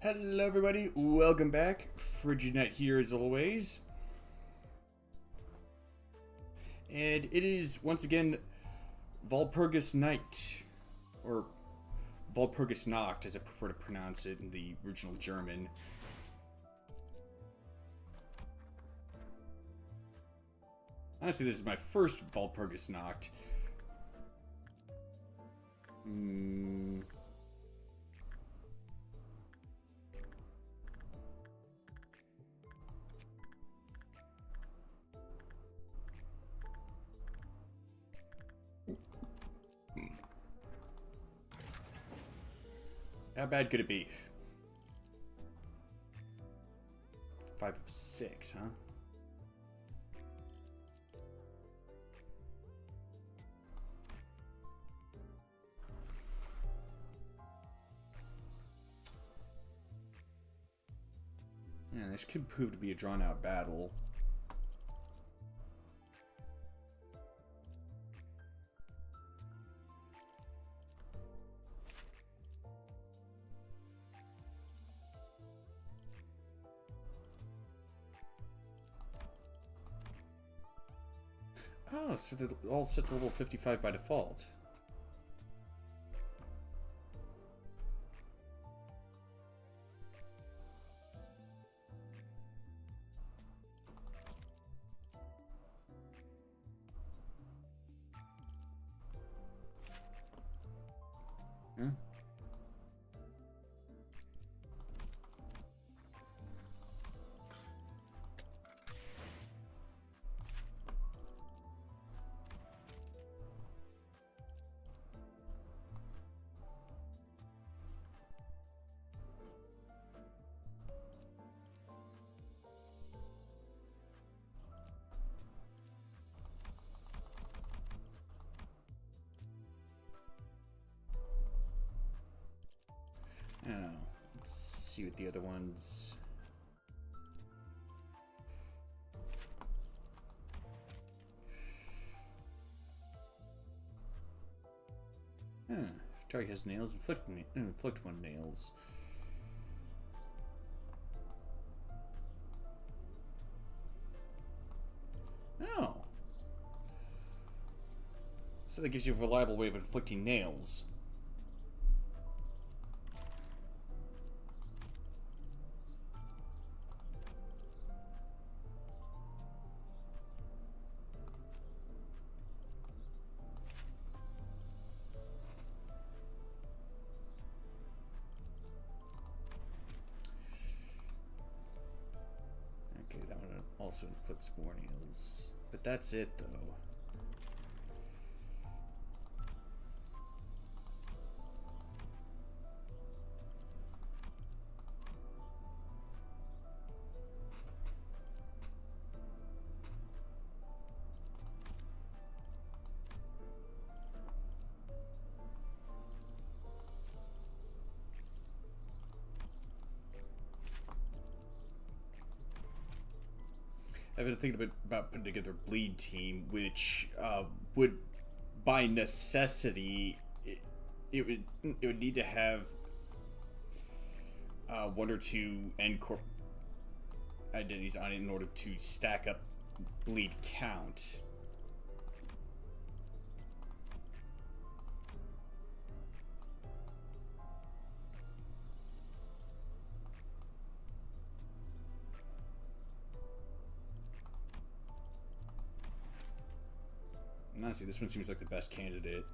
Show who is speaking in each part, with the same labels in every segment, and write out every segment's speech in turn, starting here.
Speaker 1: Hello everybody, welcome back. Frigid here as always. And it is once again Walpurgis Night, or Walpurgis Nacht as I prefer to pronounce it in the original German. Honestly, this is my first Walpurgis Nacht. How bad could it be? 5 of 6, huh? Yeah, this could prove to be a drawn-out battle. Oh, so they're all set to level 55 by default. Hmm? I don't know. Let's see what the other ones. If target has nails, inflict one nails. Oh. So that gives you a reliable way of inflicting nails. Okay, that one also inflicts more nails. But that's it, though. I've been thinking about putting together a bleed team, which would, by necessity, it would need to have one or two N Corp identities on it in order to stack up bleed count. Honestly, this one seems like the best candidate.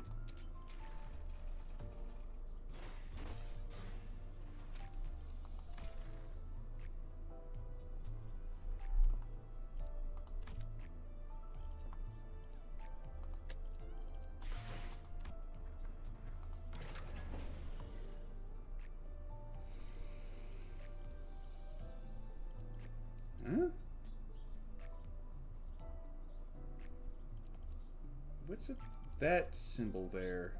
Speaker 1: Huh? What's with that symbol there?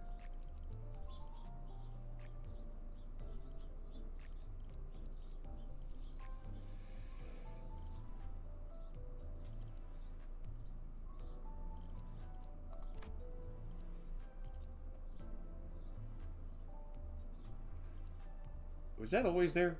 Speaker 1: Was that always there?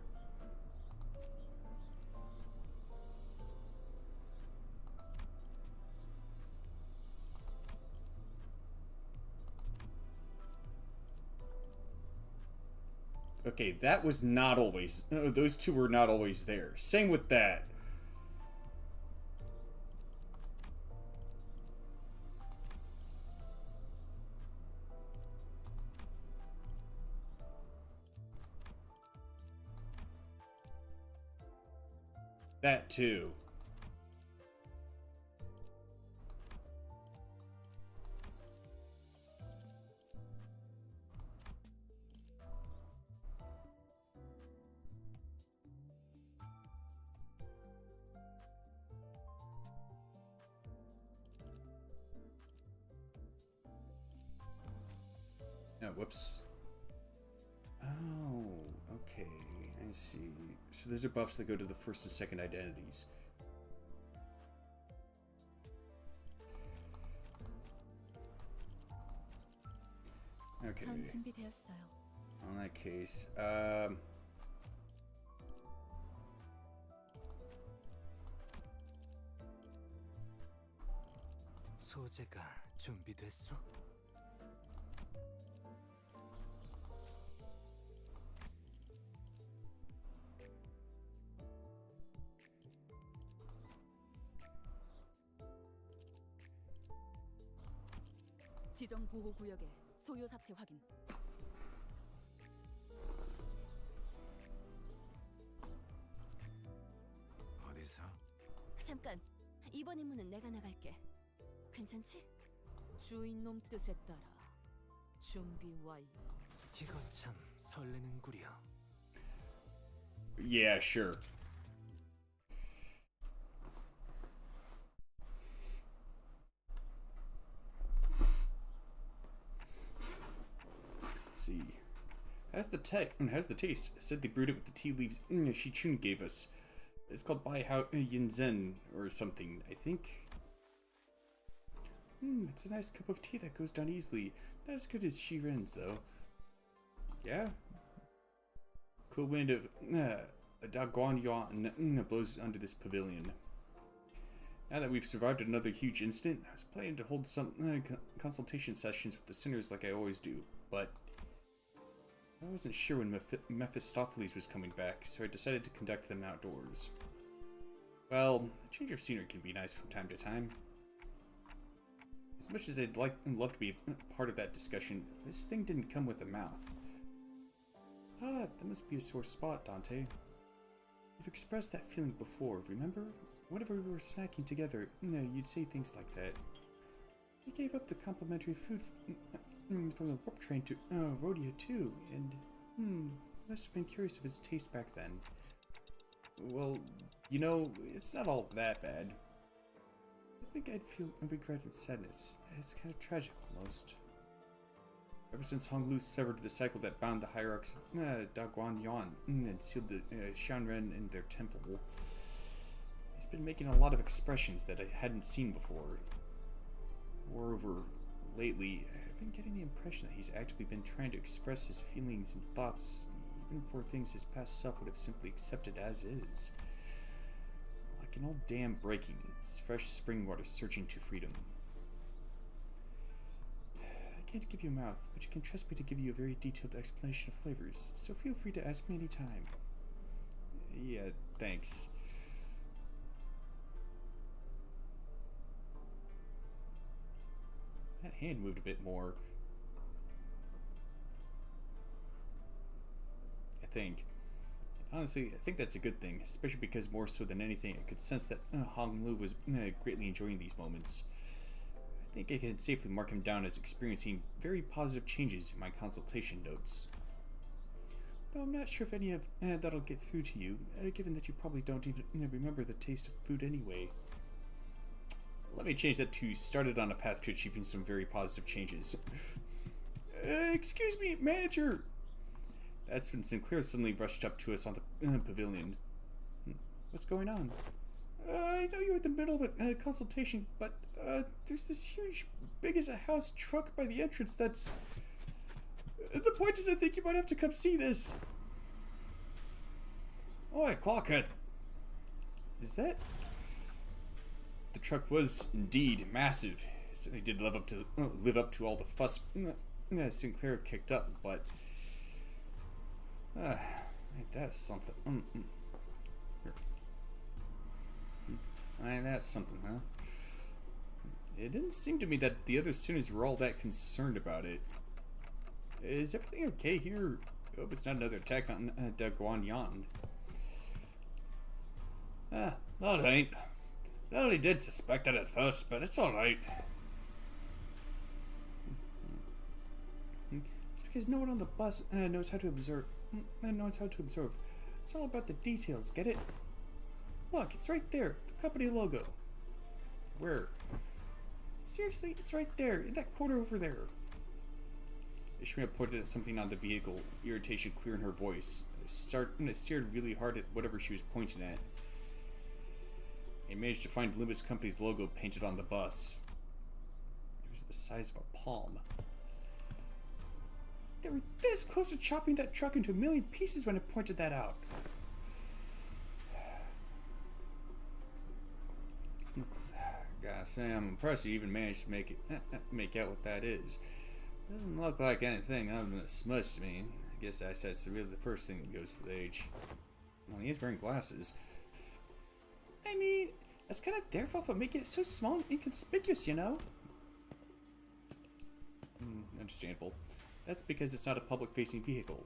Speaker 1: Okay, that was not always... No, those two were not always there. Same with that. That too. No, whoops. Oh, okay. I see. So those are buffs that go to the first and second identities. Okay. In that case,
Speaker 2: 소재가 준비됐어?
Speaker 3: 지정 보호 구역의 소요 사태 확인.
Speaker 2: 어디서?
Speaker 4: 잠깐, 이번 임무는 내가 나갈게. 괜찮지?
Speaker 3: 주인놈 뜻에 따라 준비 완료.
Speaker 2: 이거 참 설레는구려.
Speaker 1: yeah, sure. Let's see. How's the taste? I said they brewed it with the tea leaves Shichun gave us. It's called Bai Hao Yinzen or something, I think. It's a nice cup of tea that goes down easily. Not as good as Shiren's, though. Yeah? Cool wind of Daguan Yuan blows under this pavilion. Now that we've survived another huge incident, I was planning to hold some consultation sessions with the sinners like I always do, but I wasn't sure when Mephistopheles was coming back, so I decided to conduct them outdoors. Well, a change of scenery can be nice from time to time. As much as I'd love to be part of that discussion, this thing didn't come with a mouth. Ah, that must be a sore spot, Dante. You've expressed that feeling before, remember? Whenever we were snacking together, you'd say things like that. You gave up the complimentary food from the warp train to Rhodia too, and must have been curious of its taste back then. Well, you know, it's not all that bad. I think I'd feel regret and sadness. It's kind of tragic almost. Ever since Honglu severed the cycle that bound the hierarchs of Daguan Yuan and sealed the Shanren in their temple, he's been making a lot of expressions that I hadn't seen before. Moreover, lately, I've been getting the impression that he's actually been trying to express his feelings and thoughts, even for things his past self would have simply accepted as is. Like an old dam breaking, its fresh spring water surging to freedom. I can't give you a mouth, but you can trust me to give you a very detailed explanation of flavors, so feel free to ask me anytime. Yeah, thanks. That hand moved a bit more. I think. Honestly, I think that's a good thing, especially because more so than anything, I could sense that Hong Lu was greatly enjoying these moments. I think I can safely mark him down as experiencing very positive changes in my consultation notes. Though I'm not sure if any of that'll get through to you, given that you probably don't even remember the taste of food anyway. Let me change that to started on a path to achieving some very positive changes. Excuse me, manager! That's when Sinclair suddenly rushed up to us on the pavilion. What's going on? I know you're in the middle of a consultation, but there's this huge, big as a house truck by the entrance that's... The point is, I think you might have to come see this. Oi, Clockhead! Is that... The truck was indeed massive. It certainly did live up to all the fuss Sinclair kicked up, but... Ain't that something? Here. Ain't that something, huh? It didn't seem to me that the other students were all that concerned about it. Is everything okay here? I hope it's not another attack on Daguan. No, it ain't. I only did suspect that at first, but it's alright. It's because no one on the bus knows how to observe. It's all about the details, get it? Look, it's right there, the company logo. Where? Seriously, it's right there, in that corner over there. Ishmael pointed at something on the vehicle, irritation clear in her voice. I stared really hard at whatever she was pointing at. I managed to find Limbus Company's logo painted on the bus. It was the size of a palm. They were this close to chopping that truck into a million pieces when I pointed that out. Gosh, Sam, I'm impressed you even managed to make out what that is. Doesn't look like anything other than a smudge to me. I guess eyesight's really the first thing that goes with age. Well, he is wearing glasses. I mean, that's kind of their fault for making it so small and inconspicuous, you know? Understandable. That's because it's not a public-facing vehicle.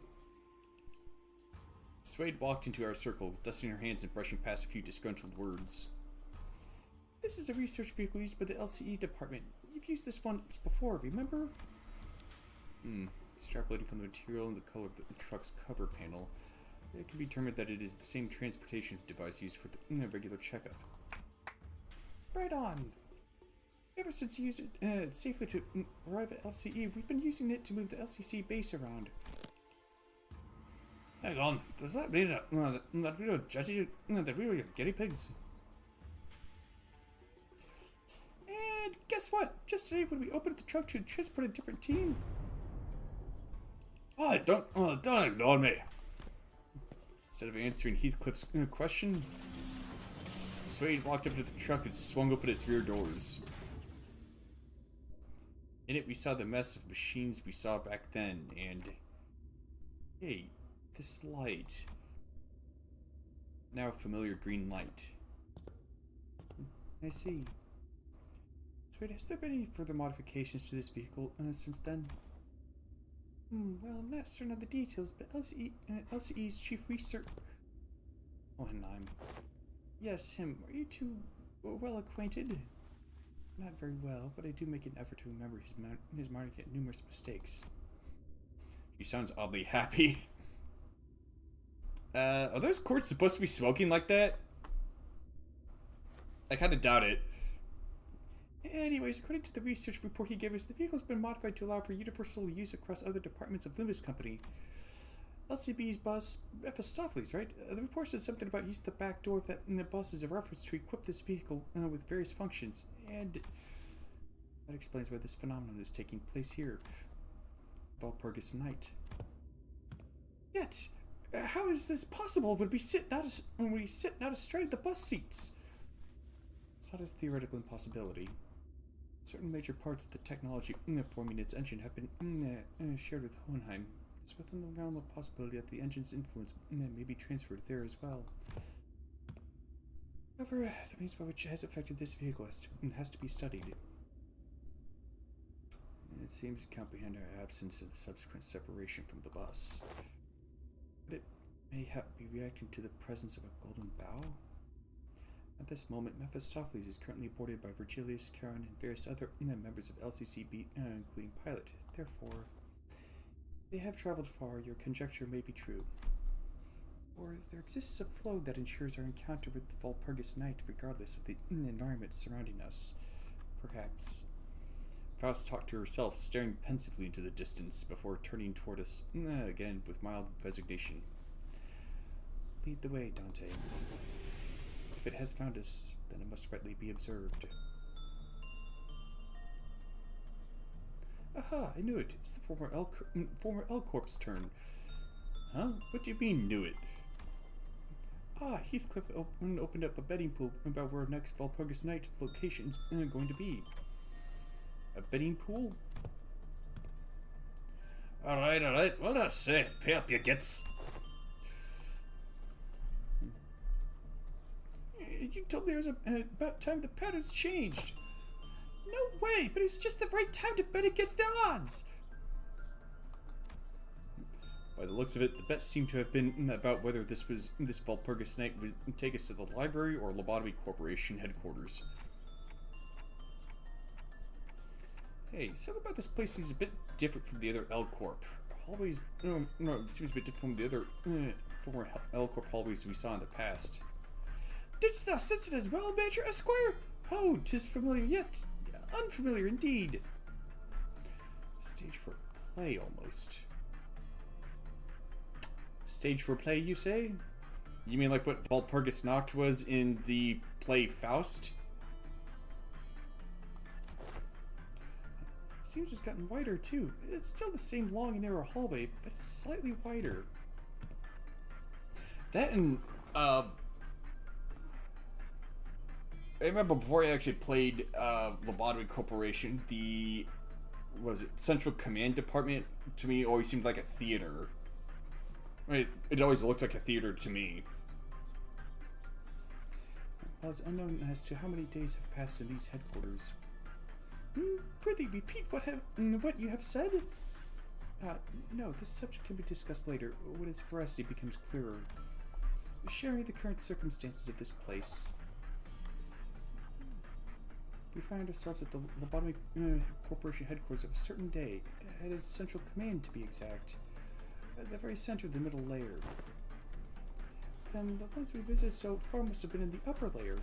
Speaker 1: Suede walked into our circle, dusting her hands and brushing past a few disgruntled words. This is a research vehicle used by the LCE department. You've used this once before, remember? Extrapolating from the material and the color of the truck's cover panel, it can be determined that it is the same transportation device used for the regular checkup. Right on! Ever since you used it safely to arrive at LCE, we've been using it to move the LCC base around. Hang on, does that mean that we were judging that we were your guinea pigs? And guess what? Just today when we opened the truck to transport a different team. Oh, don't ignore me. Instead of answering Heathcliff's question, Suede walked up to the truck and swung open its rear doors. In it, we saw the mess of machines we saw back then, and... Hey, this light. Now a familiar green light. I see. Suede, has there been any further modifications to this vehicle since then? Well, I'm not certain of the details, but LCE's chief research... Hohenheim. Yes, him. Are you two well acquainted? Not very well, but I do make an effort to remember his mind get numerous mistakes. He sounds oddly happy. Are those cords supposed to be smoking like that? I kind of doubt it. Anyways, according to the research report he gave us, the vehicle's been modified to allow for universal use across other departments of Limbus Company. LCB's boss, Mephistopheles, right? The report said something about using the back door of that in the bus as a reference to equip this vehicle with various functions, and that explains why this phenomenon is taking place here. Valpurgis Night. Yet, how is this possible when we sit not astride the bus seats? It's not a theoretical impossibility. Certain major parts of the technology forming its engine have been shared with Hohenheim. It's within the realm of possibility that the engine's influence may be transferred there as well. However, the means by which it has affected this vehicle has to be studied. It seems to comprehend our absence and the subsequent separation from the bus. But it may be reacting to the presence of a golden bough? At this moment, Mephistopheles is currently boarded by Virgilius, Charon, and various other members of LCCB, including Pilot. Therefore, they have traveled far. Your conjecture may be true. Or there exists a flow that ensures our encounter with the Valpurgis Night regardless of the environment surrounding us. Perhaps. Faust talked to herself, staring pensively into the distance before turning toward us again with mild resignation. Lead the way, Dante. If it has found us, then it must rightly be observed. Aha, I knew it. It's the former L-Corp's turn. Huh? What do you mean, knew it? Heathcliff opened up a betting pool about where our next Valpurgis Night location's going to be. A betting pool? Alright. Well, that's it. Pay up, you gits. You told me it was about time the patterns changed. No way, but it's just the right time to bet against the odds. By the looks of it, the bet seemed to have been about whether this Walpurgis night would take us to the library or Lobotomy Corporation headquarters. Hey, something about this place seems a bit different from the other L Corp. Hallways, no, it seems a bit different from the other former L Corp hallways we saw in the past. Didst thou sense it as well, Major Esquire? Oh, 'tis familiar yet unfamiliar indeed. Stage for play, almost. Stage for play, you say? You mean like what Walpurgis Nacht was in the play Faust? Seems it's gotten wider too. It's still the same long and narrow hallway, but it's slightly wider. That and I remember before I actually played Lobotomy Corporation, the Central Command Department to me always seemed like a theater. It always looked like a theater to me. I was unknown as to how many days have passed in these headquarters. Prithee, repeat what you have said? No, this subject can be discussed later, when its veracity becomes clearer. Sharing the current circumstances of this place. We find ourselves at the Lobotomy Corporation headquarters of a certain day, at its central command to be exact, at the very center of the middle layer. Then the ones we visited so far must have been in the upper layer.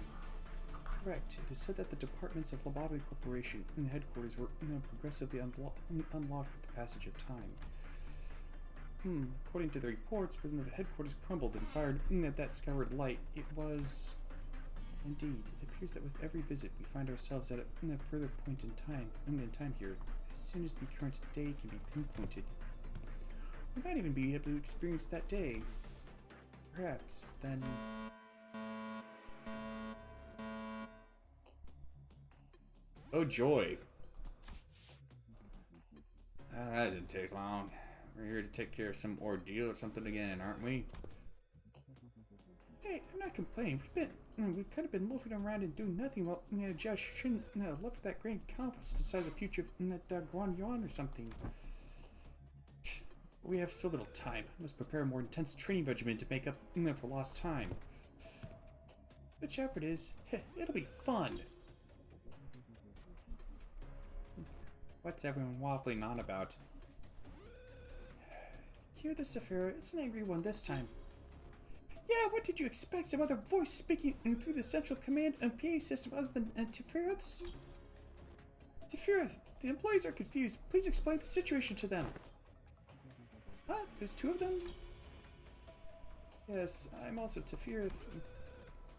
Speaker 1: Correct. It is said that the departments of Lobotomy Corporation and headquarters were progressively unlocked with the passage of time. According to the reports, when the headquarters crumbled and fired at that scoured light, it was... Indeed, it appears that with every visit we find ourselves at a further point in time here, as soon as the current day can be pinpointed. We might even be able to experience that day. Perhaps, then... Oh joy. That didn't take long. We're here to take care of some ordeal or something again, aren't we? Hey, I'm not complaining. We've kind of been loafing around and doing nothing while Josh shouldn't left for that great conference to decide the future of that Guan Yuan or something. We have so little time. I must prepare a more intense training regimen to make up for lost time. Whichever it is, it'll be fun. What's everyone waffling on about? Hear this, Saphira. It's an angry one this time. Yeah, what did you expect? Some other voice speaking through the central command and PA system other than Tefirith's? Tefirith, the employees are confused. Please explain the situation to them. Huh? There's two of them? Yes, I'm also Tefirith.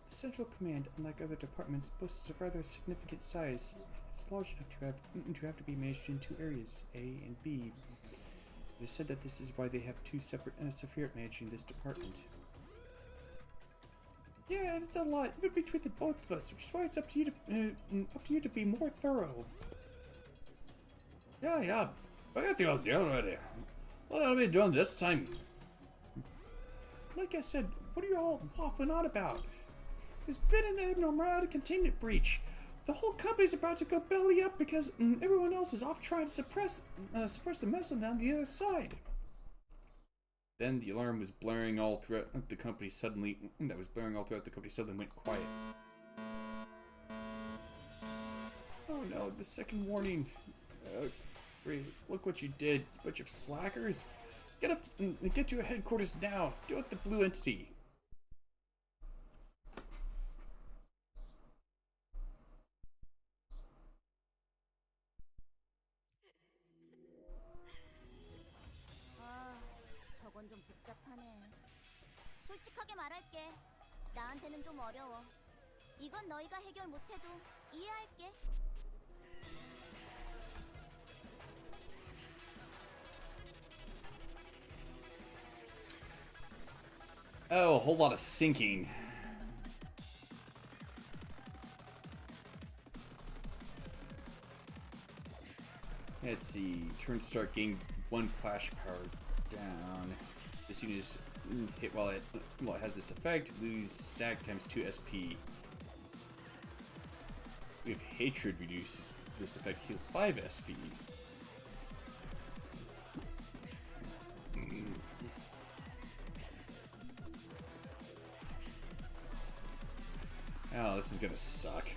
Speaker 1: The central command, unlike other departments, boasts a rather significant size. It's large enough to have to be managed in two areas, A and B. It is said that this is why they have two separate Sephiroth managing this department. Yeah, it's a lot. It would be between the both of us, which is why it's up to you to be more thorough. Yeah. I got the old deal already. What are we doing this time? Like I said, what are you all waffling on about? There's been an abnormality containment breach. The whole company's about to go belly up because everyone else is off trying to suppress the mess on the other side. Then the alarm was blaring all throughout the company suddenly. Suddenly went quiet. Oh no! The second warning. Great! Look what you did, you bunch of slackers! Get up and get to your headquarters now. Deal with the blue entity.
Speaker 5: 저건 좀 복잡하네. 솔직하게 말할게. 나한테는 좀 어려워. 이건 너희가 해결 못해도 이해할게.
Speaker 1: Oh, a whole lot of sinking. Let's see. Turn start gain 1 clash power down. This unit is hit while it has this effect. Lose stack times 2 SP. We have hatred reduces this effect heal 5 SP. Oh, this is gonna suck.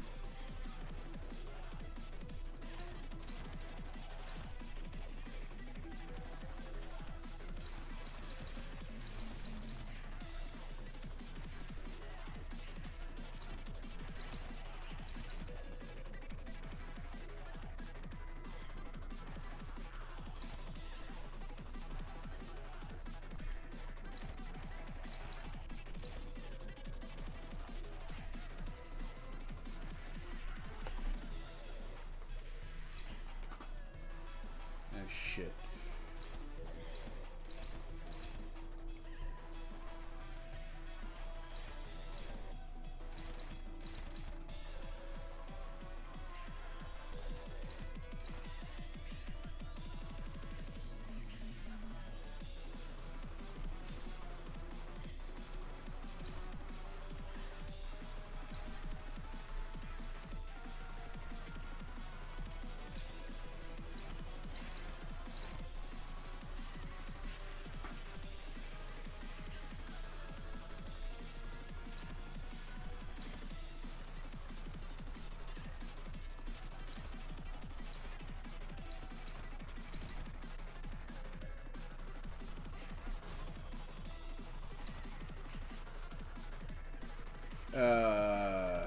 Speaker 1: Oh shit.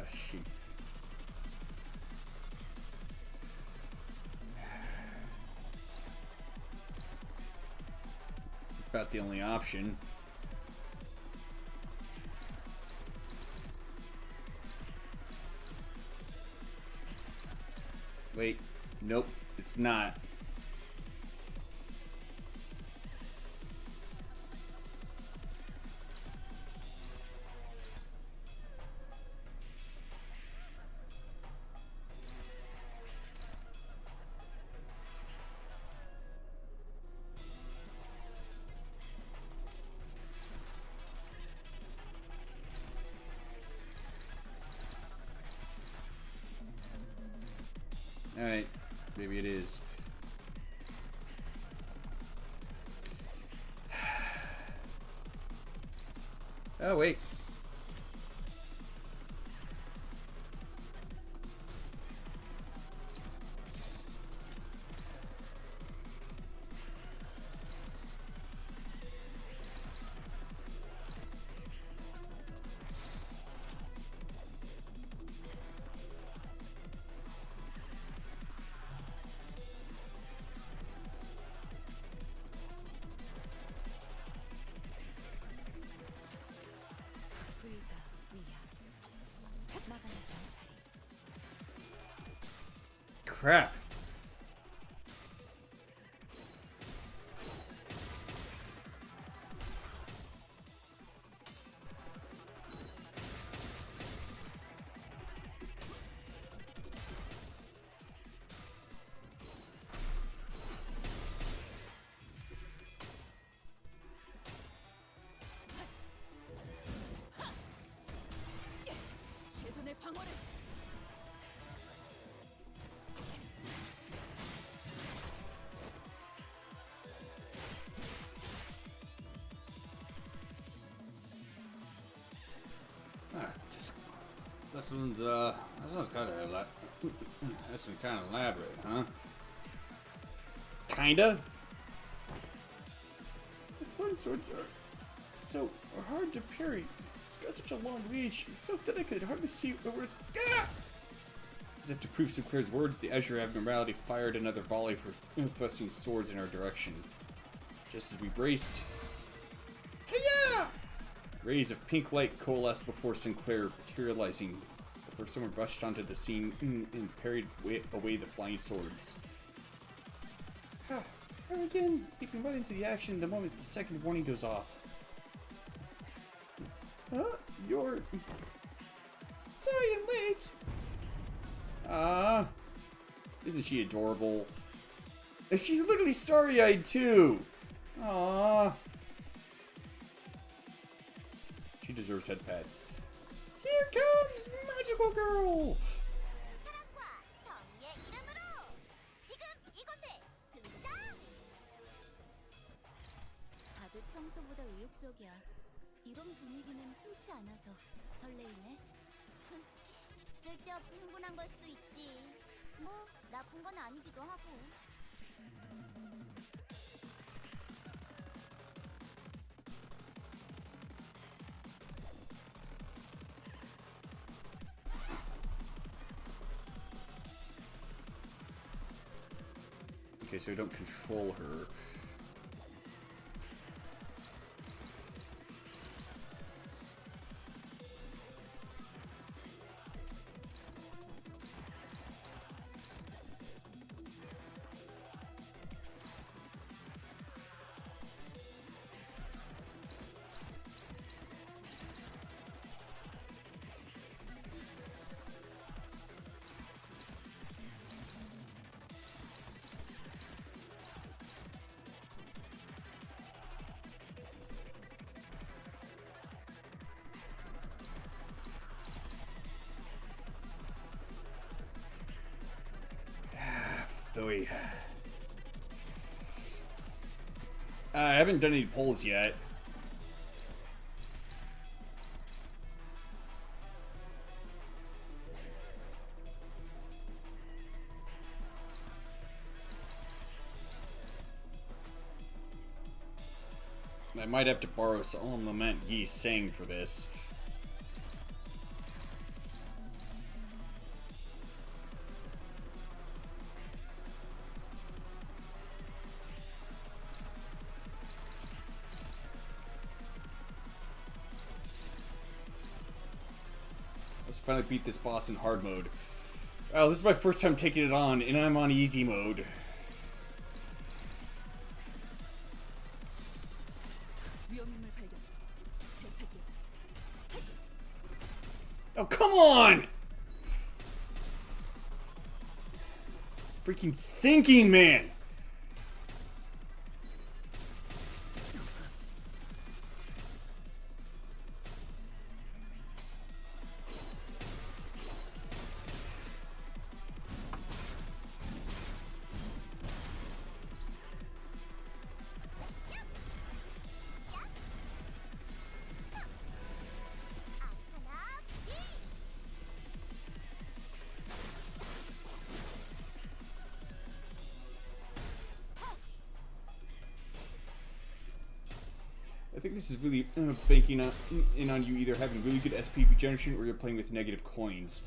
Speaker 1: Shit. About the only option. Wait, nope, it's not. Alright, maybe it is. Oh, wait. Crap.
Speaker 3: 최선의 방어를.
Speaker 1: This one's kind of this one kind of elaborate, huh? Kinda. The flying swords are so hard to parry. It's got such a long reach. It's so thin I could hardly see the words. Gah! As if to prove Sinclair's words, the Azure Abnormality fired another volley for thrusting swords in our direction. Just as we braced, hiya! Rays of pink light coalesced before Sinclair, materializing before someone rushed onto the scene and parried away the flying swords. Her again, leaping right into the action the moment the second warning goes off. You're... Sorry I'm late! Isn't she adorable? And she's literally starry-eyed too! She deserves head pats. Here comes Magical Girl!
Speaker 4: 쪽이야. 이런 분위기는 흔치 않아서 설레이네.
Speaker 5: 쓸데없이 흥분한 걸 수도 있지. 뭐 나쁜 건 아니기도 하고.
Speaker 1: Okay, so I don't control her. I haven't done any polls yet. I might have to borrow Solemn Lament Ye's saying for this. Let's finally beat this boss in hard mode. Oh, this is my first time taking it on, and I'm on easy mode.
Speaker 3: 위험인물 발견. 재패기.
Speaker 1: Oh, come on! Freaking sinking, man! I think this is really banking in on you either having really good SP regeneration or you're playing with negative coins.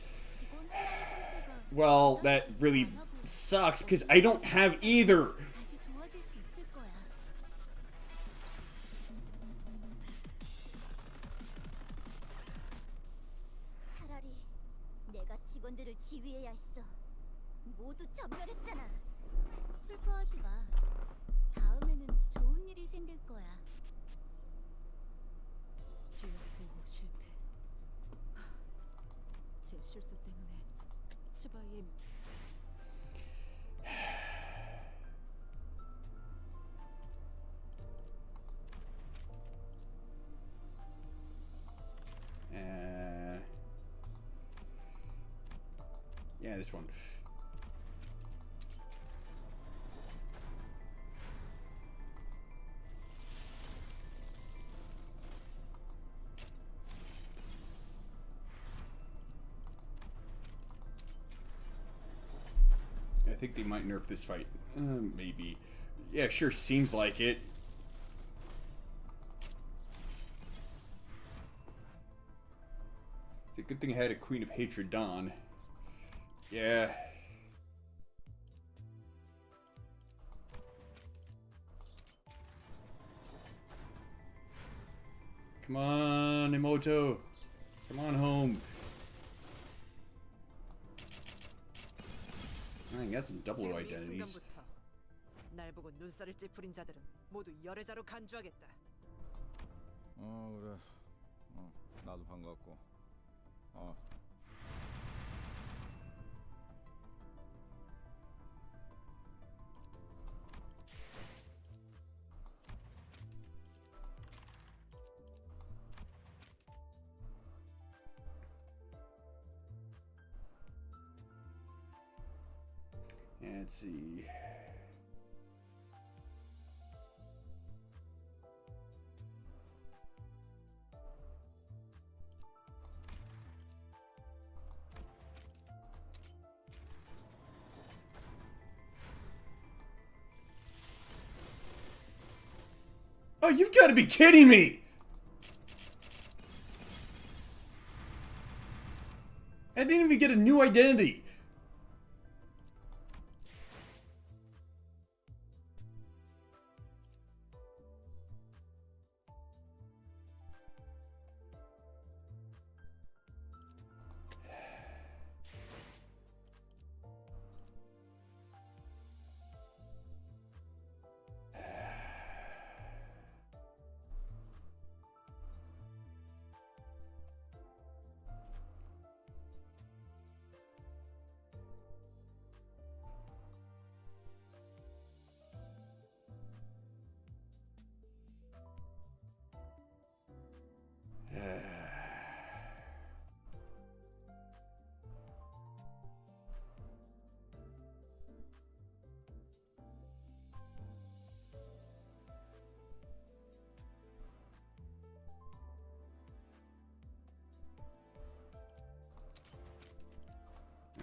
Speaker 1: Well, that really sucks because I don't have either.
Speaker 4: 다시 도와줄 수 있을 거야.
Speaker 5: 차라리 내가 직원들을 지휘해야 했어. 모두 전멸했잖아.
Speaker 4: 슬퍼하지 마. 다음에는 좋은 일이 생길 거야.
Speaker 3: 지역 보호 실패. 제 실수 때문에 치바이의
Speaker 1: Yeah, this one. I think they might nerf this fight. Maybe. Yeah, sure seems like it. It's a good thing I had a Queen of Hatred Dawn. Yeah. Come on, Emoto. Come on home. I got some double
Speaker 6: 지금 이
Speaker 1: identities.
Speaker 6: 순간부터 날 보고 눈살을 찌푸린 자들은 모두 열애자로 간주하겠다.
Speaker 7: 그래. 나도 반갑고.
Speaker 1: Let's see. Oh, you've got to be kidding me! I didn't even get a new identity.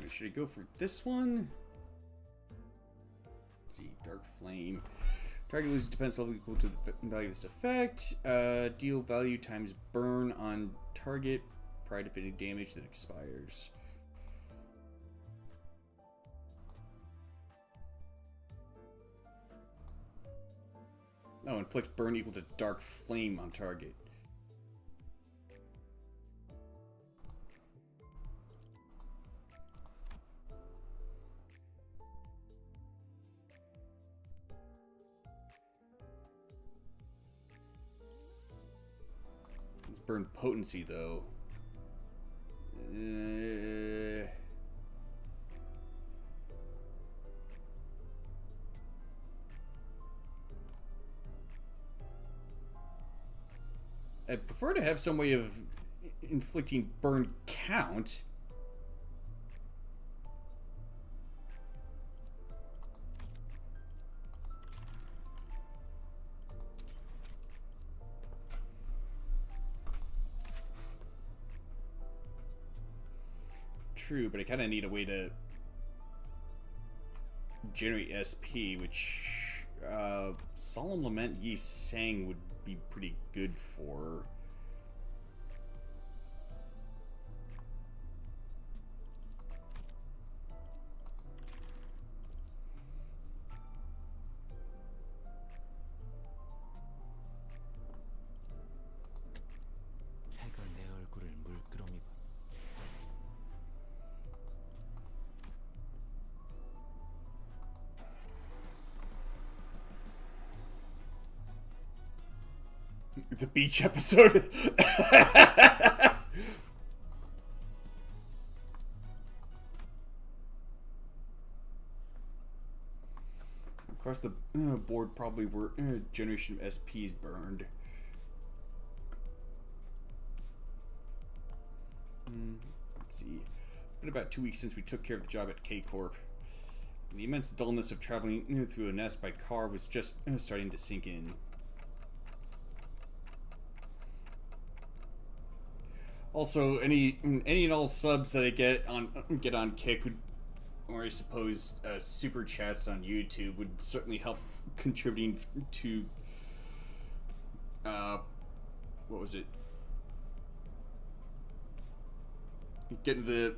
Speaker 1: Should I go for this one? Let's see, Dark Flame. Target loses defense level equal to the value of this effect. Deal value times burn on target prior to inflicting damage that expires. Oh, inflict burn equal to Dark Flame on target. Burn potency though. I'd prefer to have some way of inflicting burn count. True, but I kind of need a way to generate SP, which Solemn Lament Yi Sang would be pretty good for.
Speaker 2: 해가 내 얼굴을 물끄러미 봐.
Speaker 1: The beach episode. Across the board, probably were generation of SPs burned. Let's see. It's been about 2 weeks since we took care of the job at K-Corp. The immense dullness of traveling through a nest by car was just starting to sink in. Also, any and all subs that I get on Kick would, or I suppose super chats on YouTube would certainly help contributing to what was it? Getting the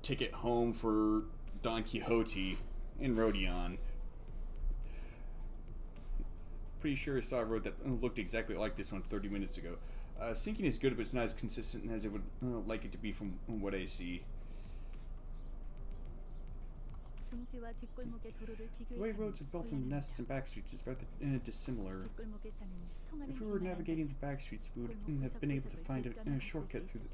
Speaker 1: ticket home for Don Quixote in Rodion. Pretty sure I saw a road that looked exactly like this one 30 minutes ago. Syncing is good, but it's not as consistent as I would like it to be from what I see.
Speaker 3: 둥지와 뒷골목의 도로를
Speaker 1: The way
Speaker 3: 비교해서
Speaker 1: roads are built in nests and back streets is rather dissimilar.
Speaker 3: 뒷골목에 사는 통하는
Speaker 1: If we were
Speaker 3: 길만
Speaker 1: navigating the back streets, we would have been able to find a shortcut through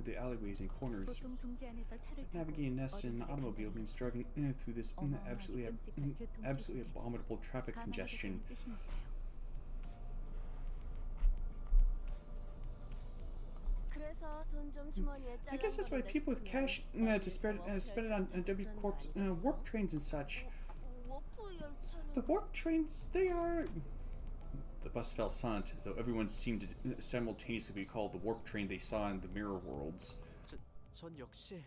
Speaker 1: the alleyways and corners.
Speaker 3: 보통 둥지 안에서 차를 타고
Speaker 1: Navigating nests in an
Speaker 3: 어디를
Speaker 1: automobile
Speaker 3: 간다는
Speaker 1: means
Speaker 3: 것은
Speaker 1: driving through this absolutely abominable traffic congestion. I guess that's why people with cash to spend it on W Corp's warp trains and such. The warp trains, they are... The bus fell silent, as though everyone seemed to simultaneously recall the warp train they saw in the mirror worlds.
Speaker 2: 전 역시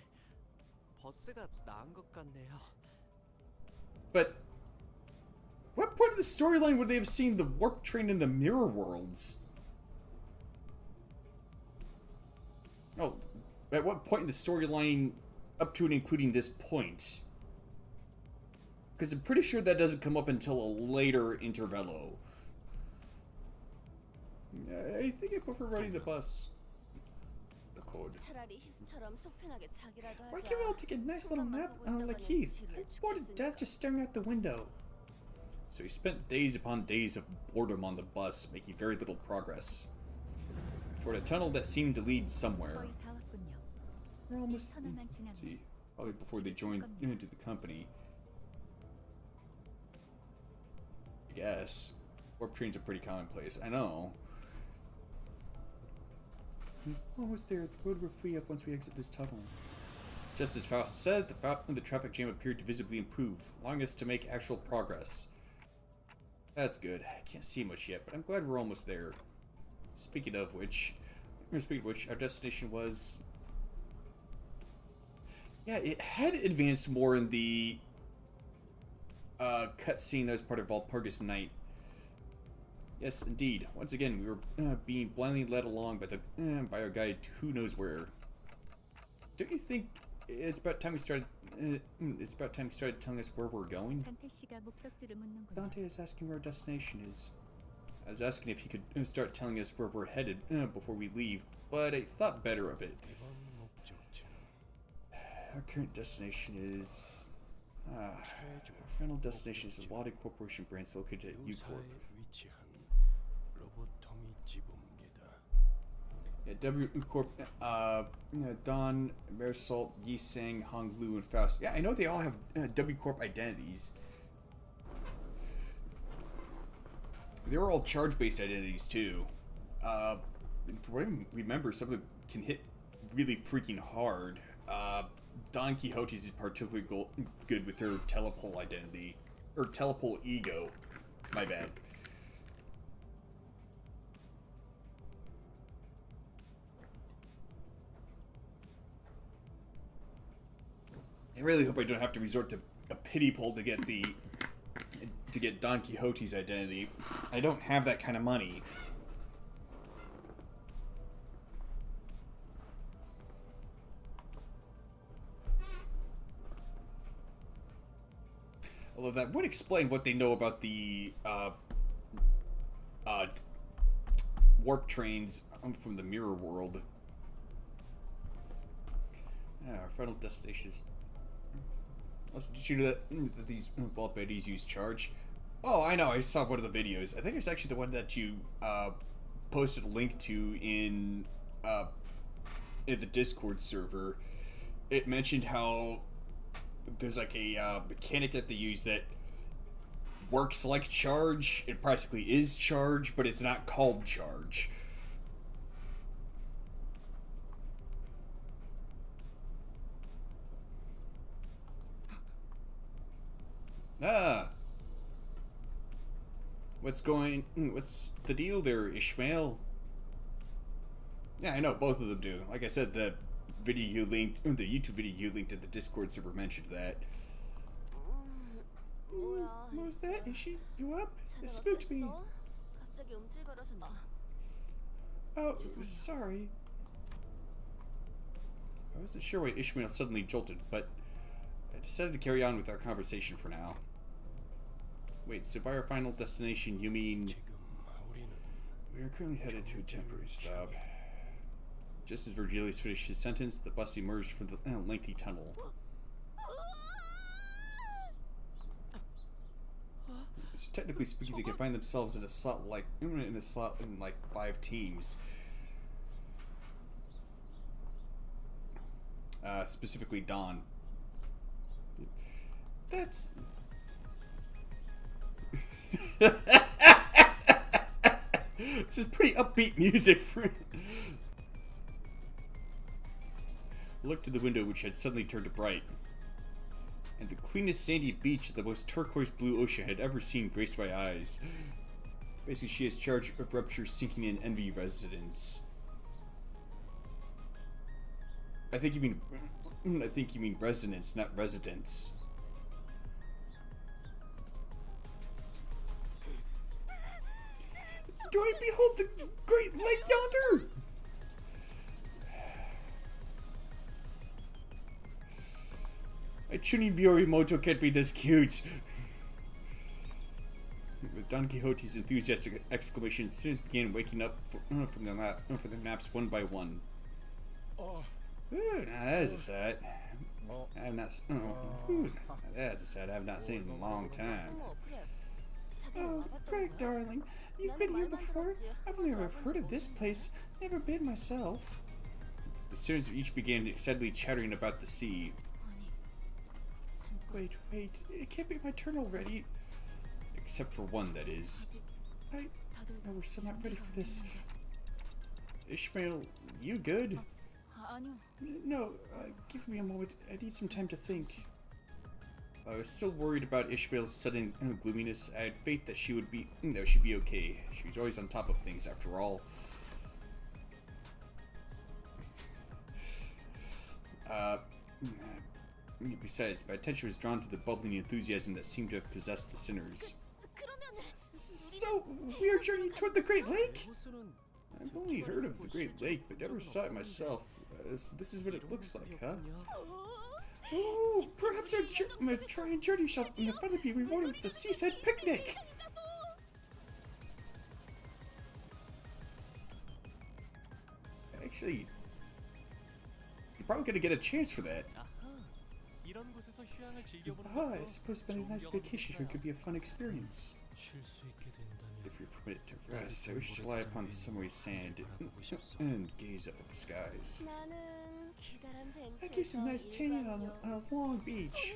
Speaker 2: 버스가 나은 것 같네요.
Speaker 1: But what point of the storyline would they have seen the warp train in the mirror worlds? Oh, at what point in the storyline up to and including this point? Because I'm pretty sure that doesn't come up until a later intervello. I think I prefer riding the bus. The code. Why can't we all take a nice little nap like Heath? I'm bored to death just staring out the window. So he spent days upon days of boredom on the bus, making very little progress. Toward a tunnel that seemed to lead somewhere.
Speaker 3: 거의 다 왔군요.
Speaker 1: We're almost...
Speaker 3: 터널만 지나면
Speaker 1: see, probably before they joined into the company. I guess. Warp trains are pretty commonplace. I know. Almost there. The road will free up once we exit this tunnel. Just as Faust said, the traffic jam appeared to visibly improve, allowing us to make actual progress. That's good. I can't see much yet, but I'm glad we're almost there. Speaking of which, our destination was... Yeah, it had advanced more in the cutscene that was part of Walpurgis Night. Yes, indeed. Once again, we were being blindly led along by our guide to who knows where. Don't you think it's about time we started? It's about time you started telling us where we're going.
Speaker 3: 단테 씨가 목적지를 묻는군요.
Speaker 1: Dante is asking where our destination is. I was asking if he could start telling us where we're headed before we leave, but I thought better of it. Our current destination is... our final destination is a Lottie Corporation branch located at U-Corp. Yeah, W-Corp, Don, Marisol, Yi Sang, Hong Lu, and Faust. Yeah, I know they all have W-Corp identities. They were all charge-based identities, too. For what I remember, some of them can hit really freaking hard. Don Quixote's is particularly good with her telepole identity. Or telepole ego. My bad. I really hope I don't have to resort to a pity poll to get Don Quixote's identity. I don't have that kind of money. Although that would explain what they know about the warp trains from the mirror world. Yeah, our final destination is... Also, did you know that these ball baddies use charge? Oh, I know. I saw one of the videos. I think it's actually the one that you posted a link to in the Discord server. It mentioned how there's like a mechanic that they use that works like charge. It practically is charge, but it's not called charge. What's the deal there, Ishmael? Yeah, I know, both of them do. Like I said, the YouTube video you linked in the Discord server mentioned that. What was that? Is you up? It spooked me. Oh, sorry. I wasn't sure why Ishmael suddenly jolted, but I decided to carry on with our conversation for now. Wait, so by our final destination, you mean... We are currently headed to a temporary stop. Just as Virgilius finished his sentence, the bus emerged from the lengthy tunnel. So technically speaking, they can find themselves in a slot in like 5 teams. Specifically Don. That's... This is pretty upbeat music for... Looked to the window, which had suddenly turned bright, and the cleanest sandy beach, the most turquoise blue ocean I had ever seen, graced my eyes. Basically, she has charge of rupture, sinking in envy residence. I think you mean resonance, not residence. behold the great lake yonder! A Chunin Biorimoto can't be this cute. With Don Quixote's enthusiastic exclamation, students began waking up from their naps one by one. Ooh, now that is a sight. I have not. Ooh, that's a sight I have not seen in a long time. Oh, Greg, darling, you've been here before? I've never heard of this place. Never been myself. The students each began excitedly chattering about the sea. Wait, it can't be my turn already. Except for one, that is. No, we're still not ready for this. Ishmael, you good? No, give me a moment. I need some time to think. I was still worried about Ishmael's sudden gloominess. I had faith that she'd be okay. She was always on top of things, after all. Besides, my attention was drawn to the bubbling enthusiasm that seemed to have possessed the sinners. So, we are journeying toward the Great Lake? I've only heard of the Great Lake, but never saw it myself. So this is what it looks like, huh? Oh, perhaps our trying journey shall finally be rewarded with the seaside picnic! Actually, you're probably gonna get a chance for that. I suppose spending a nice vacation here could be a fun experience. If you're permitted to rest, I wish to lie upon the summery sand and gaze up at the skies. I get some nice tanning on a long beach.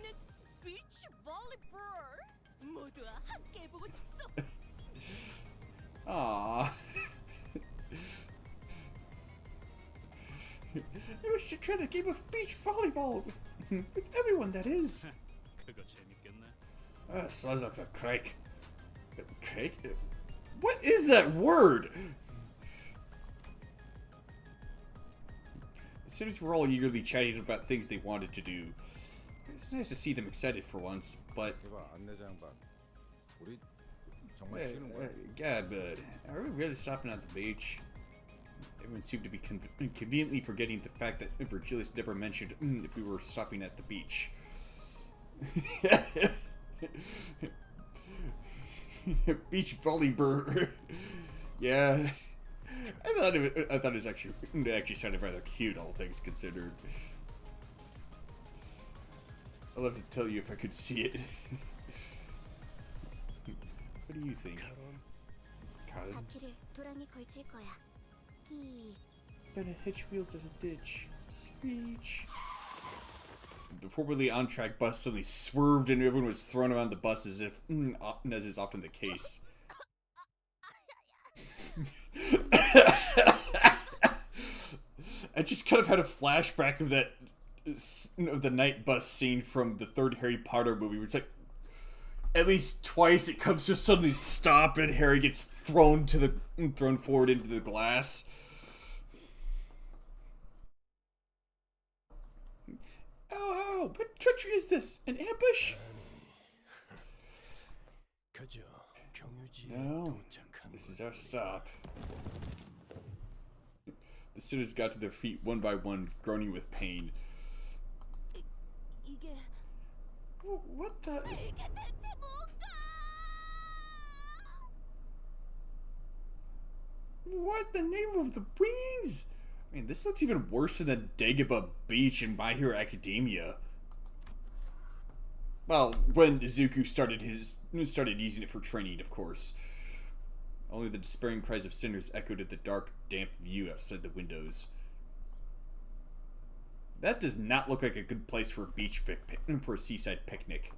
Speaker 1: Aww. I wish to try the game of beach volleyball with everyone, that is. Sounds like a crake. Crake? What is that word? The students were all eagerly chatting about things they wanted to do. It's nice to see them excited for once, but... God, bud. Are we really stopping at the beach? Everyone seemed to be conveniently forgetting the fact that Virgilius never mentioned if we were stopping at the beach. Beach volleyball. Yeah, I thought it was actually sounded rather cute, all things considered. I'll have to tell you if I could see it. What do you think? Colin? Gonna hitch wheels at a ditch. Screech. The formerly on-track bus suddenly swerved and everyone was thrown around the bus as if, as is often the case. I just kind of had a flashback of that, of the night bus scene from the third Harry Potter movie, where it's like, at least twice it comes to suddenly stop and Harry gets thrown forward into the glass. Oh, what treachery is this? An ambush? No, this is our stop. The students got to their feet one by one, groaning with pain. What the? What the name of the wings? Man, this looks even worse than the Dagobah Beach in My Hero Academia. Well, when Izuku started using it for training, of course. Only the despairing cries of sinners echoed at the dark, damp view outside the windows. That does not look like a good place for a seaside picnic.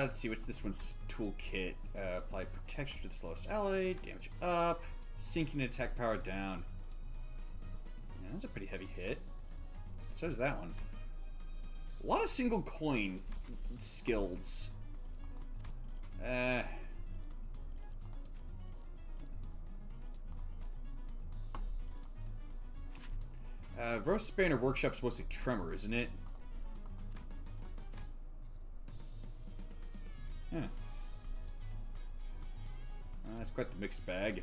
Speaker 1: Let's see, what's this one's toolkit? Apply protection to the slowest ally, damage up, sinking and attack power down. Yeah, that's a pretty heavy hit. So is that one. A lot of single coin skills. Roast Spanner Workshop's mostly Tremor, isn't it? Huh. That's quite the mixed bag.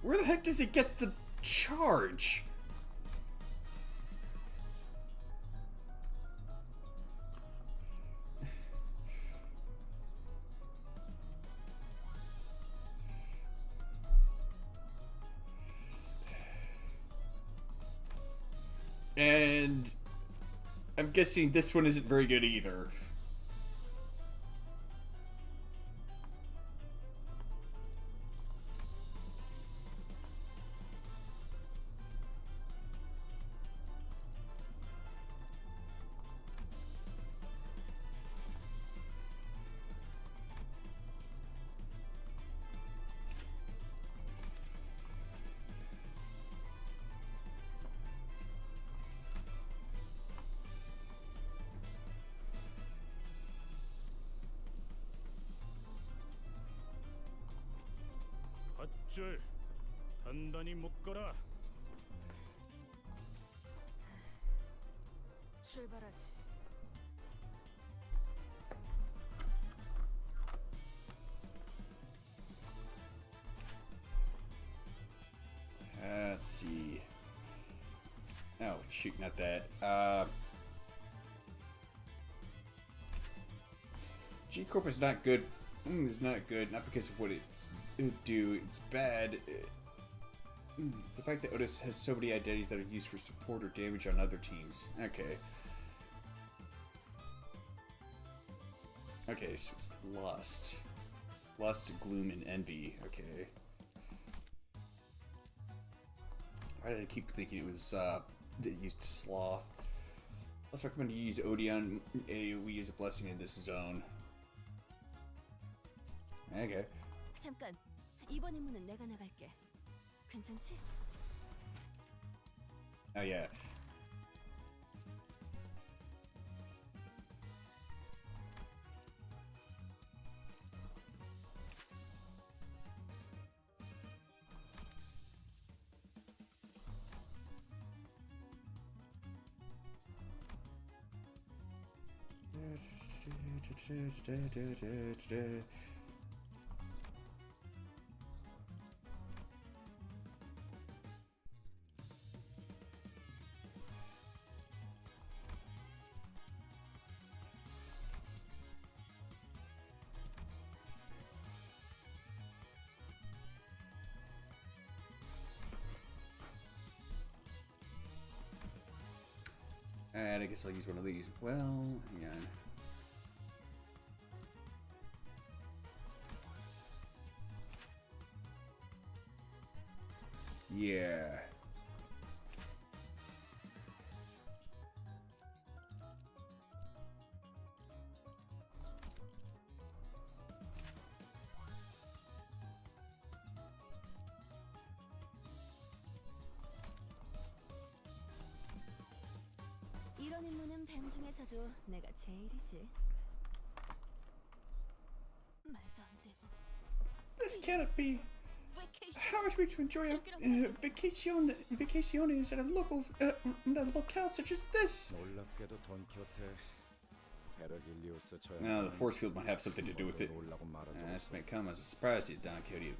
Speaker 1: Where the heck does it get the charge? And I'm guessing this one isn't very good either.
Speaker 8: 밧줄 단단히 묶어라.
Speaker 6: 출발하지.
Speaker 1: Let's see. Oh, shoot, not that. G Corp is not good. It's not good, not because of what it's do. It's bad. It's the fact that Otis has so many identities that are used for support or damage on other teams. Okay. Okay, so it's lust. Lust, gloom, and envy. Okay. Why did I keep thinking it was, it used sloth? Let's recommend you use Odeon AoE as a blessing in this zone. Okay.
Speaker 3: 잠깐. 이번 임무는 내가 나갈게. 괜찮지?
Speaker 1: Oh yeah. And I guess I'll use one of these. Well, hang on. Yeah.
Speaker 3: 이런 임무는 뱀 중에서도 내가 제일이지. 말도 안 되고.
Speaker 1: This cannot be. How are we to enjoy vacaciones at a locale such as this?
Speaker 7: 놀랍게도 돈키호테 베르길리우스처럼.
Speaker 1: Now, the force field might have something to do with it. This may come as a surprise to you, Don Quixote,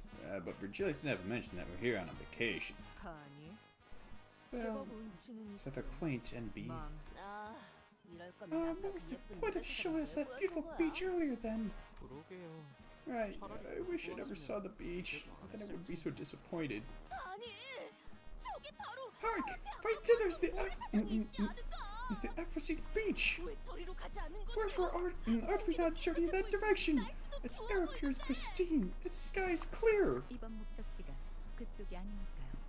Speaker 1: but Virgilius never mentioned that we're here on a vacation.
Speaker 6: 아니.
Speaker 1: Well,
Speaker 6: 제법 운치는
Speaker 1: it's rather quaint and be.
Speaker 6: 맘.
Speaker 3: 아, 이럴 거면
Speaker 1: What was the point of showing us that beautiful beach earlier then?
Speaker 2: 그러게요.
Speaker 1: Right, I wish I never saw the beach. Then I wouldn't be so disappointed.
Speaker 5: 아니, 저기 바로
Speaker 1: Hark! Right there, there's the is the Ephrasid beach.
Speaker 5: 왜 저리로 가지 않는 거죠?
Speaker 1: Wherefore aren't we not journeying in that direction? Its air appears pristine. Its sky is clear.
Speaker 3: 이번 목적지가 그쪽이 아니니까요.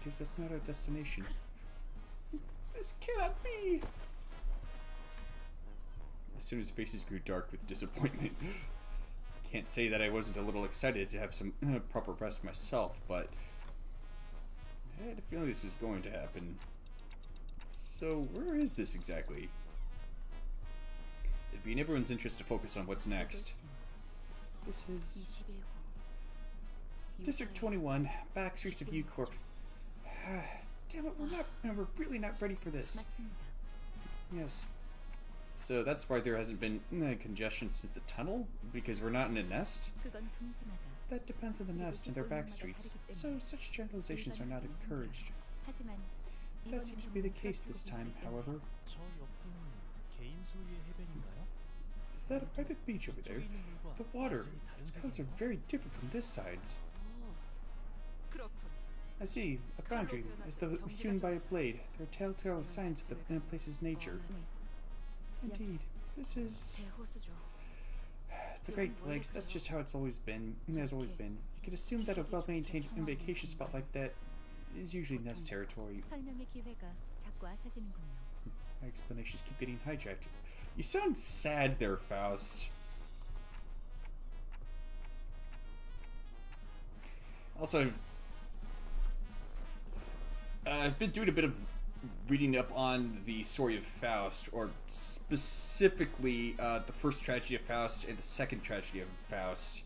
Speaker 1: because that's not our destination. This cannot be! As soon as his faces grew dark with disappointment. Can't say that I wasn't a little excited to have some proper rest myself, but I had a feeling this was going to happen. So, where is this exactly? It'd be in everyone's interest to focus on what's next. This is District 21, back streets of U-Corp. Damn it, we're really not ready for this. Yes. So that's why there hasn't been congestion since the tunnel? Because we're not in a nest?
Speaker 3: 그건 궁금하다.
Speaker 1: That depends on the nest and their back streets, so such generalizations are not encouraged.
Speaker 3: 하지만
Speaker 1: That seems to be the case this time, however.
Speaker 2: 저 옆은 개인 소유의 해변인가요?
Speaker 1: Is that a private beach over there? The water, its colors are very different from this side's.
Speaker 6: 그렇군.
Speaker 1: I see, a boundary, as though hewn by a blade. There are telltale signs of the place's nature. Indeed, this is
Speaker 3: 대호수죠.
Speaker 1: the Great Lakes. That's just how it's always been. It has always been. You can assume that a well-maintained vacation spot like that is usually nest territory.
Speaker 3: 설명의 기회가 자꾸 아사지는군요.
Speaker 1: My explanations keep getting hijacked. You sound sad there, Faust. Also, I've been doing a bit of reading up on the story of Faust, or specifically the first tragedy of Faust and the second tragedy of Faust.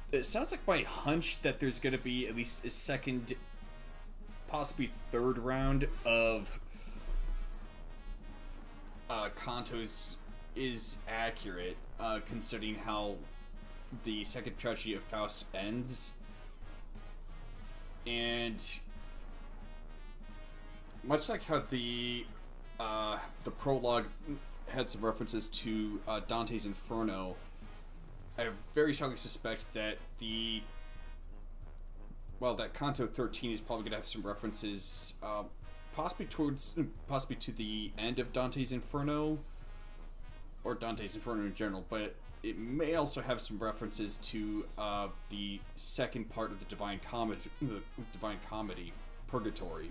Speaker 1: It sounds like my hunch that there's going to be at least a second, possibly third round of Kantos is accurate, considering how the second tragedy of Faust ends. And much like how the prologue had some references to Dante's Inferno, I very strongly suspect that that Canto 13 is probably going to have some references, possibly to the end of Dante's Inferno, or Dante's Inferno in general, but it may also have some references to the second part of the Divine Comedy, Purgatory,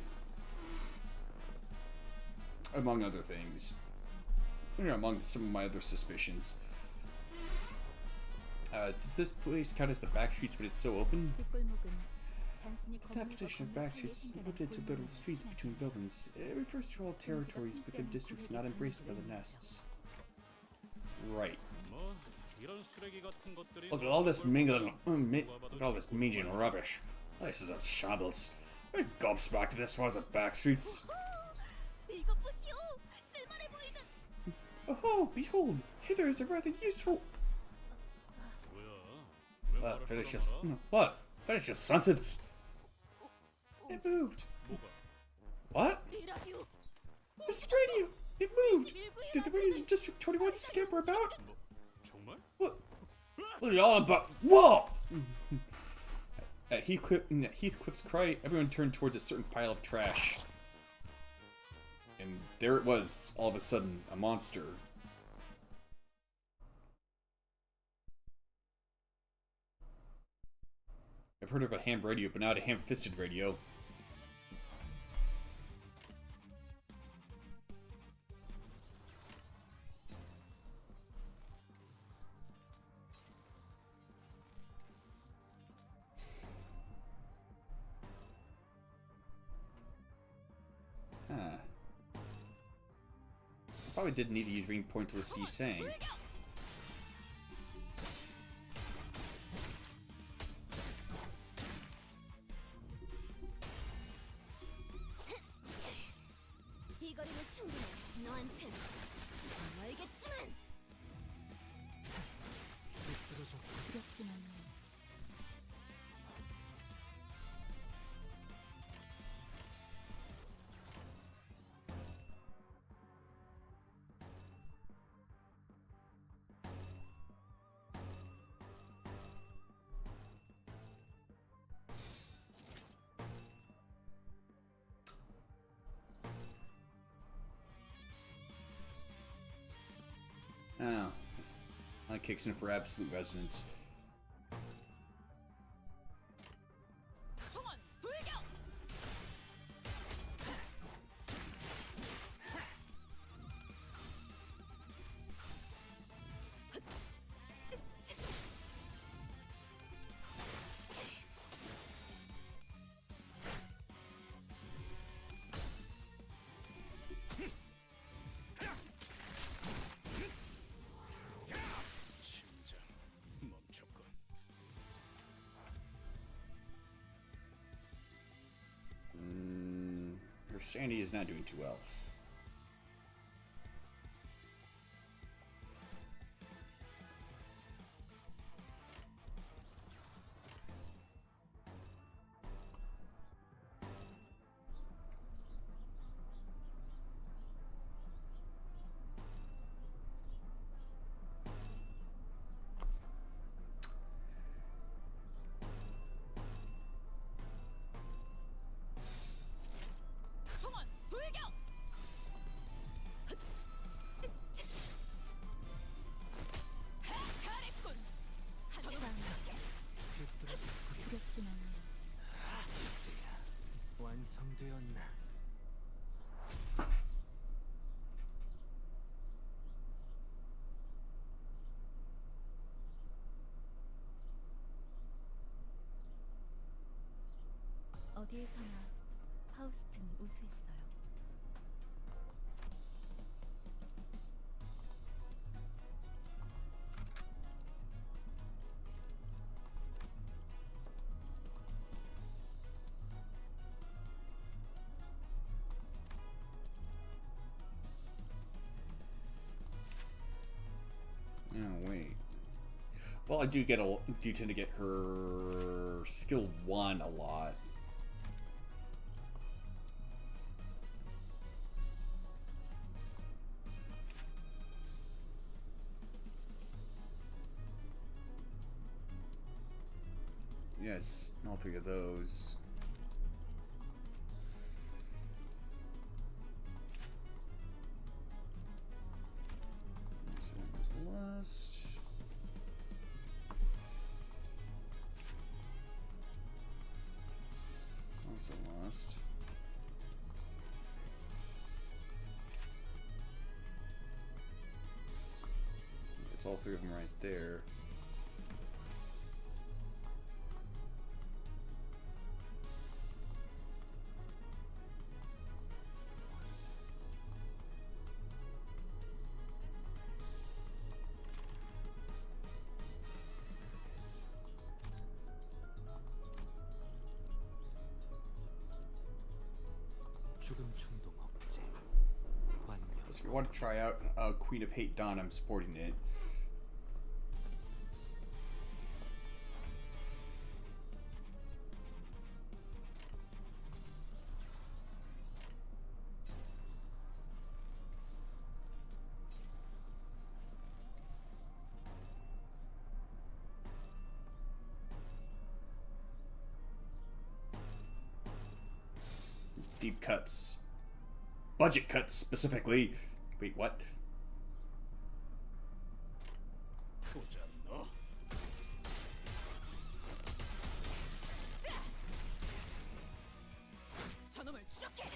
Speaker 1: among other things. Among some of my other suspicions. Does this place count as the back streets when it's so open?
Speaker 3: 뒷골목은 단순히
Speaker 1: The definition of back streets is limited to little streets between buildings. It refers to all territories within districts not embraced by the nests. Right.
Speaker 8: 뭐 이런 쓰레기 같은 것들이
Speaker 1: Look at all this mingling, look at all this minging rubbish. This is a shambles. I gobsmacked this one of the back streets.
Speaker 5: 이것 보시오. 쓸만해 보이는.
Speaker 1: Oh, behold! Hither is a rather useful.
Speaker 8: 뭐야? 왜 말을
Speaker 1: Finish your
Speaker 8: 끊어놔?
Speaker 1: what? Finish your sentence. It moved.
Speaker 8: 뭐가?
Speaker 1: What?
Speaker 5: 이 라디오.
Speaker 1: This radio! It moved! Did the radios in District 21 scamper about?
Speaker 8: 정말?
Speaker 1: What are y'all about? Whoa! At Heathcliff's cry, everyone turned towards a certain pile of trash. And there it was, all of a sudden, a monster. I've heard of a ham radio, but not a ham-fisted radio. Huh. Probably didn't need to use ring pointless saying.
Speaker 5: 이 거리는 충분해. 너한텐 지금 알겠지만.
Speaker 3: 두렵지만
Speaker 1: Oh. That kicks in for absolute resonance.
Speaker 6: 총알
Speaker 1: her sanity is not doing too well.
Speaker 3: 총원 불격. 잘했군.
Speaker 4: 두렵지만
Speaker 2: 완성되었나?
Speaker 4: 어디에서나 파우스트는 우수했어요.
Speaker 1: Oh wait. Well, I do tend to get her skill 1 a lot. Yes, all 3 of those. So that was lust. Also lust. It's all 3 of them right there.
Speaker 2: 죽음 충동 억제. 완료.
Speaker 1: So if you want to try out Queen of Hate Dawn, I'm supporting it. Deep cuts. Budget cuts, specifically. Wait, what?
Speaker 8: 보자 너.
Speaker 3: 저놈을 추적해.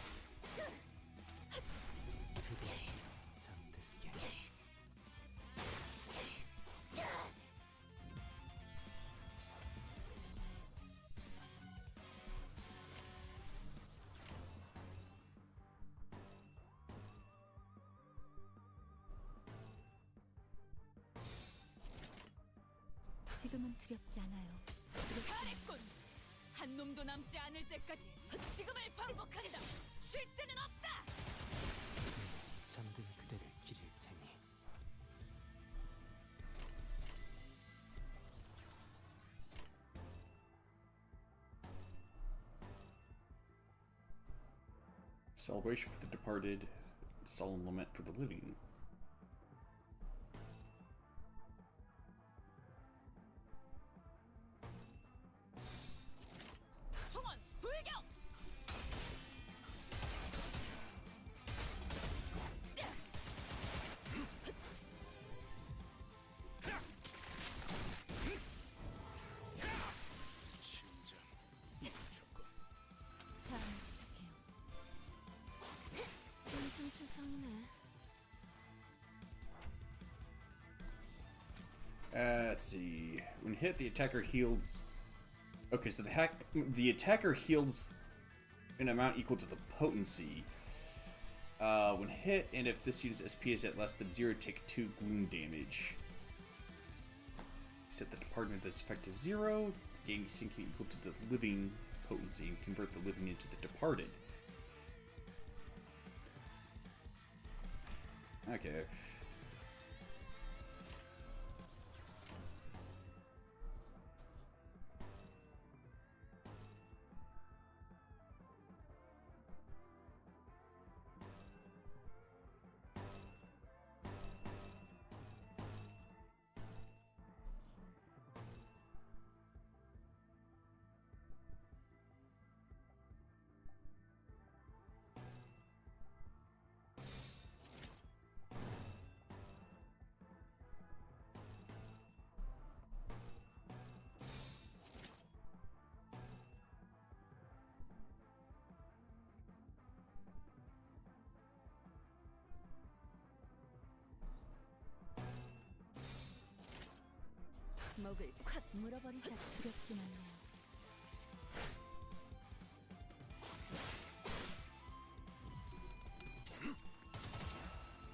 Speaker 2: 잠들게.
Speaker 4: 지금은 두렵지 않아요.
Speaker 3: 잘했군. 한 놈도 남지 않을 때까지 지금을 반복한다. 쉴 새는 없다.
Speaker 2: 잠든 그대를 기릴 테니.
Speaker 1: Celebration for the departed, solemn lament for the living.
Speaker 3: 총원 불격.
Speaker 8: 심장 무조건.
Speaker 4: 다음 부탁해요. 좀 추상네.
Speaker 1: Let's see. When hit, the attacker heals. Okay, so the attacker heals an amount equal to the potency. When hit, and if this unit's SP is at less than 0, take 2 gloom damage. Set the department of this effect to 0, gain sinking equal to the living potency, and convert the living into the departed. Okay.
Speaker 4: 목을 콱 물어버리자. 두렵지만요.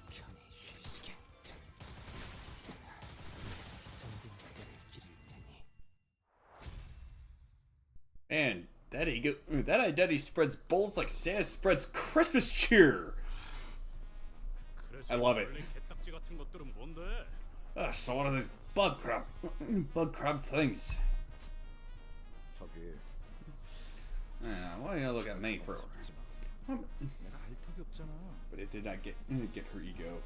Speaker 2: 편히 쉬시게. 잠든 그대를 기릴 테니.
Speaker 1: And that identity spreads balls like Santa spreads Christmas cheer. I love it.
Speaker 8: 원래 개딱지 같은 것들은 뭔데?
Speaker 1: So one of those bug crab things.
Speaker 7: 저기
Speaker 1: Why do you look at me for?
Speaker 7: 내가 알 턱이 없잖아.
Speaker 1: But it did not get her ego.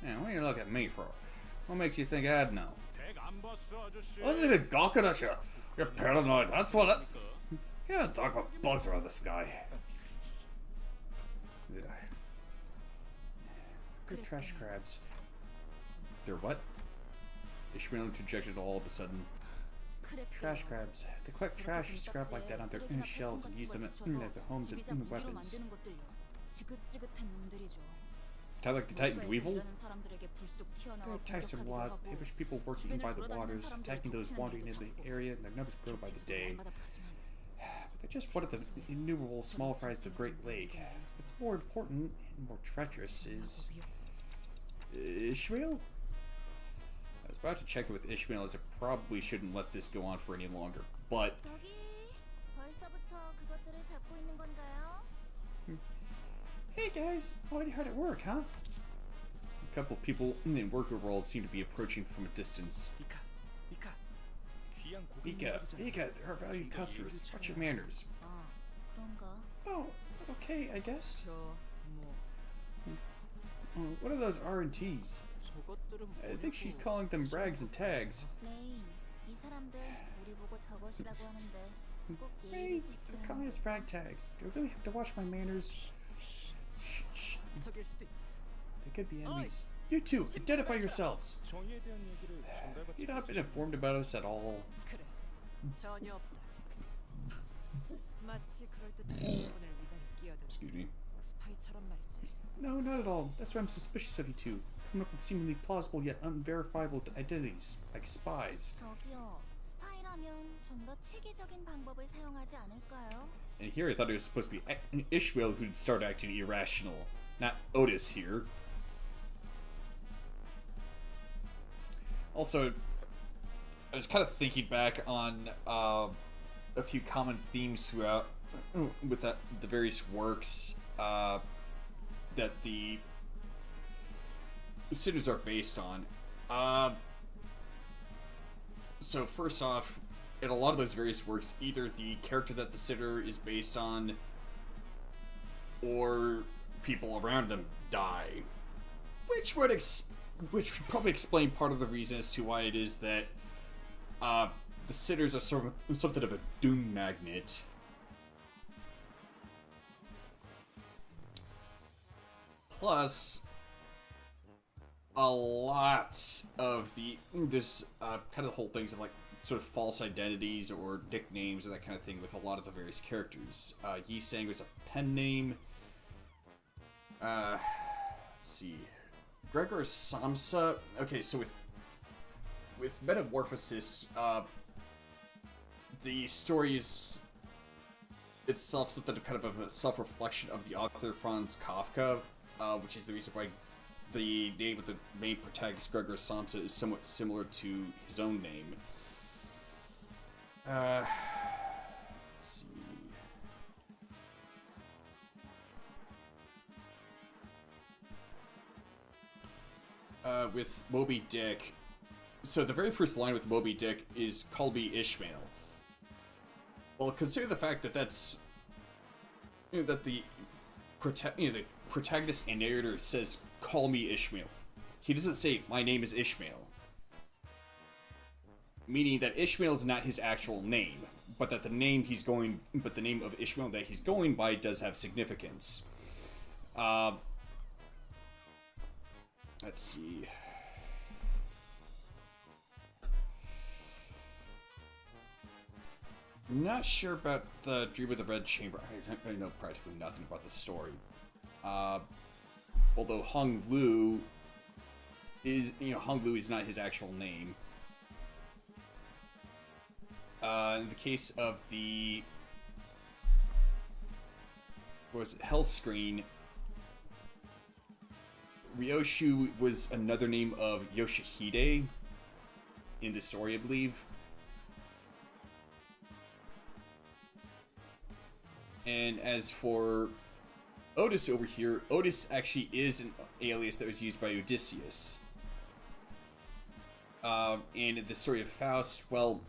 Speaker 1: Why do you look at me for? What makes you think I'd know?
Speaker 8: 덱안 봤어 아저씨.
Speaker 1: Wasn't even gawking at you. You're paranoid. That's what it. Yeah, talk about bugs around the sky. Yeah. Good trash crabs. They're what? Ishmael interjected all of a sudden. Trash crabs. They collect trash scrap like that on their shells and use them as their homes and weapons.
Speaker 4: 지긋지긋한 놈들이죠.
Speaker 1: Kind of like the Titan Weevil?
Speaker 4: 이러는 사람들에게 불쑥 튀어나와
Speaker 1: They're Tyson
Speaker 4: 공격하기도
Speaker 1: Watt.
Speaker 4: 하고,
Speaker 1: They wish people working by the waters, attacking those wandering in the area, and their numbers grow by the day.
Speaker 4: 날마다 파지만
Speaker 1: But they're just one of the innumerable small fries of the Great Lake. What's more important and more treacherous is Ishmael? I was about to check it with Ishmael, as I probably shouldn't let this go on for any longer, but
Speaker 5: 저기 벌써부터 그것들을 잡고 있는 건가요?
Speaker 1: hey guys, already hard at work, huh? A couple of people in worker roles seem to be approaching from a distance.
Speaker 7: 이카 귀한
Speaker 1: Ika, they're our valued customers. Watch your manners.
Speaker 4: 아, 그런가?
Speaker 1: Oh, okay, I guess.
Speaker 6: 저뭐
Speaker 1: What are those R&Ts?
Speaker 6: 저것들은
Speaker 1: I think she's
Speaker 6: 뭐냐고.
Speaker 1: calling them brags and tags.
Speaker 5: 레인, 이 사람들 우리 보고 저것이라고 하는데 꼭
Speaker 1: Hey,
Speaker 5: 예의를
Speaker 1: they're
Speaker 5: 지켜야
Speaker 1: calling us brag tags. Do I really have to watch my manners? Shh.
Speaker 6: 적일 수도 있.
Speaker 1: They could be enemies. You two, identify yourselves.
Speaker 7: 정의에 대한 얘기를 전달받지
Speaker 1: You've not been informed about us at all.
Speaker 6: 그래. 전혀 없다. 마치 그럴 듯한 신분을 위장에 끼어든
Speaker 1: Excuse me.
Speaker 6: 스파이처럼 말이지.
Speaker 1: No, not at all. That's why I'm suspicious of you two. Coming up with seemingly plausible yet unverifiable identities, like spies.
Speaker 5: 저기요, 스파이라면 좀 더 체계적인 방법을 사용하지 않을까요?
Speaker 1: And here I thought it was supposed to be Ishmael who'd start acting irrational, not Otis here. Also, I was kind of thinking back on a few common themes throughout with the various works that the cities are based on. So first off, in a lot of those various works, either the character that the sitter is based on or people around them die, which would probably explain part of the reason as to why it is that the sitters are something of a doom magnet. Plus, a lot of there's kind of the whole things of like sort of false identities or nicknames or that kind of thing with a lot of the various characters. Yi Sang was a pen name. Let's see. Gregor Samsa. Okay, so with Metamorphosis, the story is itself something kind of a self-reflection of the author Franz Kafka, which is the reason why the name of the main protagonist, Gregor Samsa, is somewhat similar to his own name. Let's see. with Moby Dick. So the very first line with Moby Dick is "Call me Ishmael." Well, consider the fact that that's that the protagonist and narrator says "Call me Ishmael." He doesn't say "My name is Ishmael," meaning that Ishmael is not his actual name, but that the name of Ishmael that he's going by does have significance. Let's see. I'm not sure about the Dream of the Red Chamber. I know practically nothing about the story. Although Hung Lu is not his actual name. In the case of the Hell Screen, Ryoshu was another name of Yoshihide in the story, I believe. And as for Otis over here, Otis actually is an alias that was used by Odysseus. And in the story of Faust, well,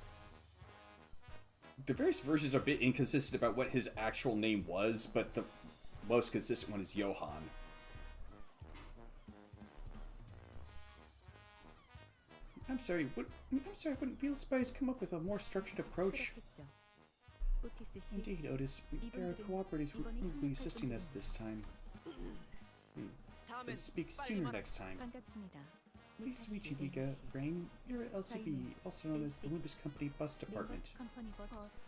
Speaker 1: the various versions are a bit inconsistent about what his actual name was, but the most consistent one is Johann. I'm sorry, wouldn't Field Spies come up with a more structured approach?
Speaker 4: 그렇겠죠. 오티스 씨,
Speaker 1: Indeed, Otis. There are cooperatives who will be assisting us this time.
Speaker 6: 다음엔
Speaker 1: Let's speak
Speaker 6: 빨리
Speaker 1: sooner
Speaker 6: 말해.
Speaker 1: next time.
Speaker 4: 반갑습니다.
Speaker 1: Pleased to meet you, Vika. Rain, you're at LCB, also known as the Limbus Company Bus Department.
Speaker 4: 링버스 컴퍼니 버스.
Speaker 5: 버스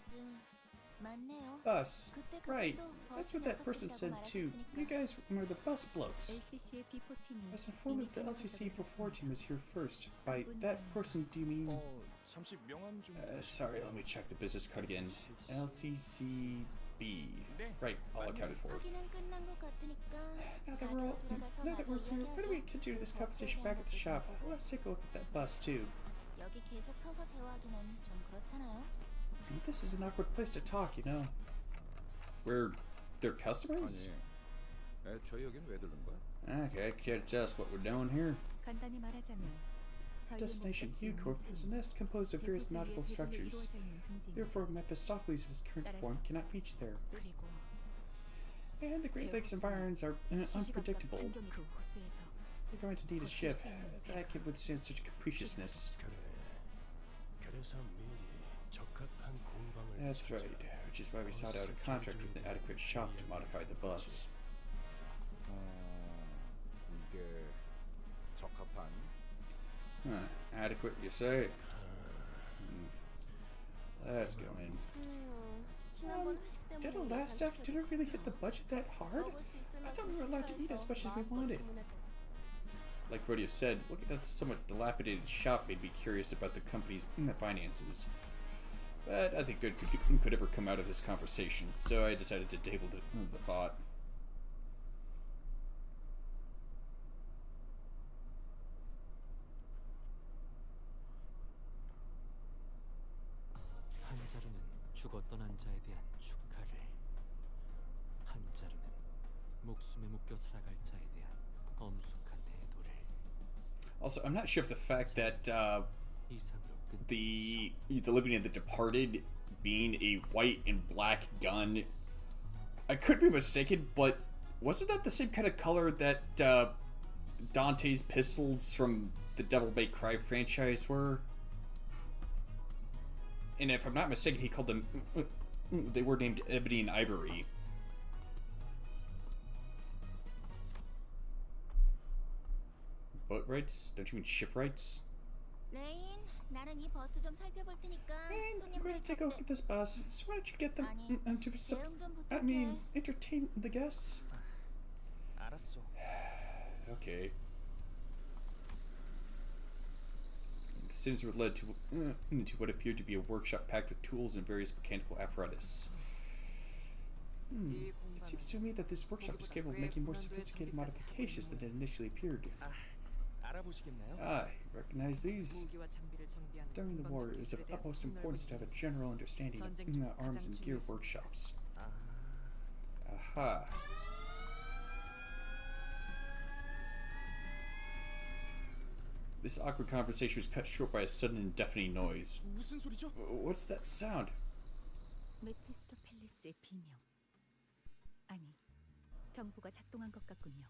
Speaker 5: 맞네요.
Speaker 1: Bus.
Speaker 5: 그때
Speaker 1: Right.
Speaker 5: 그것도
Speaker 1: That's what that person said too. You guys are the bus blokes.
Speaker 4: LCC의 B4팀이
Speaker 1: I was informed that the LCC before team was here first. By that person, do you mean...
Speaker 7: 잠시 명함 좀.
Speaker 1: Sorry, let me check the business card again. LCCB. Right, all accounted for.
Speaker 5: 확인은 끝난 것 같으니까
Speaker 1: Now
Speaker 5: 가게로 돌아가서
Speaker 1: that we're
Speaker 5: 마저
Speaker 1: here, why don't we
Speaker 5: 이야기하죠.
Speaker 1: continue this conversation back at the shop? Let's take a look at that bus too.
Speaker 5: 여기 계속 서서 대화하기는 좀 그렇잖아요.
Speaker 1: This is an awkward place to talk, you know. We're their customers?
Speaker 7: 아니, 저희 여긴 왜 들른 거야?
Speaker 1: Okay, I can't tell us what we're doing here.
Speaker 4: 간단히 말하자면 저희의
Speaker 1: Destination
Speaker 4: 목적지는
Speaker 1: U Corp is a nest composed of various
Speaker 4: 대부분의
Speaker 1: nautical
Speaker 4: 대부분이
Speaker 1: structures.
Speaker 4: 이루어져 있는 등지입니다.
Speaker 1: Therefore, Mephistopheles in his current form cannot reach there.
Speaker 4: 그리고
Speaker 1: And the Great Lakes environs are unpredictable.
Speaker 4: 그 호수에서
Speaker 1: We're going to need a ship that can withstand such capriciousness.
Speaker 2: 그래서 미리 적합한 공방을
Speaker 1: That's right, which is why we sought out a contract with an adequate shop to modify the bus.
Speaker 7: 이게 적합한.
Speaker 1: Adequate, you say? Let's go in.
Speaker 5: 지난번 회식 때문에
Speaker 1: Did our last staff dinner really hit the budget that hard?
Speaker 5: 먹을 수 있으면
Speaker 1: I thought we were allowed to eat as much as we
Speaker 5: 마음껏
Speaker 1: wanted.
Speaker 5: 주문해도
Speaker 1: Like Rhodia said, looking at the somewhat dilapidated shop made me curious about the company's finances. But I think good could ever come out of this conversation, so I decided to table the thought.
Speaker 2: 한 자루는 죽어 떠난 자에 대한 축하를, 한 자루는 목숨에 묶여 살아갈 자에 대한 엄숙한 애도를
Speaker 1: Also, I'm not sure if the fact that
Speaker 2: 이상으로 끝.
Speaker 1: the Living and the Departed being a white and black gun, I could be mistaken, but wasn't that the same kind of color that Dante's pistols from the Devil May Cry franchise were? And if I'm not mistaken, he called them, they were named Ebony and Ivory. Boat rights? Don't you mean ship rights?
Speaker 5: 레인, 나는 이 버스 좀 살펴볼 테니까
Speaker 1: And we're
Speaker 5: 손님들
Speaker 1: gonna take a look at this bus, so why don't you get them to
Speaker 5: 대응 좀
Speaker 1: I mean,
Speaker 5: 부탁해.
Speaker 1: entertain the guests?
Speaker 7: 알았어.
Speaker 1: Okay. The students were led into what appeared to be a workshop packed with tools and various mechanical apparatus.
Speaker 6: 이
Speaker 1: It seems
Speaker 6: 공방은
Speaker 1: to me that this workshop is capable of making more sophisticated modifications than it initially appeared.
Speaker 7: 알아보시겠나요?
Speaker 1: I recognize these.
Speaker 6: 무기와 장비를 정비하는
Speaker 1: During the war, it was of
Speaker 6: 기술에 대한
Speaker 1: utmost importance to have a
Speaker 6: 폭넓은
Speaker 1: general understanding of
Speaker 6: 전쟁 중
Speaker 1: arms
Speaker 6: 가장
Speaker 1: and gear
Speaker 6: 중요했습니다.
Speaker 1: workshops.
Speaker 7: 아,
Speaker 1: Aha. This awkward conversation was cut short by a sudden and deafening noise.
Speaker 7: 무슨 소리죠?
Speaker 1: What's that sound?
Speaker 4: 메피스토펠레스의 비명. 아니, 경보가 작동한 것 같군요.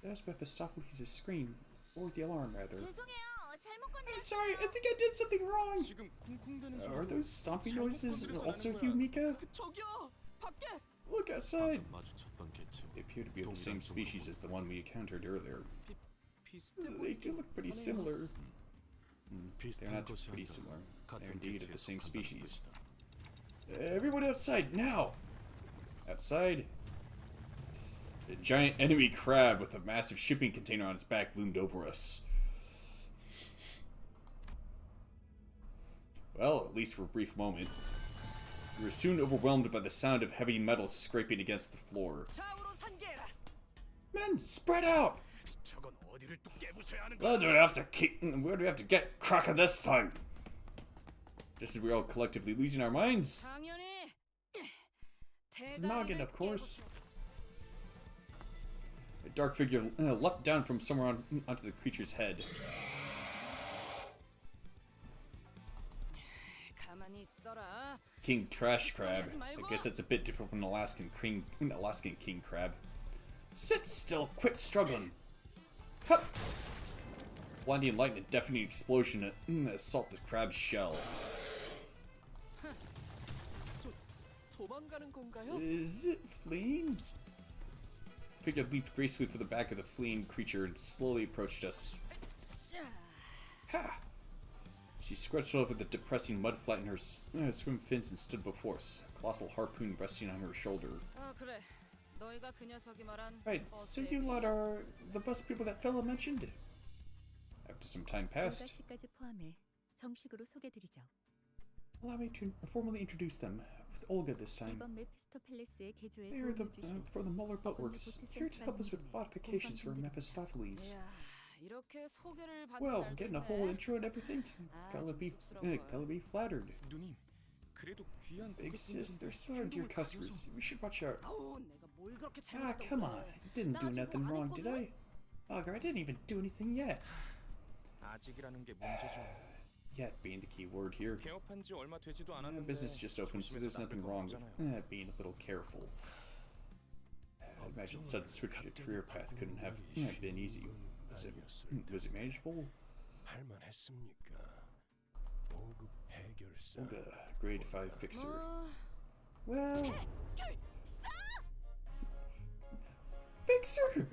Speaker 1: That's Mephistopheles' scream. Or the alarm, rather.
Speaker 5: 죄송해요. 잘못
Speaker 1: I'm
Speaker 5: 건드렸어요.
Speaker 1: sorry, I think I did something wrong.
Speaker 7: 지금 쿵쿵대는 소리.
Speaker 1: Are those stomping noises also you, Mika?
Speaker 6: 저기요, 밖에.
Speaker 1: Look outside.
Speaker 8: 마주쳤던 개체와
Speaker 1: They appear to be of the same species as the one we encountered earlier.
Speaker 7: 비슷해
Speaker 1: They do look pretty similar. They're
Speaker 8: 비슷한
Speaker 1: not
Speaker 8: 것이
Speaker 1: pretty
Speaker 8: 아니라
Speaker 1: similar. They're
Speaker 8: 같은
Speaker 1: indeed of the
Speaker 8: 개체에
Speaker 1: same
Speaker 8: 속한다는
Speaker 1: species.
Speaker 8: 뜻이다.
Speaker 1: Everyone outside, now! Outside. A giant enemy crab with a massive shipping container on its back loomed over us. Well, at least for a brief moment. We were soon overwhelmed by the sound of heavy metal scraping against the floor. Men, spread out!
Speaker 8: 저건 어디를 또 깨부숴야 하는
Speaker 1: Where do we have to get Kraken this time? Just as we're all collectively losing our minds.
Speaker 3: 당연히.
Speaker 1: It's Noggin, of course. A dark figure leapt down from somewhere onto the creature's head.
Speaker 3: 가만히 있어라.
Speaker 1: King Trash Crab. I guess that's a bit different from an Alaskan King Crab. Sit still, quit struggling. Hup! Blinding light and a deafening explosion assault the crab's shell.
Speaker 6: 도망가는 건가요?
Speaker 1: Is it fleeing? Figure leaped gracefully for the back of the fleeing creature and slowly approached us. Ha! She scratched over the depressing mud flat in her swim fins and stood before us, a colossal harpoon resting on her shoulder.
Speaker 3: 그래. 너희가 그 녀석이 말한
Speaker 1: Right, so you lot are the bus people that fella mentioned. After some time passed,
Speaker 4: 씨까지 포함해 정식으로 소개드리죠.
Speaker 1: allow me to formally introduce them, with Olga this time.
Speaker 4: 이번 메피스토펠레스의 개조에
Speaker 1: They are
Speaker 4: 도움을 주신
Speaker 1: for the Muller Boatworks, here to help us with modifications for Mephistopheles.
Speaker 3: 야, 이렇게 소개를
Speaker 1: Well,
Speaker 3: 받는다는
Speaker 1: getting a whole intro and everything. Gotta be flattered.
Speaker 7: 누님, 그래도 귀한
Speaker 1: Big sis, they're so dear customers. We should watch out.
Speaker 3: 아우, 내가 뭘 그렇게
Speaker 1: Ah,
Speaker 3: 잘못했던
Speaker 1: come
Speaker 3: 거야.
Speaker 1: on. I didn't do nothing wrong, did I? Bugger, I didn't even do anything yet.
Speaker 7: 아직이라는 게 문제죠.
Speaker 1: Yet being the key word here.
Speaker 7: 개업한 지 얼마 되지도 않았는데
Speaker 1: Business just opened, so there's nothing wrong with being a little careful. I imagine sudden switch to a career path couldn't have been easy. Was it manageable?
Speaker 8: 할만했습니까? 5급 해결사.
Speaker 1: Olga, grade 5 fixer.
Speaker 3: 뭐,
Speaker 1: Well... Fixer?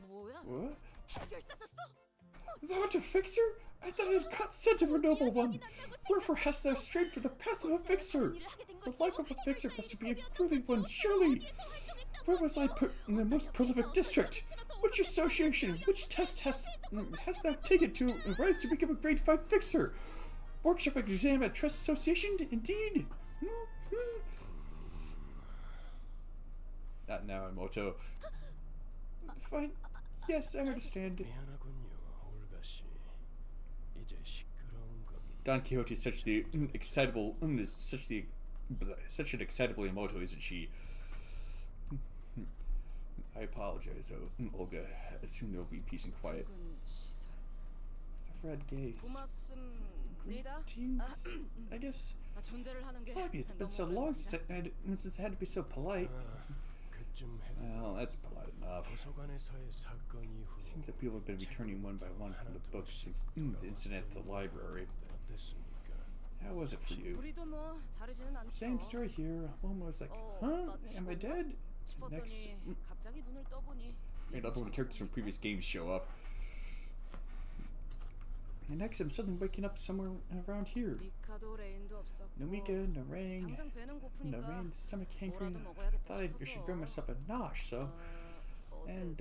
Speaker 3: 뭐야?
Speaker 1: What?
Speaker 3: 해결사 썼어?
Speaker 1: Thou art a fixer? I thought I had caught scent of a noble one. Wherefore hast thou strayed from the path of a fixer? The life of a fixer must be a brilliant one, surely. Where was I put in the most prolific district? Which association, which test hast thou taken to rise to become a grade 5 fixer? Workshop exam at Trust Association, indeed. Not now, Emoto. Fine. Yes, I understand.
Speaker 8: 미안하군요, 올가 씨. 이제 시끄러운 건
Speaker 1: Don Quixote is such the excitable, such an excitable Emoto, isn't she? I apologize, Olga. I assume there will be peace and quiet. The red gaze. Greetings, I guess. Maybe it's been so long since I had to be so polite.
Speaker 8: 그쯤 해도
Speaker 1: Well, that's polite enough.
Speaker 8: 도서관에서의 사건 이후로
Speaker 1: Seems that people have been returning one by one from the books since the incident at the library.
Speaker 8: 어땠습니까?
Speaker 1: How was it for you?
Speaker 3: 우리도 뭐 다르지는 않죠.
Speaker 1: Same story here. One was like, huh? Am I dead? Next,
Speaker 3: 싶었더니 갑자기 눈을 떠보니
Speaker 1: I love when characters from previous games show up. And next, I'm suddenly waking up somewhere around here.
Speaker 3: 미카도 레인도 없었고
Speaker 1: No Mika, no Rain,
Speaker 3: 당장 배는
Speaker 1: no
Speaker 3: 고프니까
Speaker 1: Rain, stomach hankering.
Speaker 3: 뭐라도
Speaker 1: I
Speaker 3: 먹어야겠다
Speaker 1: thought I should grab
Speaker 3: 싶어서
Speaker 1: myself a nosh, so. And,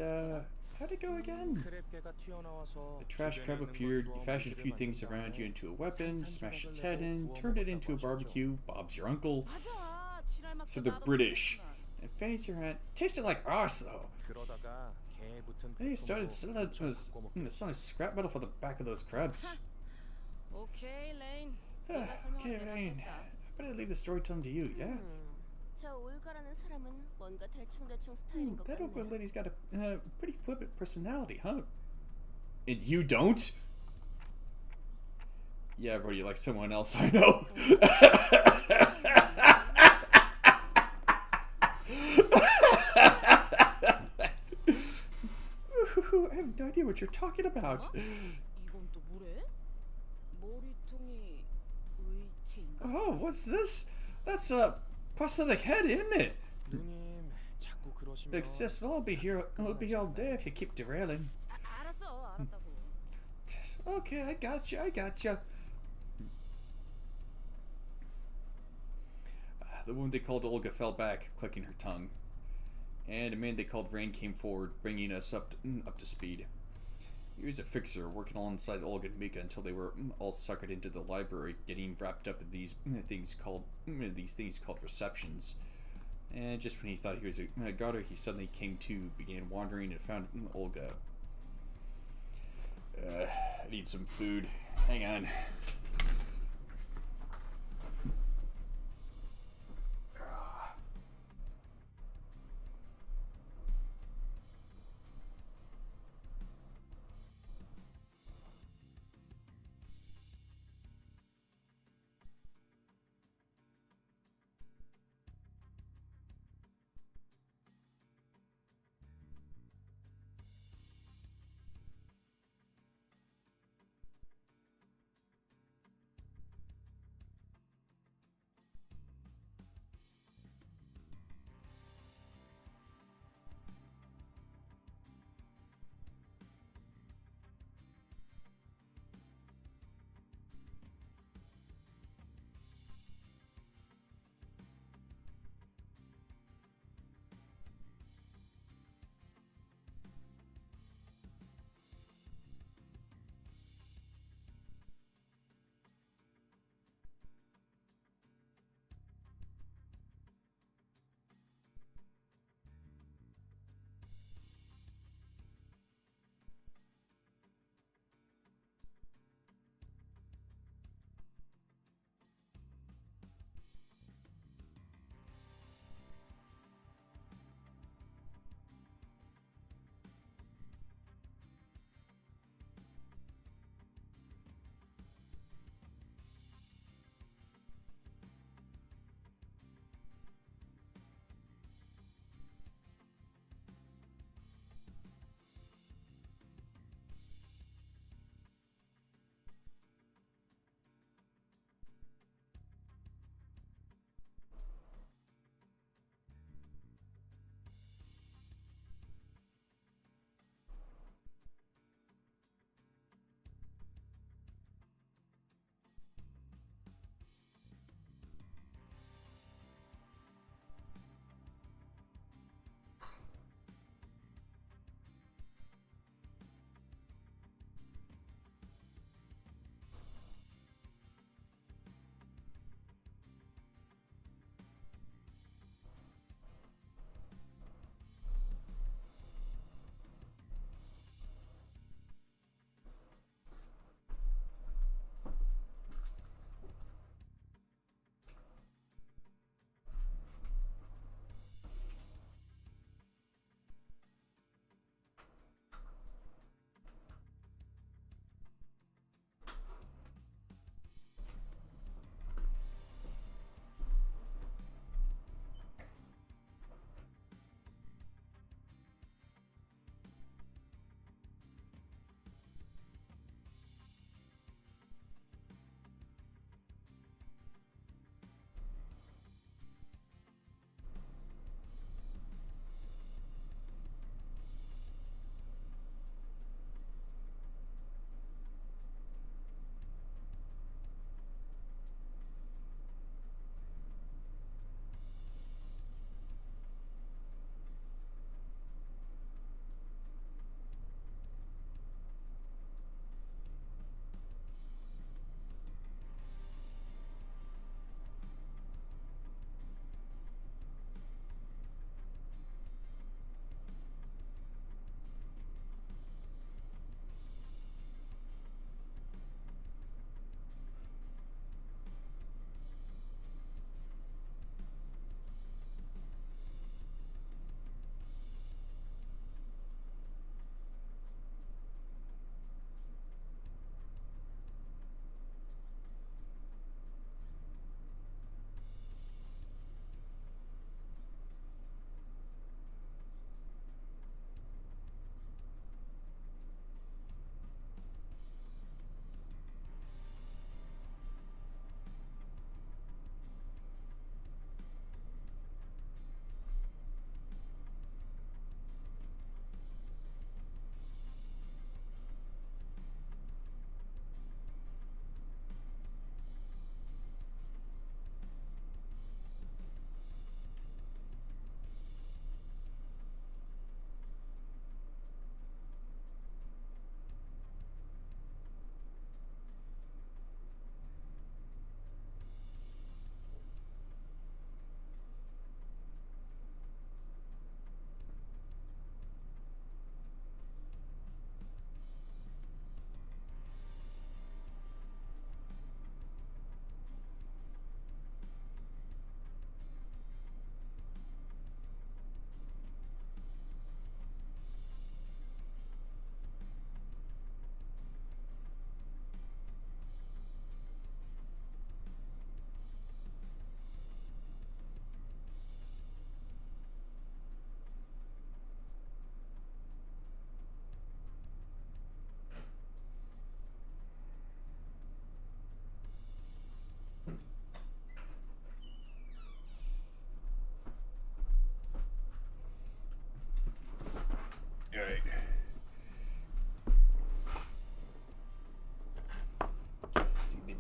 Speaker 1: how'd it go again?
Speaker 7: 크랩개가 튀어나와서
Speaker 1: The trash
Speaker 7: 주변에
Speaker 1: crab
Speaker 7: 있는
Speaker 1: appeared,
Speaker 7: 걸
Speaker 1: you fashioned a few
Speaker 7: 주워먹기를
Speaker 1: things
Speaker 7: 만든
Speaker 1: around you
Speaker 7: 다음에
Speaker 1: into a weapon, smashed its head in,
Speaker 7: 구워
Speaker 1: turned it into a
Speaker 7: 먹었다고
Speaker 1: barbecue, Bob's your uncle.
Speaker 3: 맞아 칠할
Speaker 1: So
Speaker 3: 맛도
Speaker 1: they're
Speaker 3: 나도
Speaker 1: British.
Speaker 3: 모르겠구나.
Speaker 1: And Fanny's your aunt. Tasted like arse, though.
Speaker 7: 그러다가 개 붙은
Speaker 1: They started
Speaker 7: 부품으로
Speaker 1: selling scrap metal for the back of those crabs.
Speaker 3: 오케이 레인 네가
Speaker 1: Okay,
Speaker 3: 설명할 때는
Speaker 1: Rain.
Speaker 3: 됐다.
Speaker 1: I better leave the storytelling to you, yeah?
Speaker 5: 저 올가라는 사람은 뭔가 대충대충 스타일인 것
Speaker 1: That Oakland
Speaker 5: 같네.
Speaker 1: lady's got a pretty flippant personality, huh? And you don't? Yeah, Brody, like someone else I know. I have no idea what you're talking about.
Speaker 3: 이건 또 뭐래? 머리통이 의체인가?
Speaker 1: Oh, what's this? That's a prosthetic head, isn't it?
Speaker 7: 누님 자꾸 그러시면
Speaker 1: Big sis, I'll be here all day if you keep derailing.
Speaker 3: 알았어, 알았다고.
Speaker 1: Okay, I got you. The woman they called Olga fell back, clicking her tongue. And a man they called Rain came forward, bringing us up to speed. He was a fixer, working alongside Olga and Mika until they were all suckered into the library, getting wrapped up in these things called receptions. And just when he thought he was got her, he suddenly came to, began wandering, and found Olga. I need some food. Hang on.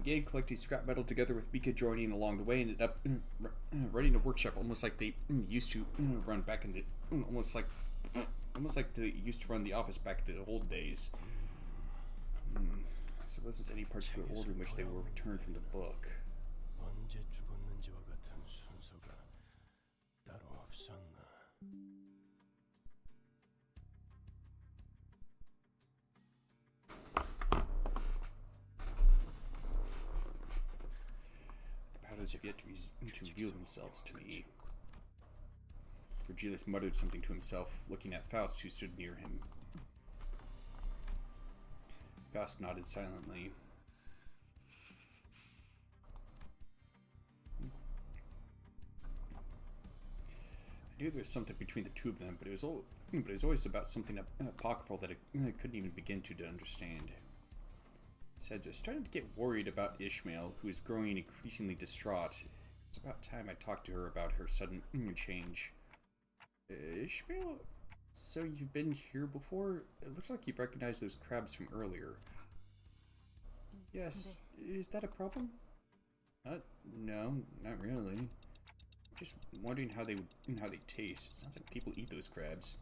Speaker 1: began collecting scrap metal together with Mika joining along the way, and ended up running a workshop almost like they used to run back in the almost like they used to run the office back in the old days. So it wasn't any particular order in which they were returned from the book.
Speaker 8: 언제 죽었는지와 같은 순서가 따로 없었나?
Speaker 1: The patterns have yet to reveal themselves to me. Virgilius muttered something to himself, looking at Faust, who stood near him. Faust nodded silently. I knew there was something between the two of them, but it was always about something apocryphal that I couldn't even begin to understand. Besides, I was starting to get worried about Ishmael, who is growing increasingly distraught. It's about time I talked to her about her sudden change. Ishmael? So you've been here before? It looks like you've recognized those crabs from earlier. Yes. Is that a problem? No, not really. Just wondering how they taste. Sounds like people eat those crabs.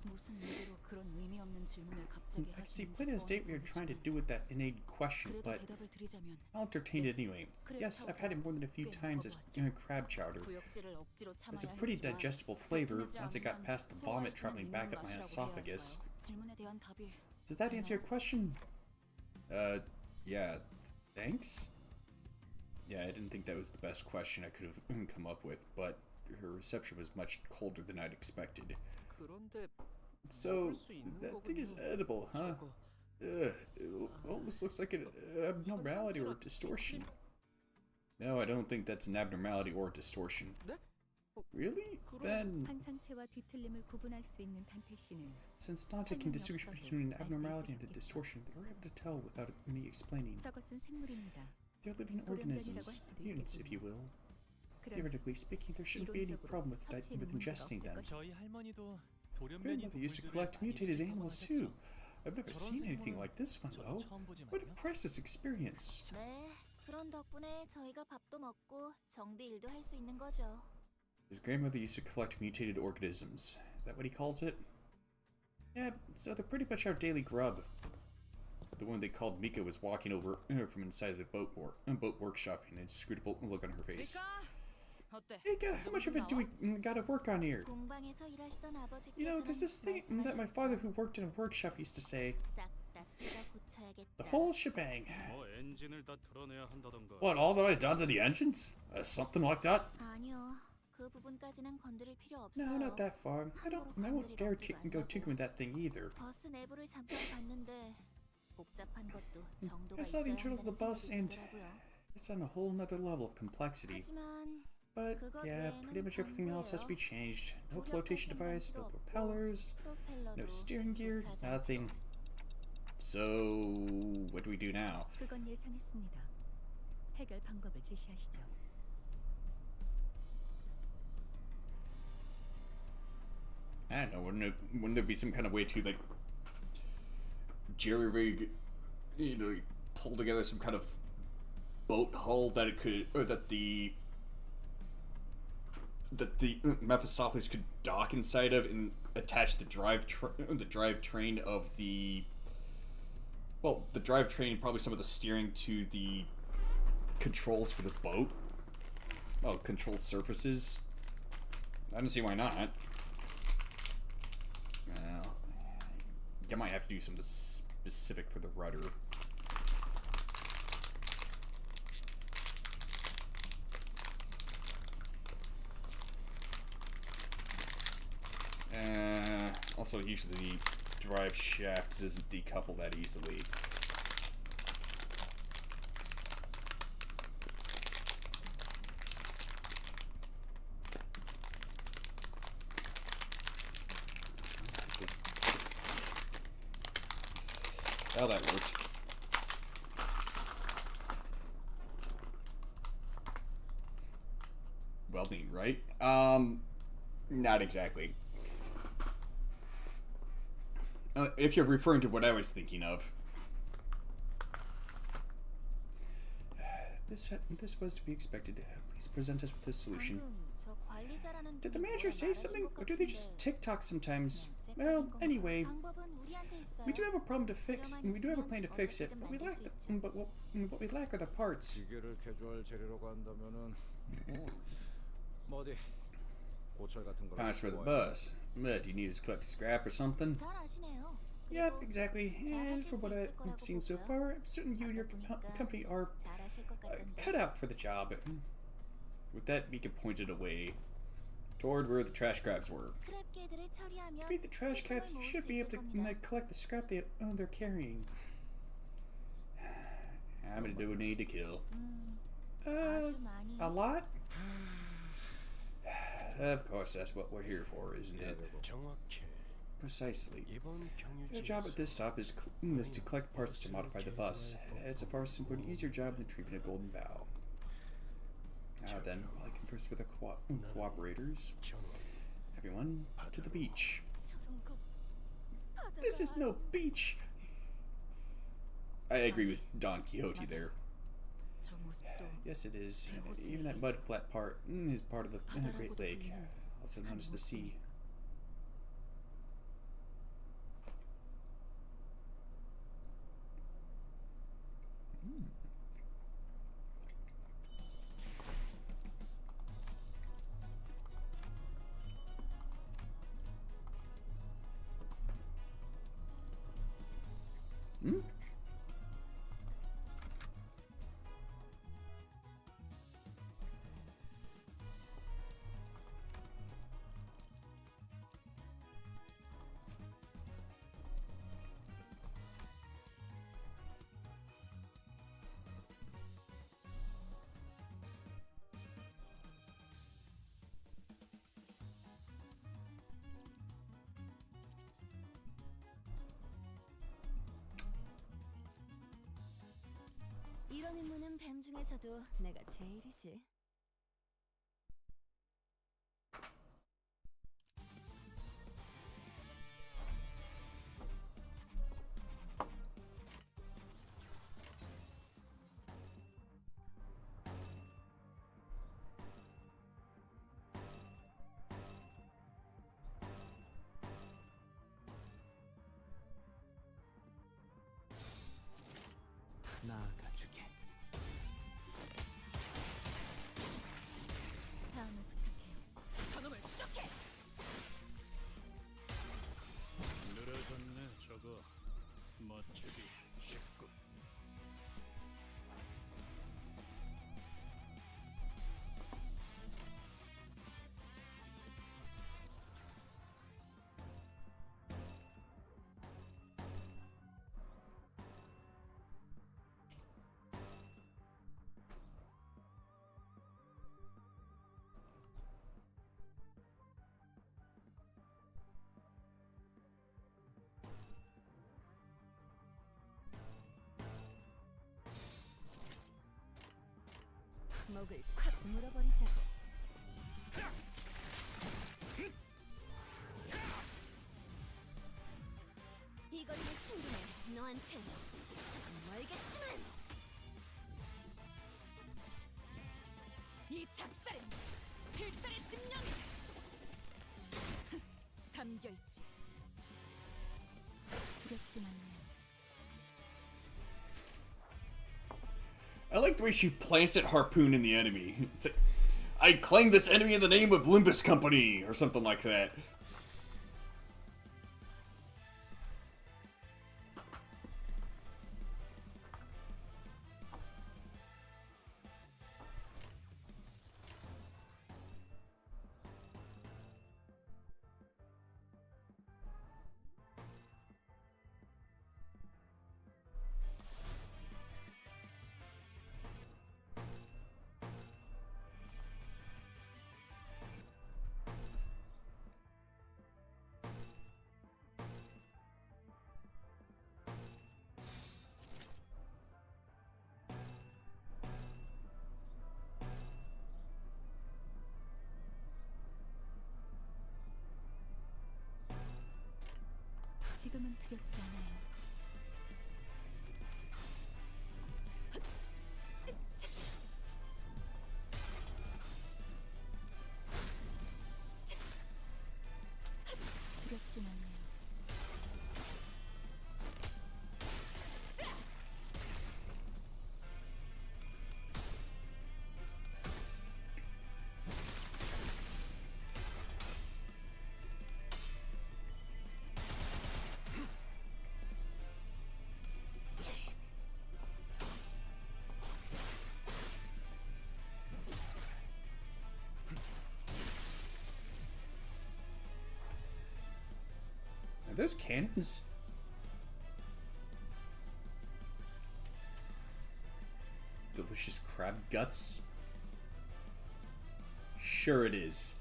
Speaker 1: I can see plain as day what you're trying to do with that inane question, but I'll entertain it anyway. Yes, I've had it more than a few times as crab chowder. It's a pretty digestible flavor once I got past the vomit traveling back up my esophagus. Does that answer your question? Yeah. Thanks? Yeah, I didn't think that was the best question I could have come up with, but her reception was much colder than I'd expected. So, that thing is edible, huh? It almost looks like an abnormality or a distortion. No, I don't think that's an abnormality or a distortion. Really? Then... Since Dante can distinguish between an abnormality and a distortion, they were able to tell without me explaining. They're living organisms, mutants, if you will. Theoretically speaking, there shouldn't be any problem with ingesting them. Grandmother used to collect mutated animals too. I've never seen anything like this one though. What a priceless experience.
Speaker 5: 네, 그런 덕분에 저희가 밥도 먹고 정비 일도 할 수 있는 거죠.
Speaker 1: His grandmother used to collect mutated organisms. Is that what he calls it? Yeah, so they're pretty much our daily grub. The one they called Mika was walking over from inside the boat workshop, and an inscrutable look on her face. Mika, how much of it do we gotta work on here?
Speaker 5: 공방에서 일하시던 아버지께서는
Speaker 1: You know, there's this thing that my father who worked in a workshop used to say.
Speaker 5: 싹 다 뜯어 고쳐야겠다.
Speaker 1: The whole shebang.
Speaker 9: 뭐 엔진을 다 털어내야 한다던가.
Speaker 1: What, all the way down to the engines? Something like that?
Speaker 5: 아니요. 그 부분까지는 건드릴 필요 없어요.
Speaker 1: No, not that far. I won't dare go tinker with that thing either.
Speaker 5: 버스 내부를 잠깐 봤는데 복잡한 것도 정도가
Speaker 1: I saw the
Speaker 5: 있어야
Speaker 1: internals of the
Speaker 5: 한다는
Speaker 1: bus,
Speaker 5: 생각이
Speaker 1: and
Speaker 5: 들더라고요.
Speaker 1: it's on a whole nother level of complexity.
Speaker 5: 하지만
Speaker 1: But yeah, pretty much everything else has to be changed. No flotation device, no propellers, no steering gear, nothing. So, what do we do now?
Speaker 4: 그건 예상했습니다. 해결 방법을 제시하시죠.
Speaker 1: I don't know, wouldn't there be some kind of way to, like, jerry-rig, you know, pull together some kind of boat hull that it could, or that the Mephistopheles could dock inside of and attach the drivetrain of the, well, the drivetrain and probably some of the steering to the controls for the boat. Oh, control surfaces. I don't see why not. Well, you might have to do something specific for the rudder. Also, usually the drive shaft doesn't decouple that easily. Oh, that worked. Welding, right? Not exactly. If you're referring to what I was thinking of. This was to be expected. Please present us with a solution.
Speaker 5: 방금 저 관리자라는
Speaker 1: Did the
Speaker 5: 분이
Speaker 1: manager
Speaker 5: 뭐라
Speaker 1: say
Speaker 5: 말하신
Speaker 1: something,
Speaker 5: 것
Speaker 1: or do they just
Speaker 5: 같은데
Speaker 1: TikTok sometimes?
Speaker 5: 그냥
Speaker 1: Well,
Speaker 5: 째까는
Speaker 1: anyway,
Speaker 5: 건가요? 방법은 우리한테 있어요.
Speaker 1: we do have a problem to fix.
Speaker 5: 재료만
Speaker 1: We do have a
Speaker 5: 있으면
Speaker 1: plan to fix it, but we
Speaker 5: 어떻게든
Speaker 1: lack
Speaker 5: 만들
Speaker 1: the
Speaker 5: 수 있죠.
Speaker 1: what we lack are the parts.
Speaker 7: 기계를 개조할 재료라고 한다면은 뭐 어디 고철 같은 걸
Speaker 1: Parts for the
Speaker 7: 갖고 와야
Speaker 1: bus. But do you need us to collect scrap or something?
Speaker 5: 잘 아시네요.
Speaker 1: Yep,
Speaker 5: 그리고
Speaker 1: exactly. And
Speaker 5: 잘하실
Speaker 1: from
Speaker 5: 수
Speaker 1: what
Speaker 5: 있을
Speaker 1: I've
Speaker 5: 거라고
Speaker 1: seen so
Speaker 5: 보고요.
Speaker 1: far, I'm certain you and your
Speaker 5: 보니까
Speaker 1: company are
Speaker 5: 잘하실 것 같던데.
Speaker 1: cut out for the job. With that, Mika pointed away toward where the trash crabs were.
Speaker 5: 크랩개들을 처리하면
Speaker 1: To beat the trash crabs, you
Speaker 5: 폐품을 모을
Speaker 1: should
Speaker 5: 수
Speaker 1: be
Speaker 5: 있을
Speaker 1: able to
Speaker 5: 겁니다.
Speaker 1: collect the scrap they're carrying. How many do we need to kill?
Speaker 5: 아주 많이.
Speaker 1: A lot? Of course, that's what we're here for, isn't it?
Speaker 8: 정확해.
Speaker 1: Precisely.
Speaker 8: 이번
Speaker 1: Your job at this stop is to collect parts to modify the bus. It's a far simpler and easier job than treating a golden bow. Now then, while I converse with the cooperators, everyone to the beach.
Speaker 3: 저런 거 바다가
Speaker 1: This is no beach! I agree with Don Quixote there.
Speaker 3: 저 모습도
Speaker 1: Yes, it is. Even that mud flat part is part of the Great Lake, also known as the sea. Hmm?
Speaker 4: 이런 임무는 뱀 중에서도 내가 제일이지.
Speaker 2: 나아가주게.
Speaker 4: 다음을 부탁해요.
Speaker 3: 저놈을 추적해.
Speaker 9: 늘어졌네 저거. 맞추기 쉽고.
Speaker 4: 목을 콱 물어버리자고. 이 거리는 충분해. 너한텐 조금 멀겠지만.
Speaker 3: 이 작살은 필살의 집념이 담겨 있지.
Speaker 4: 두렵지만 않아요.
Speaker 1: I like the way she plants that harpoon in the enemy. It's like, I claim this enemy in the name of Limbus Company, or something like that.
Speaker 4: 지금은 두렵지 않아요.
Speaker 1: those cannons? Delicious crab guts? Sure it is.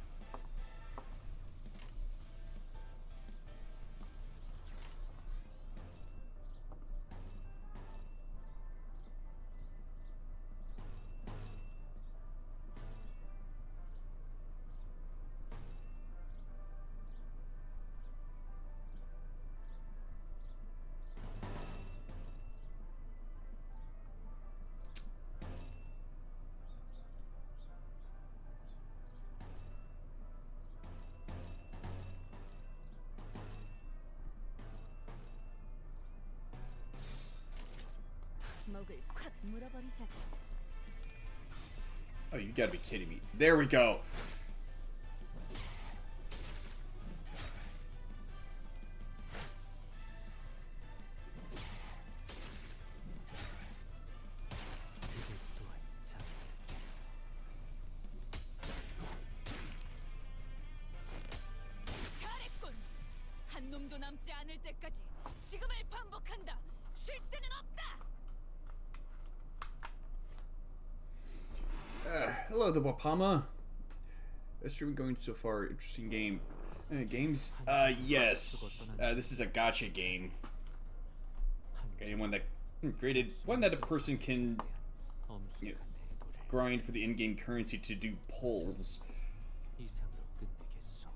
Speaker 4: 먹을 콱 물어버리자고.
Speaker 1: Oh, you gotta be kidding me. There we go.
Speaker 3: 잘했군. 한 놈도 남지 않을 때까지 지금을 반복한다. 쉴 새는 없다.
Speaker 1: Hello, the Wapama. That's true. Going so far. Interesting game. Games? Yes. This is a gacha game. Okay, one that created one that a person can grind for the in-game currency to do pulls.
Speaker 2: 이상으로 끝내겠소.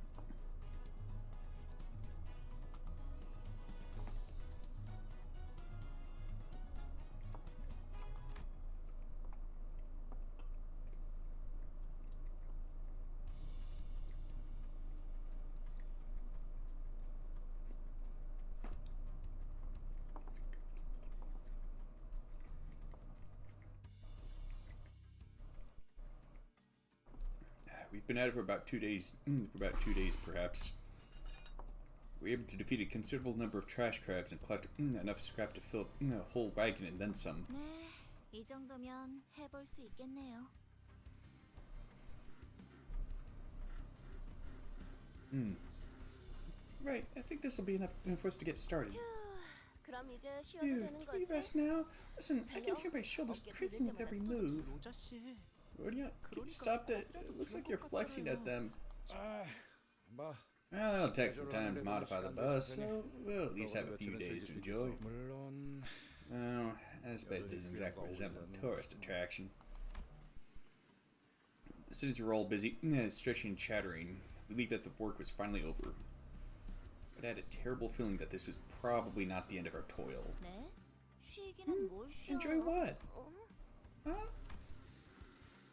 Speaker 1: We've been at it for about 2 days. Perhaps. We were able to defeat a considerable number of trash crabs and collect enough scrap to fill a whole wagon and then some.
Speaker 5: 네, 이 정도면 해볼 수 있겠네요.
Speaker 1: Right, I think this will be enough for us to get started.
Speaker 4: 그럼 이제 쉬어도
Speaker 1: Dude,
Speaker 4: 되는
Speaker 1: can you
Speaker 4: 거지?
Speaker 1: rest now? Listen, I can hear my shoulders creaking with every move. Rodeo, can you stop that? It looks like you're flexing at them.
Speaker 7: 뭐
Speaker 1: Well, it'll take some time to modify the bus, so we'll at least have a few days to enjoy.
Speaker 7: 물론
Speaker 1: Well, this place doesn't exactly resemble a tourist attraction. The cities were all busy, stretching and chattering. We believed that the work was finally over. But I had a terrible feeling that this was probably not the end of our toil.
Speaker 5: 네? 쉬기는 뭘 쉬어요?
Speaker 1: Enjoy what?
Speaker 5: 어?
Speaker 1: Huh?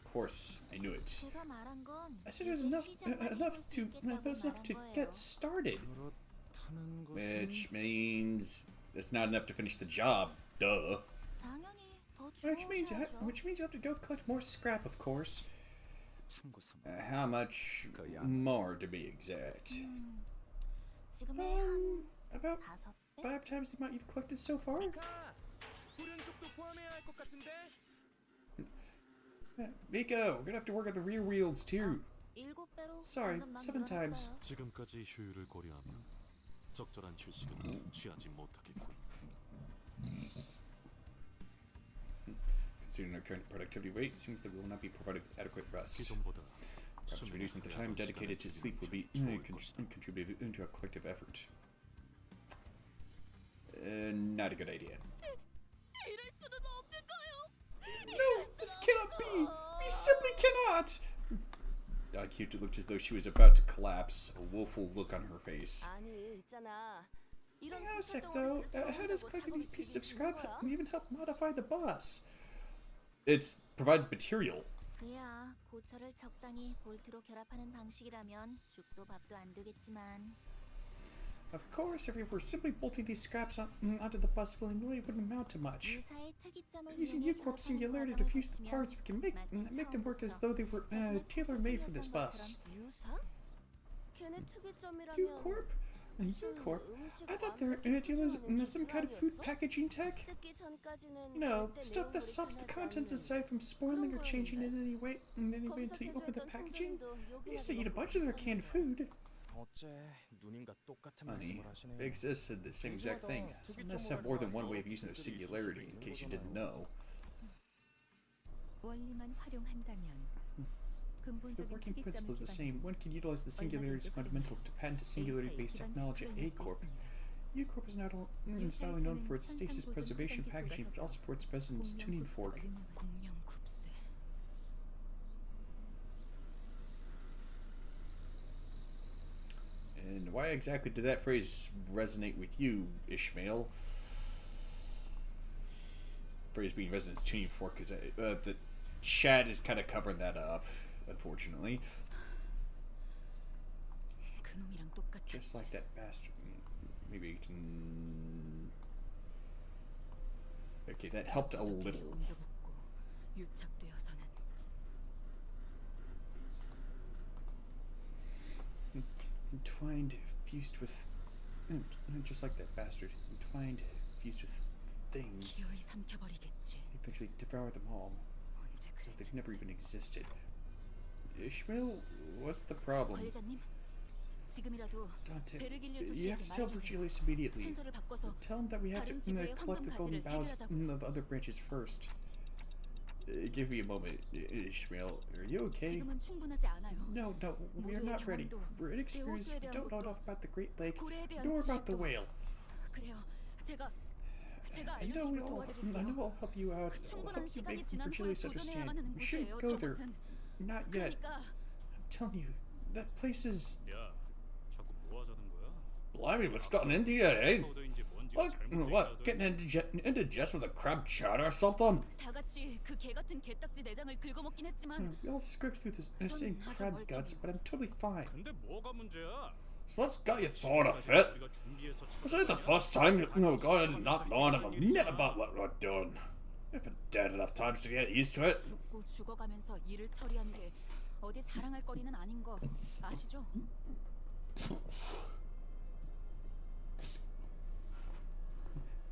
Speaker 1: Of course, I knew it.
Speaker 5: 제가 말한 건
Speaker 1: I said it was
Speaker 5: 이제
Speaker 1: enough,
Speaker 5: 시작만
Speaker 1: enough
Speaker 5: 해볼 수
Speaker 1: to,
Speaker 5: 있겠다고
Speaker 1: it was enough
Speaker 5: 말한
Speaker 1: to
Speaker 5: 거예요.
Speaker 1: get started.
Speaker 7: 그렇다는 것은
Speaker 1: Which means it's not enough to finish the job. Duh.
Speaker 5: 당연히 더
Speaker 1: Which means
Speaker 5: 주워셔야죠.
Speaker 1: you have to go collect more scrap, of course.
Speaker 7: 참고 삼아.
Speaker 1: How much more, to be exact?
Speaker 5: 지금의 한
Speaker 1: About
Speaker 5: 5배?
Speaker 1: 5 times the amount you've collected so far?
Speaker 2: 후륜속도 포함해야 할 것 같은데.
Speaker 1: Miko, we're gonna have to work on the rear wheels too.
Speaker 5: 7배로
Speaker 1: Sorry,
Speaker 5: 방금
Speaker 1: 7 times.
Speaker 5: 만들어놨어요.
Speaker 9: 지금까지 효율을 고려하면 적절한 휴식은 취하지 못하겠군.
Speaker 1: Considering our current productivity rate, it seems that we will not be provided with adequate rest.
Speaker 9: 기존보다
Speaker 1: Perhaps reducing the time dedicated to sleep would be contributed into a collective effort. Not a good idea.
Speaker 3: 이럴 수는 없는가요?
Speaker 1: No, this cannot be! We simply cannot! Dog looked as though she was about to collapse, a woeful look on her face.
Speaker 4: 아니, 있잖아. 이런
Speaker 1: Hang on a sec though, how does collecting these pieces of scrap even help modify the bus? It provides material.
Speaker 5: 그야 고철을 적당히 볼트로 결합하는 방식이라면 죽도 밥도 안 되겠지만
Speaker 1: Of course, if we were simply bolting these scraps onto the bus willingly, it wouldn't amount to much.
Speaker 5: 유사의 특이점을
Speaker 1: Using
Speaker 5: 이용해
Speaker 1: U-Corp
Speaker 5: 결합하는
Speaker 1: singularity to
Speaker 5: 과정을
Speaker 1: fuse the
Speaker 5: 거치면
Speaker 1: parts, we can make them work as though they were tailor-made for this bus.
Speaker 4: 유사? 걔네 특이점이라면
Speaker 1: U-Corp? U-Corp? I thought their deal was some kind of food packaging tech?
Speaker 4: 뜯기 전까지는
Speaker 1: No,
Speaker 4: 절대
Speaker 1: stuff that
Speaker 4: 내용물이
Speaker 1: stops the
Speaker 4: 변하지
Speaker 1: contents
Speaker 4: 않는
Speaker 1: inside from spoiling or changing in any way
Speaker 4: 거기서
Speaker 1: until you open the
Speaker 4: 제조했던
Speaker 1: packaging.
Speaker 4: 통조림도
Speaker 1: I
Speaker 4: 여기나
Speaker 1: used to eat a
Speaker 4: 넣고
Speaker 1: bunch of their canned
Speaker 4: 있었는데.
Speaker 1: food.
Speaker 7: 어째 누님과 똑같은
Speaker 1: Honey,
Speaker 7: 말씀을 하시네요.
Speaker 1: Big Sis said the same exact thing. Some nests have more than one way of using their singularity, in case you didn't know.
Speaker 4: 원리만 활용한다면
Speaker 1: If the
Speaker 4: 근본적인
Speaker 1: working principle is
Speaker 4: 특이점을
Speaker 1: the same, one can utilize the singularity's fundamentals to patent a singularity-based technology at A-Corp. U-Corp is not only known for its stasis preservation packaging, but also for its resonance tuning fork.
Speaker 3: 공명급세.
Speaker 1: And why exactly did that phrase resonate with you, Ishmael? Phrase being resonance tuning fork, because the chat is kind of covering that up, unfortunately.
Speaker 3: 그놈이랑 똑같아.
Speaker 1: Just like that bastard. Maybe you can... Okay, that helped a little.
Speaker 3: 옮겨붙고 유착되어서는
Speaker 1: Entwined, fused with... Just like that bastard. Entwined, fused with things.
Speaker 3: 기어이 삼켜버리겠지.
Speaker 1: Eventually devour them all.
Speaker 3: 언제
Speaker 1: So
Speaker 3: 그래?
Speaker 1: they've never even existed. Ishmael, what's the problem?
Speaker 3: 관리자님, 지금이라도
Speaker 1: Dante,
Speaker 3: 베르길리우스
Speaker 1: you have
Speaker 3: 씨에게
Speaker 1: to tell
Speaker 3: 말해주세요.
Speaker 1: Virgilius immediately.
Speaker 3: 순서를 바꿔서
Speaker 1: Tell him that we have to
Speaker 3: 다른 지구의
Speaker 1: collect the golden
Speaker 3: 황금
Speaker 1: boughs
Speaker 3: 가지를
Speaker 1: of other branches first. Give me a moment, Ishmael. Are you okay?
Speaker 3: 지금은 충분하지 않아요.
Speaker 1: No, we are not ready. We're inexperienced. We don't know enough about the Great Lake,
Speaker 3: 고래에 대한
Speaker 1: nor about the
Speaker 3: 지식도.
Speaker 1: whale.
Speaker 3: 그래요. 제가
Speaker 1: I know
Speaker 3: 알려드리면 도와드릴게요.
Speaker 1: I'll help you out. I'll
Speaker 3: 충분한
Speaker 1: help you
Speaker 3: 시간이
Speaker 1: make
Speaker 3: 지난 후에
Speaker 1: Virgilius
Speaker 3: 도전해야만
Speaker 1: understand.
Speaker 3: 하는
Speaker 1: We shouldn't
Speaker 3: 곳이에요.
Speaker 1: go there.
Speaker 3: 저곳은.
Speaker 1: Not yet.
Speaker 3: 그러니까
Speaker 1: I'm telling you, that place is...
Speaker 9: 야, 자꾸 뭐 하자는 거야?
Speaker 1: Blimey, what's gotten into you, eh?
Speaker 9: 파우더인지 뭔지
Speaker 1: What? Getting indigested with a crab chowder or something?
Speaker 3: 다 같이 그 개 같은 개딱지 내장을 긁어먹긴 했지만
Speaker 1: We all scraped through this same crab guts, but I'm totally fine.
Speaker 9: 근데 뭐가 문제야?
Speaker 1: So what's got you throwing a fit?
Speaker 9: 우리가 준비해서
Speaker 1: Was it the first time God, I did not know a minute about what we're doing? I've been dead enough times to get used to it.
Speaker 3: 죽고 죽어가면서 일을 처리하는 게 어디 자랑할 거리는 아닌 거 아시죠?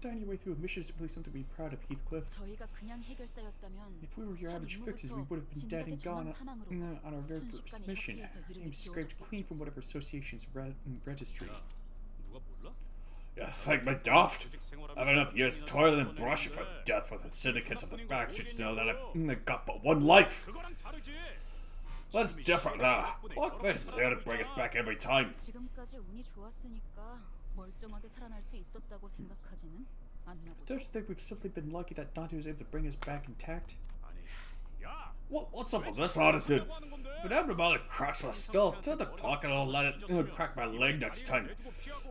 Speaker 1: Dying your way through a mission isn't really something to be proud of, Heathcliff.
Speaker 3: 저희가 그냥 해결사였다면
Speaker 1: If we were your average fixers, we would have been dead and gone on our very first mission. Names scraped clean from whatever association's registry.
Speaker 9: 누가 몰라?
Speaker 1: You think me daft? I've enough years toiling and brushing for death with the syndicates of the backstreets to know that I've got but one life.
Speaker 9: 그거랑 다르지.
Speaker 1: That's different now. What face is there to bring us back every time?
Speaker 3: 지금까지 운이 좋았으니까 멀쩡하게 살아날 수 있었다고 생각하지는 않나 보죠.
Speaker 1: Don't you think we've simply been lucky that Dante was able to bring us back intact?
Speaker 9: 아니, 야.
Speaker 1: What's up with this attitude? If an abnormality cracks my skull, turn the clock and I'll let it crack my leg next time.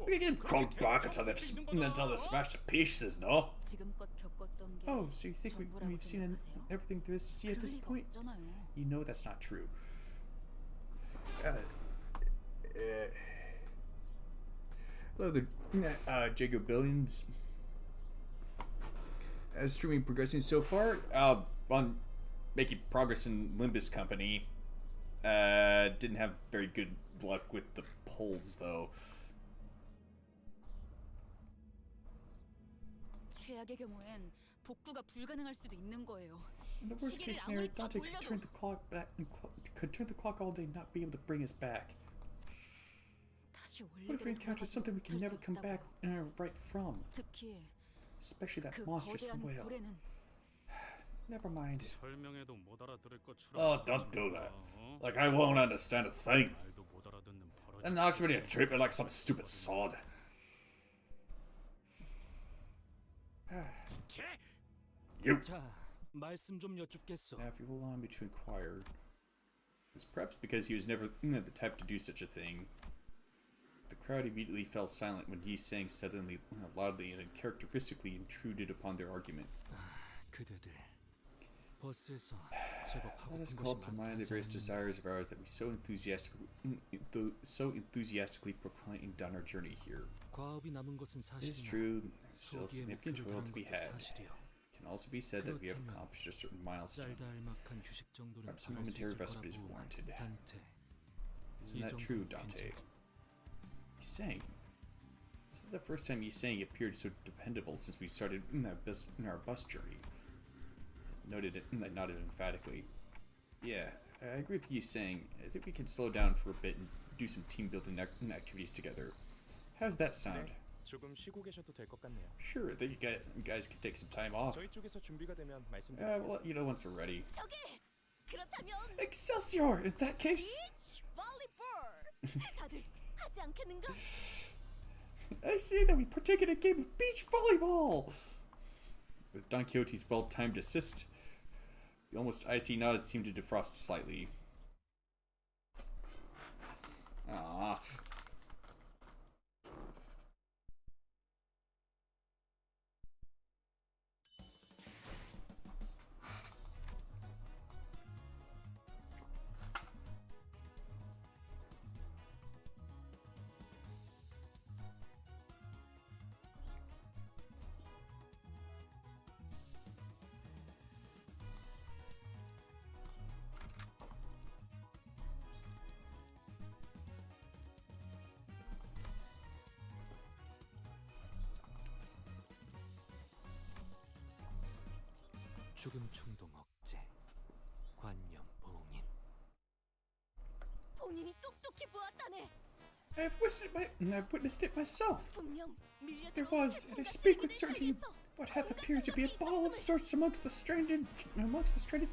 Speaker 1: We can get crawled back until they're smashed to pieces, no?
Speaker 3: 지금껏 겪었던 게
Speaker 1: Oh, so you think
Speaker 3: 전부라고
Speaker 1: we've seen
Speaker 3: 생각하세요?
Speaker 1: everything there is to see at this
Speaker 3: 그럴 리가
Speaker 1: point?
Speaker 3: 없잖아요.
Speaker 1: You know that's not true. Hello there, Jago Billions. As streaming progressing so far, on making progress in Limbus Company. Didn't have very good luck with the polls though.
Speaker 3: 최악의 경우엔 복구가 불가능할 수도 있는 거예요.
Speaker 1: In the worst case scenario, Dante could turn the clock back and could turn the clock all day and not be able to bring us back.
Speaker 3: 다시
Speaker 1: What if we encounter something we can never come back right from?
Speaker 3: 특히
Speaker 1: Especially that
Speaker 3: 그
Speaker 1: monstrous
Speaker 3: 거대한
Speaker 1: whale.
Speaker 3: 고래는
Speaker 1: Never mind.
Speaker 9: 설명해도 못 알아들을 것처럼.
Speaker 1: Oh, don't do that. Like I won't understand a thing.
Speaker 9: 말도 못 알아듣는 버러지.
Speaker 1: And knocks me to treat me like some stupid sod. You.
Speaker 2: 자, 말씀 좀 여쭙겠소.
Speaker 1: Now, if you will allow me to inquire, it was perhaps because he was never the type to do such a thing. The crowd immediately fell silent when he sang suddenly, loudly, and uncharacteristically intruded upon their argument.
Speaker 2: 그대들 버스에서 제법 하고
Speaker 1: Let us
Speaker 2: 싶은
Speaker 1: call
Speaker 2: 것이
Speaker 1: to mind the
Speaker 2: 많다지
Speaker 1: various
Speaker 2: 않는가.
Speaker 1: desires of ours that we so enthusiastically proclaimed on our journey here.
Speaker 2: 과업이 남은 것은
Speaker 1: It is
Speaker 2: 사실이나
Speaker 1: true, still
Speaker 2: 소기의
Speaker 1: significant
Speaker 2: 목표를
Speaker 1: toil
Speaker 2: 다한
Speaker 1: to be
Speaker 2: 것도
Speaker 1: had.
Speaker 2: 사실이요.
Speaker 1: It can also be said that we have
Speaker 2: 그렇다면
Speaker 1: accomplished a certain milestone.
Speaker 2: 짤달막한 휴식 정도는
Speaker 1: Perhaps a
Speaker 2: 당할 수
Speaker 1: momentary
Speaker 2: 있을
Speaker 1: respite is
Speaker 2: 거라고
Speaker 1: warranted.
Speaker 2: 단테.
Speaker 1: Isn't
Speaker 2: 이
Speaker 1: that true,
Speaker 2: 정도는
Speaker 1: Dante?
Speaker 2: 괜찮지.
Speaker 1: He sang. This is the first time he sang. He appeared so dependable since we started our bus journey. Noted it, nodded emphatically. Yeah, I agree with you saying. I think we can slow down for a bit and do some team building activities together. How's that sound?
Speaker 7: 조금 쉬고 계셔도 될 것 같네요.
Speaker 1: Sure, then you guys can take some time off.
Speaker 7: 저희 쪽에서 준비가 되면 말씀드릴게요.
Speaker 1: We'll let you know once we're ready.
Speaker 3: 저기 그렇다면
Speaker 1: Excelsior! In that case,
Speaker 3: 볼리볼 다들 하지 않겠는가?
Speaker 1: I see that we partake in a game of beach volleyball! With Don Quixote's well-timed assist, the almost icy nod seemed to defrost slightly. Ah.
Speaker 2: 죽음 충동 억제, 관념 봉인.
Speaker 3: 본인이 똑똑히 보았다네.
Speaker 1: I've witnessed it myself.
Speaker 3: 분명
Speaker 1: There was, and I speak with certainty, what hath appeared to be a ball of sorts amongst the stranded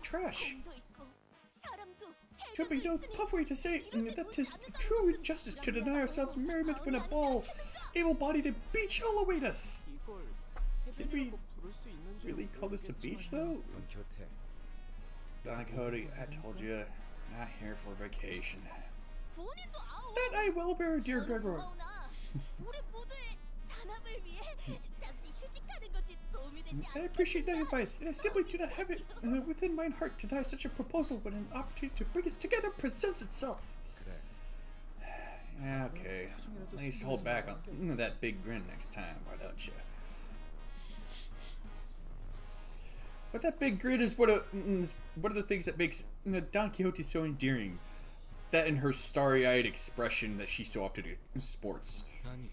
Speaker 1: trash. Twould be no puffery to say that 'tis true injustice to deny ourselves merriment when a ball, able-bodied and beach all await us. Did we really call this a beach, though? Don Quixote, I told you, not here for vacation. That I will bear, dear Gregor. I appreciate that advice, and I simply do not have it within mine heart to deny such a proposal when an opportunity to bring us together presents itself. Okay, at least hold back on that big grin next time, why don't you? But that big grin is one of the things that makes Don Quixote so endearing. That and her starry-eyed expression that she so often sports.
Speaker 2: 아니,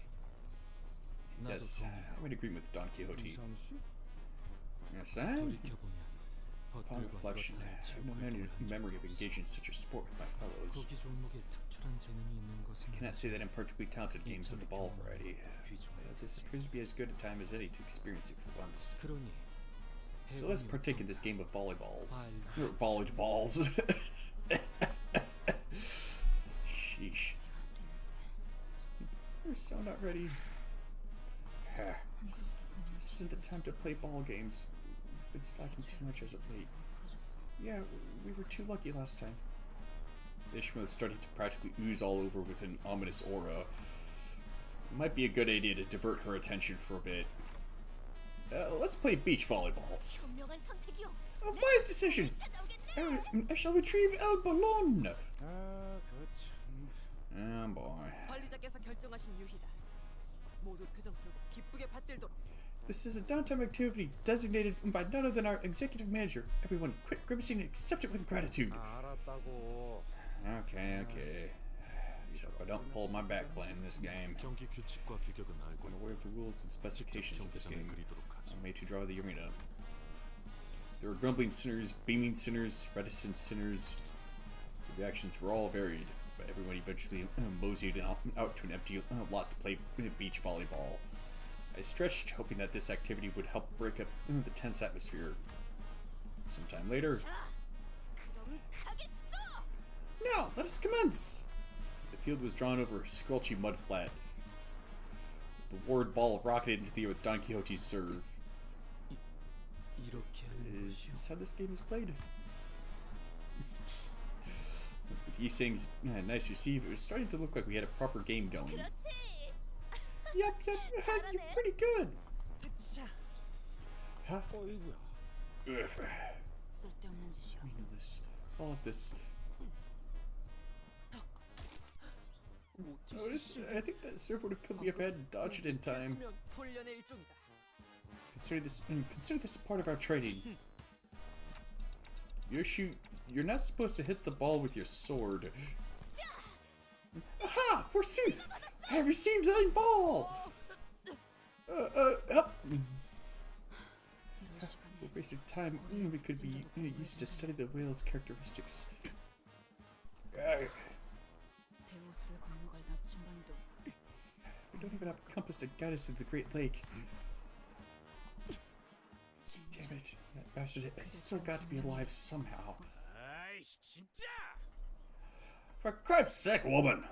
Speaker 2: 나도
Speaker 1: Yes,
Speaker 2: 동의해.
Speaker 1: I'm in agreement with Don Quixote.
Speaker 7: 이상 씨?
Speaker 1: Yes, I'm.
Speaker 2: 돌이켜보면
Speaker 1: Upon
Speaker 2: 벗들과
Speaker 1: reflection, I
Speaker 2: 이것과의
Speaker 1: have no
Speaker 2: 최고의 동안
Speaker 1: memory of engaging in such a sport with my fellows.
Speaker 2: 거기 종목에 특출한 재능이 있는 것은
Speaker 1: I cannot say that I'm particularly talented at games of the ball variety. This appears to be as good a time as any to experience it for once.
Speaker 2: 그러니
Speaker 1: So let's partake in this game of volleyballs. Or volleyballs. Sheesh. We're so not ready. This isn't the time to play ball games. We've been slacking too much as of late. Yeah, we were too lucky last time. Ishmael is starting to practically ooze all over with an ominous aura. It might be a good idea to divert her attention for a bit. Let's play beach volleyball. A wise decision! I shall retrieve El Ballon!
Speaker 7: 아, 그렇지.
Speaker 1: Oh boy.
Speaker 6: 관리자께서 결정하신 유희다. 모두 표정 풀고 기쁘게 받들도록.
Speaker 1: This is a downtime activity designated by none other than our executive manager. Everyone, quit grimacing and accept it with gratitude.
Speaker 7: 알았다고.
Speaker 1: Okay. So if I don't pull my back playing this game.
Speaker 9: 경기 규칙과 규격은 알고
Speaker 1: I'm aware of the rules and specifications of this
Speaker 9: 경기장을
Speaker 1: game.
Speaker 9: 그리도록 하지.
Speaker 1: I'm made to draw the arena. There were grumbling sinners, beaming sinners, reticent sinners. The reactions were all varied, but everyone eventually moseyed out to an empty lot to play beach volleyball. I stretched, hoping that this activity would help break up the tense atmosphere. Sometime later. Now, let us commence! The field was drawn over a squelchy mud flat. The ward ball rocketed into the air with Don Quixote's serve.
Speaker 2: 이렇게 하는
Speaker 1: Is
Speaker 2: 것이요.
Speaker 1: this how this game is played? With Yiseng's nice receive, it was starting to look like we had a proper game going. Yep, you're pretty good. Huh?
Speaker 7: 어이구야.
Speaker 1: Ugh.
Speaker 3: 쓸데없는 짓이야.
Speaker 1: Meaningless. All of this. I think that serve would have killed me if I hadn't dodged it in time.
Speaker 6: 했으면 훈련의 일종이다.
Speaker 1: Consider this a part of our training. You're not supposed to hit the ball with your sword. Aha! Forsooth! I have received thy ball! Help! We're wasting time. We could be used to study the whale's characteristics. open up a compass to guide us to the Great Lake. Damn it, that bastard has still got to be alive somehow. For Christ's sake, woman!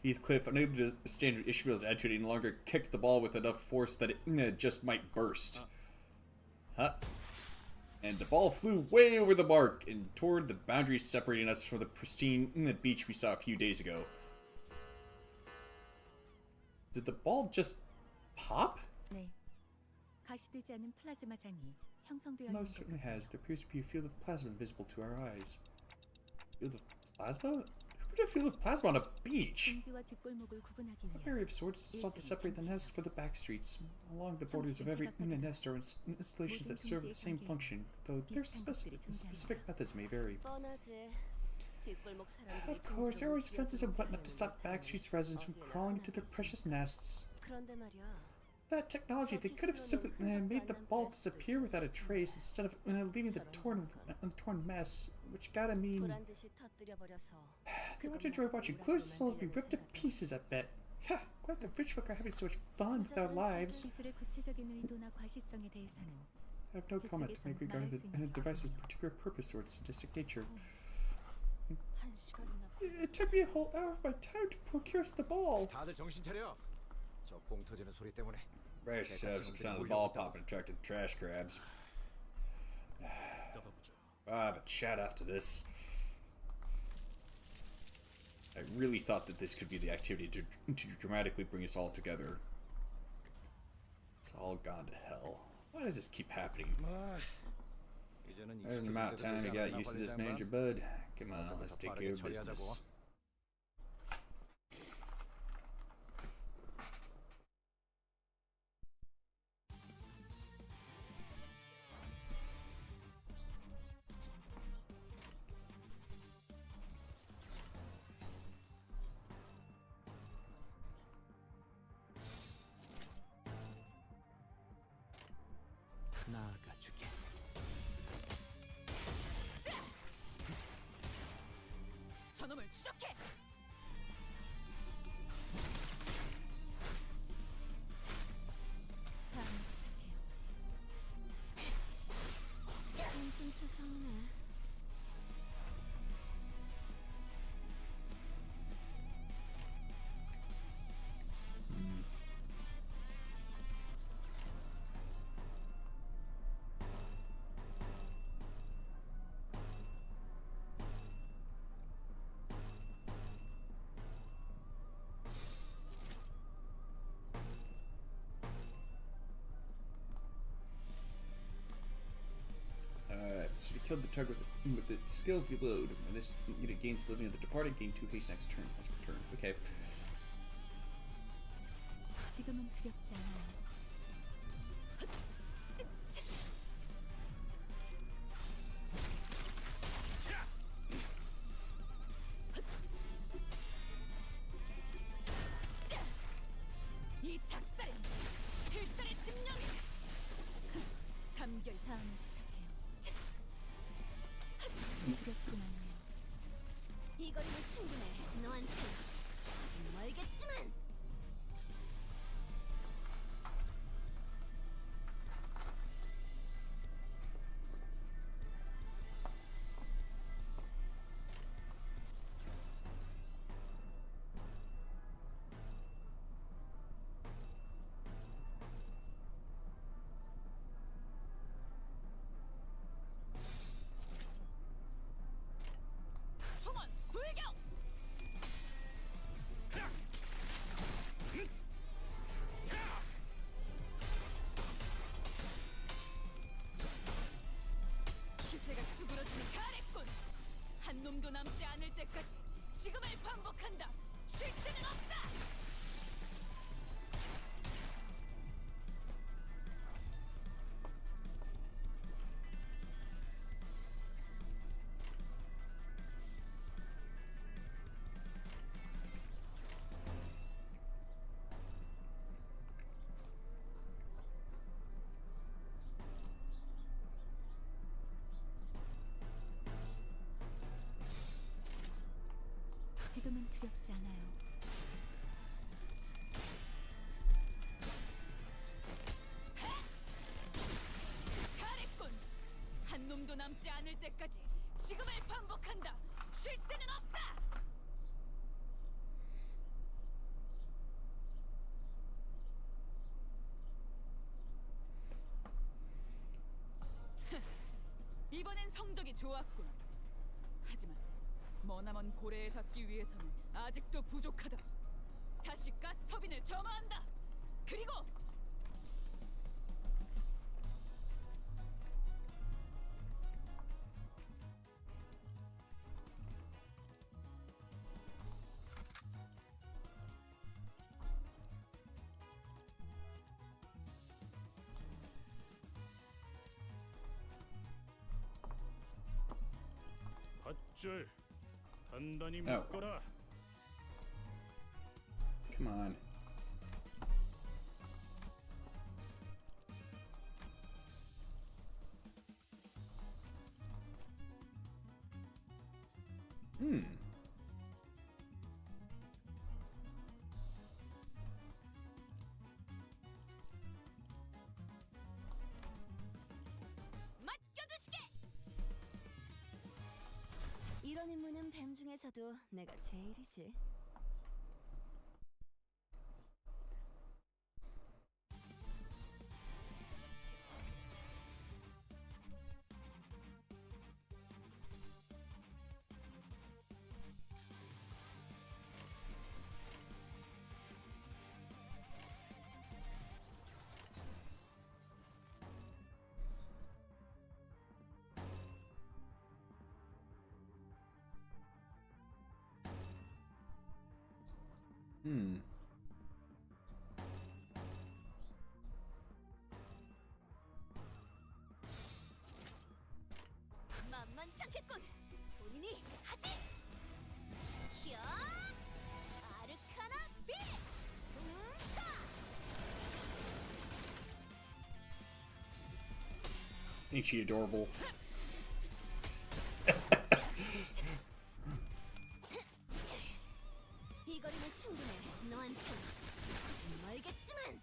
Speaker 1: Heathcliff, unable to stand Ishmael's attitude any longer, kicked the ball with enough force that it just might burst. Huh? And the ball flew way over the mark and toward the boundaries separating us from the pristine beach we saw a few days ago. Did the ball just pop?
Speaker 4: 네. 가시되지 않은 플라즈마장이 형성되어 있는
Speaker 1: Most certainly has. There appears to be a field of plasma visible to our eyes. Field of plasma? Who put a field of plasma on a beach?
Speaker 4: 공지와 뒷골목을 구분하기
Speaker 1: A
Speaker 4: 위해
Speaker 1: barrier of sorts sought to separate the nest from the back streets. Along the borders of every nest are installations that serve the same function, though their specific methods may vary.
Speaker 5: 뻔하지. 뒷골목 사람들이
Speaker 1: Of course, there are always
Speaker 5: 종종
Speaker 1: fences and whatnot to
Speaker 5: 뛰어들고
Speaker 1: stop back streets residents from crawling into their precious nests.
Speaker 5: 그런데 말이야.
Speaker 1: That technology, they could have simply made the ball disappear without a trace instead of leaving the torn mess, which gotta mean
Speaker 5: 보란 듯이 터뜨려 버려서.
Speaker 1: they won't enjoy watching clues souls be ripped to pieces, I bet. Ha! Glad the rich folk are having so much fun with their lives.
Speaker 4: 기술의 구체적인 의도나 과시성에 대해서는
Speaker 1: I have no comment to make regarding the device's particular purpose or its sadistic nature.
Speaker 5: 한 시간이나
Speaker 1: It took me a whole hour of my time to procure us the ball.
Speaker 7: 다들 정신 차려. 저 봉 터지는 소리 때문에.
Speaker 1: Brace yourselves, some sound of the ball popping attracted trash crabs. I'll have a chat after this. I really thought that this could be the activity to dramatically bring us all together. It's all gone to hell. Why does this keep happening?
Speaker 7: 이제는
Speaker 1: There's an amount of time you got used to this manager, bud. Come on, let's take care of business.
Speaker 2: 나아가주게.
Speaker 3: 저놈을 추적해.
Speaker 5: 좀 투성이네.
Speaker 1: So you killed the target with the skill reload, and this unit gains the living of the departed, gain 2 haste next turn. That's per turn. Okay.
Speaker 4: 지금은 두렵지 않아요.
Speaker 3: 이 작살은 필살의 집념이. 감결
Speaker 4: 다음 두렵진 않아요.
Speaker 5: 이 거리는 충분해. 너한테 멀겠지만.
Speaker 3: 총원 불격. 기세가 수그러지니 잘했군. 한 놈도 남지 않을 때까지 지금을 반복한다. 쉴 새는 없다.
Speaker 4: 지금은 두렵지 않아요.
Speaker 3: 남지 않을 때까지 지금을 반복한다. 쉴 새는 없다. 이번엔 성적이 좋았군. 하지만 머나먼 고래에 닿기 위해서는 아직도 부족하다. 다시 가스터빈을 점화한다. 그리고
Speaker 8: 밧줄 단단히
Speaker 1: Oh.
Speaker 8: 묶어라.
Speaker 1: Come on.
Speaker 3: 맡겨두시게.
Speaker 4: 이런 임무는 뱀 중에서도 내가 제일이지.
Speaker 3: 만만찮겠군. 본인이 하지. 혀! 아르카나 빛! 차!
Speaker 1: Ain't she adorable?
Speaker 4: 이 거리는 충분해. 너한테 멀겠지만.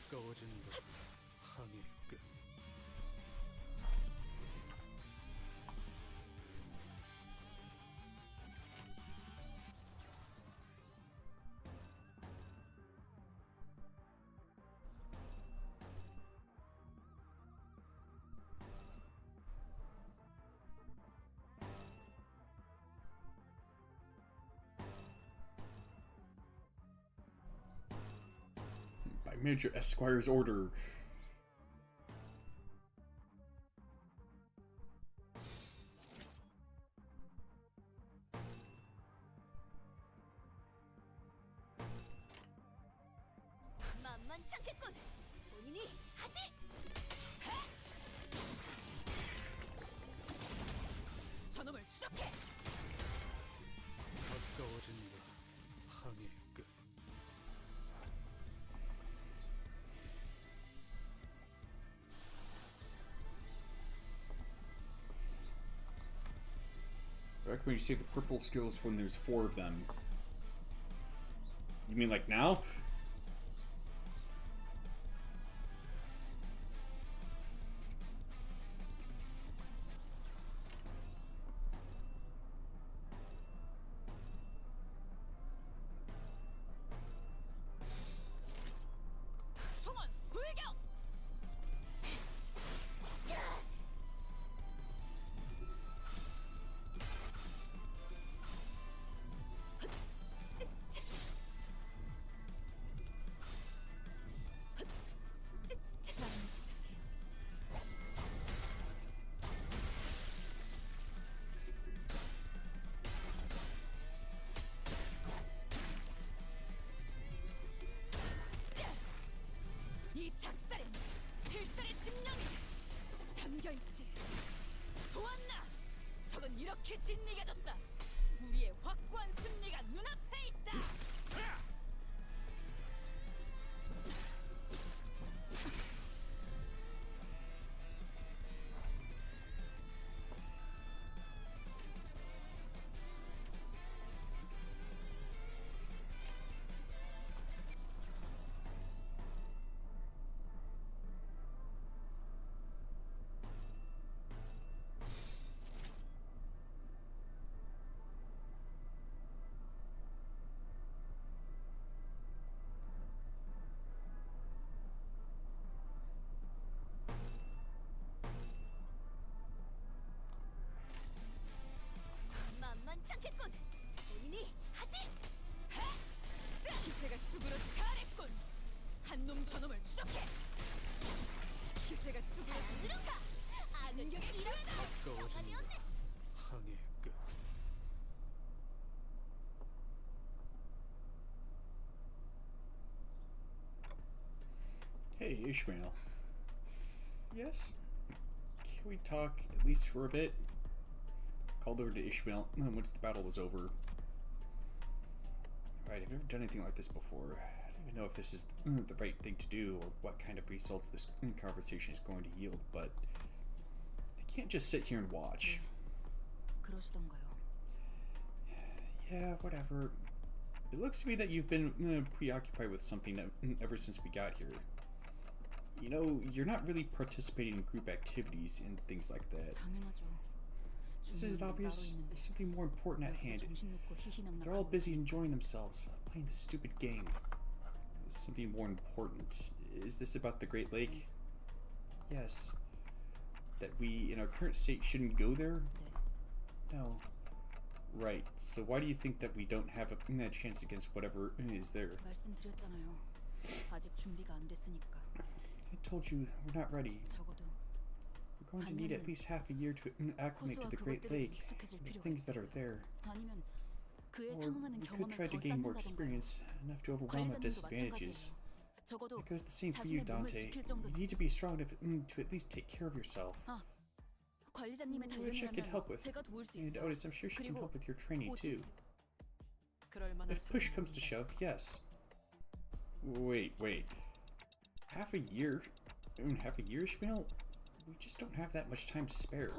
Speaker 8: 가까워진다. 항해 끝.
Speaker 1: By Major Esquire's order.
Speaker 3: 만만찮겠군. 본인이 하지. 저놈을 추적해.
Speaker 8: 가까워진다. 항해 끝.
Speaker 1: I recommend you save the purple skills when there's 4 of them. You mean like now?
Speaker 3: 총원 불격. 이 작살엔 필살의 집념이 담겨있지. 보았나? 적은 이렇게 진리가졌다. 우리의 확고한 승리가 눈앞에 있다.
Speaker 1: Ishmael. Yes? Can we talk at least for a bit? Called over to Ishmael once the battle was over. Alright, I've never done anything like this before. I don't even know if this is the right thing to do or what kind of results this conversation is going to yield, but I can't just sit here and watch. Yeah, whatever. It looks to me that you've been preoccupied with something ever since we got here. You know, you're not really participating in group activities and things like that. Is it obvious? There's something more important at hand. They're all busy enjoying themselves, playing this stupid game. There's something more important. Is this about the Great Lake? Yes. That we, in our current state, shouldn't go there? No. Right. So why do you think that we don't have a chance against whatever is there? I told you, we're not ready. We're going to need at least half a year to acclimate to the Great Lake and the things that are there. Or we could try to gain more experience, enough to overwhelm our disadvantages. It goes the same for you, Dante. You need to be strong enough to at least take care of yourself. Which I could help with. And Otis, I'm sure she can help with your training too. If push comes to shove, yes. Wait. Half a year? Half a year, Ishmael? We just don't have that much time to spare.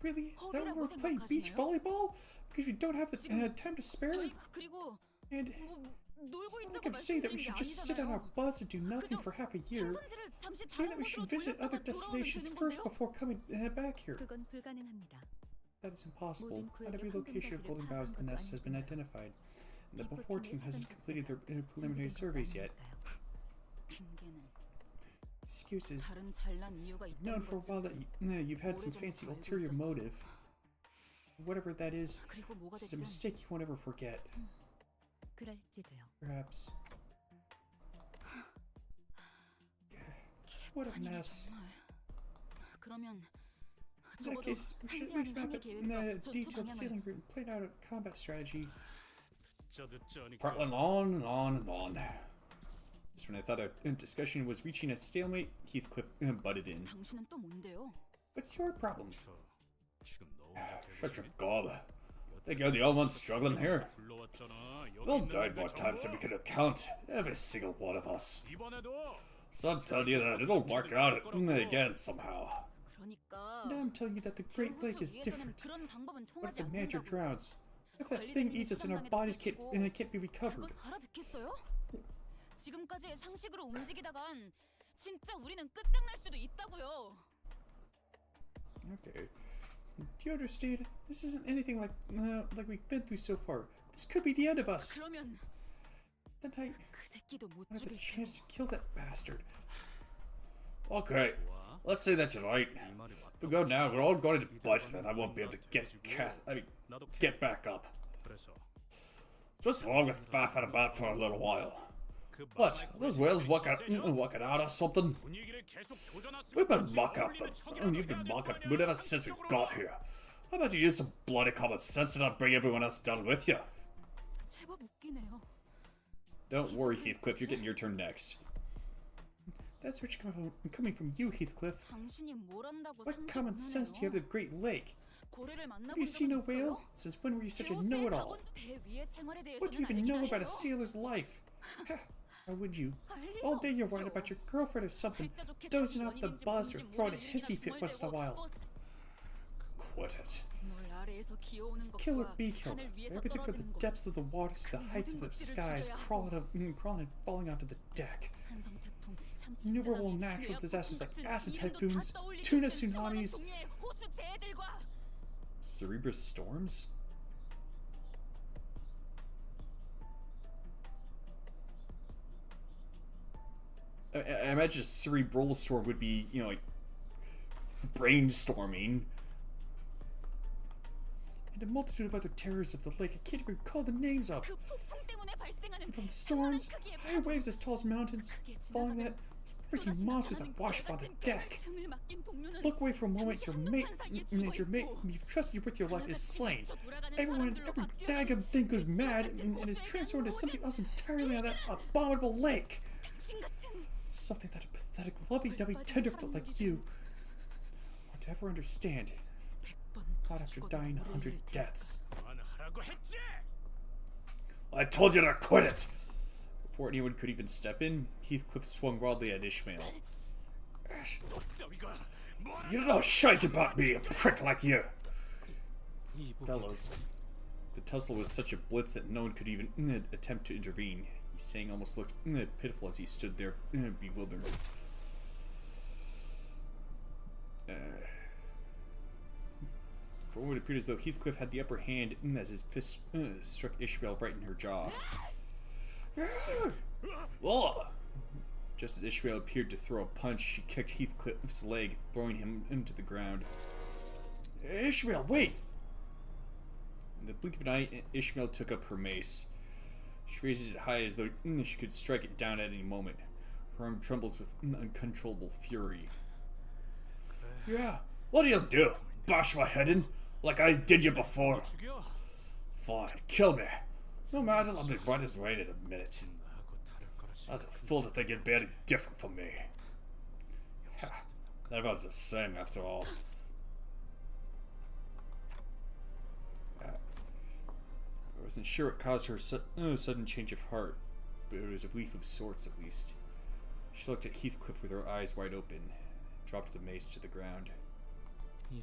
Speaker 1: Really? Is that why we're playing beach volleyball? Because we don't have the time to spare? And it's not like I'm saying that we should just sit on our butts and do nothing for half a year. I'm saying that we should visit other destinations first before coming back here. That is impossible. Not every location of Golden Bow's the Nest has been identified, and the Before team hasn't completed their preliminary surveys yet. Excuses. Known for a while that you've had some fancy ulterior motive. Whatever that is, this is a mistake you won't ever forget. Perhaps. What a mess. In that case, we should at least map it in a detailed sailing route and plan out a combat strategy. Prattling on and on and on. Just when I thought our discussion was reaching a stalemate, Heathcliff butted in. What's your problem? Shut your gob. Think you're the only one struggling here? We've all died more times than we can count. Every single one of us. So I'm telling you that it'll work out again somehow. Now I'm telling you that the Great Lake is different. What if the manager drowns? If that thing eats us and our bodies can't be recovered?
Speaker 3: 지금까지의 상식으로 움직이다간 진짜 우리는 끝장날 수도 있다고요.
Speaker 1: Okay. Do you understand? This isn't anything like we've been through so far. This could be the end of us.
Speaker 3: 그러면
Speaker 1: Then I have a chance to kill that bastard.
Speaker 9: Okay, let's say that you're right. If we go now, we're all going to bite, and I won't be able to get back up. What's wrong with faffing about for a little while? What? Are those whales walking out or something? We've been mocking up them. You've been mocking up ever since we got here. How about you use some bloody common sense and not bring everyone else down with you?
Speaker 1: Don't worry, Heathcliff. You're getting your turn next. That's what you're coming from you, Heathcliff. What common sense do you have of the Great Lake? Have you seen a whale? Since when were you such a know-it-all? What do you even know about a sailor's life? How would you? All day you're worried about your girlfriend or something, dozing off the bus or throwing a hissy fit once in a while. Quit it. It's kill or be killed. Everything from the depths of the waters to the heights of the skies, crawling and falling onto the deck. Innumerable natural disasters like acid typhoons, tuna tsunamis, Cerebrus storms? I imagine a cerebral storm would be, you know, like brainstorming. And a multitude of other terrors of the lake I can't even recall the names of. And from the storms, high waves as tall as mountains, falling that freaking monsters that wash up on the deck. Look away for a moment, your mate you've trusted you with your life is slain. Every daggum thing goes mad and is transformed into something else entirely on that abominable lake. something that a pathetic, lovey-dovey tenderfoot like you would ever understand. Not after dying 100 deaths. I told you to quit it! Before anyone could even step in, Heathcliff swung wildly at Ishmael. You don't know shite about me, a prick like you! Fellows, the tussle was such a blitz that no one could even attempt to intervene. His saying almost looked pitiful as he stood there, bewildered. For a moment it appeared as though Heathcliff had the upper hand as his fist struck Ishmael right in her jaw. Just as Ishmael appeared to throw a punch, she kicked Heathcliff's leg, throwing him into the ground. Ishmael, wait! In the blink of an eye, Ishmael took up her mace. She raises it high as though she could strike it down at any moment. Her arm trembles with uncontrollable fury. Yeah, what do you do? Bash my head in? Like I did you before? Fine, kill me. No matter, I'll be right as rain in a minute. I was a fool to think you'd be any different from me. Everyone's the same after all. I wasn't sure what caused her sudden change of heart, but it was a relief of sorts at least. She looked at Heathcliff with her eyes wide open, and dropped the mace to the ground. I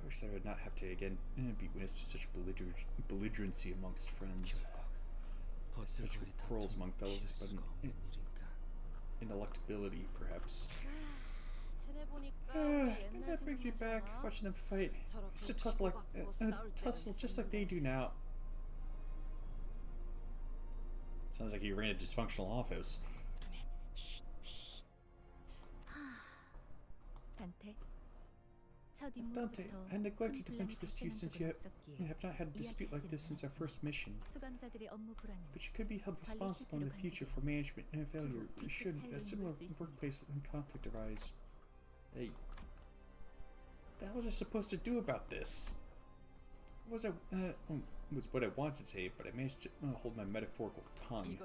Speaker 1: wish I would not have to again be witness to such belligerency amongst friends. Such quarrels among fellows, but ineluctability, perhaps. That brings me back, watching them fight. Used to tussle just like they do now. Sounds like he ran a dysfunctional office. Dante, I neglected to mention this to you since you have not had a dispute like this since our first mission. But you could be held responsible in the future for management and failure should a similar workplace conflict arise. Hey, what the hell was I supposed to do about this? Was what I wanted to say, but I managed to hold my metaphorical tongue.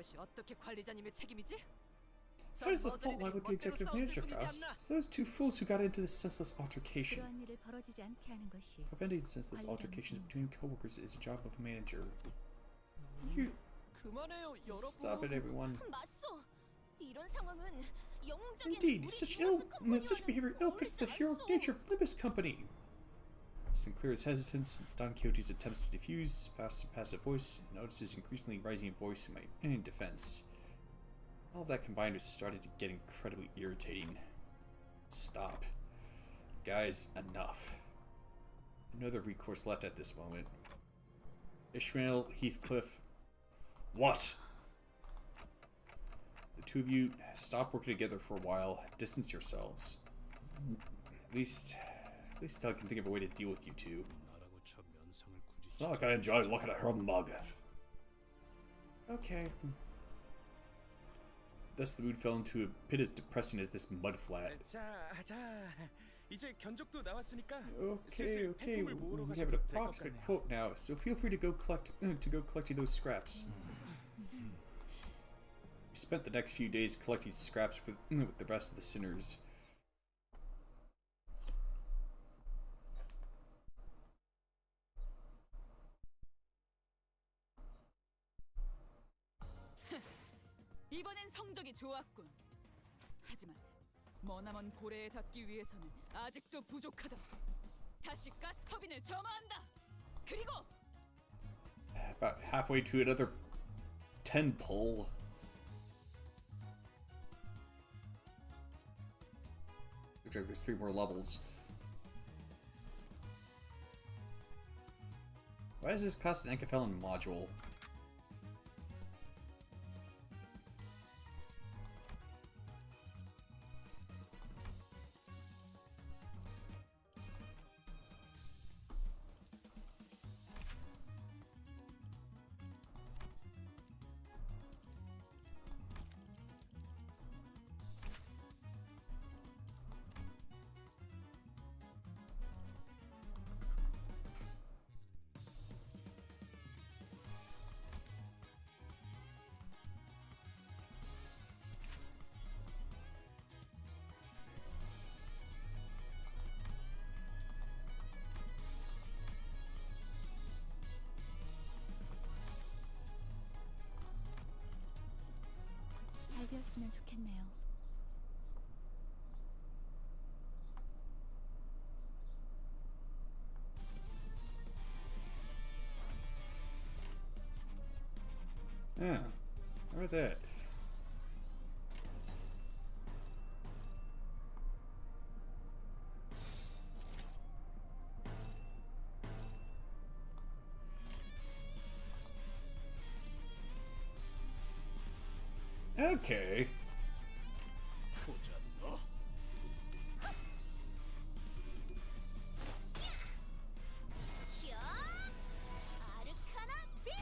Speaker 1: How does the fault lie with the executive manager, Faust? It's those two fools who got into this senseless altercation. Preventing senseless altercations between co-workers is a job of a manager. You... Stop it, everyone. Indeed, such behavior ill fits the heroic nature of Limbus Company. Sinclair's hesitance, Don Quixote's attempts to diffuse, Faust's passive voice, and Otis's increasingly rising voice in my defense. All of that combined has started to get incredibly irritating. Stop. Guys, enough. No other recourse left at this moment. Ishmael, Heathcliff. What? The two of you stop working together for a while. Distance yourselves. At least until I can think of a way to deal with you two. It's not like I enjoy looking at her mug. Okay. Thus the mood fell into a pit as depressing as this mud flat. Okay, we have an approximate quote now, so feel free to go collecting those scraps. We spent the next few days collecting scraps with the rest of the sinners.
Speaker 3: 이번엔 성적이 좋았군. 하지만 머나먼 고래에 닿기 위해서는 아직도 부족하다. 다시 가스 터빈을 점화한다. 그리고
Speaker 1: about halfway to another 10 pull. Looks like there's 3 more levels. Why does this cost an Encephalon module?
Speaker 4: 거였으면 좋겠네요.
Speaker 1: Yeah, how about that? Okay.
Speaker 5: 아르카나 빛!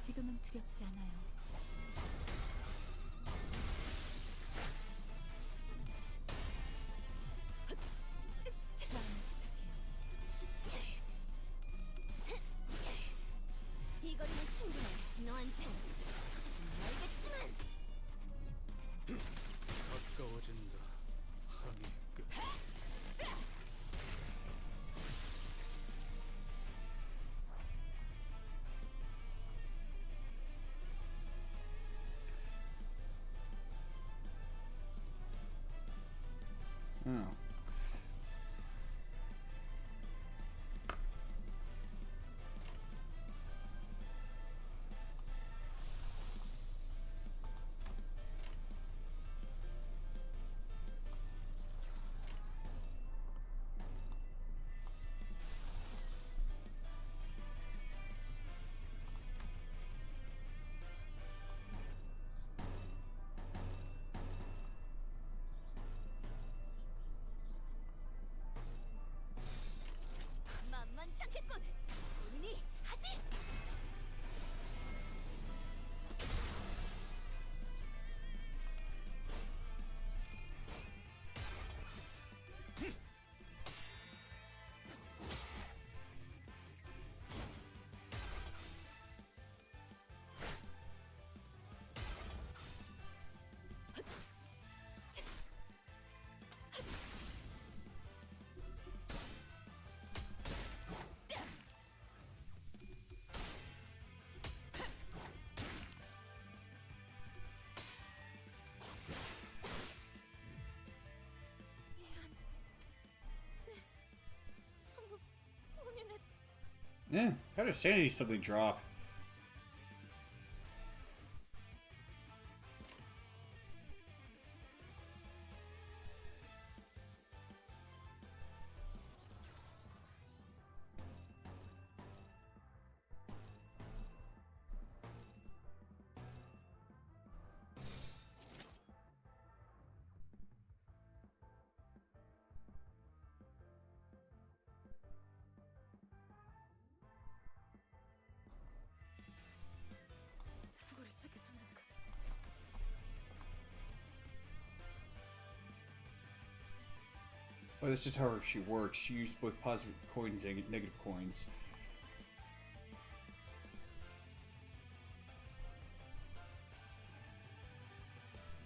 Speaker 4: 지금은 두렵지 않아요.
Speaker 5: 이 거리는 충분해. 너한텐 조금 알겠지만.
Speaker 8: 가까워진다. 항해 끝.
Speaker 1: Oh.
Speaker 5: 만만치 않겠군. 본인이 하지. 성부 본인의
Speaker 1: Yeah, how did sanity suddenly drop?
Speaker 5: 머릿속에 순간
Speaker 1: Oh, this is how she works. She used both positive coins and negative coins.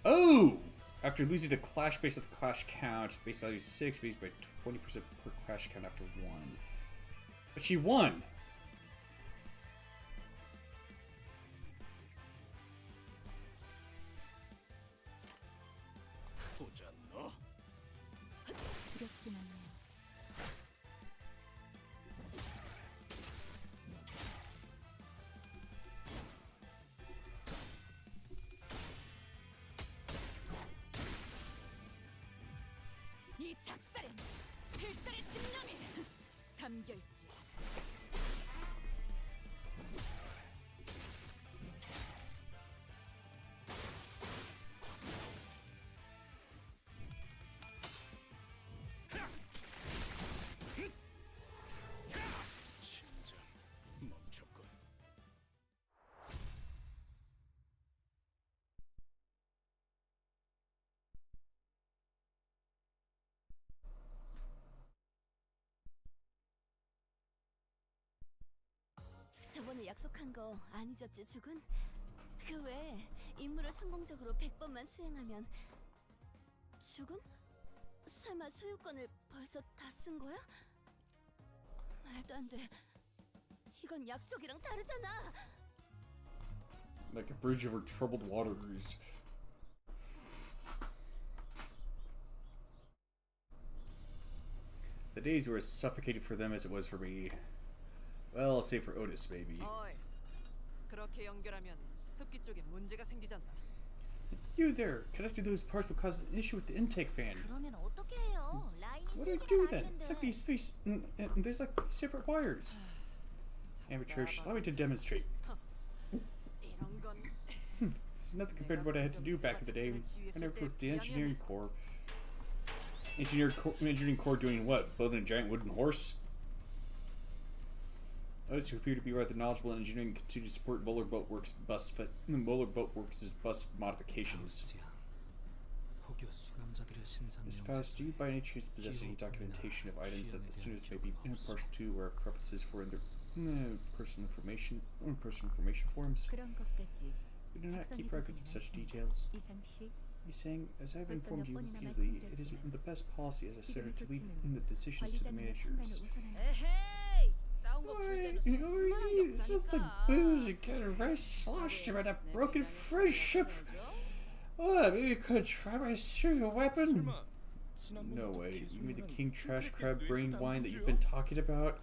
Speaker 1: Oh! After losing the clash base at the clash count, base value is 6, base by 20% per clash count after 1. But she won!
Speaker 8: 보자 너.
Speaker 4: 두렵진 않아요.
Speaker 3: 이 작살엔 필살의 진념이 담겨있지.
Speaker 4: 약속한 거 안 잊었지, 죽은? 그 외에 임무를 성공적으로 100번만 수행하면 죽은? 설마 소유권을 벌써 다 쓴 거야? 말도 안 돼. 이건 약속이랑 다르잖아.
Speaker 1: Like a bridge over troubled waters. The days were as suffocating for them as it was for me. Well, I'll say for Otis, maybe.
Speaker 6: 어이, 그렇게 연결하면 흡기 쪽에 문제가 생기잖아.
Speaker 1: You there! Connecting those parts will cause an issue with the intake fan.
Speaker 5: 그러면 어떻게 해요? 라인이
Speaker 1: What do I
Speaker 5: 세
Speaker 1: do
Speaker 5: 개나
Speaker 1: then? It's like
Speaker 5: 다른데.
Speaker 1: these three. There's like three separate wires. Amateurish. Allow me to demonstrate.
Speaker 6: 이런 건
Speaker 1: This is nothing compared to what I had to do back in the day. I never worked with the engineering corps. Engineering corps doing what? Building a giant wooden horse? Others who appear to be rather knowledgeable in engineering continue to support Bowler Boatworks' bus modifications.
Speaker 2: 마우스야. 혹여 수감자들의 신상
Speaker 1: Ms. Faust, do you by any chance possess any documentation of items that the sinners may be partial to or preferences for in their personal information forms?
Speaker 4: 그런 것까지
Speaker 1: We do not keep records of such details.
Speaker 4: 이상식.
Speaker 1: He's saying, as I've
Speaker 4: 벌써
Speaker 1: informed
Speaker 4: 몇
Speaker 1: you
Speaker 4: 번이나
Speaker 1: repeatedly, it is
Speaker 4: 말씀드렸지만
Speaker 1: the best policy as a senator to leave
Speaker 4: 지금의
Speaker 1: the decisions to the
Speaker 4: 관리자님의
Speaker 1: managers.
Speaker 4: 판단을 우선하는
Speaker 6: 에헤이, 싸운 거 볼
Speaker 1: Why,
Speaker 6: 때는
Speaker 1: it's not like booze and get a rice sloshed about a broken friendship. Oh, maybe you could try by shooting a weapon. No way. You mean the king trash crab brain wine that you've been talking about?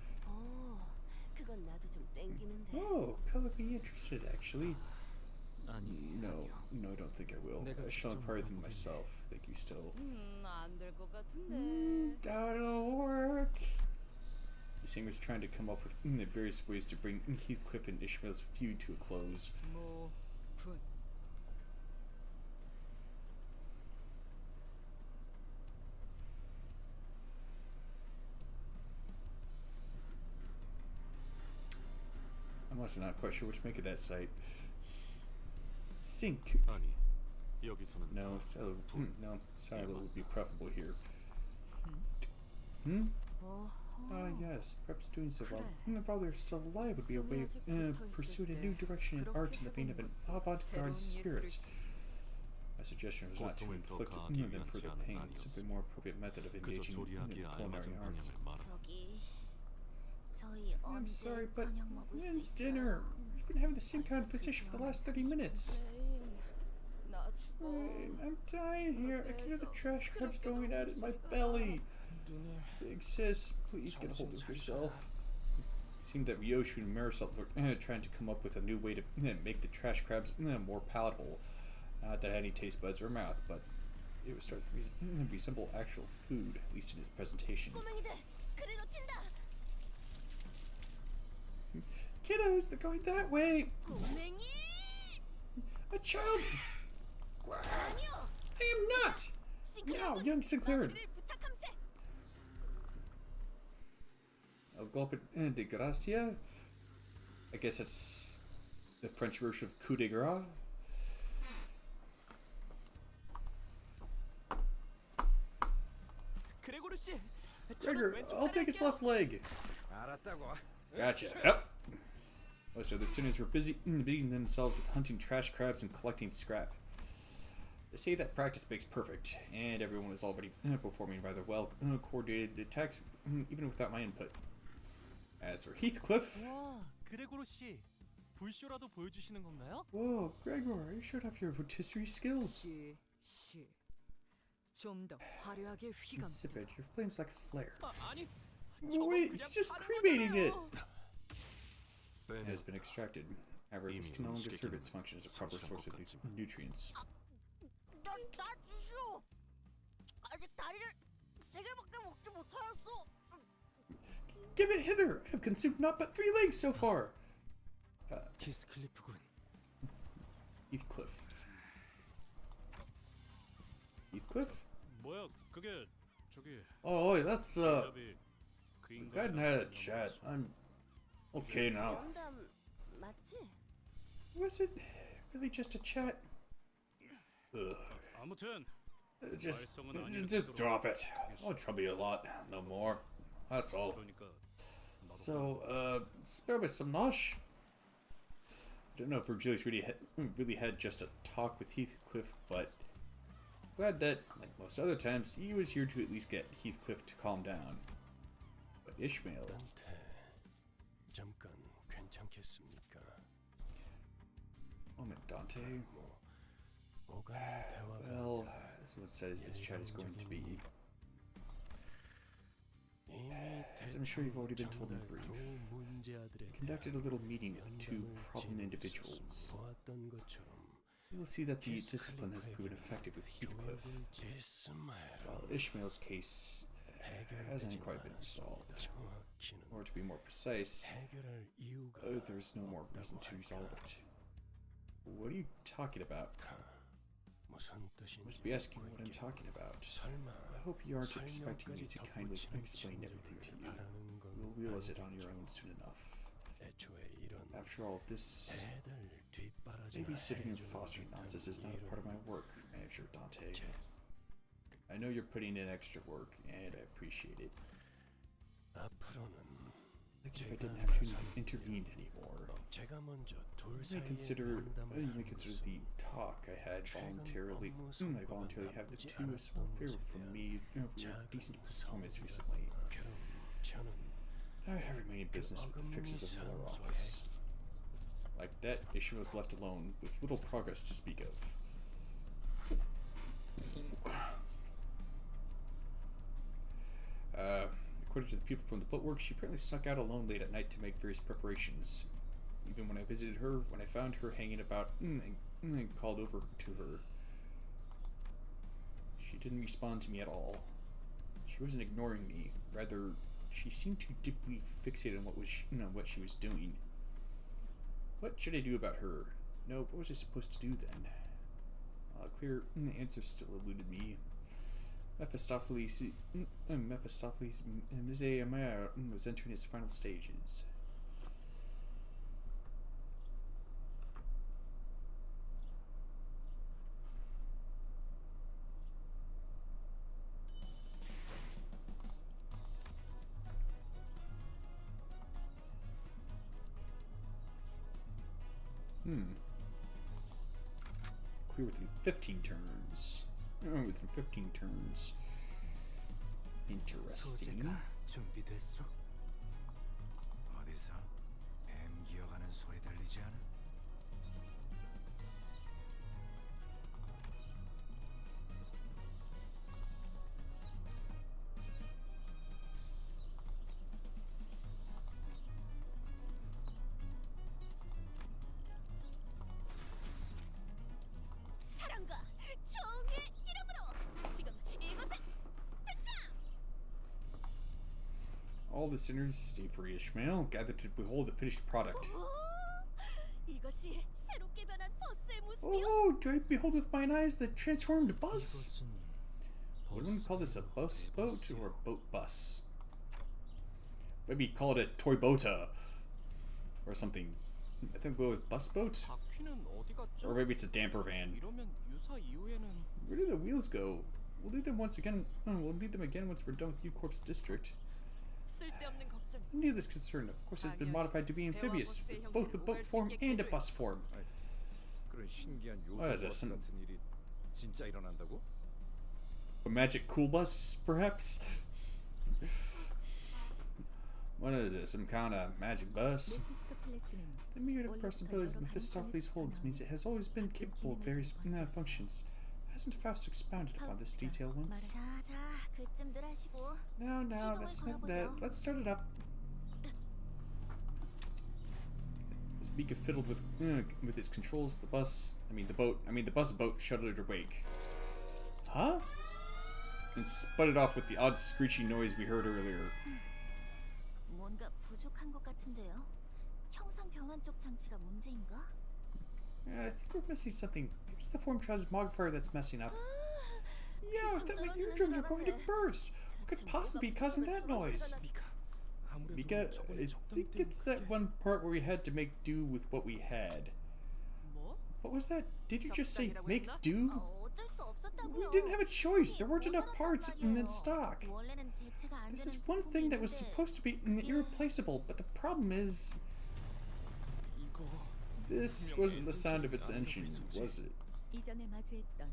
Speaker 4: 그건 나도 좀 땡기는데.
Speaker 1: Oh, color me interested, actually.
Speaker 2: 아니,
Speaker 1: No, I don't think I will. I shall inquire them myself. Thank you still.
Speaker 6: 안될 것 같은데.
Speaker 1: Doubt it'll work. The singer's trying to come up with various ways to bring Heathcliff and Ishmael's feud to a close.
Speaker 6: 뭐 분.
Speaker 1: I'm honestly not quite sure what to make of that sight. Sink.
Speaker 8: 아니, 여기서는
Speaker 1: No, silo would be preferable here. Ah, yes. Perhaps doing so while they're still alive would be a way of pursuing a new direction in art in the vein of an avant-garde spirit. My suggestion was not to inflict them further pain, simply a more appropriate method of
Speaker 8: 그저
Speaker 1: engaging in
Speaker 8: 조리하기에
Speaker 1: the culinary
Speaker 8: 알맞은
Speaker 1: arts.
Speaker 8: 방향을 말하.
Speaker 5: 저기 저희
Speaker 1: I'm
Speaker 5: 언제
Speaker 1: sorry, but
Speaker 5: 저녁 먹을 수
Speaker 1: when's
Speaker 5: 있어요?
Speaker 1: dinner? We've been having the same conversation for the last 30 minutes.
Speaker 6: 나 죽어.
Speaker 1: I'm dying here. I can hear the trash crabs going out in my belly. Big sis, please get a hold of yourself. It seemed that Ryoshu and Marisol were trying to come up with a new way to make the trash crabs more palatable. Not that it had any taste buds or mouth, but it was starting to resemble actual food, at least in its presentation.
Speaker 5: 꼬맹이들 그리로 튄다.
Speaker 1: Kiddos, they're going that way.
Speaker 5: 꼬맹이
Speaker 1: A child.
Speaker 5: 아니요.
Speaker 1: I am not. Now, young Sinclair.
Speaker 5: 우리를 부탁함세.
Speaker 1: El golpe de gracia. I guess that's the French version of coup de grace.
Speaker 6: 그레고르 씨.
Speaker 1: Gregor, I'll take his left leg.
Speaker 7: 알았다고.
Speaker 1: Gotcha. Yep. Most of the students were busying themselves with hunting trash crabs and collecting scrap. They say that practice makes perfect, and everyone was already performing rather well coordinated attacks, even without my input. As for Heathcliff,
Speaker 2: 와, 그레고로 씨. 불쇼라도 보여주시는 건가요?
Speaker 1: whoa, Gregor, you showed off your rotisserie skills.
Speaker 6: 씨. 좀 더 화려하게 휘감다.
Speaker 1: Insipid, your flames like a flare.
Speaker 2: 아니,
Speaker 1: Oh, wait, he's just cremating it. It has been extracted. However, this can no longer serve its function as a proper source of nutrients.
Speaker 5: 나 주시오. 아직 다리를 세 개밖에 먹지 못하였어.
Speaker 1: Give it hither! I have consumed not but 3 legs so far!
Speaker 2: 키스클리프군.
Speaker 1: Heathcliff. Heathcliff?
Speaker 8: 뭐야? 그게 저기
Speaker 1: Oh, wait, that's,
Speaker 8: 대답이 그
Speaker 1: go ahead and have a chat. I'm okay now.
Speaker 4: 면담 맞지?
Speaker 1: Was it really just a chat? Ugh.
Speaker 8: 아무튼
Speaker 1: Just drop it. Won't trouble you a lot. No more. That's all.
Speaker 8: 그러니까 나도
Speaker 1: So, spare me some nosh? don't know if Virgilius really had just a talk with Heathcliff, but glad that, like most other times, he was here to at least get Heathcliff to calm down. But Ishmael...
Speaker 10: 잠깐 괜찮겠습니까?
Speaker 1: Moment, Dante. Well, as one says, this chat is going to be... As I'm sure you've already been told in brief, I conducted a little meeting with two problem individuals. You will see that the discipline has proven effective with Heathcliff, while Ishmael's case hasn't quite been resolved. Or to be more precise, there's no more reason to resolve it. What are you talking about? You must be asking what I'm talking about. I hope you aren't expecting me to kindly explain everything to you. You will realize it on your own soon enough. After all, this babysitting and fostering nonsense is not a part of my work, Manager Dante. I know you're putting in extra work, and I appreciate it. Like if I didn't have to intervene anymore. You may consider the talk I had voluntarily. I voluntarily have the two a small favor from me over your decent performance recently. I have remaining business with the fixers of the Miller office. Like that, Ishmael was left alone with little progress to speak of. According to the people from the boatworks, she apparently snuck out alone late at night to make various preparations. Even when I visited her, when I found her hanging about and called over to her, she didn't respond to me at all. She wasn't ignoring me. Rather, she seemed too deeply fixated on what she was doing. What should I do about her? No, what was I supposed to do then? Clear answer still eluded me. Mephistopheles was entering his final stages. Clear within 15 turns. Within 15 turns. Interesting.
Speaker 2: 준비됐어?
Speaker 7: 어디서 뱀 기어가는 소리 들리지 않아?
Speaker 4: 사랑과 정의 이름으로 지금 이곳에 등장!
Speaker 1: All the sinners stay for Ishmael, gathered to behold the finished product.
Speaker 4: 이것이 새롭게 변한 버스의 모습이요?
Speaker 1: Oh, do I behold with mine eyes the transformed bus? Would one call this a bus boat or a boat bus? Maybe call it a toy boata or something. I think we'll go with bus boat,
Speaker 2: 바퀴는 어디 갔죠?
Speaker 1: or maybe it's a damper van.
Speaker 2: 이러면 유사 이후에는
Speaker 1: Where do the wheels go? We'll need them once again. We'll need them again once we're done with U-Corp's district.
Speaker 3: 쓸데없는 걱정.
Speaker 1: Needless concern, of course, it's been modified to be amphibious, with both a boat form and a bus form.
Speaker 7: 그런 신기한
Speaker 1: What is
Speaker 7: 요소
Speaker 1: this?
Speaker 7: 버스 같은 일이 진짜 일어난다고?
Speaker 1: A magic cool bus, perhaps? What is it? Some kind of magic bus? The myriad possibilities Mephistopheles holds means it has always been capable of various functions. Hasn't Faust expounded upon this detail once?
Speaker 5: 자자, 그쯤들 하시고.
Speaker 1: No, that's not that. Let's start it up. As Mika fiddled with its controls, the bus boat shuddered awake. Huh? And sputtered off with the odd screeching noise we heard earlier.
Speaker 5: 뭔가 부족한 것 같은데요. 형상 변환 쪽 장치가 문제인가?
Speaker 1: I think we're missing something. It's the form transmogrifier that's messing up. Yeah, that my eardrums are going to burst. What could possibly be causing that noise? Mika, I think it's that one part where we had to make do with what we had.
Speaker 3: 뭐?
Speaker 1: What was that? Did you just say make do?
Speaker 5: 어쩔 수 없었다고요.
Speaker 1: We didn't have a choice. There weren't enough parts in stock.
Speaker 5: 원래는 대체가 안
Speaker 1: This
Speaker 5: 되는
Speaker 1: is one thing that was
Speaker 5: 부품인데.
Speaker 1: supposed to be irreplaceable, but the problem is...
Speaker 2: 이거
Speaker 1: This wasn't the sound of its engine, was it?
Speaker 3: 이전에 마주했던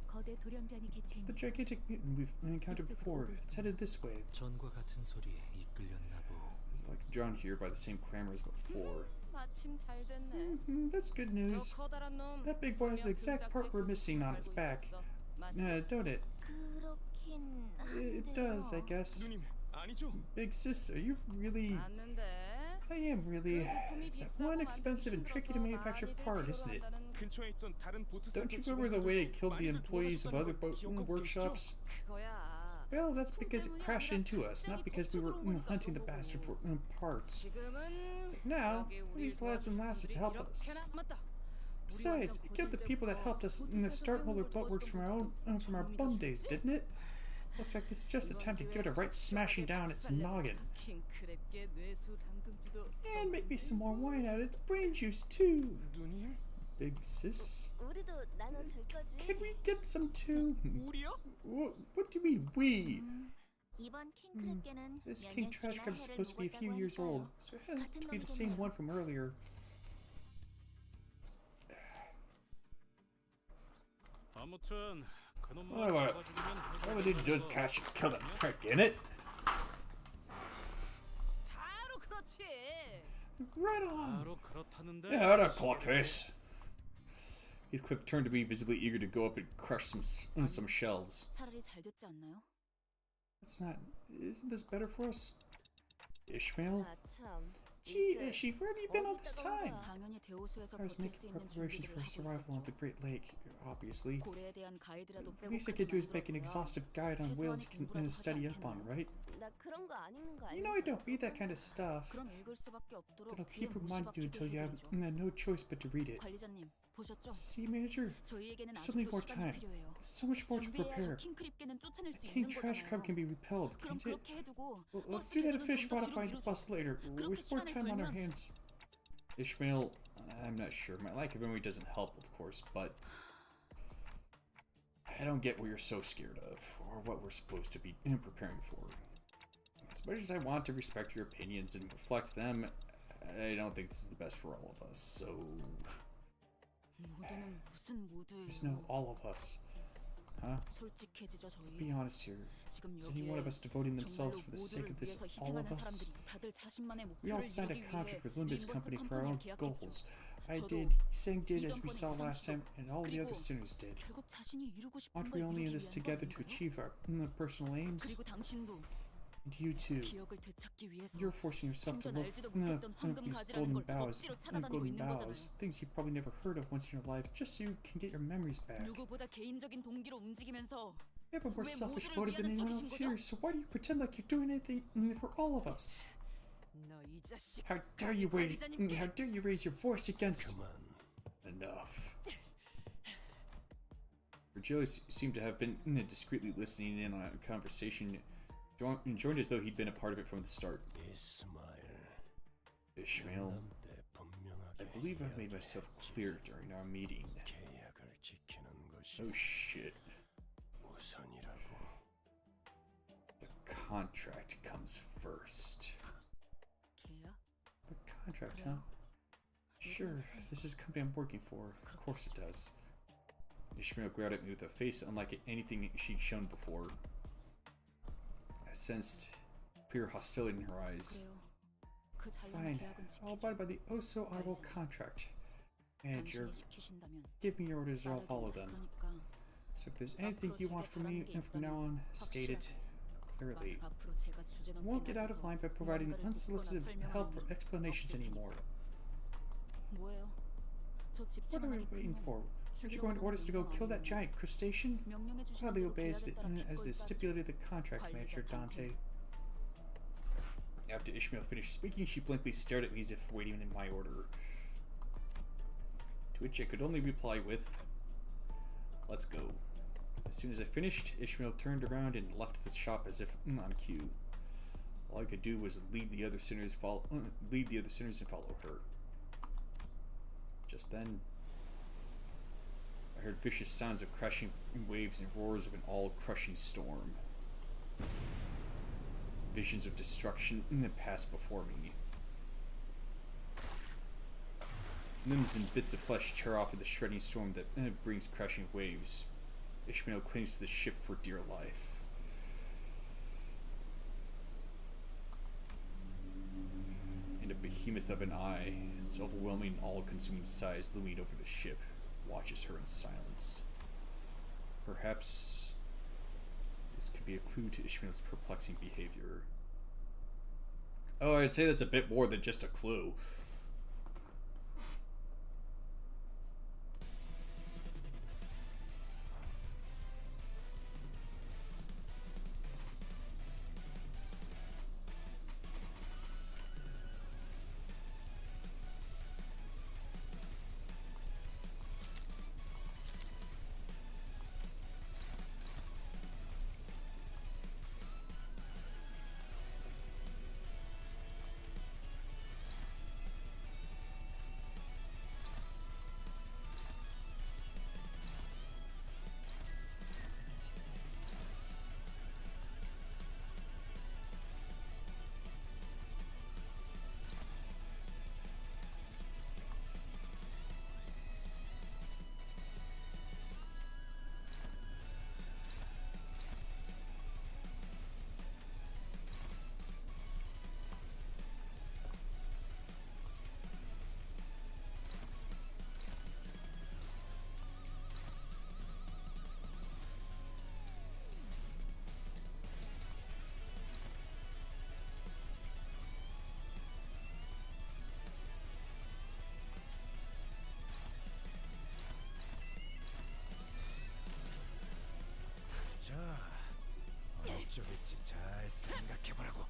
Speaker 3: 거대 돌연변이
Speaker 1: It's the
Speaker 3: 개체입니다.
Speaker 1: gigantic mutant we've encountered before. It's headed this way.
Speaker 2: 전과 같은 소리에 이끌렸나 보.
Speaker 1: It's like drawn here by the same clamor as before.
Speaker 3: 마침 잘 됐네.
Speaker 1: That's good
Speaker 3: 저
Speaker 1: news.
Speaker 3: 커다란 놈.
Speaker 1: That big boy has the exact part we're missing on its back. Don't it?
Speaker 5: 그렇긴
Speaker 1: It does, I
Speaker 5: 한데요.
Speaker 1: guess.
Speaker 10: 누님, 아니죠?
Speaker 1: Big sis, are you really...
Speaker 3: 맞는데.
Speaker 1: I am really... It's that one expensive and tricky to manufacture part, isn't it?
Speaker 10: 근처에 있던 다른 보트
Speaker 1: Don't
Speaker 10: 센터
Speaker 1: you remember the way it killed the
Speaker 10: 많이들
Speaker 1: employees of other
Speaker 10: 돌아가셨다는 거 기억하고
Speaker 1: workshops?
Speaker 3: 그거야.
Speaker 1: Well, that's because it crashed into us, not because we were hunting the bastard for parts.
Speaker 3: 지금은
Speaker 1: Now,
Speaker 3: 여기 우리
Speaker 1: these lads and lasses to help us.
Speaker 3: 이렇게나 맞다.
Speaker 1: Besides, it killed the people that helped us start Molar Boatworks from our bum days, didn't it? Looks like this is just the time to give it a right smashing down its noggin.
Speaker 3: 킹크랩게 뇌수 담금지도.
Speaker 1: And make me some more wine out of its brain juice, too.
Speaker 10: 누님?
Speaker 1: Big sis.
Speaker 4: 우리도 나눠줄 거지?
Speaker 1: Can we get some too?
Speaker 10: 우리요?
Speaker 1: What do you mean, we?
Speaker 5: 이번 킹크랩게는
Speaker 1: This
Speaker 5: 몇
Speaker 1: king
Speaker 5: 년씩이나
Speaker 1: trash crab is
Speaker 5: 해를
Speaker 1: supposed to be a few
Speaker 5: 먹었다고
Speaker 1: years
Speaker 5: 하니까요.
Speaker 1: old, so it has
Speaker 5: 같은
Speaker 1: to be the
Speaker 5: 놈이겠네요.
Speaker 1: same one from earlier.
Speaker 8: 아무튼 그놈만
Speaker 1: Well,
Speaker 8: 잡아 죽이면
Speaker 1: all we need to do is catch and kill that prick, innit?
Speaker 3: 바로 그렇지.
Speaker 1: Right on!
Speaker 8: 바로 그렇다는데.
Speaker 1: Yeah, that clockface. Heathcliff turned to me, visibly eager to go up and crush some shells.
Speaker 3: 차라리 잘 됐지 않나요?
Speaker 1: That's not... Isn't this better for us? Ishmael?
Speaker 4: 아 참.
Speaker 1: Gee, Ishi, where have you been all this time?
Speaker 3: 당연히 대호수에서
Speaker 1: I was
Speaker 3: 버틸 수
Speaker 1: making
Speaker 3: 있는
Speaker 1: preparations
Speaker 3: 준비들을
Speaker 1: for his
Speaker 3: 하고
Speaker 1: arrival on
Speaker 3: 있었죠.
Speaker 1: the Great Lake, obviously.
Speaker 3: 고래에 대한 가이드라도
Speaker 1: The least I
Speaker 3: 빼곡하게
Speaker 1: could do is make an
Speaker 3: 만들었고요.
Speaker 1: exhaustive guide on whales you can study up on, right?
Speaker 4: 나 그런 거 안 읽는 거
Speaker 1: You know I
Speaker 4: 알지?
Speaker 1: don't read that kind of stuff.
Speaker 3: 그럼 읽을 수밖에 없도록
Speaker 1: But I'll
Speaker 3: 귀에
Speaker 1: keep
Speaker 3: 못이
Speaker 1: reminding you
Speaker 3: 박히게
Speaker 1: until you have
Speaker 3: 해드리죠.
Speaker 1: no choice but to read it.
Speaker 3: 관리자님 보셨죠?
Speaker 1: See, Manager?
Speaker 3: 저희에게는
Speaker 1: Still need
Speaker 3: 아직도
Speaker 1: more
Speaker 3: 시간이
Speaker 1: time.
Speaker 3: 필요해요.
Speaker 1: There's so much more to prepare.
Speaker 3: 준비해야죠. 킹크립게는 쫓아낼 수
Speaker 1: King
Speaker 3: 있는
Speaker 1: Trash Crab can
Speaker 3: 거잖아요.
Speaker 1: be repelled,
Speaker 3: 그럼
Speaker 1: can't it?
Speaker 3: 그렇게 해두고
Speaker 1: Well, let's
Speaker 3: 버스
Speaker 1: do that to
Speaker 3: 스케줄은
Speaker 1: fish
Speaker 3: 좀더
Speaker 1: modify the
Speaker 3: 뒤로
Speaker 1: bus
Speaker 3: 미루죠.
Speaker 1: later,
Speaker 3: 그렇게
Speaker 1: with more
Speaker 3: 시간을
Speaker 1: time on our
Speaker 3: 벌면
Speaker 1: hands. Ishmael, I'm not sure. My lack of memory doesn't help, of course, but I don't get what you're so scared of, or what we're supposed to be preparing for. As much as I want to respect your opinions and reflect them, I don't think this is the best for all of us, so...
Speaker 3: 모두는 무슨
Speaker 1: There's no
Speaker 3: 모두예요.
Speaker 1: all of us. Huh?
Speaker 3: 솔직해지죠
Speaker 1: Let's
Speaker 3: 저희.
Speaker 1: be honest here.
Speaker 3: 지금
Speaker 1: Is any one of
Speaker 3: 여기에
Speaker 1: us devoting
Speaker 3: 정말로
Speaker 1: themselves for the sake
Speaker 3: 모두를
Speaker 1: of this,
Speaker 3: 위해서
Speaker 1: all of
Speaker 3: 희생하는
Speaker 1: us?
Speaker 3: 사람들이 다들 자신만의
Speaker 1: We all
Speaker 3: 목표를
Speaker 1: signed a
Speaker 3: 이루기 위해
Speaker 1: contract with Limbus
Speaker 3: 림버스
Speaker 1: Company for our
Speaker 3: 컴퍼니에
Speaker 1: own
Speaker 3: 계약했죠.
Speaker 1: goals. I
Speaker 3: 저도
Speaker 1: did, Sang did, as we saw last time, and all the other sinners did.
Speaker 3: 결국 자신이 이루고 싶은
Speaker 1: Aren't
Speaker 3: 걸
Speaker 1: we only in
Speaker 3: 이루기
Speaker 1: this
Speaker 3: 위한
Speaker 1: together to
Speaker 3: 거 아닌가요?
Speaker 1: achieve our personal aims?
Speaker 3: 그리고 당신도
Speaker 1: And you too.
Speaker 3: 기억을 되찾기 위해서
Speaker 1: You're forcing yourself to
Speaker 3: 생전
Speaker 1: look
Speaker 3: 알지도 못했던 황금
Speaker 1: these
Speaker 3: 가지라는
Speaker 1: golden
Speaker 3: 걸
Speaker 1: bows,
Speaker 3: 억지로 찾아다니고 있는 거잖아요.
Speaker 1: things you probably never heard of once in your life, just so you can get your memories back.
Speaker 3: 누구보다 개인적인 동기로 움직이면서
Speaker 1: You have a more
Speaker 3: 왜
Speaker 1: selfish
Speaker 3: 모두를
Speaker 1: motive than
Speaker 3: 위하는
Speaker 1: anyone else
Speaker 3: 척이신
Speaker 1: here,
Speaker 3: 거죠?
Speaker 1: so why do you pretend like you're doing anything for all of us?
Speaker 3: 너 이 자식.
Speaker 1: How dare you raise your voice against...
Speaker 10: 그만.
Speaker 1: Enough. Virgilio seemed to have been discreetly listening in on a conversation, joined as though he'd been a part of it from the start. Ishmael,
Speaker 10: 때 분명하게
Speaker 1: I believe I've made myself clear during our meeting.
Speaker 10: 계약을 지키는 것이
Speaker 1: Oh shit.
Speaker 10: 우선이라고.
Speaker 1: The contract comes first.
Speaker 3: 개야?
Speaker 1: The contract, huh? Sure, this is the company I'm working for. Of course it does. Ishmael glared at me with a face unlike anything she'd shown before. I sensed clear hostility in her eyes.
Speaker 3: 그래요. 그 잘난
Speaker 1: Fine,
Speaker 3: 계약은
Speaker 1: I'll
Speaker 3: 지키죠.
Speaker 1: abide by the oh-so-audible contract. Manager,
Speaker 3: 당신이 시키신다면
Speaker 1: give me your orders or I'll
Speaker 3: 따르고,
Speaker 1: follow them.
Speaker 3: 그러니까
Speaker 1: So if there's anything you want from me, and from now on, state it clearly.
Speaker 3: 앞으로 제가 주제
Speaker 1: I
Speaker 3: 넘게
Speaker 1: won't get out of
Speaker 3: 나서서
Speaker 1: line by providing
Speaker 3: 무언가를
Speaker 1: unsolicited
Speaker 3: 묻거나
Speaker 1: help or
Speaker 3: 설명하면
Speaker 1: explanations
Speaker 3: 없을 테니.
Speaker 1: anymore.
Speaker 3: 뭐예요? 저
Speaker 1: What
Speaker 3: 집중
Speaker 1: are we
Speaker 3: 하나를
Speaker 1: waiting
Speaker 3: 끊으면
Speaker 1: for? Aren't you going to order us to go kill that giant crustacean?
Speaker 3: 명령해 주시는
Speaker 1: Gladly
Speaker 3: 대로
Speaker 1: obeys
Speaker 3: 계약에 따라
Speaker 1: as
Speaker 3: 기꺼이
Speaker 1: the
Speaker 3: 따르죠.
Speaker 1: stipulated the contract, Manager Dante. After Ishmael finished speaking, she blankly stared at me as if waiting in my order. To which I could only reply with, "Let's go." As soon as I finished, Ishmael turned around and left the shop as if on cue. All I could do was lead the other sinners and follow her. Just then, I heard vicious sounds of crashing waves and roars of an all-crushing storm. Visions of destruction passed before me. Limbs and bits of flesh tear off in the shredding storm that brings crashing waves. Ishmael clings to the ship for dear life. And a behemoth of an eye, its overwhelming, all-consuming size looming over the ship, watches her in silence. Perhaps this could be a clue to Ishmael's perplexing behavior. Oh, I'd say that's a bit more than just a clue.
Speaker 7: 자, 어쩌겠지. 잘 생각해보라고.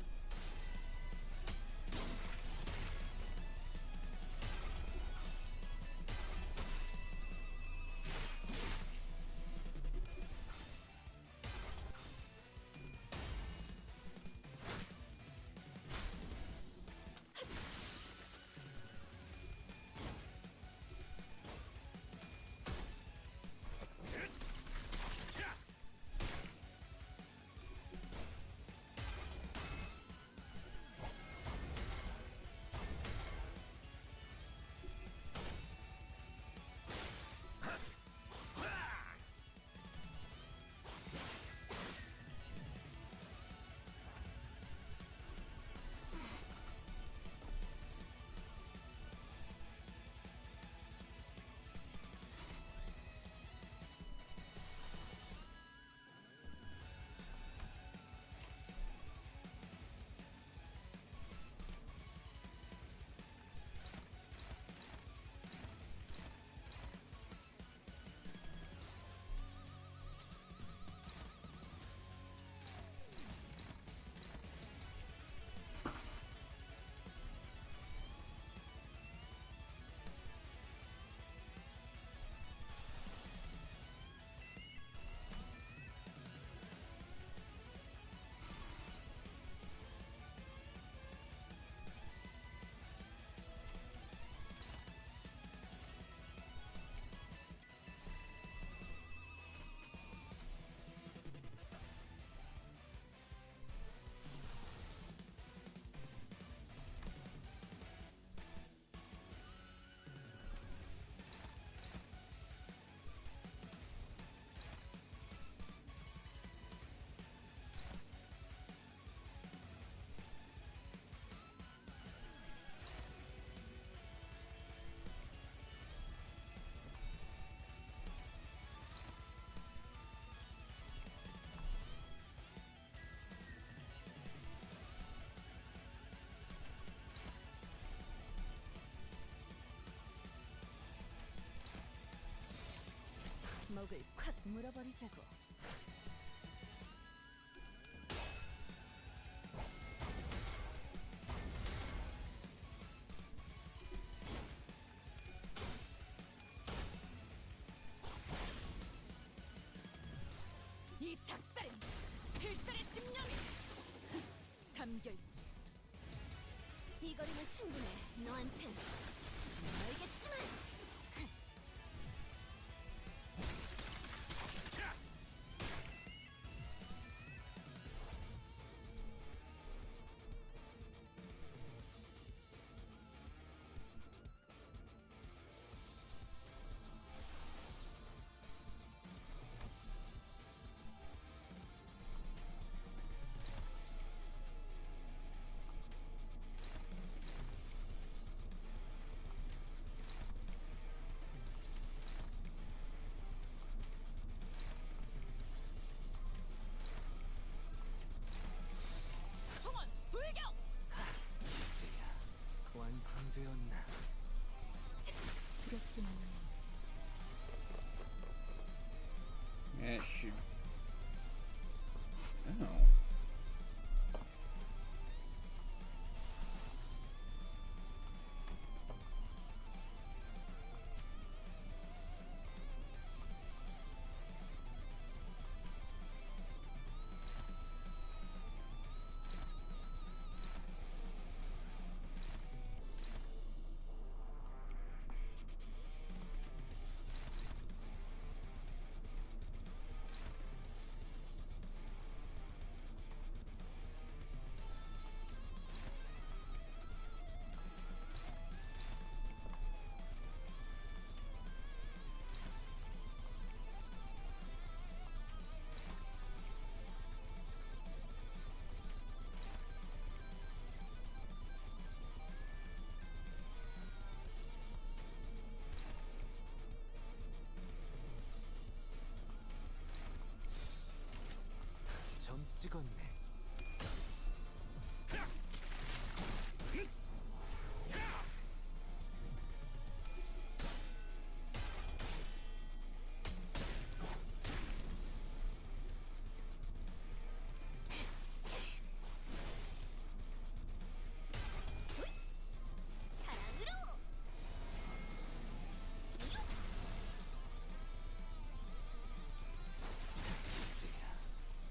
Speaker 4: 목을 콱 물어버리자고.
Speaker 3: 이 작살엔 필살의 집념이 담겨있지.
Speaker 4: 이 거리면 충분해. 너한텐 멀겠지만.
Speaker 2: 식었네.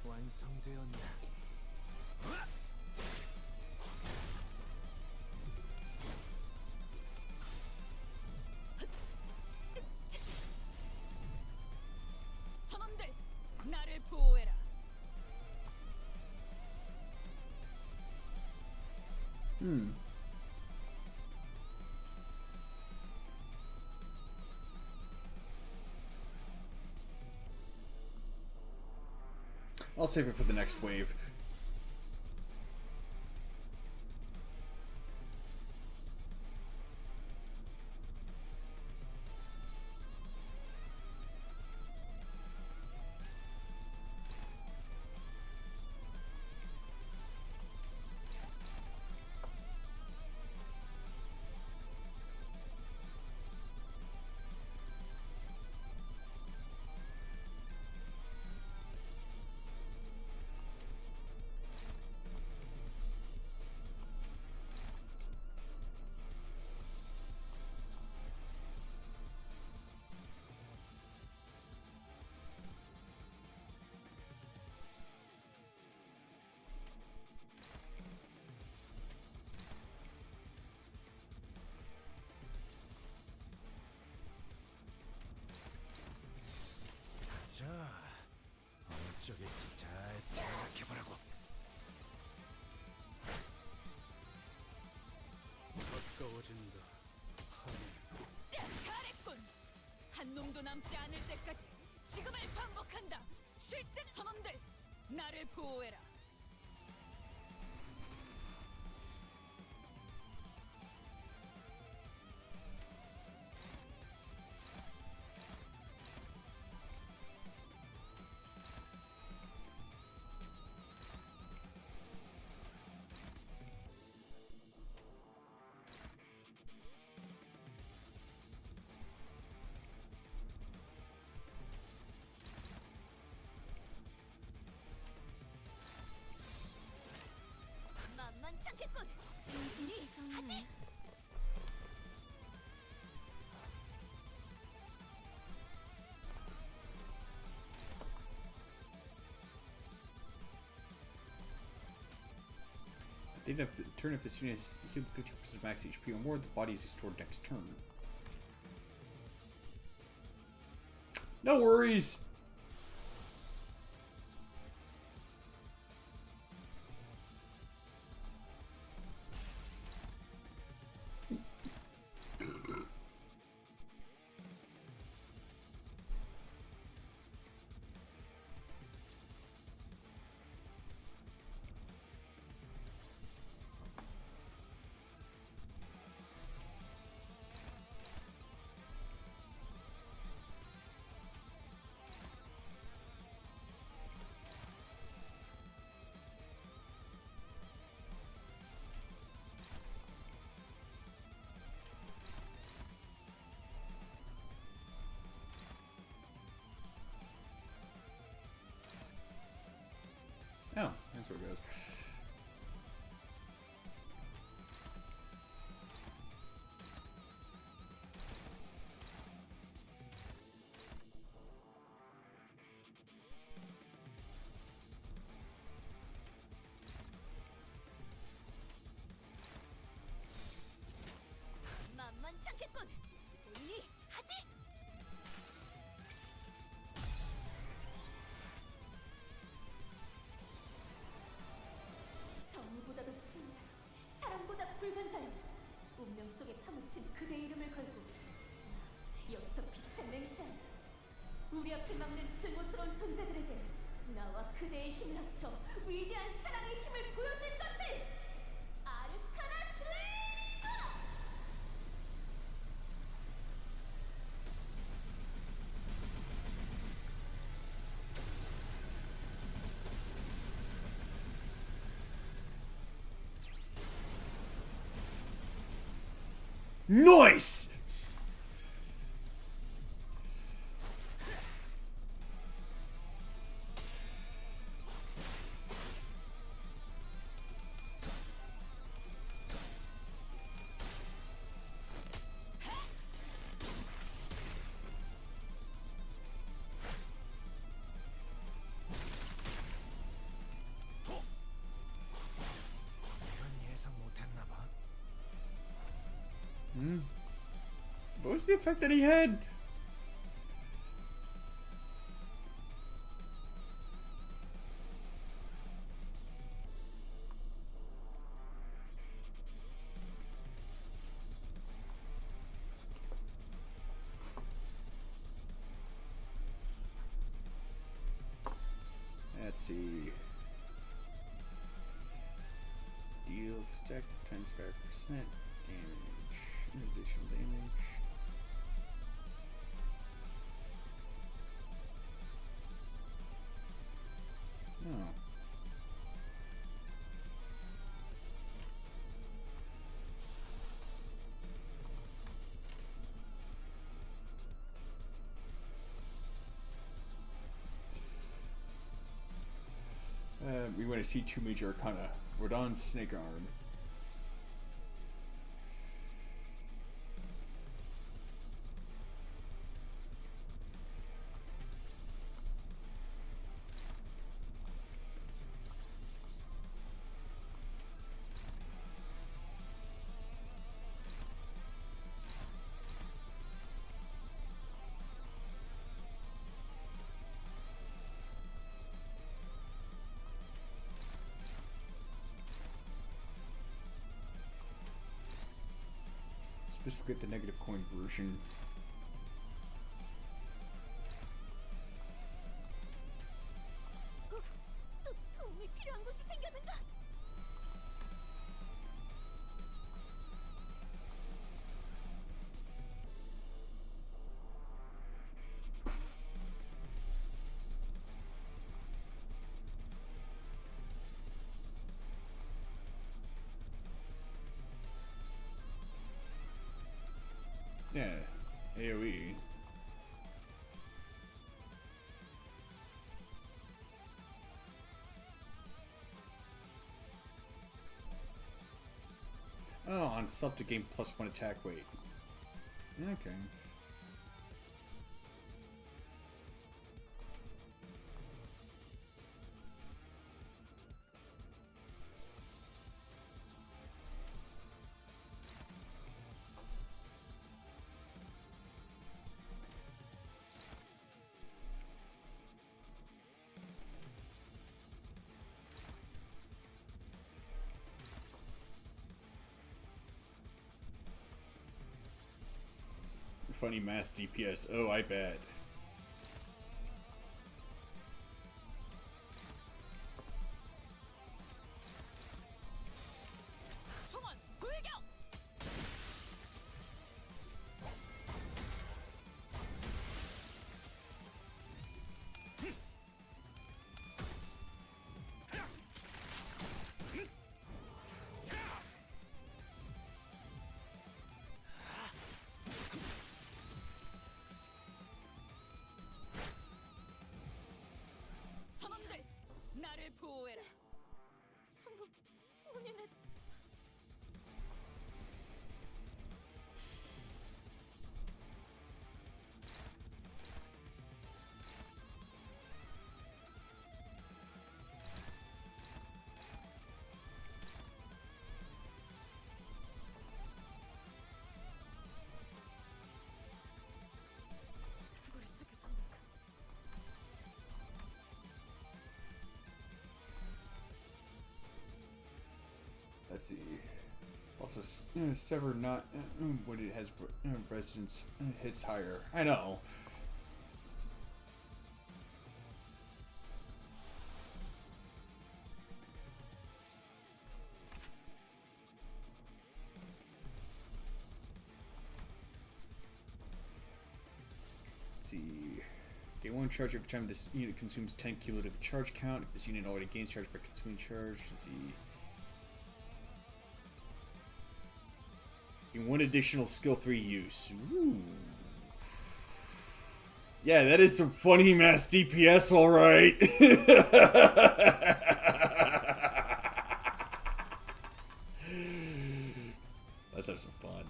Speaker 2: 완성되었나?
Speaker 3: 선원들, 나를 보호해라.
Speaker 1: I'll save it for the next wave.
Speaker 7: 자, 어느 쪽일지 잘 생각해보라고.
Speaker 8: 가까워진다.
Speaker 3: 잘했군. 한 놈도 남지 않을 때까지 지금을 반복한다. 쉴새 선원들, 나를 보호해라.
Speaker 4: 만만찮겠군. 이리 하지.
Speaker 1: At the end of the turn, if this unit has healed 50% of max HP or more, the body is restored next turn. No worries! Oh, that's where it goes.
Speaker 4: 만만찮겠군. 이리 하지.
Speaker 1: Nice! What was the effect that he had? Let's see. Deal stack times 5% damage. Additional damage. Oh. We want to see 2 major arcana. Rodon's Snake Arm. Specifically the negative coin version.
Speaker 4: 또 도움이 필요한 곳이 생겼는가?
Speaker 1: Yeah, AoE. Oh, on sub to gain +1 attack weight. Okay. Funny mass DPS. Oh, I bet.
Speaker 3: 총원 불격! 선원들, 나를 보호해라.
Speaker 4: 전부 본인의
Speaker 3: 머릿속에서니까.
Speaker 1: Let's see. Also, sever not when it has resistance hits higher. I know. Let's see. Gain 1 charge every time this unit consumes 10 cumulative charge count. If this unit already gains charge by consuming charge, let's see. In one additional skill 3 use. Ooh. Yeah, that is some funny mass DPS, alright. Let's have some fun.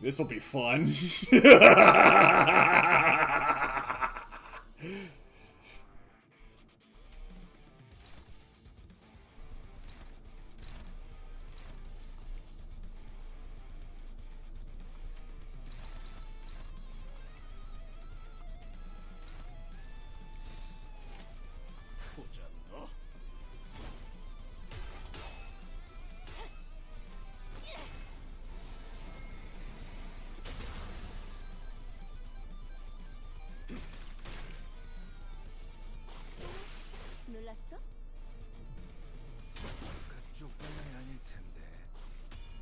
Speaker 1: This'll be fun.
Speaker 4: 놀랐어?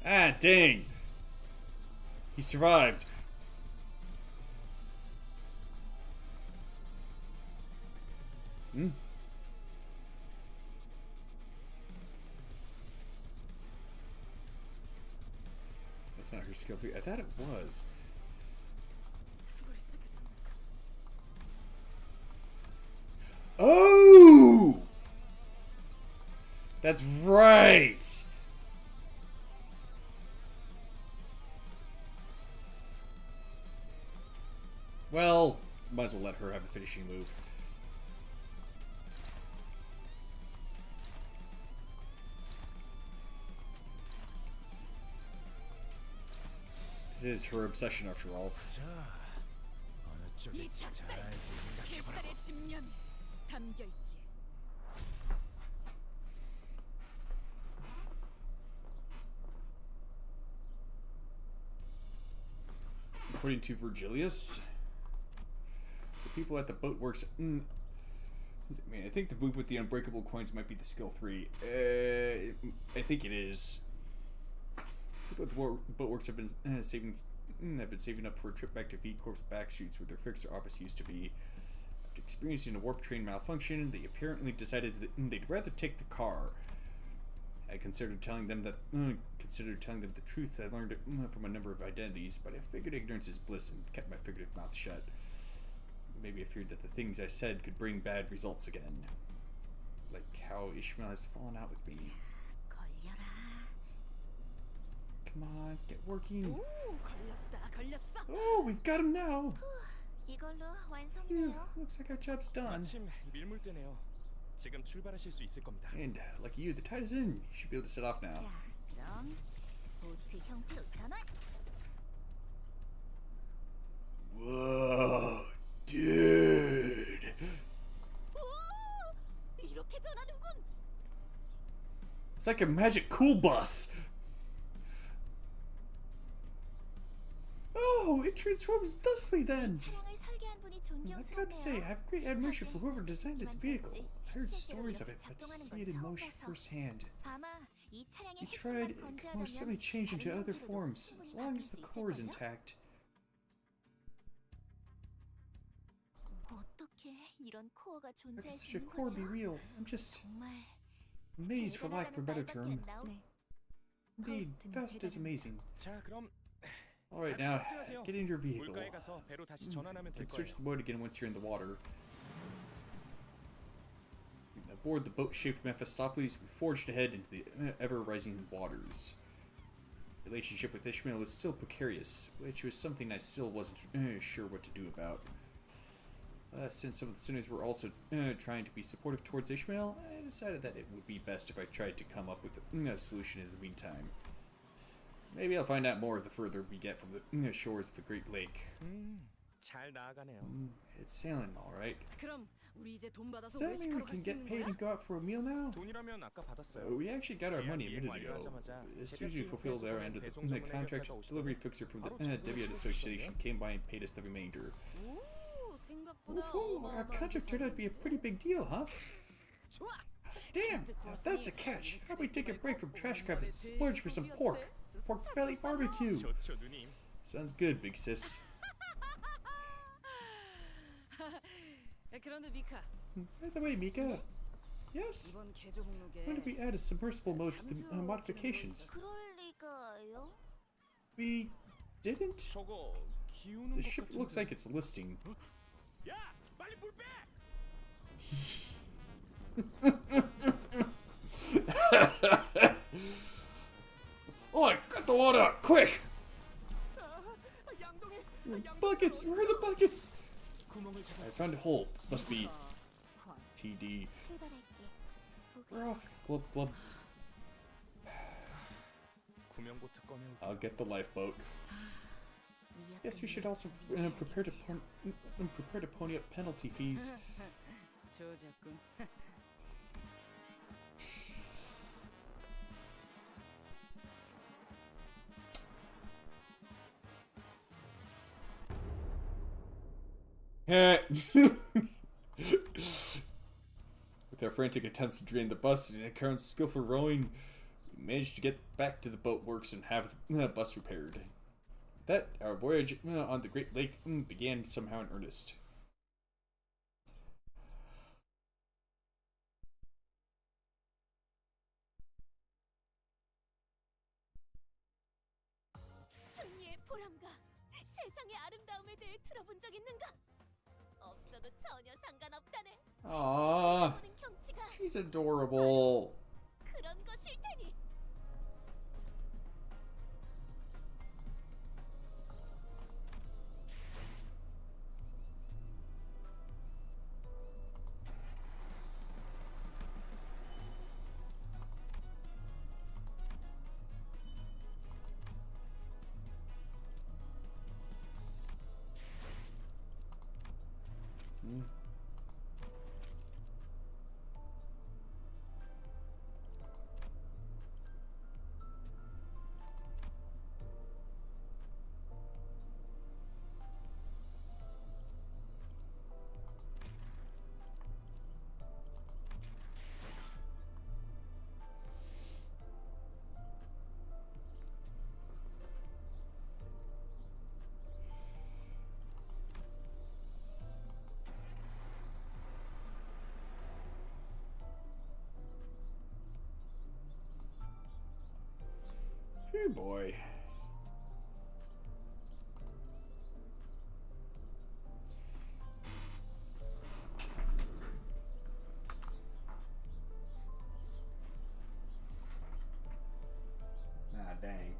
Speaker 1: Ah, dang. He survived. Hmm. That's not her skill 3. I thought it was. Oh! That's right! Well, might as well let her have the finishing move. This is her obsession after all.
Speaker 3: 이 작별 필살의 집념이 담겨 있지.
Speaker 1: According to Virgilius, the people at the boat works. I mean, I think the move with the unbreakable coins might be the skill 3. I think it is. People at the boat works have been saving up for a trip back to V Corp's back streets where their fixer office used to be. After experiencing a warp train malfunction, they apparently decided that they'd rather take the car. I considered telling them the truth I learned from a number of identities, but I figured ignorance is bliss and kept my figurative mouth shut. Maybe I feared that the things I said could bring bad results again. Like how Ishmael has fallen out with me. Come on, get working. Oh, we've got him now.
Speaker 5: 이걸로 완성이네요.
Speaker 1: Looks like our job's done.
Speaker 10: 마침 밀물대네요. 지금 출발하실 수 있을 겁니다.
Speaker 1: And like you, the tide is in. You should be able to set off now.
Speaker 5: 자, 그럼 보트 형태로 전환.
Speaker 1: Whoa, dude.
Speaker 4: 이렇게 변하는군.
Speaker 1: It's like a magic cool bus. Oh, it transforms thusly then.
Speaker 5: 차량을 설계한 분이
Speaker 1: I've got to say, I have great admiration for whoever designed this vehicle. I heard stories of it, but to see it in motion firsthand.
Speaker 5: 아마 이 차량의
Speaker 1: You tried,
Speaker 5: 핵심만
Speaker 1: it can most certainly
Speaker 5: 건재하다면
Speaker 1: change into
Speaker 5: 다른
Speaker 1: other
Speaker 5: 형태로도
Speaker 1: forms, as long as the core is intact.
Speaker 5: 어떻게 이런 코어가
Speaker 1: How
Speaker 5: 존재할
Speaker 1: can
Speaker 5: 수
Speaker 1: such a
Speaker 5: 있는
Speaker 1: core
Speaker 5: 거죠?
Speaker 1: be real? I'm just
Speaker 5: 정말
Speaker 1: amazed, for lack of a better term.
Speaker 5: 대단하다는 말밖에 안 나오-
Speaker 4: 네.
Speaker 1: Indeed, vast is amazing.
Speaker 10: 자, 그럼
Speaker 1: Alright, now,
Speaker 10: 탑승하세요.
Speaker 1: get into your vehicle.
Speaker 10: 물가에 가서 배로 다시 전환하면 될
Speaker 1: And
Speaker 10: 거예요.
Speaker 1: search the boat again once you're in the water. Aboard the boat-shaped Mephistopheles, we forged ahead into the ever-rising waters. The relationship with Ishmael was still precarious, which was something I still wasn't sure what to do about. Since some of the sinners were also trying to be supportive towards Ishmael, I decided that it would be best if I tried to come up with a solution in the meantime. Maybe I'll find out more the further we get from the shores of the Great Lake.
Speaker 10: 잘 나아가네요.
Speaker 1: It's sailing alright.
Speaker 3: 그럼 우리 이제 돈 받아서
Speaker 1: Does that mean we
Speaker 3: 외식하러 갈
Speaker 1: can
Speaker 3: 수
Speaker 1: get
Speaker 3: 있는
Speaker 1: paid
Speaker 3: 거야?
Speaker 1: and go out for a meal now?
Speaker 10: 돈이라면 아까 받았어요.
Speaker 1: We actually got our money a minute ago.
Speaker 10: 완료하자마자
Speaker 1: As soon as we fulfilled our end of the contract, delivery fixer from the Deviant Association came by and paid us the remainder.
Speaker 3: 오, 생각보다
Speaker 1: Woohoo! Our contract turned out to be a pretty big deal, huh?
Speaker 3: 좋아.
Speaker 1: Damn! Now that's a catch! How about we take a break from trash crabs and splurge for some pork? Pork belly barbecue!
Speaker 10: 좋죠, 누님.
Speaker 1: Sounds good, big sis.
Speaker 6: 그런데 미카,
Speaker 1: By the way, Mika. Yes.
Speaker 6: 이번 개조 목록에
Speaker 1: When did we add a submersible mode to the modifications?
Speaker 5: 그럴 리가요?
Speaker 1: We didn't.
Speaker 10: 저거 기우는
Speaker 1: The
Speaker 10: 것
Speaker 1: ship looks
Speaker 10: 같은데.
Speaker 1: like it's listing.
Speaker 10: 야, 빨리 물 빼.
Speaker 1: Oh, get the water out, quick! Buckets! Where are the buckets? I found a hole. This must be TD.
Speaker 5: 출발할게.
Speaker 1: We're off. Glub glub.
Speaker 10: 구명보트 꺼내올게.
Speaker 1: I'll get the lifeboat. Yes, we should also prepare to pony up penalty fees.
Speaker 6: 좋았군.
Speaker 1: With our frantic attempts to drain the bus and Karen's skillful rowing, we managed to get back to the boat works and have the bus repaired. With that, our voyage on the Great Lake began somehow in earnest.
Speaker 4: 승리의 보람과 세상의 아름다움에 대해 들어본 적 있는가? 없어도 전혀 상관없다네.
Speaker 1: Aww,
Speaker 4: 보는 경치가
Speaker 1: she's adorable.
Speaker 4: 그런 것일 테니.
Speaker 1: Hey boy. Ah, dang.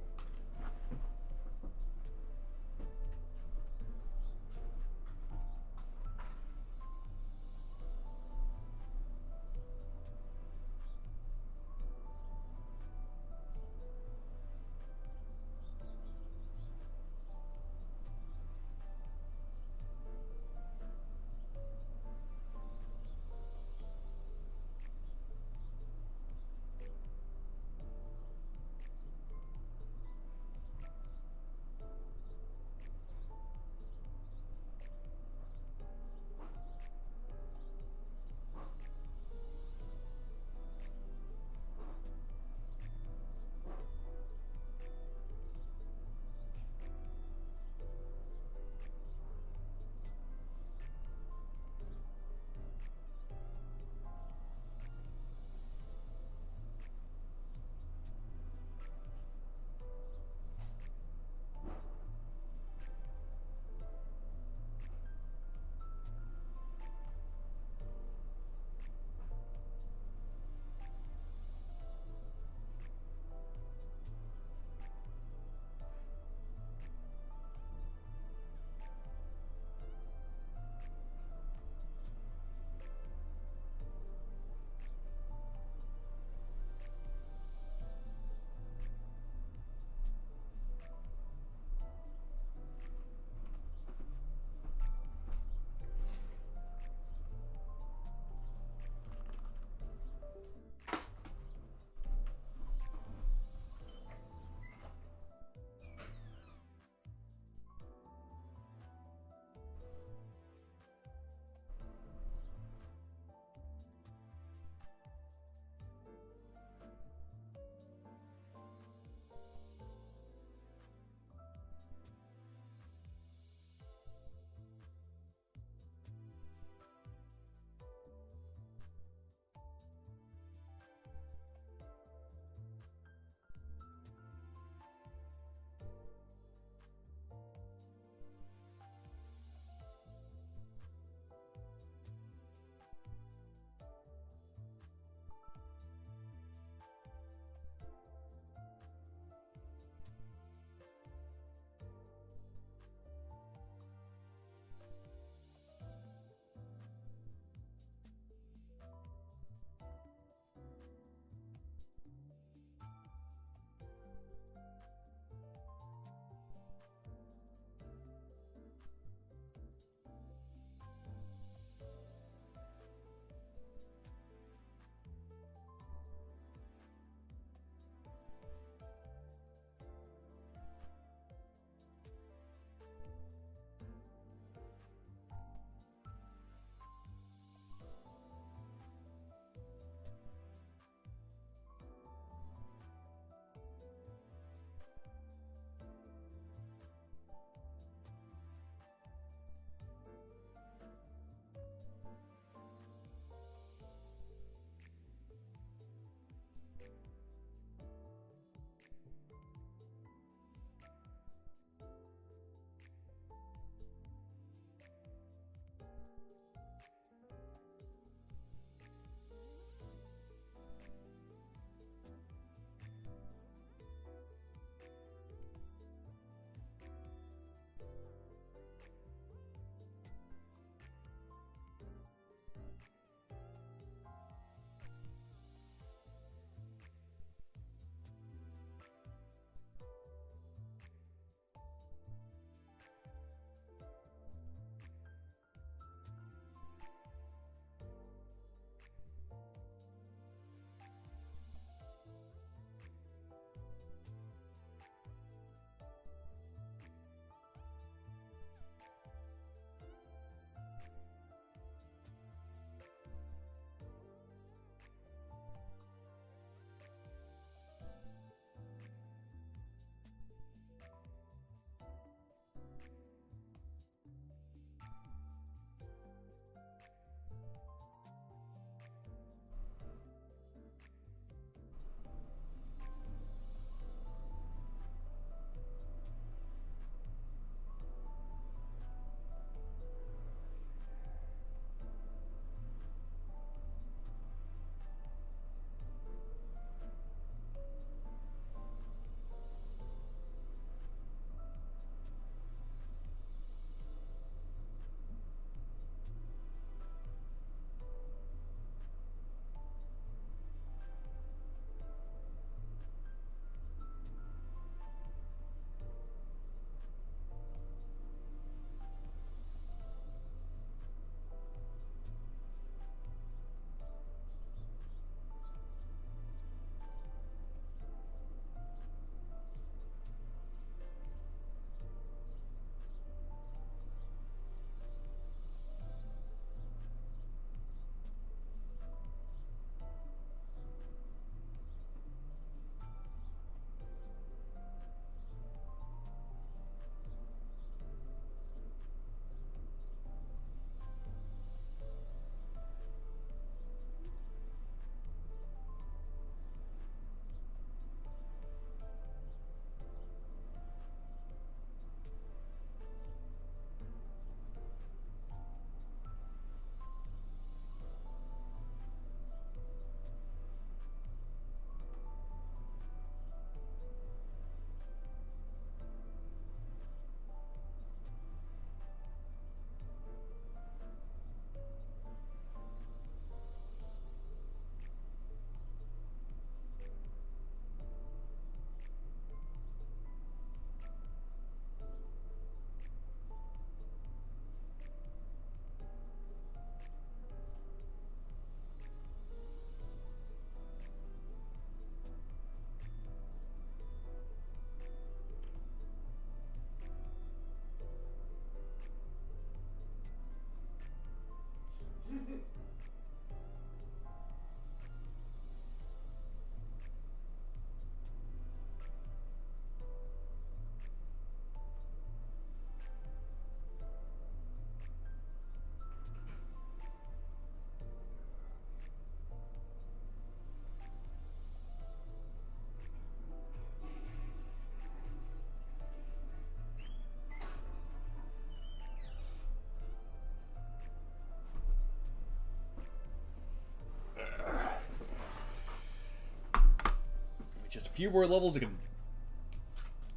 Speaker 1: Just a few more levels, I can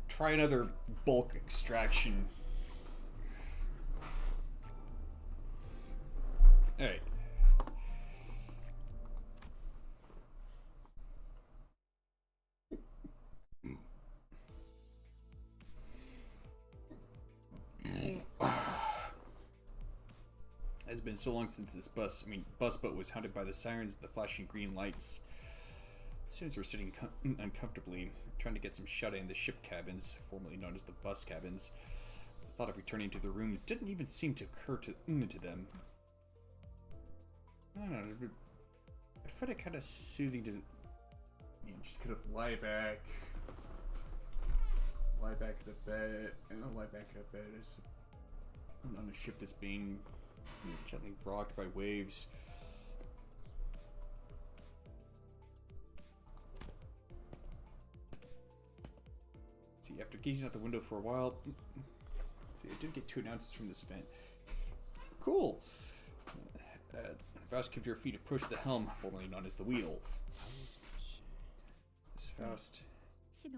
Speaker 1: try another bulk extraction. Alright. It's been so long since this bus boat was haunted by the sirens and the flashing green lights. The students were sitting uncomfortably, trying to get some shut-eye in the ship cabins, formerly known as the bus cabins. The thought of returning to the rooms didn't even seem to occur to them. I don't know, I find it kind of soothing to just kind of lie back in the bed, lie back in the bed as on a ship that's being gently rocked by waves. See, after gazing out the window for a while, see, I did get 2 announcements from this event. Cool. Faust, give your feet approach the helm, formerly known as the wheel. This Faust.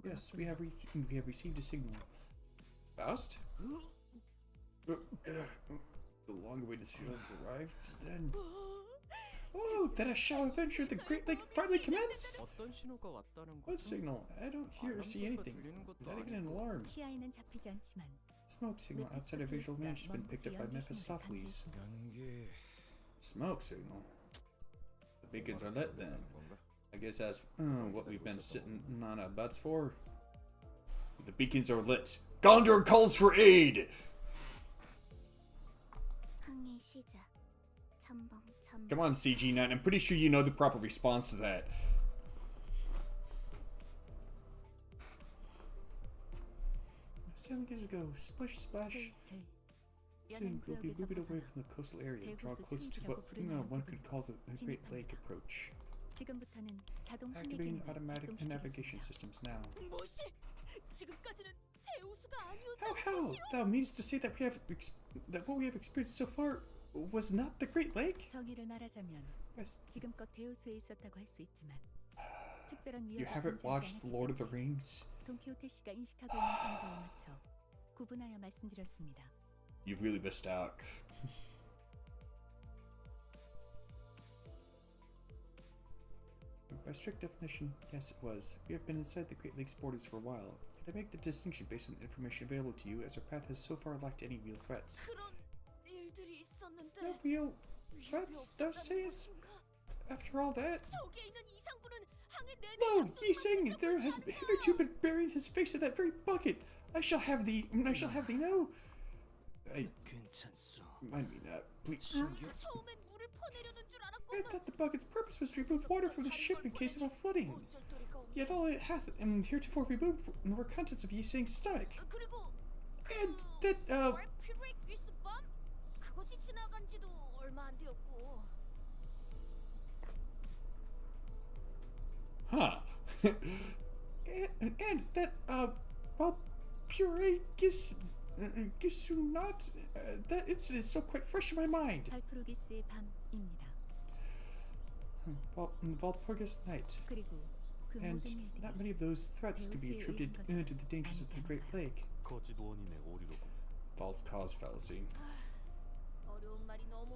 Speaker 1: Yes, we have received a signal. Faust? The long-awaited seal has arrived. Then, oh, that a shall adventure the Great Lake finally commence. What signal? I don't hear or see anything. Not even an alarm. Smoke signal outside of visual range has been picked up by Mephistopheles. Smoke signal. The beacons are lit then. I guess that's what we've been sitting on our butts for. The beacons are lit. Gondor calls for aid! Come on, CG9. I'm pretty sure you know the proper response to that. 7 years ago, splish splash. Soon we'll be moving away from the coastal area and draw closer to what one could call the Great Lake approach. Activating automatic navigation systems now. How? Thou means to say that what we have experienced so far was not the Great Lake? You haven't watched The Lord of the Rings? You've really missed out. By strict definition, yes it was. We have been inside the Great Lakes borders for a while. Yet I make the distinction based on the information available to you, as our path has so far lacked any real threats. No real threats, thou sayest? After all that? Lo, Yi Sing, there has hitherto been burying his face in that very bucket. I shall have thee know. Mind me not, please. I thought the bucket's purpose was to remove water from the ship in case of a flooding. Yet all it hath heretofore removed were contents of Yi Sing's stomach. And that, huh. and that, well, puree Gisunat, that incident is still quite fresh in my mind. Walpurgis Night. And not many of those threats could be attributed to the dangers of the Great Lake. False cause fallacy.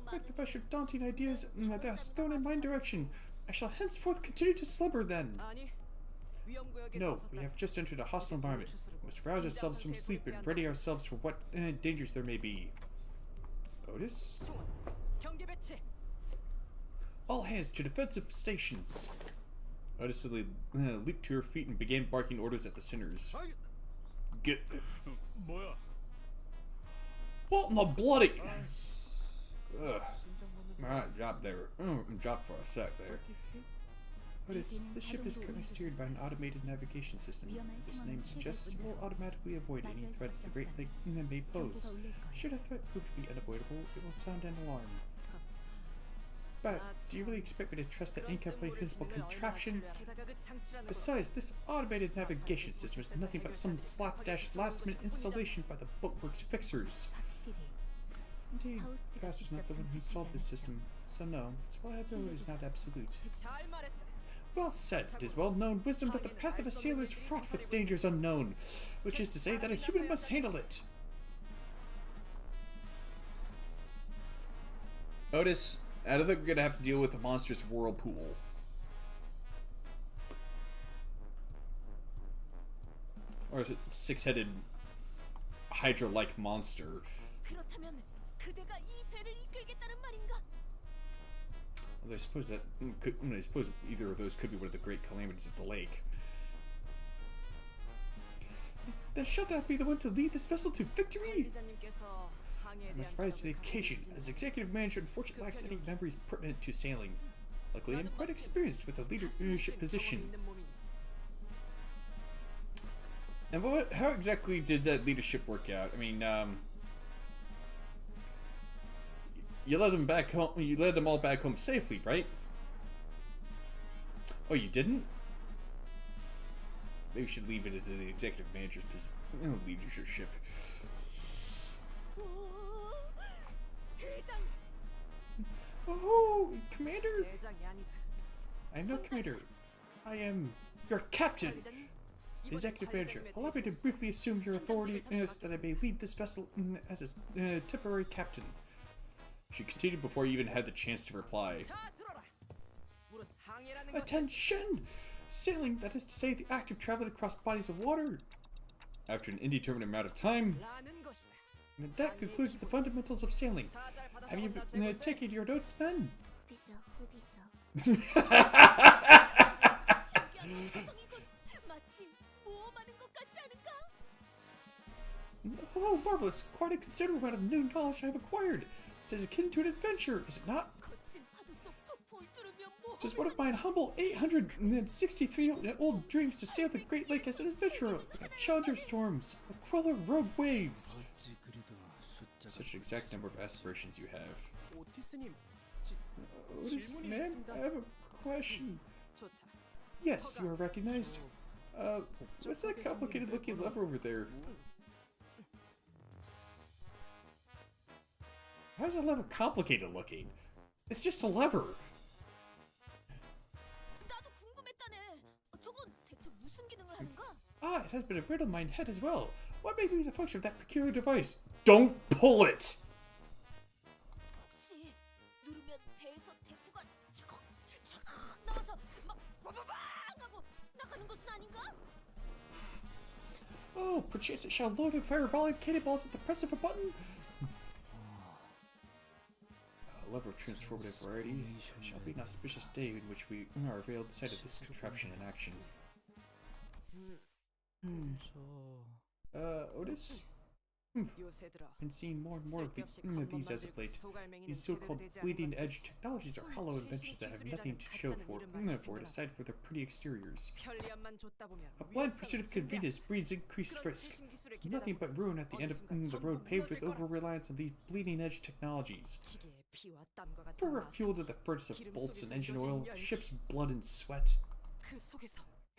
Speaker 1: Quite the rush of daunting ideas that are thrown in my direction. I shall henceforth continue to slumber then. No, we have just entered a hostile environment. We must rouse ourselves from sleep and ready ourselves for what dangers there may be. Otis? All hands to defensive stations. Otis suddenly leaped to her feet and began barking orders at the sinners. Get... What in the bloody... Ugh. Alright, drop there. Drop for a sec there. Otis, this ship is currently steered by an automated navigation system. As its name suggests, you will automatically avoid any threats the Great Lake may pose. Should a threat prove to be unavoidable, it will sound an alarm. But, do you really expect me to trust that incomprehensible contraption? Besides, this automated navigation system is nothing but some slapdash last-minute installation by the boatworks fixers. Indeed, Faust was not the one who installed this system, so no, its reliability is not absolute. Well said. It is well known wisdom that the path of a sailor is fraught with dangers unknown, which is to say that a human must handle it. Otis, I don't think we're gonna have to deal with a monstrous whirlpool. Or is it six-headed Hydra-like monster?
Speaker 3: 그렇다면 그대가 이 배를 이끌겠다는 말인가?
Speaker 1: Although I suppose that could, I suppose either of those could be one of the great calamities of the lake. Then shall that be the one to lead this vessel to victory? I must rise to the occasion. As executive manager, unfortunately lacks any memories pertinent to sailing. Luckily, I'm quite experienced with a leadership position. And how exactly did that leadership work out? I mean, you led them back home. You led them all back home safely, right? Oh, you didn't? Maybe we should leave it to the executive manager's leadership. Oh, Commander! I'm no commander. I am your captain. Executive manager, allow me to briefly assume your authority so that I may lead this vessel as a temporary captain. She continued before you even had the chance to reply. Attention! Sailing, that is to say, the act of traveling across bodies of water. After an indeterminate amount of time, that concludes the fundamentals of sailing. Have you taken your notes, men? Oh, marvelous! Quite a considerable amount of new knowledge I have acquired. It is akin to an adventure, is it not? Just one of my humble 863-year-old dreams to sail the Great Lake as an adventurer, like a challenger storms, a queller of rogue waves. Such an exact number of aspirations you have. Otis, ma'am, I have a question. Yes, you are recognized. What's that complicated-looking lever over there? How is a lever complicated looking? It's just a lever. Ah, it has been a riddle in my head as well. What may be the function of that peculiar device? Don't pull it! Oh, perchance it shall load and fire a volley of cannonballs at the press of a button? A lever of transformative variety. It shall be an auspicious day in which we are availed sight of this contraption in action. Otis? Been seeing more and more of these as of late. These so-called bleeding-edge technologies are hollow inventions that have nothing to show for it aside for their pretty exteriors. A blind pursuit of convenience breeds increased risk. It's nothing but ruin at the end of the road paved with over-reliance on these bleeding-edge technologies. For fuel to the furnace of bolts and engine oil, ship's blood and sweat.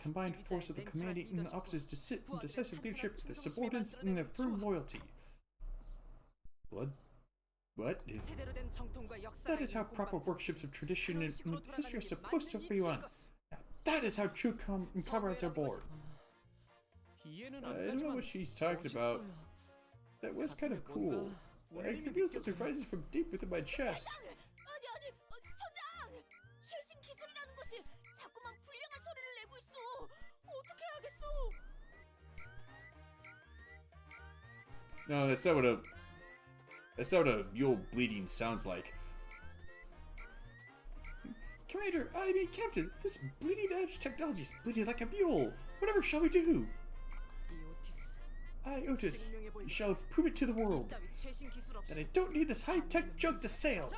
Speaker 1: Combined force of the commanding officers decisive leadership, their subordinates, and their firm loyalty. Blood? What? That is how proper workships of tradition and history are supposed to be run. Now, that is how true comrades are born. I don't know what she's talking about. That was kind of cool. I can feel something rises from deep within my chest. No, that's not what a mule bleeding sounds like. Commander, I mean Captain, this bleeding edge technology is bleeding like a mule. Whatever shall we do? I, Otis, shall prove it to the world that I don't need this high-tech junk to sail.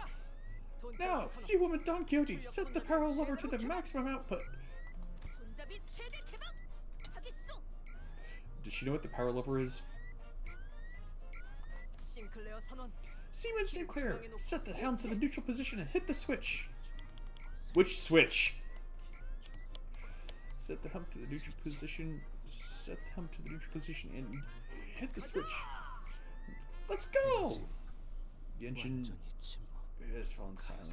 Speaker 1: Now, Sea Woman Don Quixote, set the power lever to the maximum output. Does she know what the power lever is? Seaman Sinclair, set the helm to the neutral position and hit the switch. Which switch? Set the helm to the neutral position. Set the helm to the neutral position and hit the switch. Let's go! The engine has fallen silent.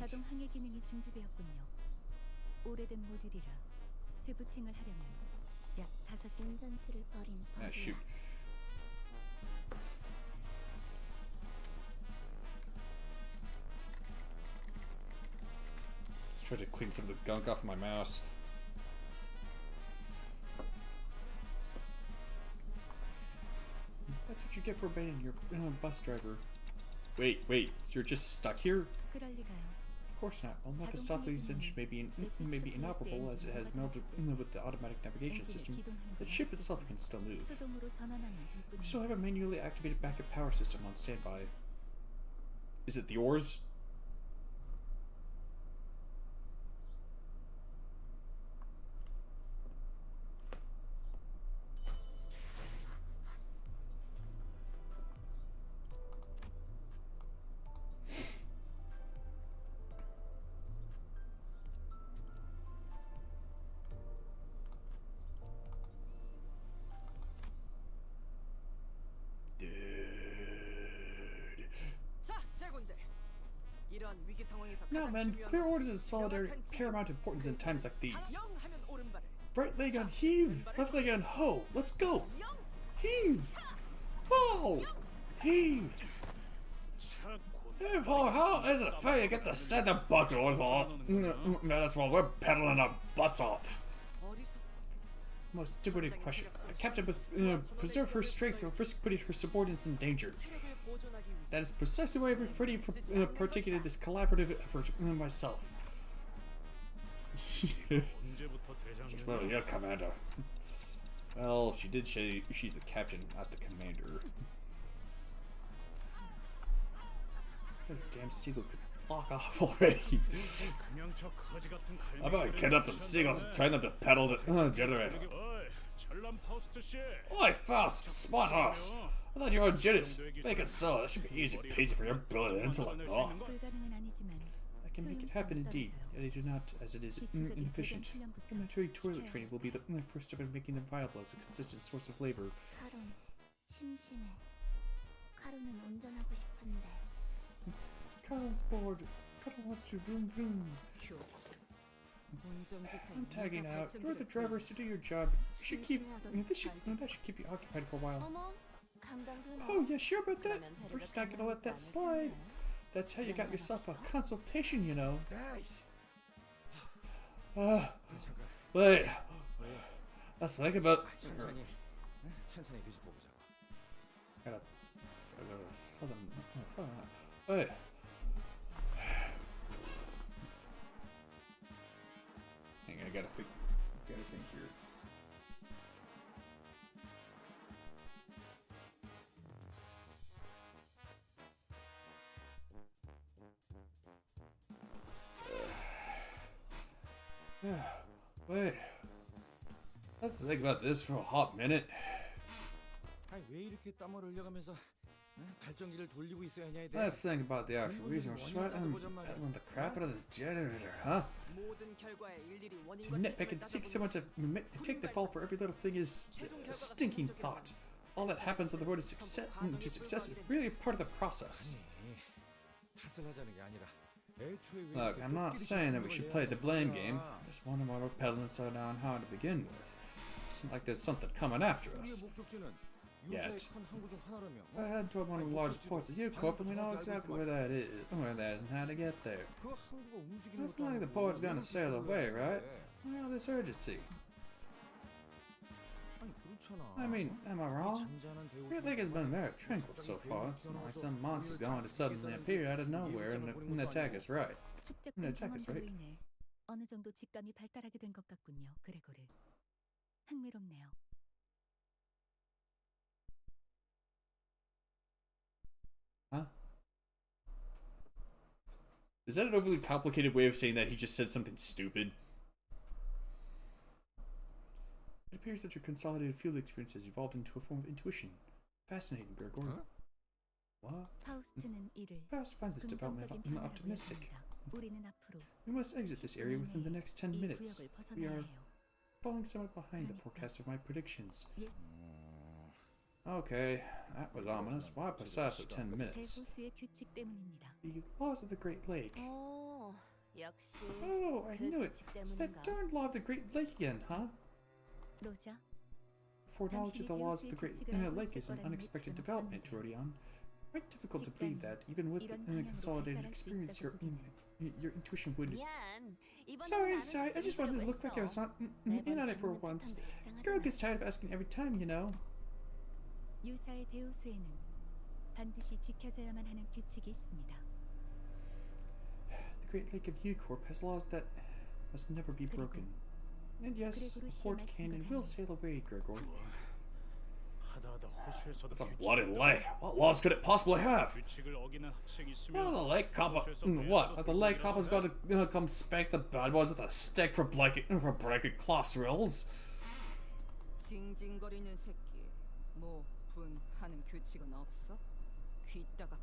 Speaker 11: 오래된 모듈이라 재부팅을 하려면 약 5시.
Speaker 5: 운전수를 버린
Speaker 1: Ah, shoot.
Speaker 5: 벌이야.
Speaker 1: Let's try to clean some of the gunk off my mouse. That's what you get for abandoning your bus driver. Wait, so you're just stuck here?
Speaker 11: 그럴 리가요.
Speaker 1: Of course not. Well, Mephistopheles' engine may be inoperable as it has melded with the automatic navigation system. The ship itself can still move.
Speaker 11: 수동으로 전환하면 될
Speaker 1: We
Speaker 11: 뿐이에요.
Speaker 1: still have a manually activated backup power system on standby. Is it the oars?
Speaker 6: 자, 제군들. 이런 위기 상황에서
Speaker 1: No,
Speaker 6: 가장
Speaker 1: man.
Speaker 6: 중요한
Speaker 1: Clear
Speaker 6: 것은
Speaker 1: orders is solidarity
Speaker 6: 명확한 지휘.
Speaker 1: paramount importance in times like these.
Speaker 6: 명하면 오른발을,
Speaker 1: Right leg on heave, left leg on hoe. Let's go. Heave. Ho. Heave. Hey, Paul, how is it fair you get to stand the bucket or that's while we're pedaling our butts off?
Speaker 6: 어디서
Speaker 1: Most stupid question. A captain must preserve her strength or risk putting her subordinates in danger.
Speaker 6: 체력을 보존하기 위해
Speaker 1: That is precisely why I'm ready for partaking in this collaborative effort myself. Well, yeah, Commander. Well, she did say she's the captain, not the commander. Those damn seagulls could flock off already. I'm about to get up them seagulls and train them to pedal the generator. Oi, Faust, spot us! I thought you were genius. Make it so. That should be easy peasy for your brilliant intellect, no?
Speaker 11: 불가능은 아니지만
Speaker 1: I can make it happen indeed, yet I do not, as it is inefficient. Elementary toilet training will be the first step in making them viable as a consistent source of labor.
Speaker 5: 카론, 심심해. 카론은 운전하고 싶은데.
Speaker 1: Colin's bored. Colin wants to vroom vroom. I'm tagging out. You're the drivers to do your job. You should keep. That should keep you occupied for a while.
Speaker 5: 어머, 감당되나?
Speaker 1: Oh yeah, sure about that. We're just not gonna let that slide. That's how you got yourself a consultation, you know. Wait. Let's think about.
Speaker 7: 천천히 뒤집어보자.
Speaker 1: Gotta southern. Wait. Hang on, I gotta think here. Wait. Let's think about this for a hot minute.
Speaker 7: 아니 왜 이렇게 땀을 흘려가면서 발전기를 돌리고 있어야 하냐에 대해.
Speaker 1: Let's think about the actual reason we're sweating the crap out of the generator, huh?
Speaker 6: 모든 결과에 일일이
Speaker 1: To
Speaker 6: 원인과
Speaker 1: nitpick
Speaker 6: 책임을
Speaker 1: and seek so
Speaker 6: 따져보고
Speaker 1: much to take the fall for every little thing is a stinking thought. All that happens on the road to success is really part of the process.
Speaker 7: 탓을 하자는 게 아니라. 애초에 왜
Speaker 1: Look, I'm not saying that we should play the blame game. I just wonder why we're pedaling so down hard to begin with. Seems like there's something coming after us. Yet. We're heading toward one of the largest ports of Corp, and we know exactly where that is, and how to get there. It's not like the port's gonna sail away, right? Why all this urgency? I mean, am I wrong? Your lake has been very tranquil so far. It's not like some monster's going to suddenly appear out of nowhere and attack us, right?
Speaker 11: 축적된 경험으로 인해 어느 정도 직감이 발달하게 된 것 같군요, 그레고르. 흥미롭네요.
Speaker 1: Huh? Is that an overly complicated way of saying that he just said something stupid? It appears that your consolidated field experience has evolved into a form of intuition. Fascinating, Gregor.
Speaker 7: Huh?
Speaker 1: What?
Speaker 11: 파우스트는 이를
Speaker 1: Faust finds this development
Speaker 11: 긍정적인 변화라고
Speaker 1: optimistic.
Speaker 11: 여깁니다. 우리는 앞으로
Speaker 1: We must exit this area within the next 10
Speaker 11: 이
Speaker 1: minutes.
Speaker 11: 구역을
Speaker 1: We
Speaker 11: 벗어나야
Speaker 1: are
Speaker 11: 해요.
Speaker 1: falling somewhat behind the forecast of my predictions.
Speaker 11: 예.
Speaker 1: Okay, that was ominous. Why precisely 10 minutes?
Speaker 11: 대호수의 규칙 때문입니다.
Speaker 1: The laws of the Great Lake.
Speaker 5: 어,
Speaker 4: 역시
Speaker 1: Oh, I
Speaker 4: 그
Speaker 1: knew it.
Speaker 4: 규칙
Speaker 1: It's that
Speaker 4: 때문인가?
Speaker 1: darn law of the Great Lake again, huh?
Speaker 11: 로저,
Speaker 1: Foreknowledge of the laws of the Great Lake is an unexpected development, Rodion. Quite difficult to believe that, even with consolidated experience, your intuition would...
Speaker 4: 미안. 이번엔
Speaker 1: Sorry,
Speaker 4: 나는
Speaker 1: I just wanted to look like I was on, in on it for once. Girl gets tired of asking every time, you know.
Speaker 11: 유사의 대우수에는 반드시 지켜져야만 하는 규칙이 있습니다.
Speaker 1: The Great Lake of U-Corp has laws that must never be broken. And yes, Fort Canyon will sail away, Gregor. It's a bloody lake. What laws could it possibly have? Well, the lake cop. What? The lake cop has got to come spank the bad boys with a stick for breaking class rules.
Speaker 6: 징징거리는 새끼. 뭐 분하는 규칙은 없어? 귀 따갑고.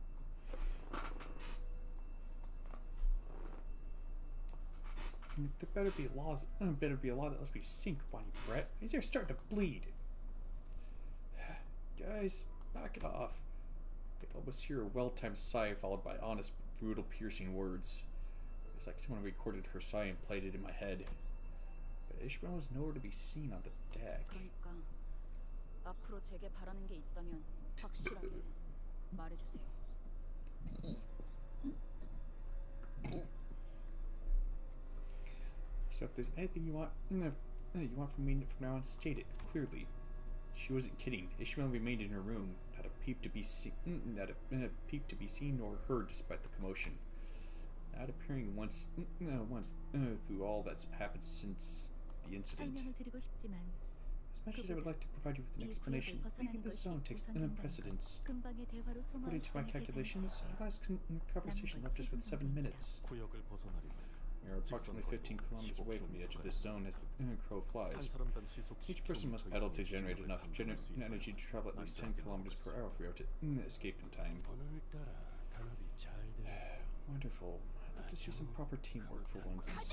Speaker 1: There better be laws. Better be a law that lets me sink, Bonnie Brett. His ears starting to bleed. Guys, knock it off. I could almost hear a well-timed sigh followed by honest, brutal, piercing words. It was like someone recorded her sigh and played it in my head. But Ishmael was nowhere to be seen on the deck.
Speaker 3: 그러니까 앞으로 제게 바라는 게 있다면 확실하게 말해주세요.
Speaker 1: So if there's anything you want from me from now on, state it clearly. She wasn't kidding. Ishmael remained in her room, not a peep to be seen, nor heard despite the commotion. Not appearing once through all that's happened since the incident.
Speaker 11: 설명을 드리고 싶지만
Speaker 1: As much as I would like to provide you with an explanation, leaving this zone takes precedence.
Speaker 11: 금방의 대화로 소모할
Speaker 1: According to my
Speaker 11: 시간이
Speaker 1: calculations, our last conversation left us with 7 minutes.
Speaker 8: 구역을 벗어나려면
Speaker 1: We are approximately 15 kilometers away from the edge of this zone as the crow flies. Each person must pedal to generate enough energy to travel at least 10 kilometers per hour if we are to escape in time. Wonderful. I'd like to see some proper teamwork for once.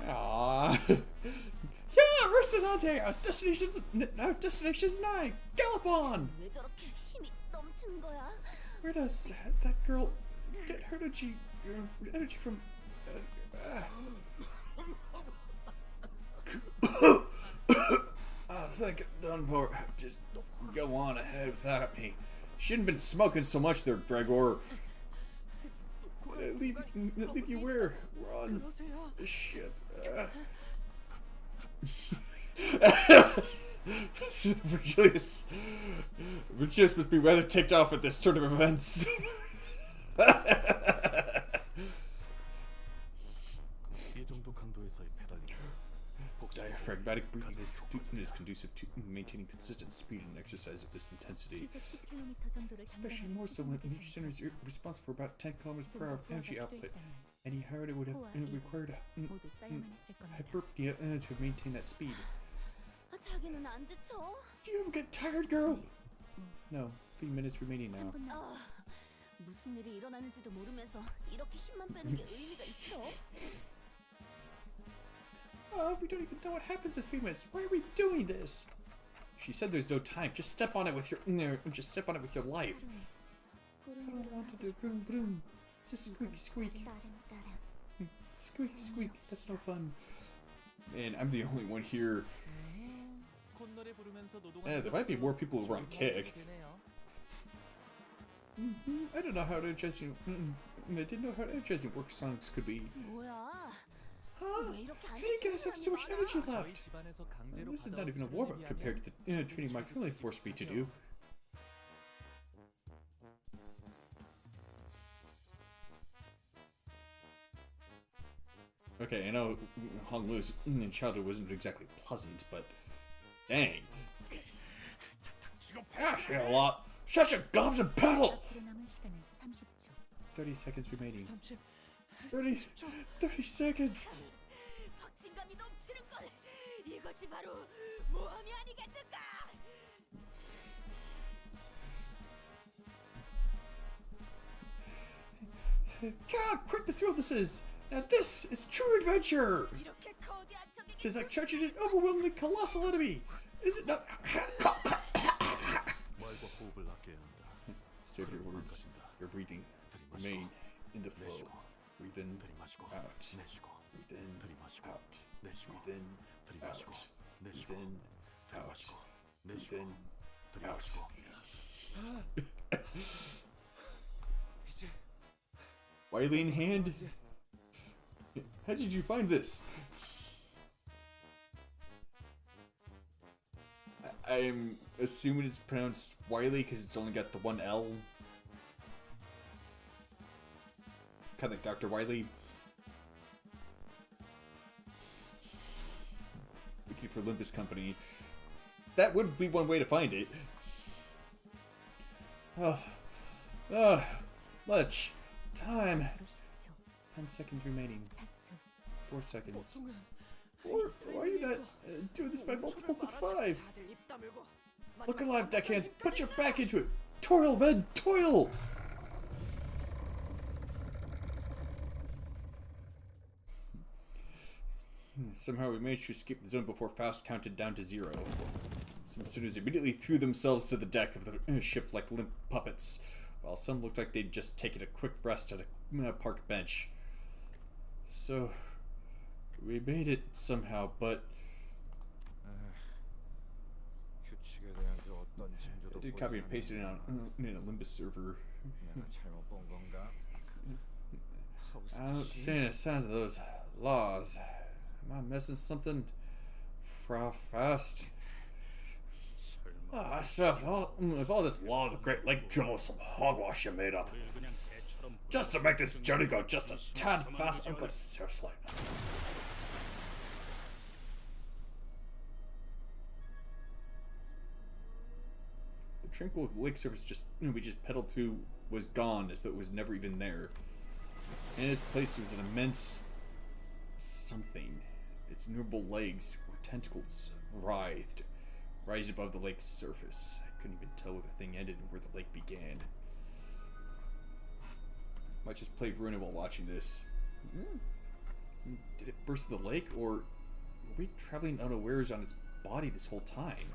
Speaker 1: Aww. Yeah, Rocinante! Our destination's nigh! Gallop on!
Speaker 4: 왜 저렇게 힘이 넘치는 거야?
Speaker 1: Where does that girl get her energy from? I think I'm done for. Just go on ahead without me. Shouldn't been smoking so much there, Gregor. Leave you where? We're on the ship. Virgilius must be rather ticked off at this turn of events. Diaphragmatic breathing is conducive to maintaining consistent speed and exercise of this intensity.
Speaker 11: 시속 10km 정도를
Speaker 1: Especially more so when each center is responsible for about 10 kilometers per hour of energy output. Any higher it would have required
Speaker 11: 모두 쌓여만 있을 겁니다.
Speaker 1: hyperpnia to maintain that speed.
Speaker 4: 자기는 안 지쳐?
Speaker 1: Do you ever get tired, girl? No. 3 minutes remaining now.
Speaker 4: 무슨 일이 일어나는지도 모르면서 이렇게 힘만 빼는 게 의미가 있어?
Speaker 1: We don't even know what happens in 3 minutes. Why are we doing this? She said there's no time. Just step on it with your life. I don't want to do vroom vroom. It's a squeak squeak. Squeak squeak. That's no fun. Man, I'm the only one here. There might be more people over on Kick. I don't know how energizing. I didn't know how energizing work songs could be. Huh? How do you guys have so much energy left? This is not even a warm-up compared to the training my family forced me to do. Okay, I know Honglu's in childhood wasn't exactly pleasant, but dang. Gosh, a lot. Shut your gobs and pedal! 30 seconds remaining. 30 seconds!
Speaker 4: 박진감이 넘치는 건 이것이 바로 모험이 아니겠는가? God, quick the thrill this is! Now this is true adventure!
Speaker 1: 'tis like charging an overwhelmingly colossal enemy. Is it not? Save your words. Your breathing. Remain in the flow. Breathe in, out. Breathe in, out. Breathe in, out. Breathe in, out. Breathe in, out. Wily in hand? How did you find this? I'm assuming it's pronounced Wily because it's only got the one L. Kind of like Dr. Wily. Looking for Limbus Company. That would be one way to find it. Much time. 10 seconds remaining. 4 seconds. Or why are you not doing this by multiples of 5? Look alive, deckhands. Put your back into it. Toil, men, toil! Somehow we managed to escape the zone before Faust counted down to 0. Some students immediately threw themselves to the deck of the ship like limp puppets, while some looked like they'd just taken a quick rest at a park bench. So, we made it somehow, but I did copy and paste it in a Limbus server. I don't see any signs of those laws. Am I missing something? Fast. Stuff. If all this law of the Great Lake drill is some hogwash you made up, just to make this journey go just a tad fast, I'm gonna seriously. The tranquil lake surface we just pedaled through was gone, as though it was never even there. In its place was an immense something. Its innumerable legs or tentacles writhed, rise above the lake's surface. I couldn't even tell where the thing ended and where the lake began. Might just play Ruina while watching this. Did it burst the lake, or were we traveling unawares on its body this whole time?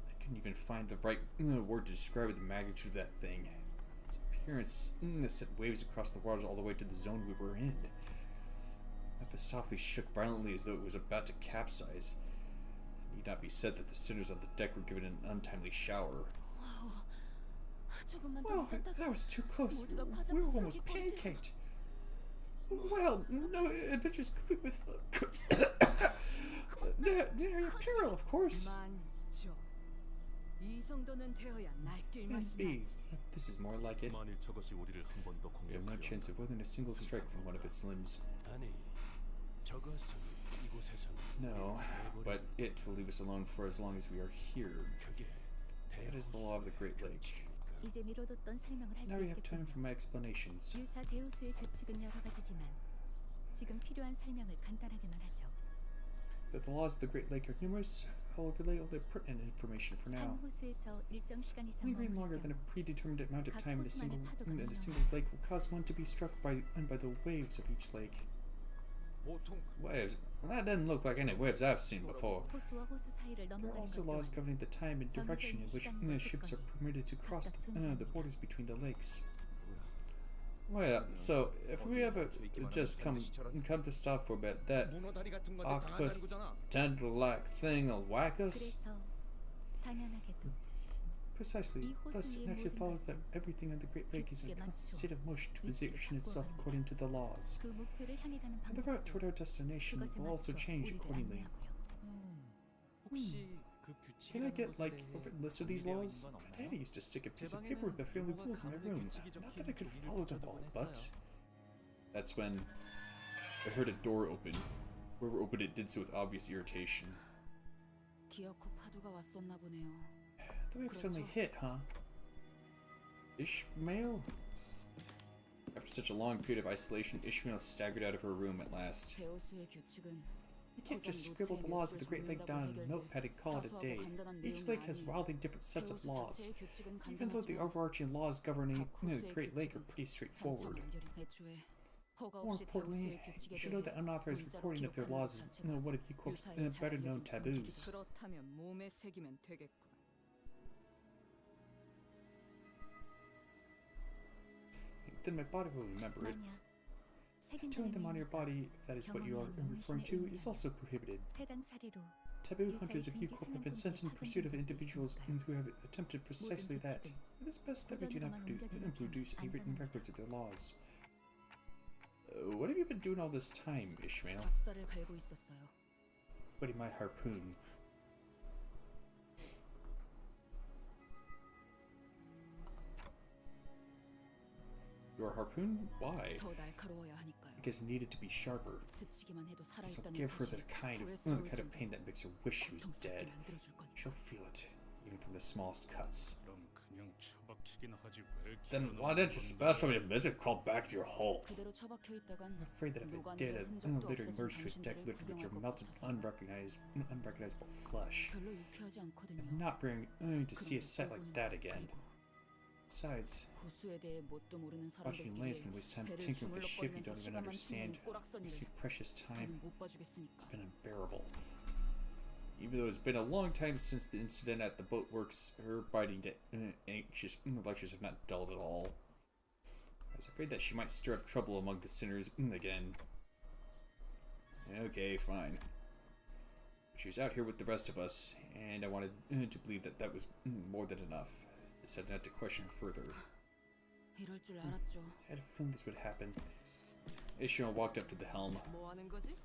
Speaker 1: I couldn't even find the right word to describe the magnitude of that thing. Its appearance sent waves across the waters all the way to the zone we were in. Memphis softly shook violently as though it was about to capsize. It need not be said that the sinners on the deck were given an untimely shower. Well, that was too close. We were almost pancaked. Well, no adventures complete with their peril, of course. Indeed. This is more like it. We have no chance of weathering a single strike from one of its limbs. No, but it will leave us alone for as long as we are here. That is the law of the Great Lake. Now we have time for my explanations. That the laws of the Great Lake are numerous, I will relay only pertinent information for now. Lingering longer than a predetermined amount of time in a single lake will cause one to be struck by the waves of each lake. Waves? Well, that doesn't look like any waves I've seen before. There are also laws governing the time and direction in which ships are permitted to cross the borders between the lakes. Well, so if we ever just come to stop for a bit, that octopus tendril-like thing will whack us? Precisely. Thus, it naturally follows that everything on the Great Lake is in a constant state of motion to position itself according to the laws. And the route toward our destination will also change accordingly. Can I get, like, a written list of these laws? My daddy used to stick a piece of paper with the family rules in my room. Not that I could follow them all, but... That's when I heard a door open. Whoever opened it did so with obvious irritation. The wave suddenly hit, huh? Ishmael? After such a long period of isolation, Ishmael staggered out of her room at last. You can't just scribble the laws of the Great Lake down on a notepad and call it a day. Each lake has wildly different sets of laws, even though the overarching laws governing the Great Lake are pretty straightforward.
Speaker 6: 허가
Speaker 1: More
Speaker 6: 없이
Speaker 1: importantly,
Speaker 6: 대우수의 규칙에
Speaker 1: you should know
Speaker 6: 대해
Speaker 1: that unauthorized
Speaker 6: 문자로
Speaker 1: reporting of their
Speaker 6: 기록하는
Speaker 1: laws
Speaker 6: 것
Speaker 1: is
Speaker 6: 자체가
Speaker 1: what if you quote
Speaker 6: 유사히 잘
Speaker 1: better known
Speaker 6: 알려진
Speaker 1: taboos.
Speaker 3: 그렇다면 몸에 새기면 되겠군.
Speaker 1: Then my body will remember it.
Speaker 11: 만약
Speaker 1: Tattooing them on your body, if that is what you are referring to, is also prohibited.
Speaker 11: 해당 사례로
Speaker 1: Taboo hunters of Yukop have been sent in pursuit of individuals who have attempted precisely that. It is best that we do not produce any written records of their laws. What have you been doing all this time, Ishmael?
Speaker 6: 작사를 갈고 있었어요.
Speaker 1: Wetting my harpoon. Your harpoon? Why?
Speaker 6: 더 날카로워야 하니까요.
Speaker 1: Because it needed to be sharper.
Speaker 6: 스치기만 해도
Speaker 1: This'll
Speaker 6: 살아있다는
Speaker 1: give her
Speaker 6: 사실.
Speaker 1: the kind of pain that makes her wish she was dead. She'll feel it, even from the smallest cuts.
Speaker 8: 그럼 그냥 처박히긴 하지 왜
Speaker 9: Then why didn't you specify a visit crawl back to your hole?
Speaker 6: 그대로 처박혀 있다간
Speaker 1: I'm afraid that if I did, a litter emerged to a deck littered with your melted, unrecognizable flesh.
Speaker 6: 별로 유쾌하지 않거든요.
Speaker 1: I'm not very to see a set like that again. Besides,
Speaker 6: 구수에 대해 뭣도 모르는
Speaker 1: watching
Speaker 6: 사람들끼리
Speaker 1: Lansman waste time
Speaker 6: 배를
Speaker 1: tinkering with a ship you
Speaker 6: 주물럭거리면서
Speaker 1: don't even
Speaker 6: 시간만
Speaker 1: understand.
Speaker 6: 튕기는 꼬락서니를
Speaker 1: Waste your precious time.
Speaker 6: 더는 못 봐주겠으니까.
Speaker 1: It's been unbearable. Even though it's been a long time since the incident at the boatworks, her biting anxious lectures have not dulled at all. I was afraid that she might stir up trouble among the sinners again. Okay, fine. She was out here with the rest of us, and I wanted to believe that that was more than enough. I decided not to question her further.
Speaker 6: 이럴 줄 알았죠.
Speaker 1: I had a feeling this would happen. Ishmael walked up to the helm.
Speaker 6: 뭐 하는 거지?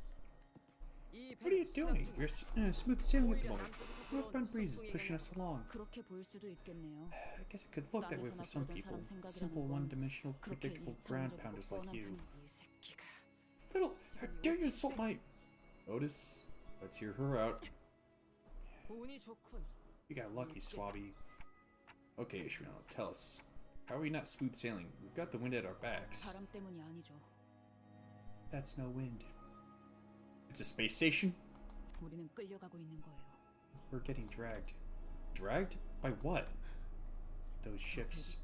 Speaker 1: What are you doing? We're smooth sailing at the moment. Northbound breeze is pushing us along.
Speaker 6: 그렇게 보일 수도 있겠네요.
Speaker 1: I guess it could look that way for some people. Simple, one-dimensional, predictable ground pounders like you. Little, how dare you insult my... Otis, let's hear her out.
Speaker 6: 운이 좋군.
Speaker 1: You got lucky, Swabby. Okay, Ishmael, tell us. How are we not smooth sailing? We've got the wind at our backs.
Speaker 6: 바람 때문이 아니죠.
Speaker 1: That's no wind. It's a space station?
Speaker 6: 우리는 끌려가고 있는 거예요.
Speaker 1: We're getting dragged. Dragged? By what? Those ships.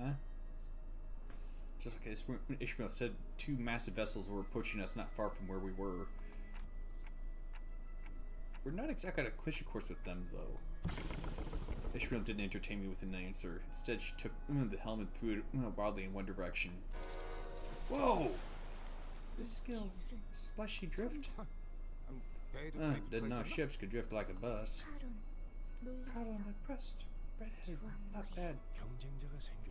Speaker 1: Huh? Just like Ishmael said, two massive vessels were approaching us not far from where we were. We're not exactly at a collision course with them, though. Ishmael didn't entertain me with an answer. Instead, she took the helm and threw it wildly in one direction. Whoa! This skill, splashy drift? Didn't know ships could drift like a bus. Carl, I'm impressed. Redhead, not bad.
Speaker 7: 경쟁자가 생겼군.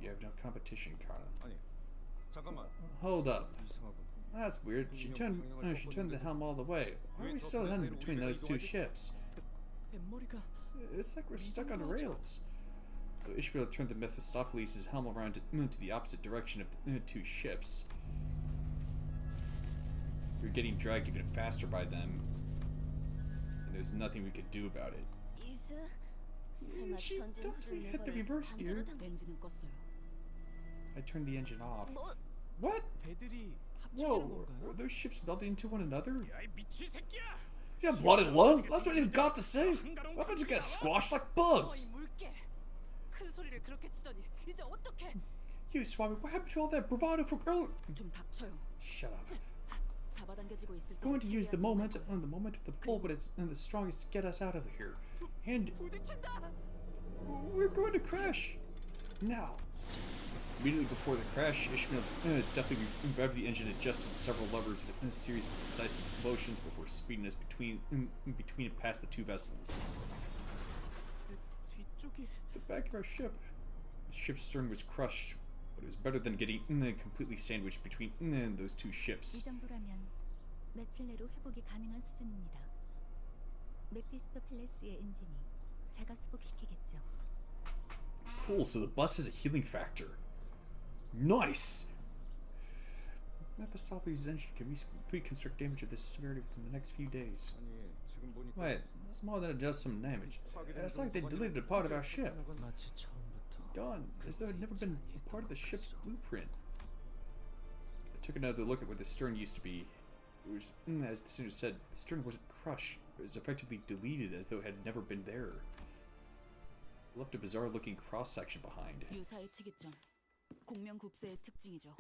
Speaker 1: You have no competition, Carl.
Speaker 7: 아니, 잠깐만.
Speaker 1: Hold up.
Speaker 7: 이상하군.
Speaker 1: That's weird. She turned the helm all the way. Why are we still hanging between those two ships?
Speaker 6: 뱃머리가
Speaker 1: It's like we're stuck on rails. So Ishmael turned the Mephistopheles' helm around to the opposite direction of the two ships. We were getting dragged even faster by them, and there's nothing we could do about it. She definitely hit the reverse gear.
Speaker 6: 엔진은 껐어요.
Speaker 1: I turned the engine off.
Speaker 4: 뭐?
Speaker 1: What?
Speaker 6: 배들이
Speaker 1: Whoa,
Speaker 6: 합쳐지는 건가요?
Speaker 1: are those ships melting into one another?
Speaker 8: 야이 미친 새끼야!
Speaker 9: You got blood and lung? That's what you've got to say? Weapons get squashed like bugs!
Speaker 6: 어이 물개. 큰 소리를 그렇게 치더니 이제 어떡해?
Speaker 1: You, Swami, what happened to all that bravado from earlier?
Speaker 6: 좀 닥쳐요.
Speaker 1: Shut up.
Speaker 6: 잡아당겨지고 있을 때
Speaker 1: Going to use the moment of the pull, but it's the strongest to get us out of here. And
Speaker 6: 부딪힌다.
Speaker 1: we're going to crash. Now. Immediately before the crash, Ishmael definitely revved the engine, adjusted several levers in a series of decisive motions before speeding us between and past the two vessels.
Speaker 6: 뒤쪽이
Speaker 1: The back of our ship. The ship's stern was crushed, but it was better than getting completely sandwiched between those two
Speaker 11: 이
Speaker 1: ships.
Speaker 11: 정도라면 며칠 내로 회복이 가능한 수준입니다. 메피스토펠레스의 엔진이 자가 수복시키겠죠.
Speaker 1: Cool, so the bus has a healing factor. Nice! Mephistopheles' engine can reconstruct damage of this severity within the next few days.
Speaker 7: 아니, 지금 보니까
Speaker 1: Wait, that's more than just some damage. It's like they deleted a part of our ship.
Speaker 2: 마치 처음부터
Speaker 1: Gone, as though it had never been a part of the ship's blueprint. I took another look at where the stern used to be. It was, as the singer said, the stern wasn't crushed. It was effectively deleted as though it had never been there. It left a bizarre-looking cross-section behind.
Speaker 3: 유사의 특이점. 공명급세의 특징이죠.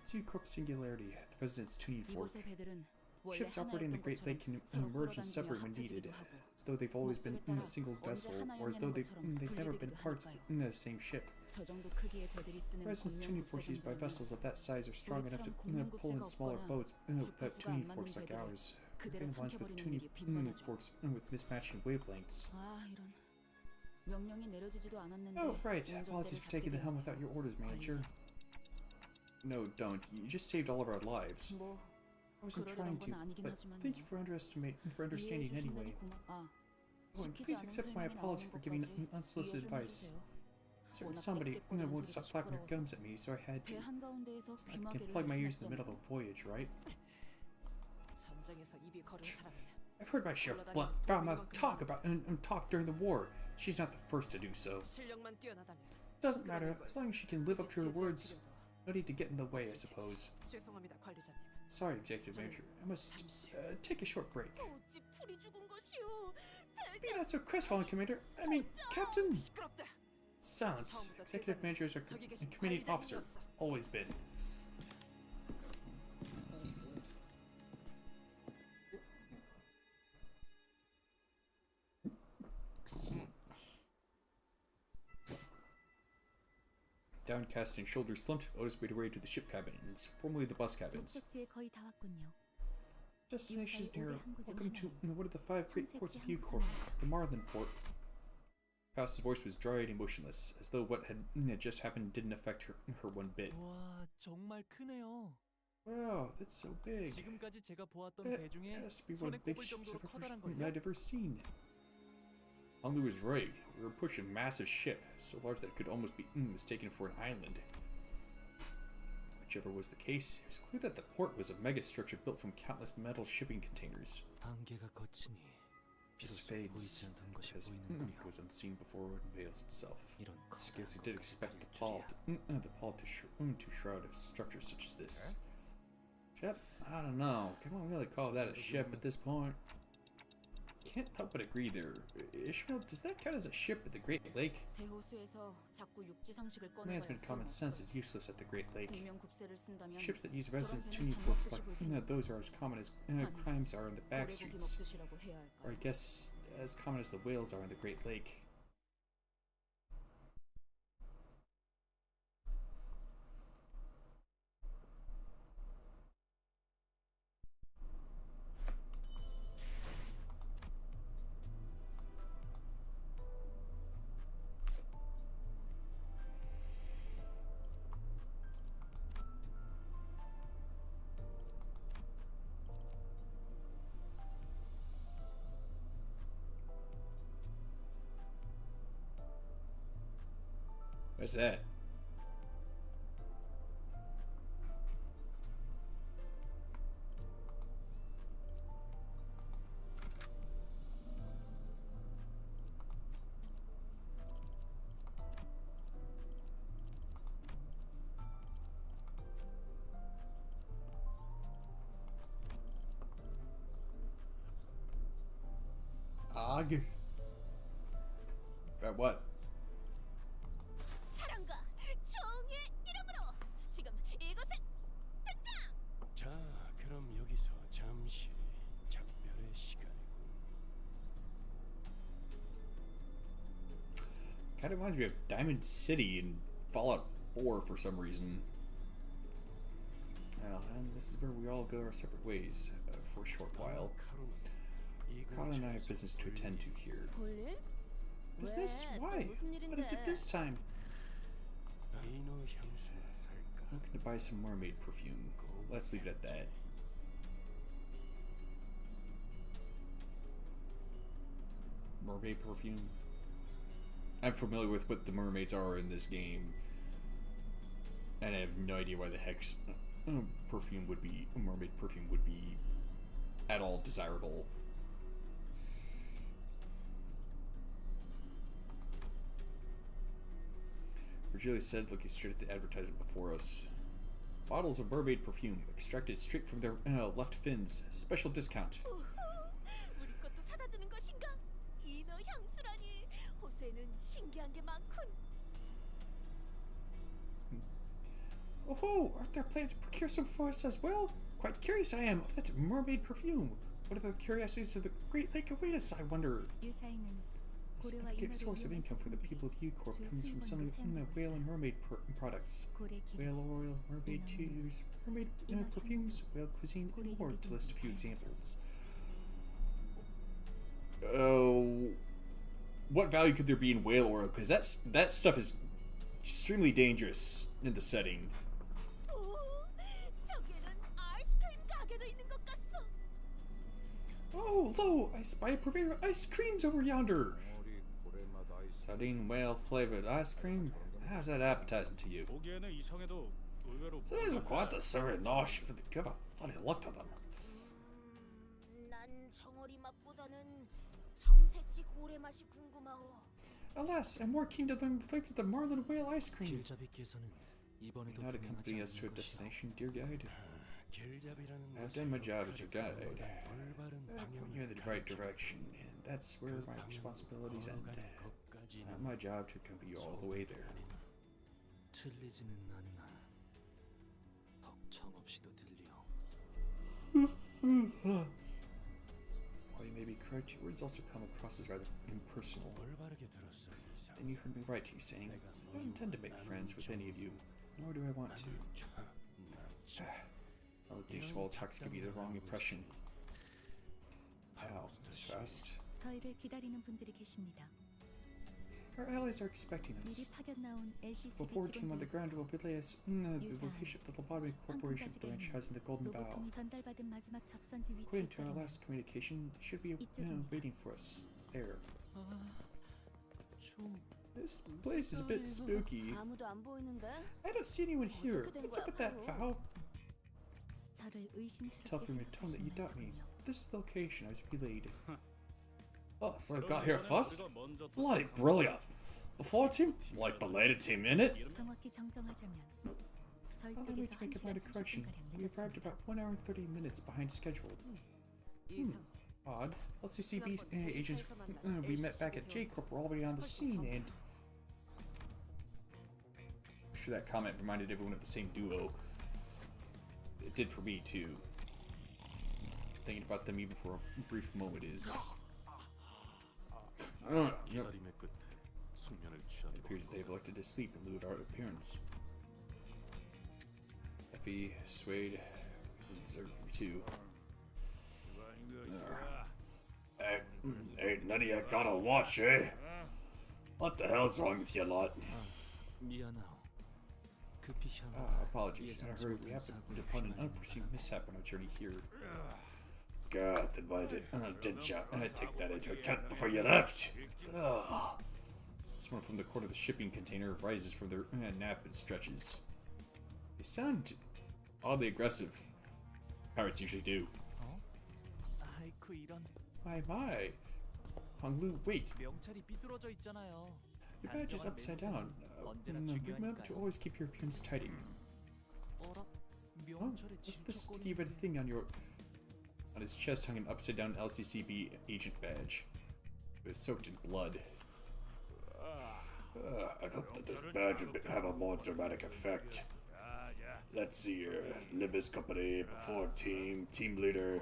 Speaker 1: Two corp singularity, the President's tuning fork.
Speaker 3: 이곳의 배들은 원래
Speaker 1: Ships operating the
Speaker 3: 하나였던
Speaker 1: Great Lake can
Speaker 3: 것처럼 서로
Speaker 1: emerge and
Speaker 3: 끌어당기며
Speaker 1: separate when needed,
Speaker 3: 합쳐지기도 하고
Speaker 1: as though they've always been in a single
Speaker 3: 목적에
Speaker 1: vessel,
Speaker 3: 따라
Speaker 1: or as though they've
Speaker 3: 하나였냐는
Speaker 1: never been
Speaker 3: 것처럼
Speaker 1: parts
Speaker 3: 분리되기도
Speaker 1: of the same ship.
Speaker 3: 저 정도 크기의 배들이 쓰는
Speaker 1: President's tuning forks used by
Speaker 3: 공명급세
Speaker 1: vessels of that size are strong enough to
Speaker 3: 우리처럼
Speaker 1: pull in smaller
Speaker 3: 공명급세가
Speaker 1: boats without
Speaker 3: 주파수가
Speaker 1: tuning
Speaker 3: 안
Speaker 1: forks
Speaker 3: 맞는
Speaker 1: like
Speaker 3: 배들을
Speaker 1: ours.
Speaker 3: 그대로
Speaker 1: Thin lines with
Speaker 3: 삼켜버리는
Speaker 1: tuning
Speaker 3: 일이 빈번하죠.
Speaker 1: forks with mismatching wavelengths.
Speaker 3: 아 이런 명령이 내려지지도 않았는데
Speaker 1: Oh, right.
Speaker 3: 운전대를
Speaker 1: Apologies for taking the helm without your orders, Manager. No, don't. You just saved all of our lives.
Speaker 3: 뭐
Speaker 1: I wasn't
Speaker 3: 그러려던
Speaker 1: trying to,
Speaker 3: 건 아니긴
Speaker 1: but
Speaker 3: 하지만
Speaker 1: thank you for understanding anyway. Oh, and please accept my apology for giving unsolicited advice. Certain somebody won't stop flapping their gums at me, so I had to.
Speaker 3: 배 한가운데에서
Speaker 1: I can
Speaker 3: 귀마개를
Speaker 1: plug my ears in the
Speaker 3: 휘날잖아.
Speaker 1: middle of a voyage, right?
Speaker 6: 전쟁에서 입이 거른 사람은
Speaker 1: I've heard my share of blunt, foul-mouthed talk about talk during the war. She's not the first to do so.
Speaker 6: 실력만 뛰어나다면
Speaker 1: Doesn't matter, as long as she can live up to her words. No need to get in the way, I suppose.
Speaker 6: 죄송합니다, 관리자님.
Speaker 1: Sorry, Executive Manager. I must take a short break.
Speaker 3: 어찌 풀이 죽은 것이오.
Speaker 1: Be not so crestfallen, Commander. I mean, Captain.
Speaker 6: 시끄럽다.
Speaker 1: Silence. Executive Managers are a committee officer. Always been. Downcast and shoulders slumped, Otis made her way to the ship cabins, formerly the bus cabins.
Speaker 11: 목적지에 거의 다 왔군요.
Speaker 1: Destination is near. Welcome to one of the 5 great ports of
Speaker 11: 청색지
Speaker 1: Ucorp, the Marlin port. Faust's voice was dried and motionless, as though what had just happened didn't affect her one bit.
Speaker 2: 와, 정말 크네요.
Speaker 1: Wow, that's so big.
Speaker 2: 지금까지 제가 보았던
Speaker 1: That
Speaker 2: 배 중에
Speaker 1: has to be one
Speaker 2: 손에
Speaker 1: of the
Speaker 2: 꼽을
Speaker 1: biggest ships
Speaker 2: 정도로 커다란 걸요.
Speaker 1: I've ever seen. Honglu was right. We were pushing a massive ship, so large that it could almost be mistaken for an island. Whichever was the case, it was clear that the port was a megastructure built from countless metal shipping containers.
Speaker 2: 안개가 걷히니
Speaker 1: Just
Speaker 2: 비로소
Speaker 1: fades
Speaker 2: 보이지 않던 것이
Speaker 1: because
Speaker 2: 보이는군요.
Speaker 1: it was unseen before it unveils itself.
Speaker 2: 이런
Speaker 1: Scarcely
Speaker 2: 커다란
Speaker 1: did
Speaker 2: 것까지
Speaker 1: expect the
Speaker 2: 달릴
Speaker 1: pall
Speaker 2: 줄이야.
Speaker 1: to shroud a structure such as this. Ship? I don't know. Can one really call that a ship at this point? Can't help but agree there. Ishmael, does that count as a ship at the Great Lake?
Speaker 3: 대호수에서 자꾸 육지 상식을
Speaker 1: Management
Speaker 3: 꺼내봐야
Speaker 1: common sense
Speaker 3: 소용없어.
Speaker 1: is useless at the Great Lake.
Speaker 3: 공명급세를 쓴다면
Speaker 1: Ships that use
Speaker 3: 저런
Speaker 1: resonance
Speaker 3: 배는
Speaker 1: tuning
Speaker 3: 밥
Speaker 1: forks
Speaker 3: 먹듯이
Speaker 1: like
Speaker 3: 볼 테니
Speaker 1: those are as common as crimes are in the back
Speaker 3: 고래고기
Speaker 1: streets.
Speaker 3: 먹듯이라고 해야
Speaker 1: Or I
Speaker 3: 할까?
Speaker 1: guess as common as the whales are in the Great Lake. What's that? Og? About what?
Speaker 4: 사랑과 정의 이름으로 지금 이곳에 등장!
Speaker 10: 자, 그럼 여기서 잠시 작별의 시간이군.
Speaker 1: Kind of reminds me of Diamond City in Fallout 4 for some reason. Well, and this is where we all go our separate ways for a short while. Colin and I have business to attend to here.
Speaker 4: 볼일?
Speaker 1: Business?
Speaker 4: 왜? 또
Speaker 1: Why?
Speaker 4: 무슨
Speaker 1: What is it
Speaker 4: 일인데?
Speaker 1: this time?
Speaker 10: 이노 향수나 살까?
Speaker 1: I'm looking to buy some mermaid perfume. Let's leave it at that. Mermaid perfume? I'm familiar with what the mermaids are in this game, and I have no idea why the heck perfume would be, mermaid perfume would be at all desirable. Virgilia said, looking straight at the advertisement before us. Bottles of mermaid perfume, extracted straight from their left fins. Special discount.
Speaker 3: 우리 것도 사다 주는 것인가? 이너 향수라니. 호수에는 신기한 게 많군.
Speaker 1: Oh, aren't there planning to procure some for us as well? Quite curious I am of that mermaid perfume. What are the curiosities of the Great Lake await us, I wonder?
Speaker 11: 유사인은
Speaker 1: A
Speaker 11: 고래와
Speaker 1: significant
Speaker 11: 이마를
Speaker 1: source of
Speaker 11: 이용한
Speaker 1: income for the people of U-Corp comes from selling whale and mermaid products.
Speaker 11: 고래 기름,
Speaker 1: Whale oil, mermaid tears, mermaid perfumes, whale cuisine, and more, to list a few examples. Oh, what value could there be in whale oil? Because that stuff is extremely dangerous in the setting.
Speaker 3: 오, 저기에는 아이스크림 가게도 있는 것 같소.
Speaker 1: Oh, lo! I spy a purveyor of ice creams over yonder. Sardine whale flavored ice cream. How's that appetizing to you?
Speaker 8: 보기에는 이상해도 의외로
Speaker 9: So these are quite the savory nausea for the give a funny look to them.
Speaker 5: 난 정어리 맛보다는 청새치 고래 맛이 궁금하오.
Speaker 1: Alas, I'm more keen to learn the flavors of the marlin whale ice cream.
Speaker 2: 길잡이께서는 이번에도
Speaker 1: How to
Speaker 2: 동행하지
Speaker 1: accompany us to a
Speaker 2: 않는 것이오.
Speaker 1: destination, dear guide.
Speaker 10: 길잡이라는
Speaker 1: I've done my job as your guide.
Speaker 10: 올바른
Speaker 1: I point you in the right direction, and that's where my responsibilities end. It's not my job to accompany you all the way there.
Speaker 2: 틀리지는 않으나 벅청 없이도 들려.
Speaker 1: While you may be correct, your words also come across as rather impersonal.
Speaker 10: 올바르게 들었어.
Speaker 1: And you heard me right, you saying, I don't intend to make friends with any of you, nor do I want to. All of these small talks give you the wrong impression. How? This fast?
Speaker 11: 저희를 기다리는 분들이 계십니다.
Speaker 1: Our allies are expecting
Speaker 11: 미리
Speaker 1: us.
Speaker 11: 파견 나온 LCCB
Speaker 1: Before team on the
Speaker 11: 직원들
Speaker 1: ground will relay us the location of the Lobotomy Corporation branch has in the Golden Bow.
Speaker 11: 로봇통이 전달받은 마지막 접선지 위치에
Speaker 1: According to our
Speaker 11: 따르면
Speaker 1: last communication, they should be waiting for us there.
Speaker 2: 좀
Speaker 1: This place is a bit spooky.
Speaker 4: 아무도 안 보이는데?
Speaker 1: I don't see anyone here. What's up with that vow?
Speaker 11: 저를 의심스럽게
Speaker 1: Tell from your tone that you doubt me.
Speaker 11: 생각하시는
Speaker 1: This is the location I was relayed.
Speaker 9: Oh, so I got here first? Bloody brilliant. Before team? Like belated team in it?
Speaker 11: 정확히 정정하자면 저희
Speaker 1: Allow me
Speaker 11: 쪽에서
Speaker 1: to make a minor
Speaker 11: 1시간
Speaker 1: correction.
Speaker 11: 30분가량
Speaker 1: We arrived
Speaker 11: 늦었습니다.
Speaker 1: about 1 hour and 30 minutes behind schedule.
Speaker 6: 이상
Speaker 1: Odd. LCCB agents we met back at J-Corp were already on the scene, and I'm sure that comment reminded everyone of the same duo. It did for me too. Thinking about them even for a brief moment is. Yep.
Speaker 10: 기다림의 끝에 숙면을
Speaker 1: It
Speaker 10: 취하도록
Speaker 1: appears that they've elected to sleep in lieu of our appearance. Effie, Suede, deserve me too.
Speaker 9: Hey, ain't none of you got a watch, eh? What the hell's wrong with you lot?
Speaker 2: 미안하오. 급히 향.
Speaker 1: Apologies. In a hurry, we happened upon an unforeseen mishap on our journey here.
Speaker 9: God, then why didn't you take that into account before you left? Ugh.
Speaker 1: Someone from the corner of the shipping container rises from their nap and stretches. They sound oddly aggressive. Pirates usually do.
Speaker 2: 아이쿠 이런.
Speaker 1: My. Honglu, wait.
Speaker 2: 명찰이 삐뚤어져 있잖아요.
Speaker 1: Your badge is upside down. Remember to always keep your appearance tidy.
Speaker 2: 어라?
Speaker 1: Oh,
Speaker 2: 명찰의
Speaker 1: what's this
Speaker 2: 진척거리는
Speaker 1: sticky red thing on your... On his chest hung an upside down LCCB agent badge. It was soaked in blood.
Speaker 9: I hope that this badge would have a more dramatic effect. Let's see here. Limbus company, before team leader.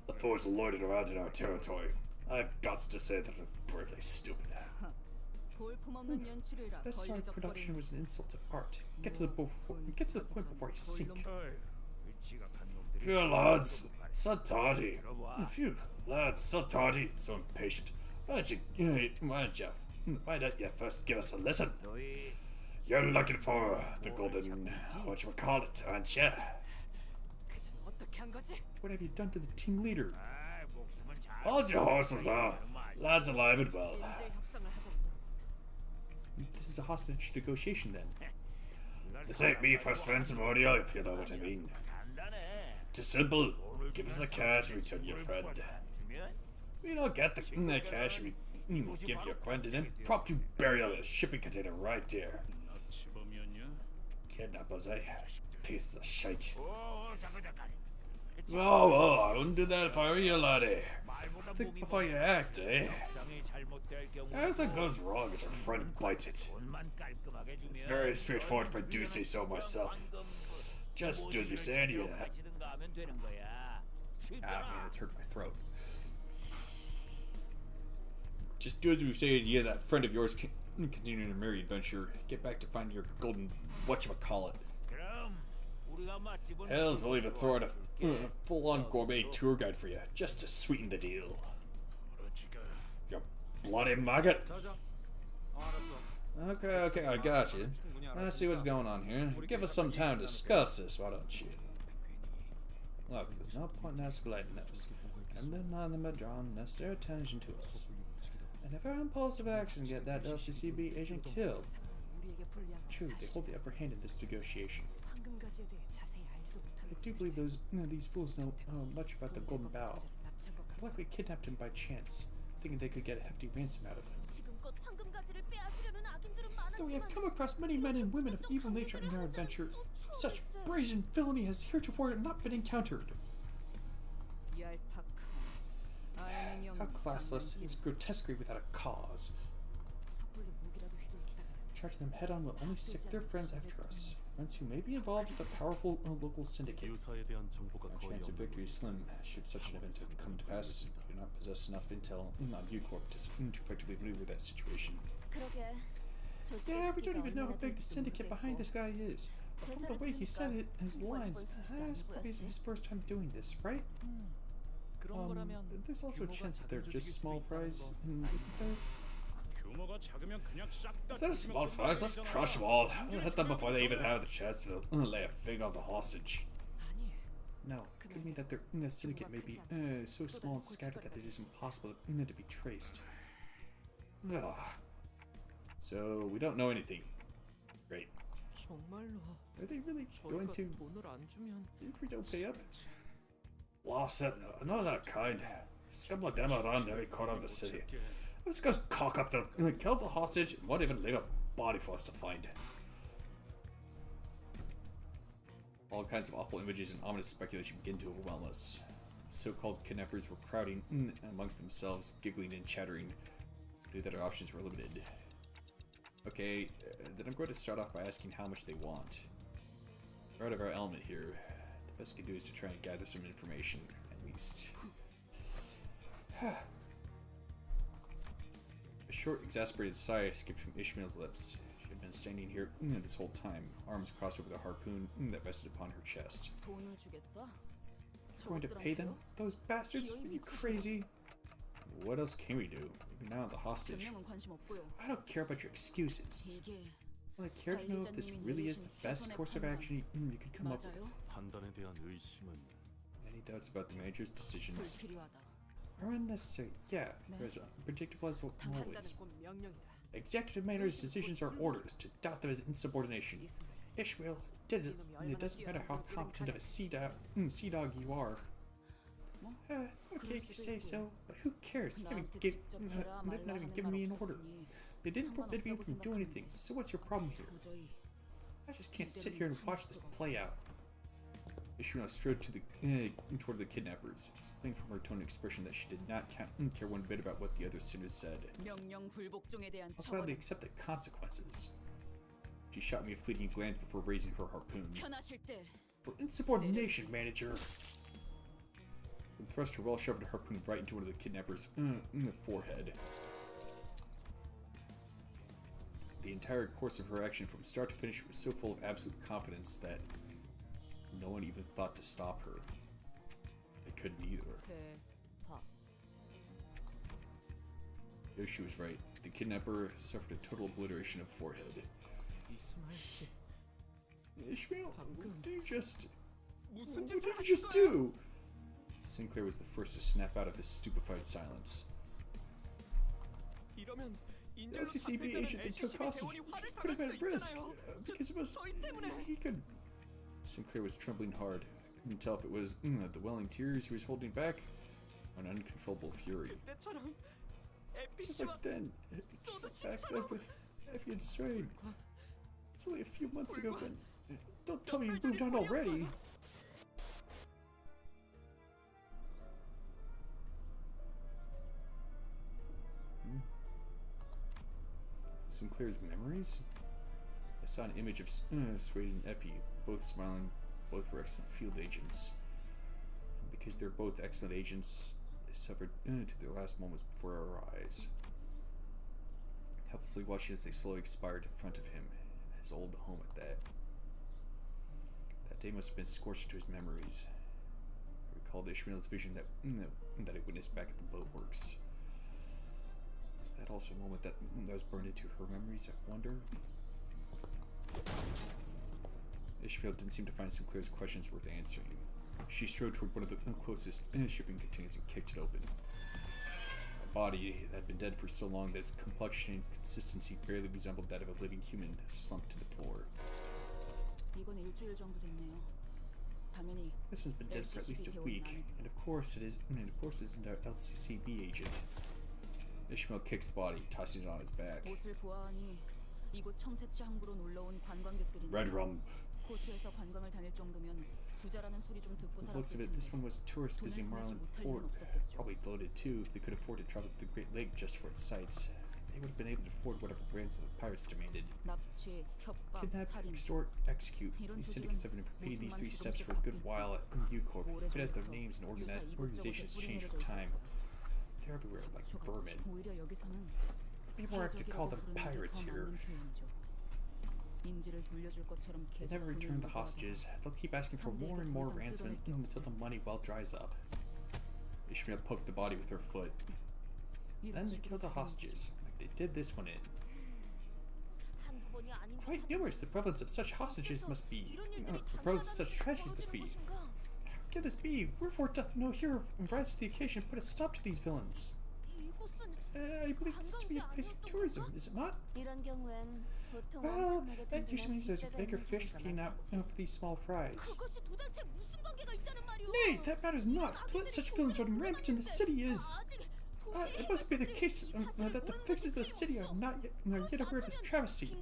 Speaker 9: The force lorded around in our territory. I've got to say that it's bravely stupid.
Speaker 3: 볼품없는 연출이라
Speaker 1: That sort of production was an insult to art. Get to the point before I sink.
Speaker 9: Phew, lads, so tardy. Phew, lads, so tardy, so impatient. Why don't you first give us a lesson? You're looking for the golden, whatchamacallit, aren't you?
Speaker 3: 그전 어떻게 한 거지?
Speaker 1: What have you done to the team leader?
Speaker 9: Hold your horses now. Lads alive and well.
Speaker 3: 인재 협상을 하자면
Speaker 1: this is a hostage negotiation then?
Speaker 9: This ain't me first friends Morio, if you know what I mean. It's simple. Give us the cash, return your friend. We don't get the cash, we give your friend an impromptu burial in a shipping container right there. Kidnappers, eh? Piece of shite. Oh, I wouldn't do that if I were you, laddie. Think before you act, eh? Everything goes wrong if your friend bites it. It's very straightforward if I do say so myself. Just do as we say, and you that.
Speaker 1: Ah, man, it's hurt my throat. Just do as we say, and yeah, that friend of yours can continue to marry adventure. Get back to finding your golden whatchamacallit.
Speaker 9: Hells, we'll even throw in a full-on gourmet tour guide for you, just to sweeten the deal. You bloody maggot!
Speaker 1: Okay, I got you. Let's see what's going on here. Give us some time to discuss this, why don't you? Look, there's no point in escalating this. And none of them are drawing necessary attention to us. And if our impulsive actions get that LCCB agent killed, true, they hold the upper hand in this negotiation. I do believe these fools know much about the Golden Bough. They likely kidnapped him by chance, thinking they could get a hefty ransom out of him. Though we have come across many men and women of evil nature in our adventure, such brazen villainy has heretofore not been encountered. How classless, it's grotesquerie without a cause. Charging them head on will only sick their friends after us. Friends who may be involved with a powerful local syndicate. Our chance of victory is slim. Should such an event come to pass, we do not possess enough intel on U-Corp to effectively maneuver that situation. Yeah, we don't even know how big the syndicate behind this guy is. But from the way he said it, his lines, it's probably his first time doing this, right? There's also a chance that they're just small fries, isn't there?
Speaker 9: If they're small fries, let's crush them all. We'll hit them before they even have the chance to lay a finger on the hostage.
Speaker 1: No, it could mean that the syndicate may be so small and scattered that it is impossible to be traced. Ugh. So, we don't know anything. Great. Are they really going to, if we don't pay up?
Speaker 9: Lost it. None of that kind. Scum like them around every corner of the city. Let's go cock up the kill the hostage and won't even leave a body for us to find.
Speaker 1: All kinds of awful images and ominous speculation begin to overwhelm us. So-called kidnappers were crowding amongst themselves, giggling and chattering. Knew that our options were limited. Okay, then I'm going to start off by asking how much they want. We're out of our element here. The best we can do is to try and gather some information, at least. A short, exasperated sigh escaped from Ishmael's lips. She had been standing here this whole time, arms crossed over the harpoon that rested upon her chest. Going to pay them? Those bastards? Are you crazy? What else can we do? Maybe now the hostage. I don't care about your excuses. Well, I care to know if this really is the best course of action you could come up with. Any doubts about the manager's decisions are unnecessary. Yeah, there's unpredictable as always. Executive manager's decisions are orders. To doubt them is insubordination. Ishmael did it, and it doesn't matter how competent of a sea dog you are. Okay, if you say so, but who cares? They've not even given me an order. They didn't forbid me from doing anything, so what's your problem here? I just can't sit here and watch this play out. Ishmael strode toward the kidnappers. It was plain from her tone and expression that she did not care one bit about what the other students said. I'll gladly accept the consequences. She shot me a fleeting glance before raising her harpoon. For insubordination, manager! And thrust her well-sharpened harpoon right into one of the kidnappers' in the forehead. The entire course of her action from start to finish was so full of absolute confidence that no one even thought to stop her. They couldn't either. Yoshi was right. The kidnapper suffered a total obliteration of forehead. Ishmael, what did you just do? Sinclair was the first to snap out of this stupefied silence. The LCCB agent they took hostage put him at risk because it was he could. Sinclair was trembling hard. Couldn't tell if it was the welling tears he was holding back or an uncontrollable fury. Just like then, just like back then with Effie and Swain. It's only a few months ago, but don't tell me you moved on already. Sinclair's memories? I saw an image of Swain and Effie, both smiling. Both were excellent field agents. And because they're both excellent agents, they suffered to their last moments before our eyes. Helplessly watching as they slowly expired in front of him, his old home at that. That day must have been scorched to his memories. I recalled Ishmael's vision that I witnessed back at the boatworks. Was that also a moment that was burned into her memories, I wonder? Ishmael didn't seem to find Sinclair's questions worth answering. She strode toward one of the closest shipping containers and kicked it open. A body that had been dead for so long that its complexion and consistency barely resembled that of a living human slumped to the floor. This one's been dead for at least a week, and of course it isn't our LCCB agent. Ishmael kicks the body, tossing it on its back. Red rum. Looks of it, this one was a tourist visiting Marlin Port. Probably gloated too if they could afford to travel to the Great Lake just for its sights. They would have been able to afford whatever ransom the pirates demanded. Kidnap, extort, execute. These syndicates have been repeating these three steps for a good while at U-Corp. If it has their names and organizations change with time. They're everywhere like vermin. Be more apt to call them pirates here. They never return the hostages. They'll keep asking for more and more ransom until the money well dries up. Ishmael poked the body with her foot. Then they killed the hostages, like they did this one in. Quite numerous. The prevalence of such hostages must be. The prevalence of such tragedies must be. How can this be? Wherefore doth no hero rise to the occasion and put a stop to these villains? I believe this to be a place of tourism, is it not? Well, that usually means there's a bigger fish looking out for these small fries. Nay, that matters not. To let such villains run rampant in the city is... it must be the case that the fixers of the city are not yet aware of this travesty.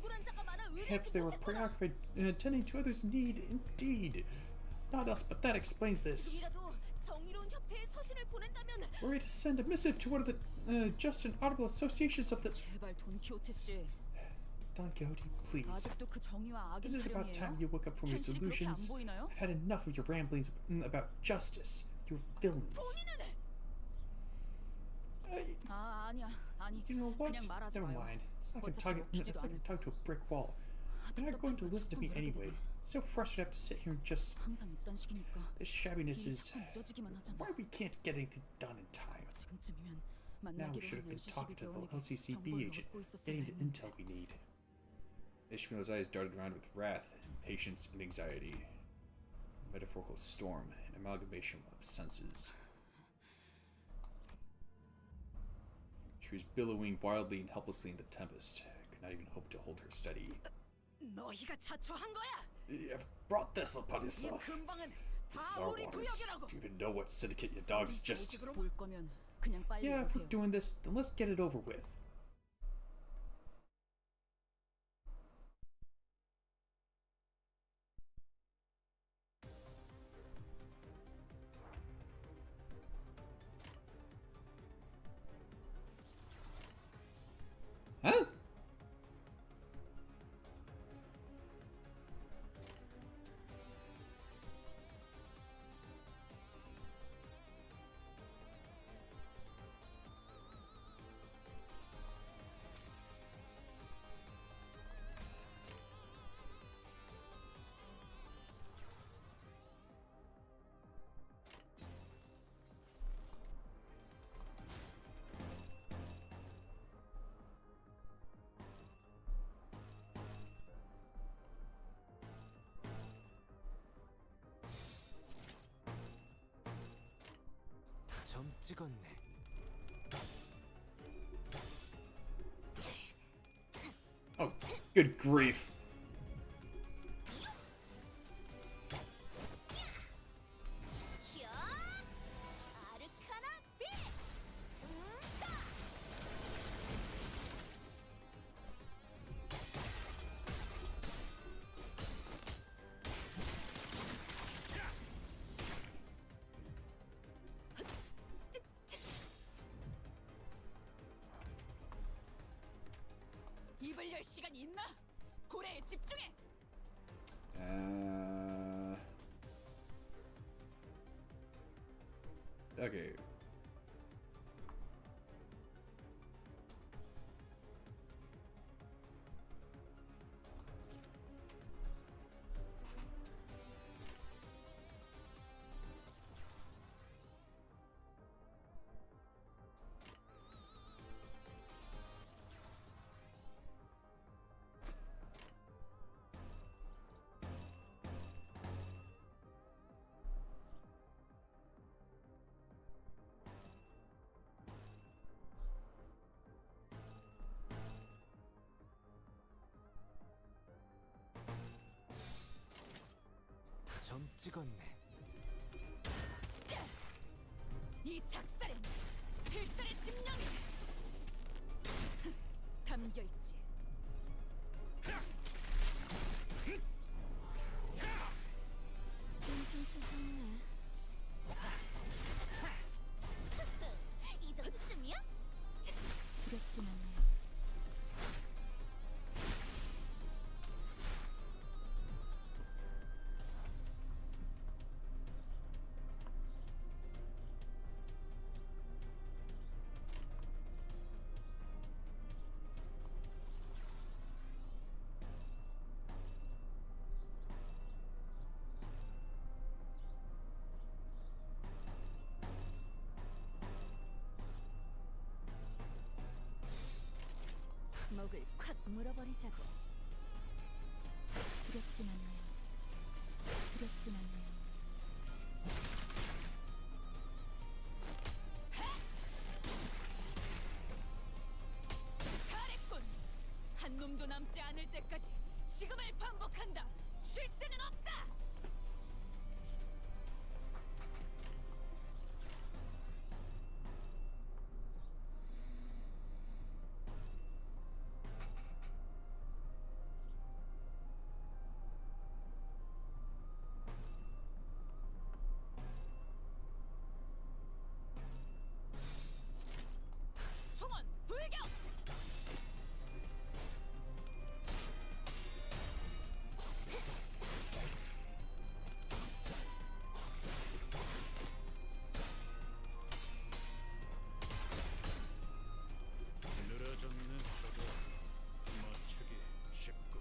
Speaker 1: Perhaps they were preoccupied attending to others' need, indeed. Not else, but that explains this. Were we to send a missive to one of the just and audible associations of the... Don Quixote, please. Is it about time you woke up from your delusions? I've had enough of your ramblings about justice. Your villains. You know what? Never mind. It's like I'm talking to a brick wall. You're not going to listen to me anyway. So frustrated I have to sit here and just... This shabbiness is... Why we can't get anything done in time? Now we should have been talking to the LCCB agent, getting the intel we need. Ishmael's eyes darted around with wrath, impatience, and anxiety. A metaphorical storm, an amalgamation of senses. She was billowing wildly and helplessly in the tempest. Could not even hope to hold her steady. You've brought this upon yourself. This is our waters. Do you even know what syndicate your dogs just... Yeah, if we're doing this, then let's get it over with. Huh?
Speaker 2: 점 찍었네.
Speaker 9: Good grief.
Speaker 3: 입을 열 시간이 있나? 고래에 집중해.
Speaker 1: Okay.
Speaker 2: 점 찍었네.
Speaker 3: 이 작살엔 필살의 집념이 담겨 있지.
Speaker 4: 좀 죄송해.
Speaker 5: 이 정도쯤이야?
Speaker 11: 두렵진 않아요.
Speaker 4: 목을 콱 물어버리자고.
Speaker 11: 두렵진 않아요. 두렵진 않아요.
Speaker 3: 잘했군. 한 놈도 남지 않을 때까지 지금을 반복한다. 쉴 새는 없다. 총원 불격.
Speaker 8: 늘어졌네. 저거 맞추기 쉽고.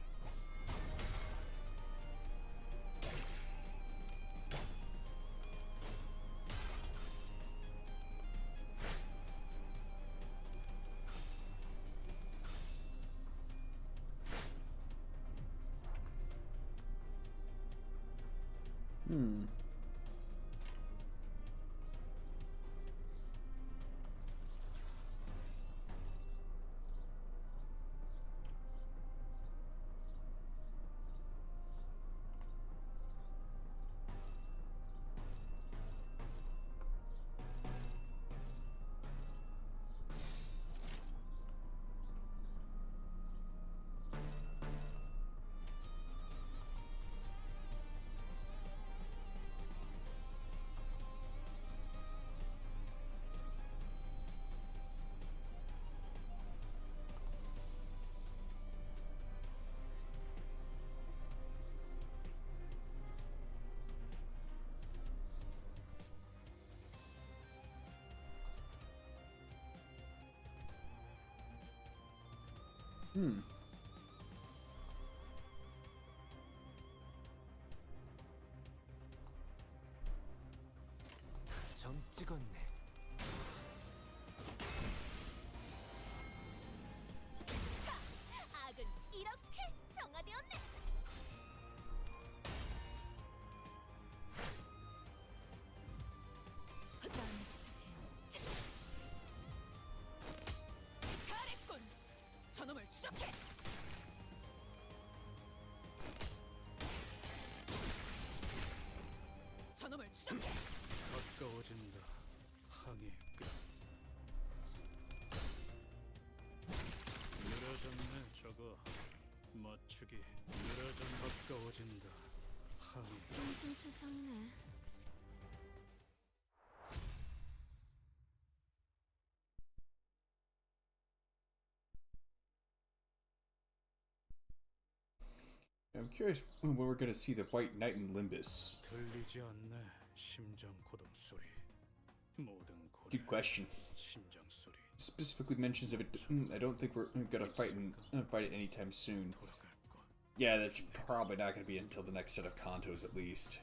Speaker 2: 점 찍었네.
Speaker 5: 악은 이렇게 정화되었네.
Speaker 3: 잘했군. 저놈을 추적해. 놈을 추적해.
Speaker 8: 가까워진다. 항해 끝. 늘어졌네 저거. 맞추기 늘어져 가까워진다. 항해.
Speaker 4: 퉁퉁투성이네.
Speaker 1: I'm curious when we're gonna see the White Knight in Limbus.
Speaker 8: 들리지 않네. 심장 고동 소리. 모든 고래.
Speaker 1: Good question.
Speaker 8: 심장 소리.
Speaker 1: Specifically mentions of it. I don't think we're gonna fight it anytime soon.
Speaker 8: 돌아갈 것.
Speaker 1: Yeah, that's probably not gonna be until the next set of Kantos at least.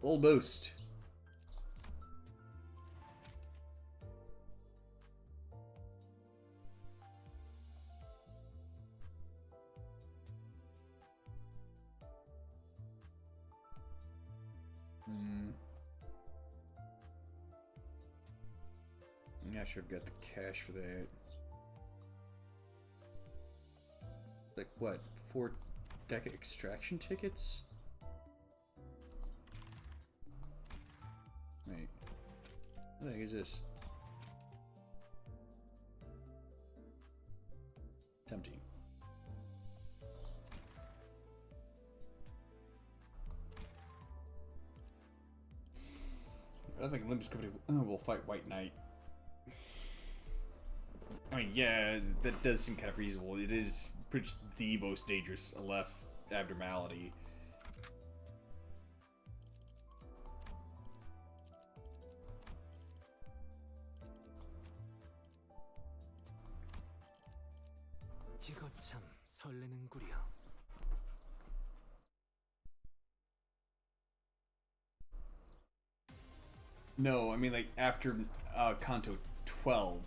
Speaker 1: Almost. I'm not sure I've got the cash for that. Like what? 4 Deca extraction tickets? Wait. What the heck is this? Tempting. I don't think Limbus Company will fight White Knight. I mean, yeah, that does seem kind of reasonable. It is pretty much the most dangerous Aleph abnormality.
Speaker 2: 이거 참 설레는구려.
Speaker 1: No, I mean like after Kanto 12.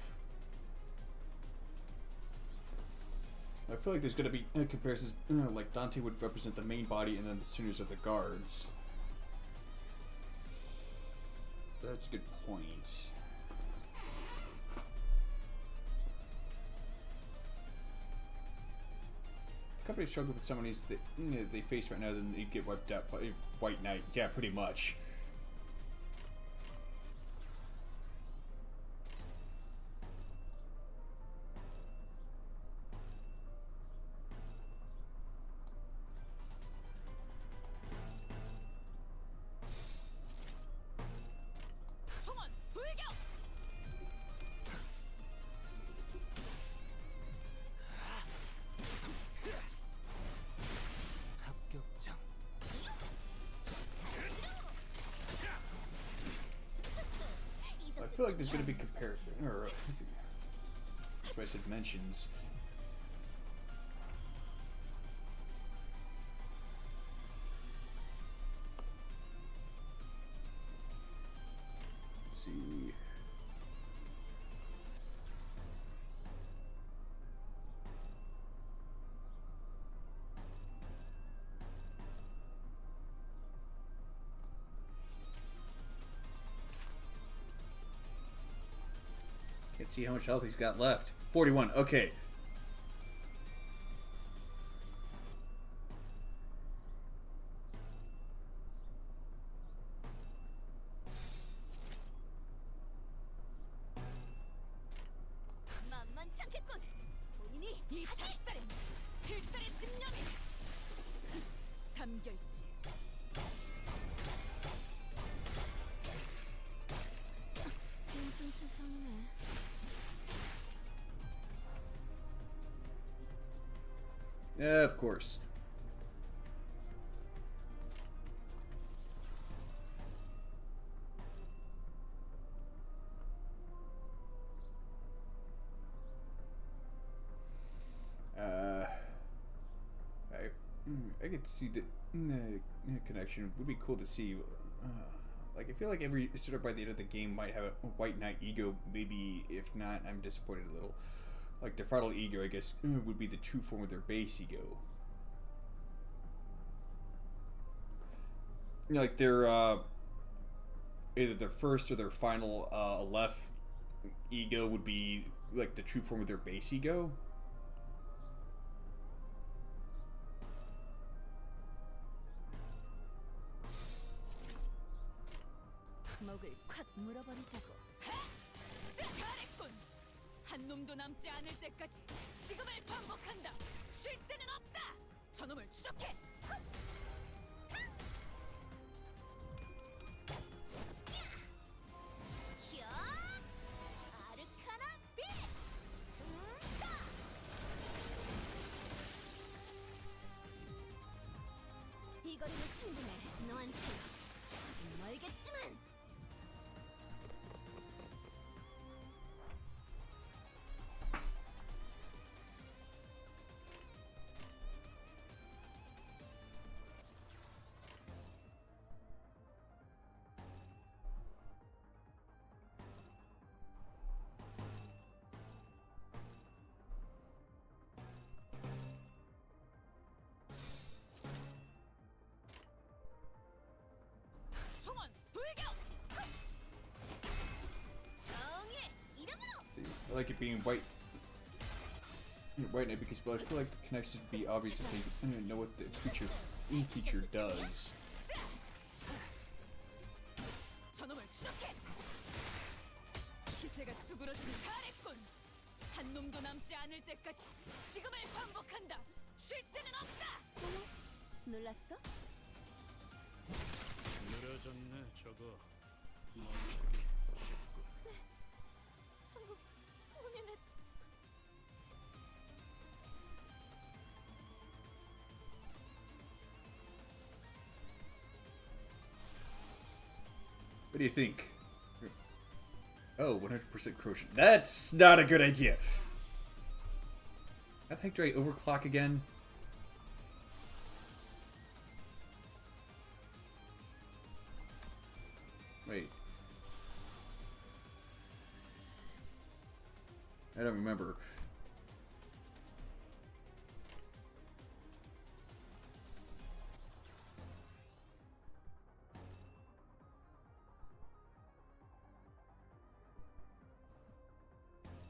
Speaker 1: I feel like there's gonna be comparisons, like Dante would represent the main body and then the Sooners are the guards. That's a good point. If companies struggle with some of these they face right now, then they get wiped out by White Knight. Yeah, pretty much.
Speaker 3: 총원 불격.
Speaker 2: 합격장.
Speaker 1: I feel like there's gonna be comparison, or that's why I said mentions. Let's see. Can't see how much health he's got left. 41. Okay.
Speaker 3: 만만치 않겠군. 본인이 이 필살의 집념이 담겨 있지.
Speaker 4: 퉁퉁투성이네.
Speaker 1: Yeah, of course. I could see the connection. Would be cool to see. Like I feel like every sort of by the end of the game might have a White Knight ego. Maybe if not, I'm disappointed a little. Like their final ego, I guess, would be the true form of their base ego. like their either their first or their final left ego would be like the true form of their base ego.
Speaker 4: 목을 콱 물어버리자고.
Speaker 3: 잘했군. 한 놈도 남지 않을 때까지 지금을 반복한다. 쉴 새는 없다. 저놈을 추적해.
Speaker 5: 아르카나 빛!
Speaker 4: 이 거리는 충분해. 너한테 조금 멀겠지만.
Speaker 3: 총원 불격.
Speaker 5: 정의 이름으로
Speaker 1: See, I like it being white. White knight because I feel like the connections would be obvious if they know what the creature, any creature does.
Speaker 3: 저놈을 추적해. 기세가 수그러지는 잘했군. 한 놈도 남지 않을 때까지 지금을 반복한다. 쉴 새는 없다.
Speaker 4: 놀랐어?
Speaker 8: 느려졌네 저거.
Speaker 3: 성국 본인의
Speaker 1: What do you think? Oh, 100% corrosion. That's not a good idea. How the heck do I overclock again? Wait. I don't remember.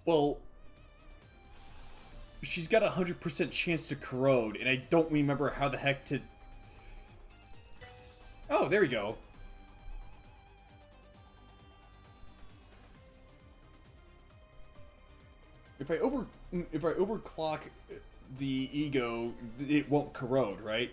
Speaker 1: Well, she's got a 100% chance to corrode, and I don't remember how the heck to... Oh, there we go. If I overclock the ego, it won't corrode, right?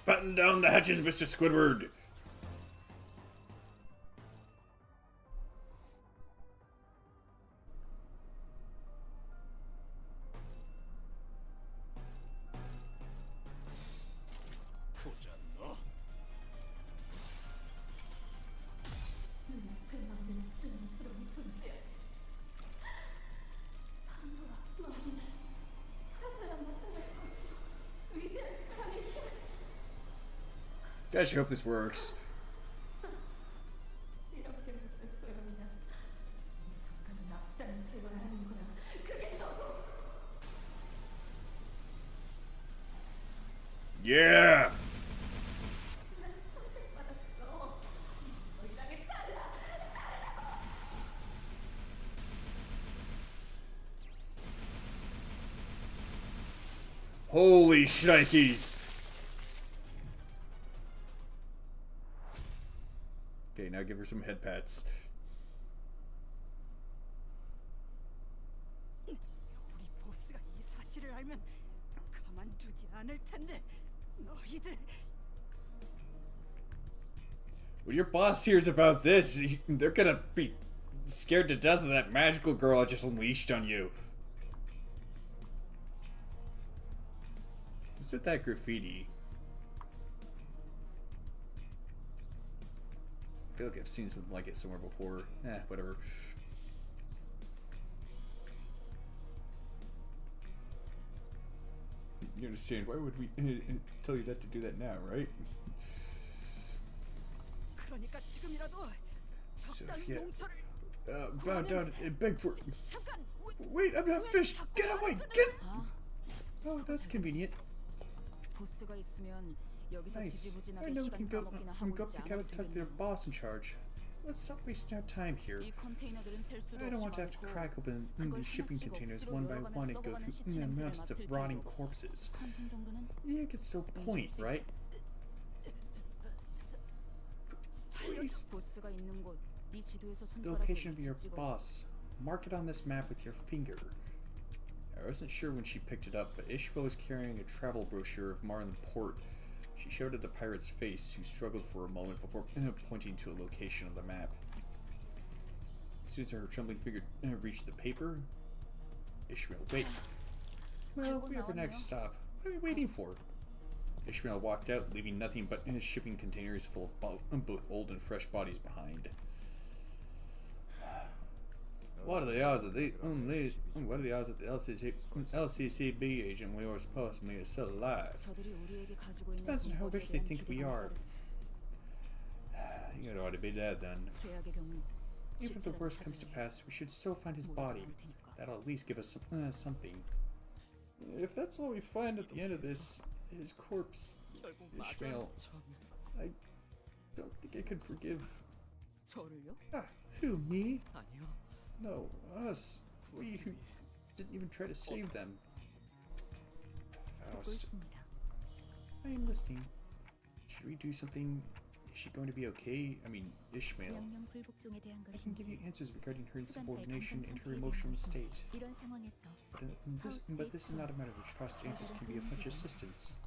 Speaker 1: Batten down the hatches, Mr. Squidward! Gosh, I hope this works. Yeah! Holy shnikes! Okay, now give her some head pats.
Speaker 6: 우리 보스가 이 사실을 알면 가만두지 않을 텐데 너희들
Speaker 1: When your boss hears about this, they're gonna be scared to death of that magical girl I just unleashed on you. What's with that graffiti? I feel like I've seen something like it somewhere before. Whatever. You understand, why would we tell you that to do that now, right?
Speaker 6: 그러니까 지금이라도
Speaker 1: Sophia. Bow down and beg for it. Wait, I'm not fish! Get away! Get! Oh, that's convenient.
Speaker 6: 보스가 있으면 여기서
Speaker 1: Nice. I
Speaker 6: 지지부진하게
Speaker 1: know we
Speaker 6: 시간
Speaker 1: can go,
Speaker 6: 까먹기나
Speaker 1: we
Speaker 6: 하고
Speaker 1: go up
Speaker 6: 있지
Speaker 1: to
Speaker 6: 않아도
Speaker 1: tuck their
Speaker 6: 되겠네.
Speaker 1: boss in charge. Let's stop wasting our time here.
Speaker 6: 이 컨테이너들은 셀 수도
Speaker 1: I don't
Speaker 6: 없이
Speaker 1: want to have to
Speaker 6: 많고
Speaker 1: crack open
Speaker 6: 그걸
Speaker 1: these shipping
Speaker 6: 하나씩
Speaker 1: containers
Speaker 6: 억지로
Speaker 1: one by
Speaker 6: 열어가며
Speaker 1: one and go
Speaker 6: 썩어가는
Speaker 1: through
Speaker 6: 시체 냄새를
Speaker 1: mountains of
Speaker 6: 맡을
Speaker 1: rotting
Speaker 6: 정도로.
Speaker 1: corpses.
Speaker 6: 한 손 정도는
Speaker 1: Yeah, it's still point, right? Please.
Speaker 6: 보스가 있는 곳, 이 지도에서
Speaker 1: The
Speaker 6: 손가락으로
Speaker 1: location of your
Speaker 6: 위치 찍어.
Speaker 1: boss. Mark it on this map with your finger. I wasn't sure when she picked it up, but Ishbel was carrying a travel brochure of Marlin Port. She showed it the pirate's face, who struggled for a moment before pointing to a location on the map. As soon as her trembling finger reached the paper, Ishmael, wait. Well, we have our next stop. What are we waiting for? Ishmael walked out, leaving nothing but shipping containers full of both old and fresh bodies behind. What are the odds that what are the odds that the LCCB agent we were supposed to meet is still alive?
Speaker 6: 저들이 우리에게 가지고 있는
Speaker 1: Depends on how rich they
Speaker 6: 정보들에
Speaker 1: think we
Speaker 6: 대한
Speaker 1: are.
Speaker 6: 기대가
Speaker 1: You ought to be dead then.
Speaker 6: 최악의 경우
Speaker 1: Even if the
Speaker 6: 시체라도
Speaker 1: worst comes to
Speaker 6: 가져야
Speaker 1: pass, we should still find his
Speaker 6: 모두
Speaker 1: body.
Speaker 6: 나올 테니까.
Speaker 1: That'll at least give us something. If that's all we find at the end of this, his corpse, Ishmael, I don't think I could forgive.
Speaker 6: 저를요?
Speaker 1: Ah, who, me?
Speaker 6: 아니요.
Speaker 1: No, us. We who didn't even try to save them.
Speaker 11: 듣고
Speaker 1: Faust,
Speaker 11: 있습니다.
Speaker 1: I am listening. Should we do something? Is she going to be okay? I mean, Ishmael.
Speaker 11: 명령 불복종에 대한
Speaker 1: I can give you
Speaker 11: 것인지
Speaker 1: answers regarding her
Speaker 11: 시간 잘
Speaker 1: insubordination and her
Speaker 11: 감정
Speaker 1: emotional
Speaker 11: 상태에 대한
Speaker 1: state.
Speaker 11: 것인지 이런 상황에서
Speaker 1: But this is not a matter of trust. Answers can be of much assistance.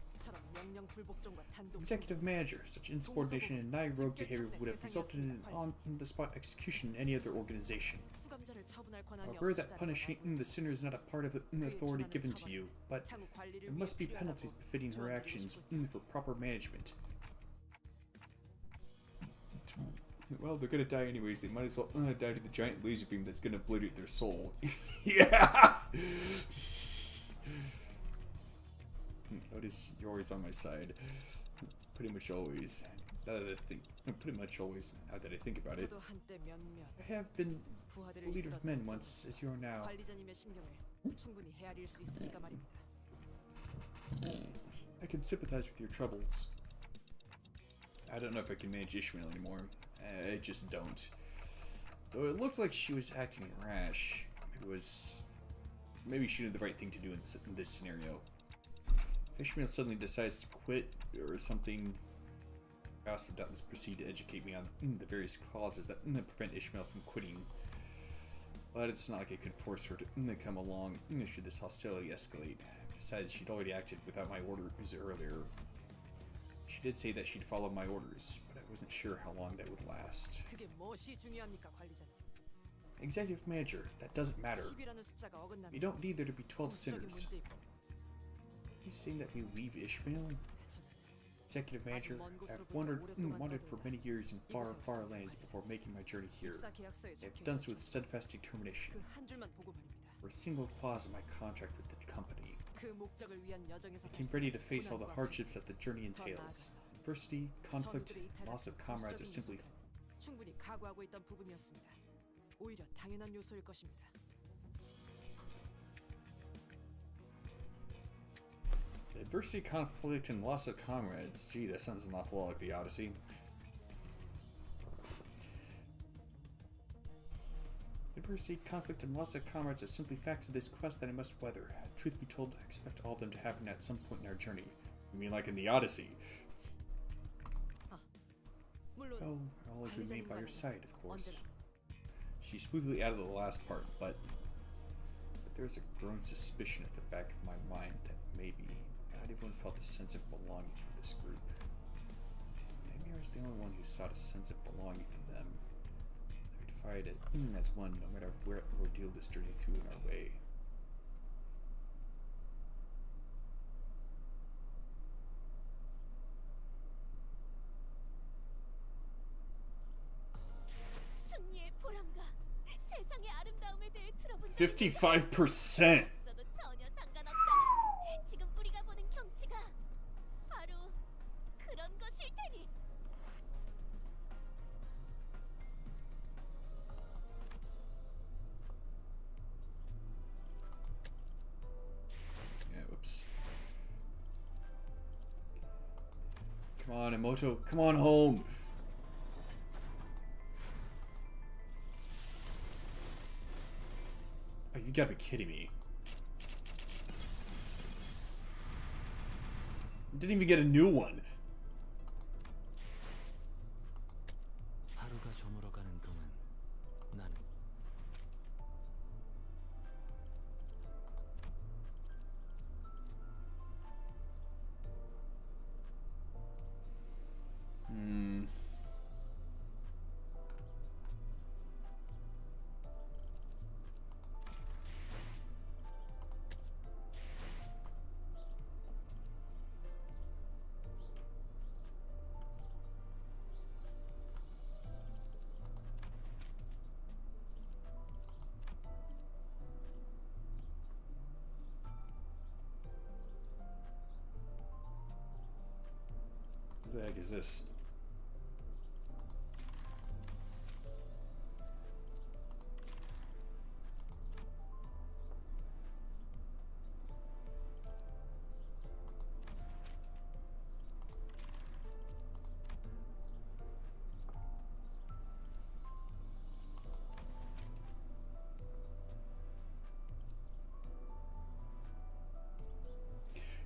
Speaker 1: Executive manager, such insubordination and nigh-rogue behavior would have resulted in an on-the-spot execution in any other organization. Aware that punishing the sinner is not a part of the authority given to you, but there must be penalties befitting her actions for proper management. Well, they're gonna die anyways. They might as well die to the giant laser beam that's gonna obliterate their soul. Yeah! Notice you're always on my side. Pretty much always. Pretty much always, now that I think about it. I have been a leader of men once, as you are now. I can sympathize with your troubles. I don't know if I can manage Ishmael anymore. I just don't. Though it looked like she was acting rash. Maybe she did the right thing to do in this scenario. If Ishmael suddenly decides to quit or something, Faust would doubtless proceed to educate me on the various clauses that prevent Ishmael from quitting. But it's not like I could force her to come along should this hostility escalate. Besides, she'd already acted without my orders earlier. She did say that she'd follow my orders, but I wasn't sure how long that would last. Executive manager, that doesn't matter. You don't need there to be 12 sinners. Are you saying that we leave Ishmael? Executive manager, I've wandered for many years in far, far lands before making my journey here. I've done so with steadfast determination. For a single clause in my contract with the company, I came ready to face all the hardships that the journey entails. Adversity, conflict, and loss of comrades are simply adversity, conflict, and loss of comrades. Gee, that sounds an awful lot like the Odyssey. Adversity, conflict, and loss of comrades are simply facts of this quest that I must weather. Truth be told, I expect all of them to happen at some point in our journey. You mean like in the Odyssey? Oh, I'll always remain by your side, of course. She smoothly added the last part, but there's a growing suspicion at the back of my mind that maybe not everyone felt a sense of belonging from this group. Maybe I was the only one who sought a sense of belonging from them. I defied it as one, no matter where ordeal this journey threw in our way.
Speaker 4: 승리의 보람과 세상의 아름다움에 대해 들어본
Speaker 1: 55%!
Speaker 4: 전혀 상관없다. 지금 우리가 보는 경치가 바로 그런 것일 테니.
Speaker 1: Come on, Emoto. Come on home. Oh, you gotta be kidding me. Didn't even get a new one.
Speaker 2: 하루가 저물어가는 동안 나는
Speaker 1: What the heck is this?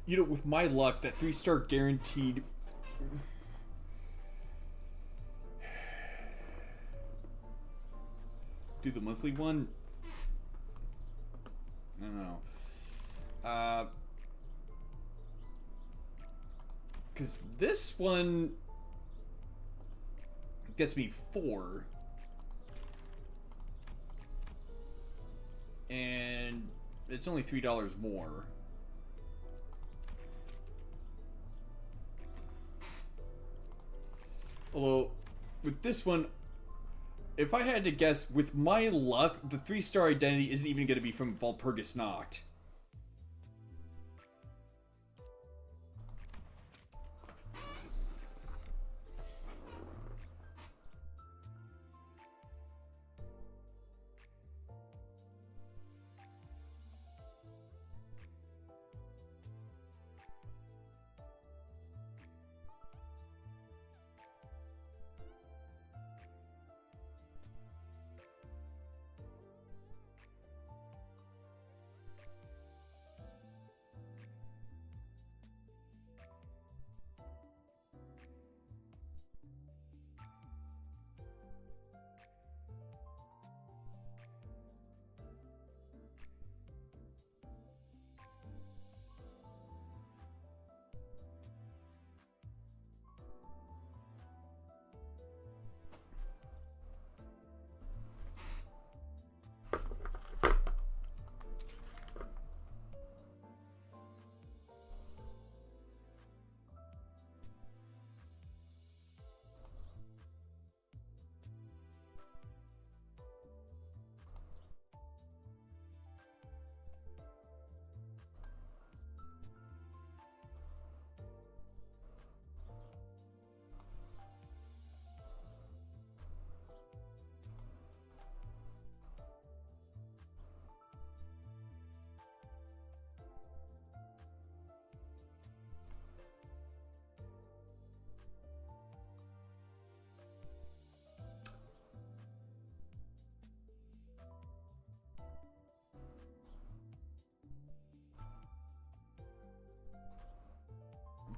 Speaker 1: You know, with my luck, that 3-star guaranteed. Do the monthly one? I don't know. Because this one gets me 4. And it's only $3 more. Although, with this one, if I had to guess, with my luck, the 3-star identity isn't even going to be from Walpurgis Nacht.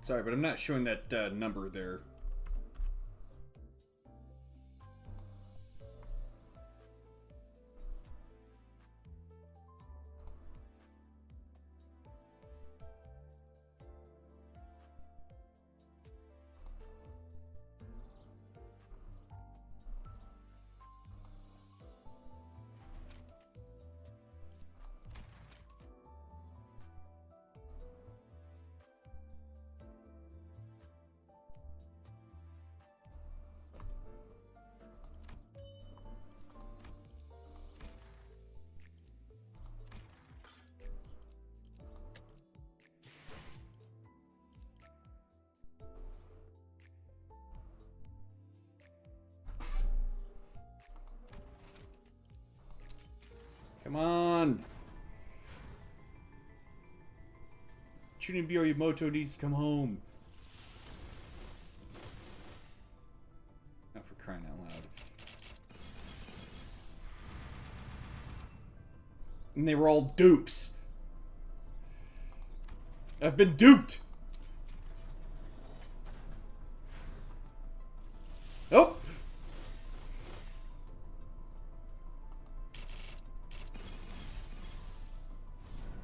Speaker 1: Sorry, but I'm not showing that number there. Come on! Chunin Yorimoto needs to come home. And they were all dupes. I've been duped! Oh!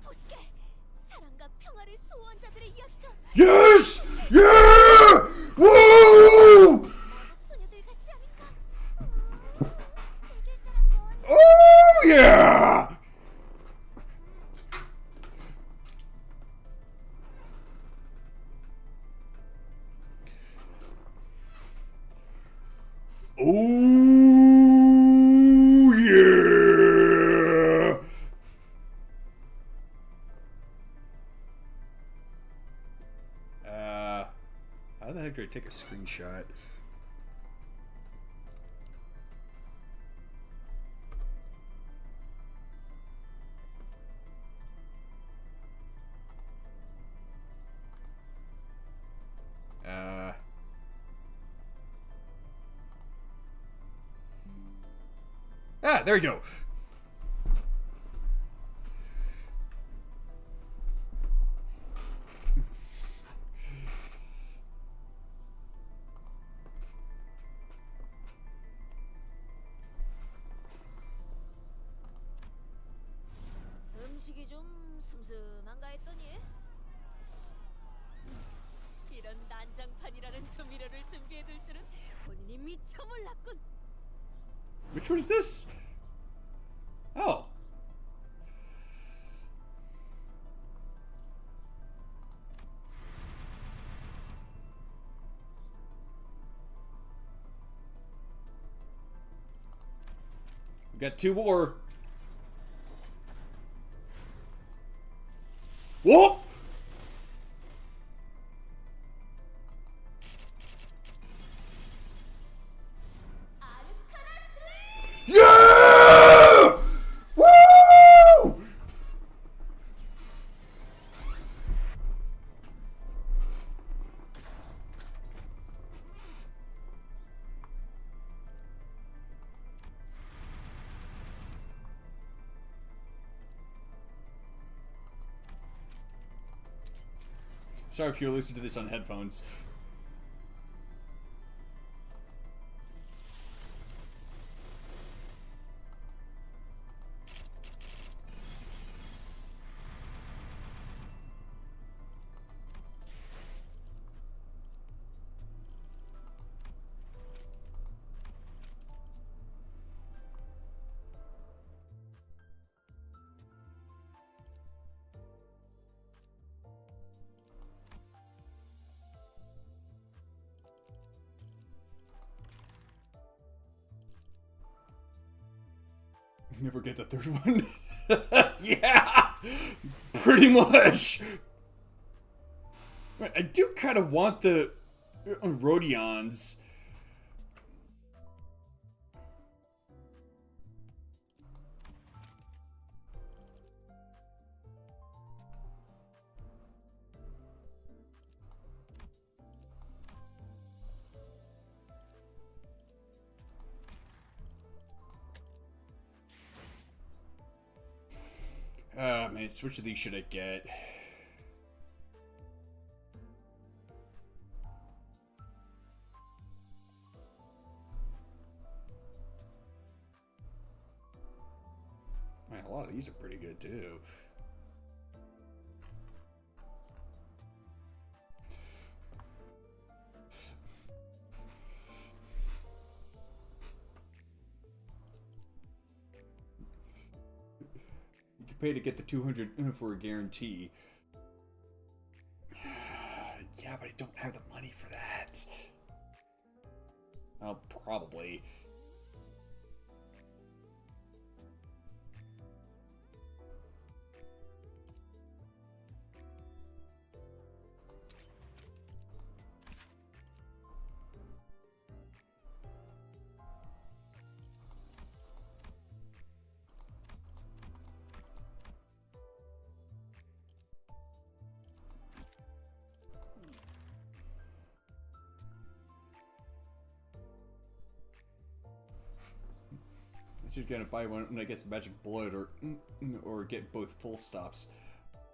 Speaker 4: 보시게 사랑과 평화를 소원자들의 이야기가
Speaker 1: Yes! Yeah! Woo!
Speaker 4: 소녀들 같지 않은가? 해결사란 건
Speaker 1: Oh yeah! Oh yeah! How the heck do I take a screenshot? There you go.
Speaker 4: 음식이 좀 슴슴한가 했더니 이런 난장판이라는 조미료를 준비해둘 줄은 본인이 미처 몰랐군.
Speaker 1: Which one is this? Oh. We got 2 more. Whoop! Yeah! Woo! Sorry if you're listening to this on headphones. Never get the third one. Yeah! Pretty much! I do kind of want the Rhodions. Man, which of these should I get? Man, a lot of these are pretty good too. Pay to get the 200 for a guarantee. Yeah, but I don't have the money for that. I'll probably. She's gonna buy one when I get some magic bullet, or get both full stops.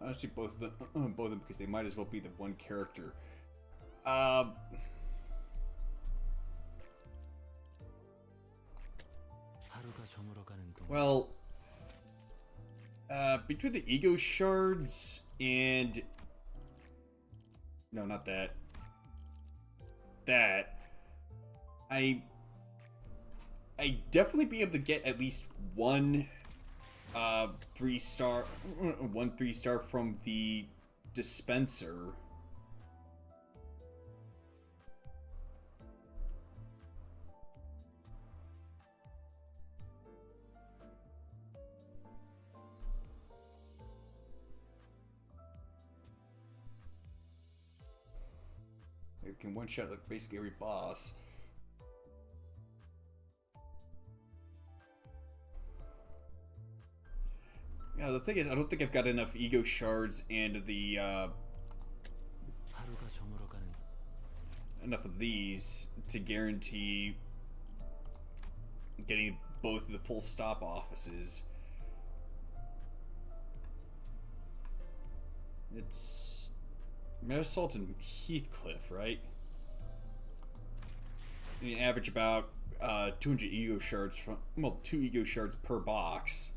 Speaker 1: Honestly, both of them because they might as well be the one character. Well, between the ego shards and no, not that. I definitely be able to get at least one 3-star from the dispenser. It can one-shot like basically every boss. Yeah, the thing is, I don't think I've got enough ego shards and the enough of these to guarantee getting both of the full stop offices. It's Marissault and Heathcliff, right? You average about 200 ego shards from, well, 2 ego shards per box.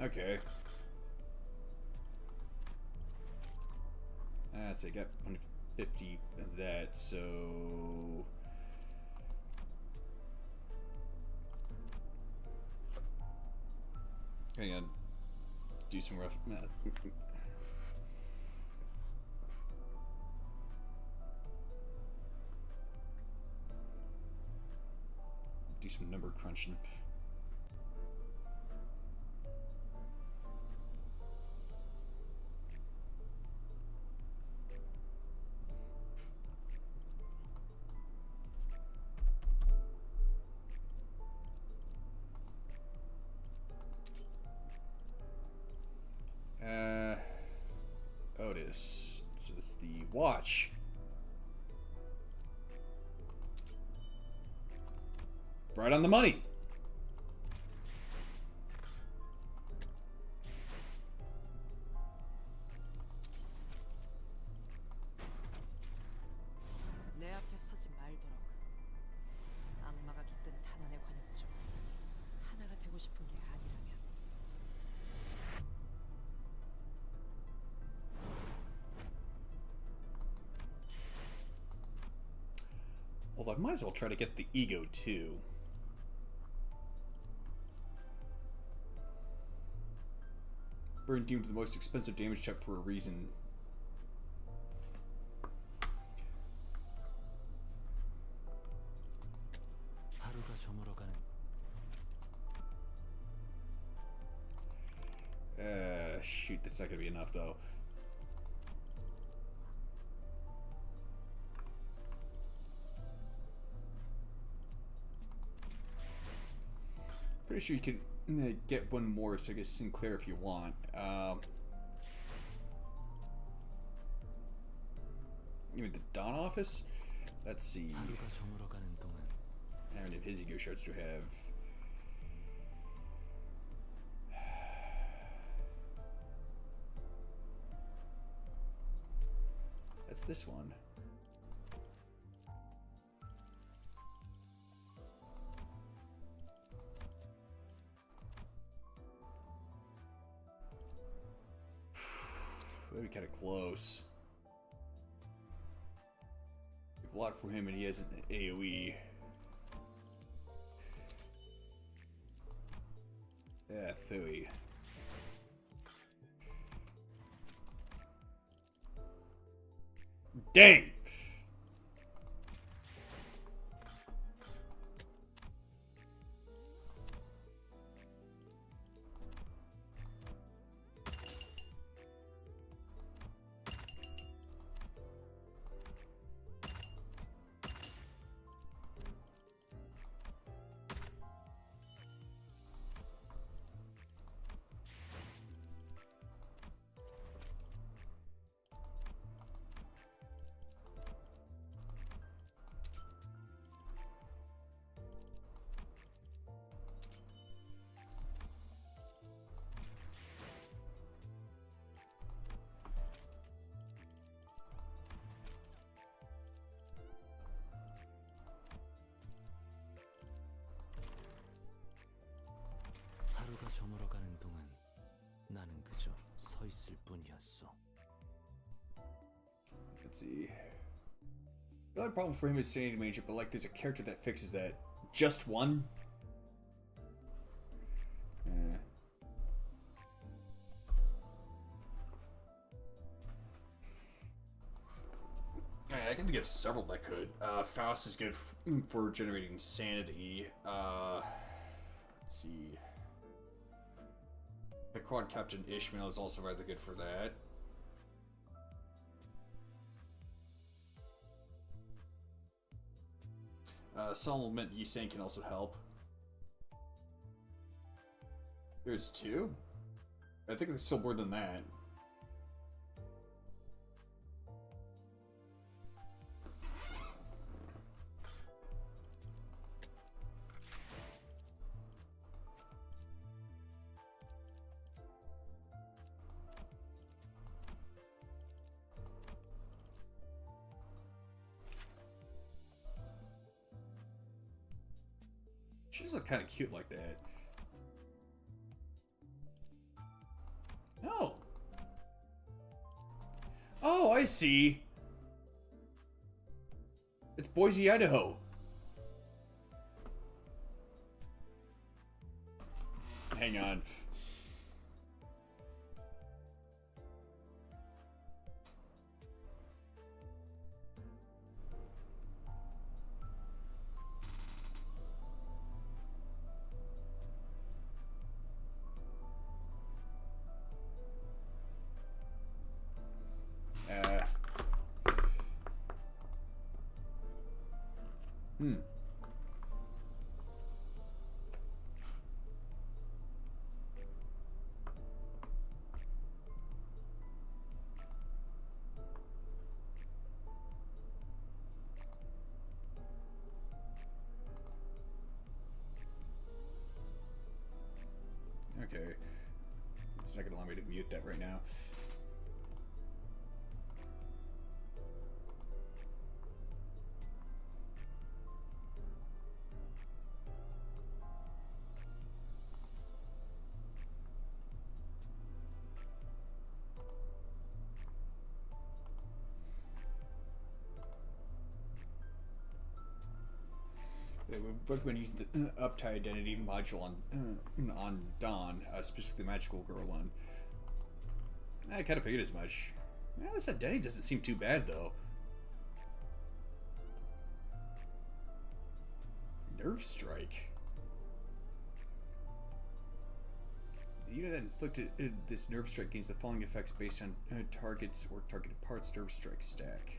Speaker 1: Okay. That's it, got 150 of that, so... Hang on. Do some rough math. Do some number crunching. Otis. So it's the watch. Right on the money.
Speaker 3: 내 앞에 서지 말도록. 악마가 깃든 탄환의 관역 중 하나가 되고 싶은 게 아니라면.
Speaker 1: Although I might as well try to get the ego too. Burn deemed the most expensive damage check for a reason. Shoot, that's not gonna be enough though. Pretty sure you can get one more, so I guess Sinclair if you want. You mean the Dawn office? Let's see. How many of his ego shards do you have? That's this one. Maybe kind of close. We have a lot for him, and he has an AoE. Yeah, phooey. Dang!
Speaker 2: 않았어.
Speaker 1: Let's see. The only problem for him is sanity major, but like there's a character that fixes that. Just one? I can think of several that could. Faust is good for generating sanity. Let's see. The Quad Captain Ishmael is also rather good for that. Solomon Yisang can also help. There's two? I think there's still more than that. She's look kind of cute like that. Oh. Oh, I see. It's Boise, Idaho. Hang on. Okay. It's not gonna allow me to mute that right now. They would recommend using the uptie identity module on Dawn, specifically Magical Girl one. I kind of figured as much. Well, this identity doesn't seem too bad though. Nerve Strike. The unit that inflicted this Nerve Strike gains the following effects based on targets or targeted parts Nerve Strike stack: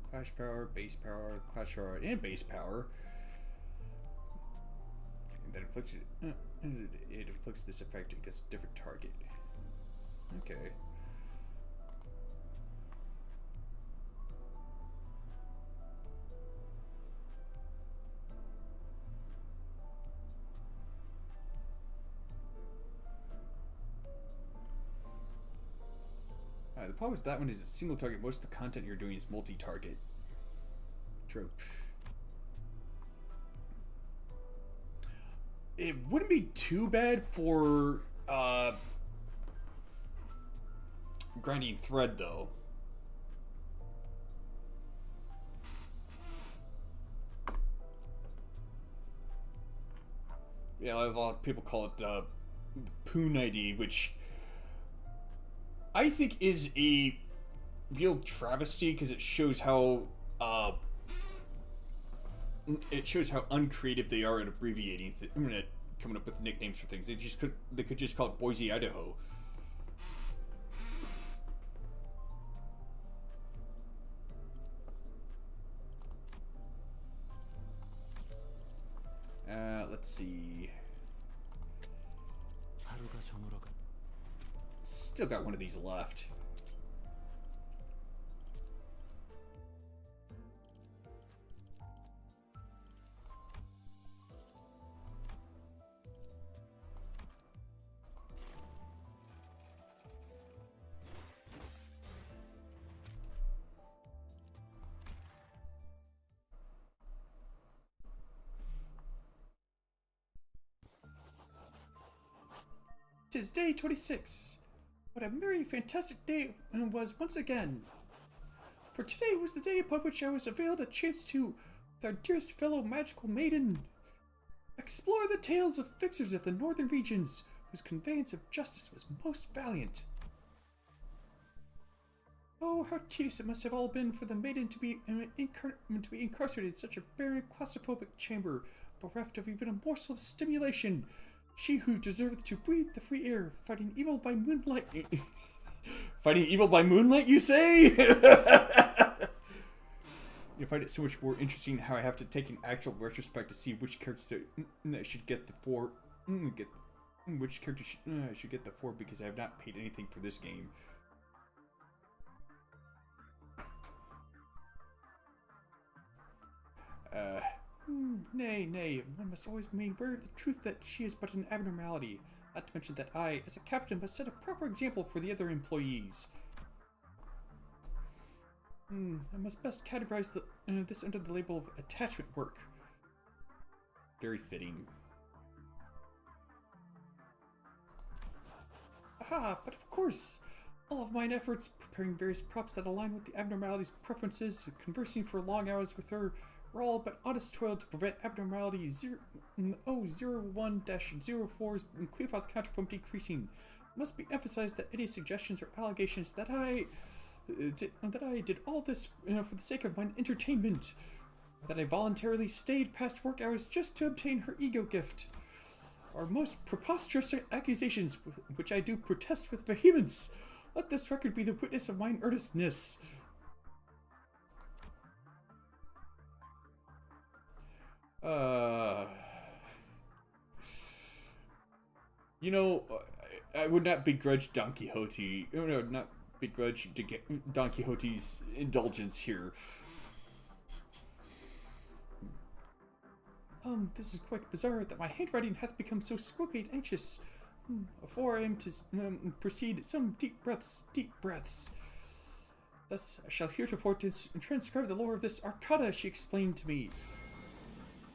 Speaker 1: Clash Power, Base Power, Clash Power, and Base Power. That inflicts it inflicts this effect against a different target. Okay. The problem with that one is it's single target. Most of the content you're doing is multi-target. True. It wouldn't be too bad for grinding thread though. Yeah, a lot of people call it Poon ID, which I think is a real travesty because it shows how uncreative they are at abbreviating, at coming up with nicknames for things. They could just call it Boise, Idaho. Let's see. Still got one of these left. Tis day 26. What a merry, fantastic day it was once again. For today was the day upon which I was availed a chance to, with our dearest fellow magical maiden, explore the tales of fixers of the northern regions, whose conveyance of justice was most valiant. Oh, how tedious it must have all been for the maiden to be incarcerated in such a barren, claustrophobic chamber, bereft of even a morsel of stimulation. She who deserveth to breathe the free air, fighting evil by moonlight. Fighting evil by moonlight, you say? You find it so much more interesting how I have to take an actual retrospect to see which characters should get the 4. Which character should get the 4 because I have not paid anything for this game. Nay, one must always remain aware of the truth that she is but an abnormality, not to mention that I, as a captain, must set a proper example for the other employees. I must best categorize this under the label of attachment work. Very fitting. Aha, but of course! All of mine efforts, preparing various props that align with the abnormality's preferences, conversing for long hours with her, were all but honest toil to prevent abnormality 001-04's Cleopath counter from decreasing. It must be emphasized that any suggestions or allegations that I did all this for the sake of my entertainment, or that I voluntarily stayed past work hours just to obtain her ego gift, are most preposterous accusations, which I do protest with vehemence. Let this record be the witness of mine earnestness. You know, I would not begrudge Don Quixote, not begrudge Don Quixote's indulgence here. This is quite bizarre that my handwriting hath become so squiggly and anxious. Before I am to proceed, some deep breaths. Thus, I shall heretofore transcribe the lore of this arcana she explained to me.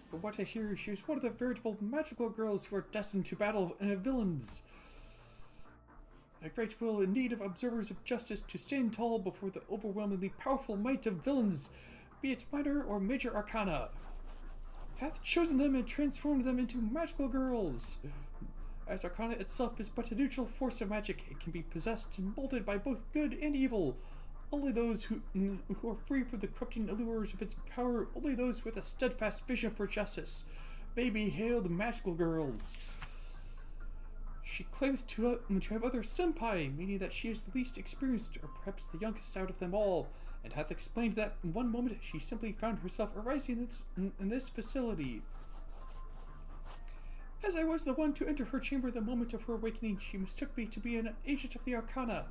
Speaker 1: For what I hear, she is one of the veritable magical girls who are destined to battle villains. A great will indeed of observers of justice to stand tall before the overwhelmingly powerful might of villains, be it minor or major arcana, hath chosen them and transformed them into magical girls. As arcana itself is but a neutral force of magic, it can be possessed and molded by both good and evil. Only those who are free from the corrupting allures of its power, only those with a steadfast vision for justice, may be hailed magical girls. She claims to have other senpai, meaning that she is the least experienced, or perhaps the youngest out of them all, and hath explained that in one moment she simply found herself arising in this facility. As I was the one to enter her chamber the moment of her awakening, she mistook me to be an agent of the arcana.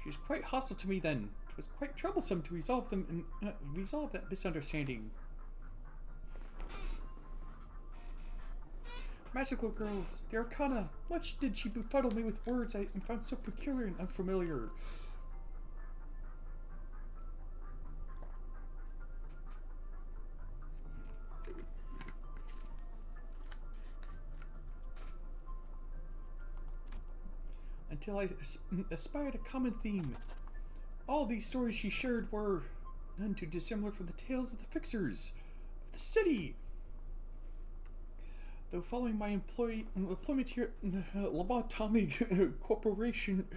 Speaker 1: She was quite hostile to me then. It was quite troublesome to resolve that misunderstanding. Magical girls, the arcana. Much did she befuddle me with words I found so peculiar and unfamiliar. Until I espied a common theme. All these stories she shared were none too dissimilar from the tales of the fixers of the city. Though following my employment here at Lobotomy Corporation,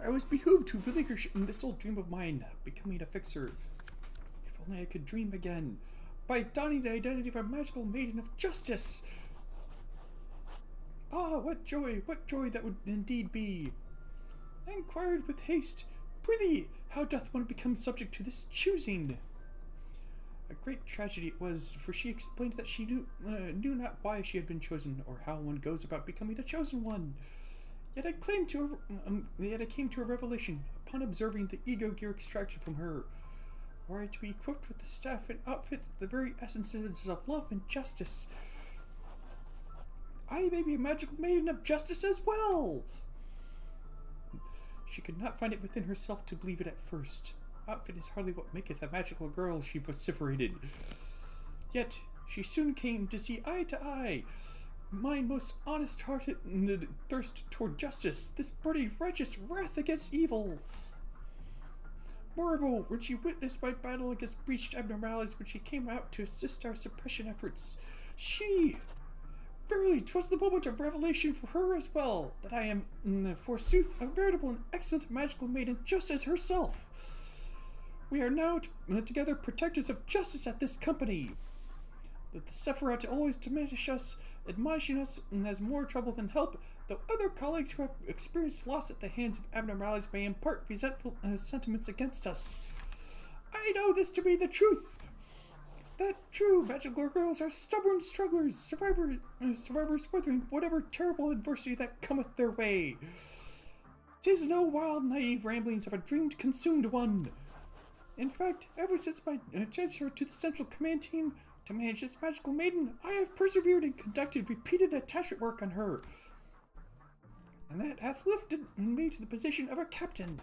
Speaker 1: I was behooved to relinquish this old dream of mine, becoming a fixer. If only I could dream again, by donning the identity of a magical maiden of justice. Ah, what joy that would indeed be! I inquired with haste, "Prithee, how doth one become subject to this choosing?" A great tragedy it was, for she explained that she knew not why she had been chosen, or how one goes about becoming a chosen one. Yet I came to a revelation upon observing the ego gear extracted from her. Were I to be equipped with the staff and outfit, the very essences of love and justice, I may be a magical maiden of justice as well. She could not find it within herself to believe it at first. Outfit is hardly what maketh a magical girl, she vociferated. Yet she soon came to see eye to eye mine most honest-hearted thirst toward justice, this burning righteous wrath against evil. Moreover, when she witnessed my battle against breached abnormalities when she came out to assist our suppression efforts, verily, 'twas the moment of revelation for her as well, that I am, forsooth, a veritable and excellent magical maiden just as herself. We are now together protectors of justice at this company. That the Sephiroth always diminish us, admonishing us has more trouble than help, though other colleagues who have experienced loss at the hands of abnormalities may impart resentful sentiments against us. I know this to be the truth. That true magical girls are stubborn strugglers, survivors weathering whatever terrible adversity that cometh their way. 'Tis no wild, naive ramblings of a dreamed-consumed one. In fact, ever since my transfer to the Central Command Team to manage this magical maiden, I have persevered and conducted repeated attachment work on her, and that hath lifted me to the position of a captain.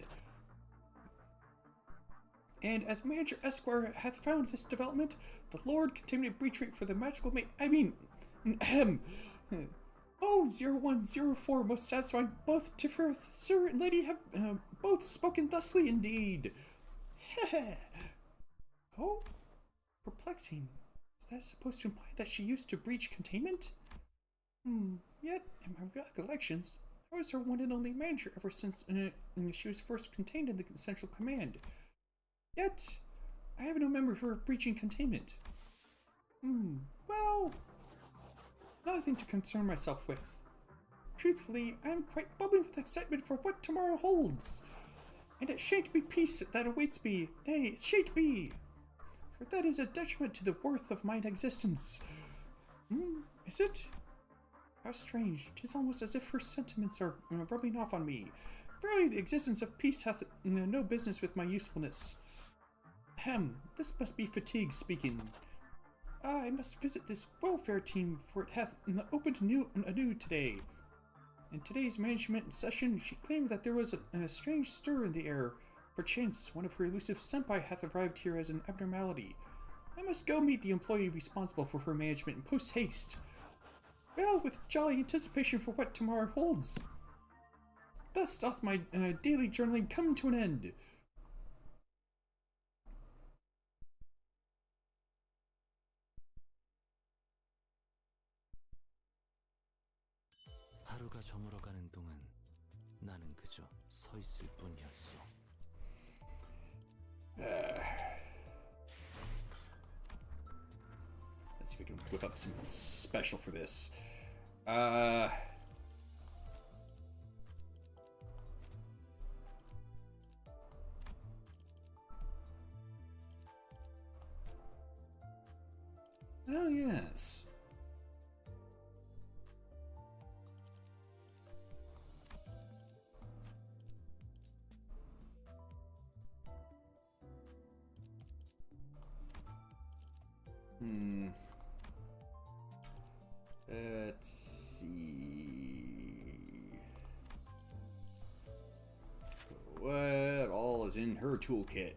Speaker 1: And as Manager Esquire hath found this development, the Lord contaminate breach rate for the magical O0104 most satisfying. Both Tifereth, sir and lady, have both spoken thusly indeed. Heh. Oh, perplexing. Is that supposed to imply that she used to breach containment? Yet, in my recollections, I was her one and only manager ever since she was first contained in the Central Command. Yet, I have no memory of her breaching containment. Well, nothing to concern myself with. Truthfully, I am quite bubbling with excitement for what tomorrow holds. And it shan't be peace that awaits me. Nay, it shan't be. For that is a detriment to the worth of mine existence. Is it? How strange. 'Tis almost as if her sentiments are rubbing off on me. Verily, the existence of peace hath no business with my usefulness. This must be fatigue speaking. I must visit this welfare team, for it hath opened anew today. In today's management session, she claimed that there was a strange stir in the air. Perchance, one of her elusive senpai hath arrived here as an abnormality. I must go meet the employee responsible for her management in post-haste. Well, with jolly anticipation for what tomorrow holds. Thus doth my daily journaling come to an end.
Speaker 2: 하루가 저물어가는 동안 나는 그저 서 있을 뿐이었어.
Speaker 1: Let's see if we can whip up something special for this. Oh, yes. Let's see. What all is in her toolkit?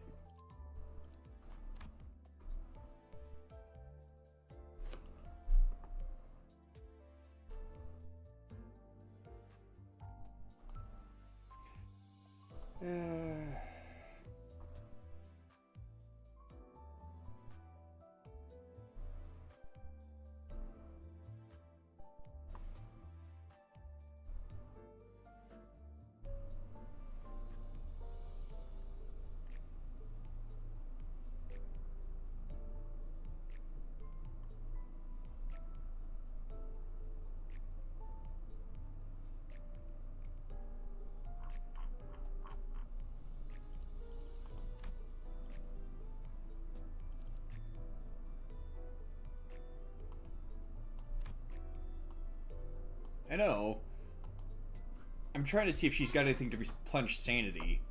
Speaker 1: I know. I'm trying to see if she's got anything to replenish sanity.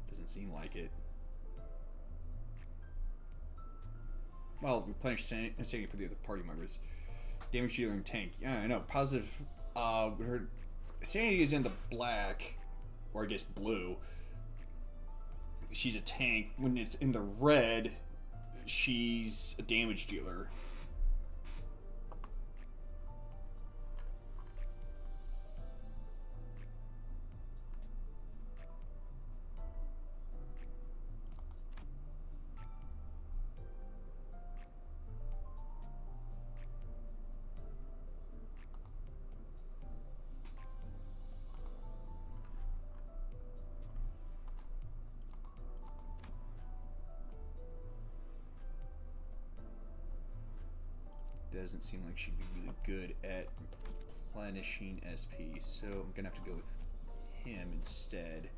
Speaker 1: Doesn't seem like it. Well, replenish sanity for the other party members. Damage dealing tank. Yeah, I know. Positive. Her sanity is in the black, or I guess blue. she's a tank. When it's in the red, she's a damage dealer. Doesn't seem like she'd be really good at replenishing SP, so I'm gonna have to go with him instead.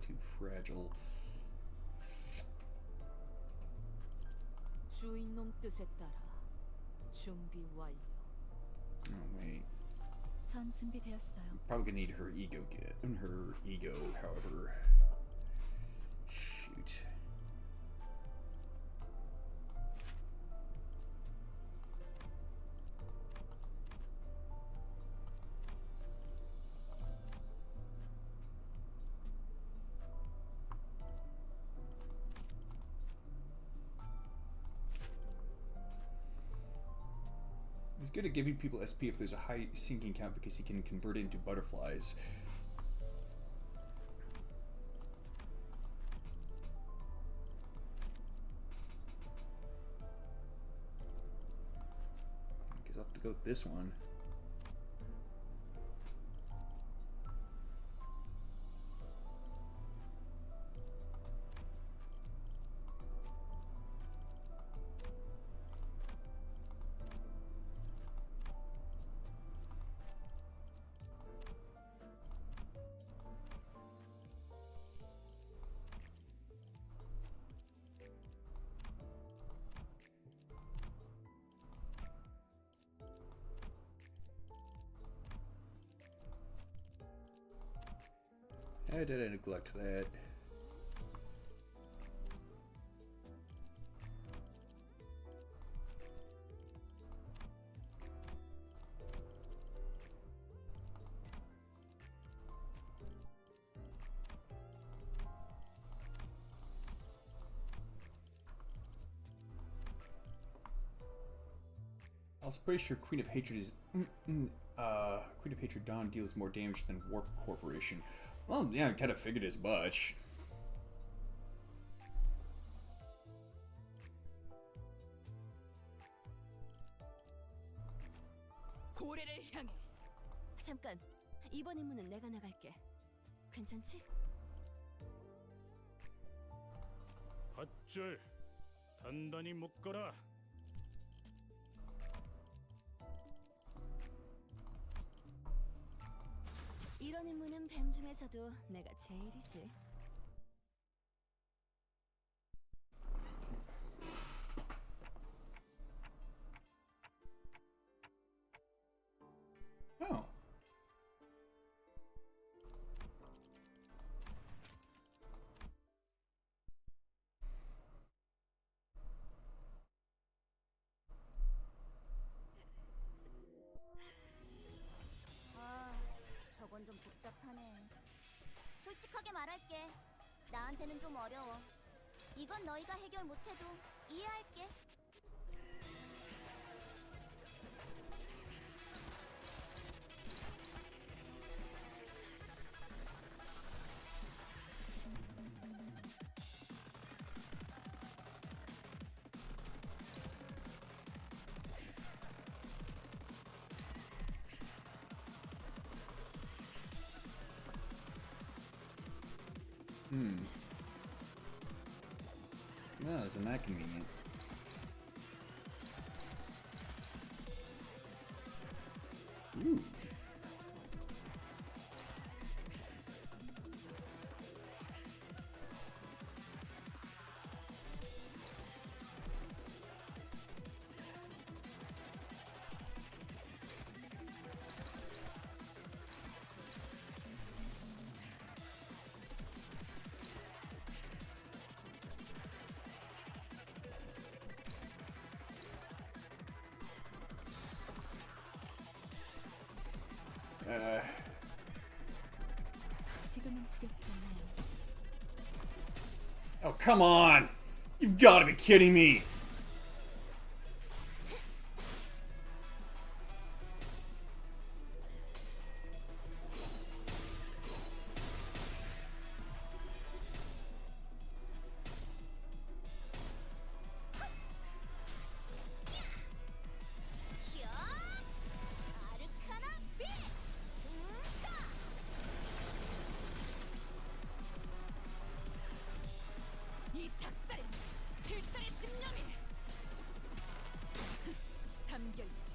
Speaker 1: Too fragile.
Speaker 3: 주인놈 뜻에 따라 준비 완료.
Speaker 1: Oh wait.
Speaker 11: 전 준비되었어요.
Speaker 1: Probably gonna need her ego, however. Shoot. He's good at giving people SP if there's a high sinking count because he can convert it into butterflies. Guess I'll have to go with this one. How did I neglect that? I was pretty sure Queen of Hatred is Queen of Hatred Dawn deals more damage than Warp Corporation. Well, yeah, I kind of figured as much.
Speaker 3: 고래를 향해.
Speaker 4: 잠깐. 이번 임무는 내가 나갈게. 괜찮지?
Speaker 8: 밧줄 단단히 묶어라.
Speaker 4: 이런 임무는 뱀 중에서도 내가 제일이지.
Speaker 1: Oh.
Speaker 5: 저건 좀 복잡하네. 솔직하게 말할게. 나한테는 좀 어려워. 이건 너희가 해결 못해도 이해할게.
Speaker 1: No, isn't that convenient? Ooh.
Speaker 11: 지금은 두렵지 않아요.
Speaker 1: Oh, come on! You've got to be kidding me!
Speaker 5: 아르카나 빛!
Speaker 3: 이 작살엔 필살의 집념이 담겨있지.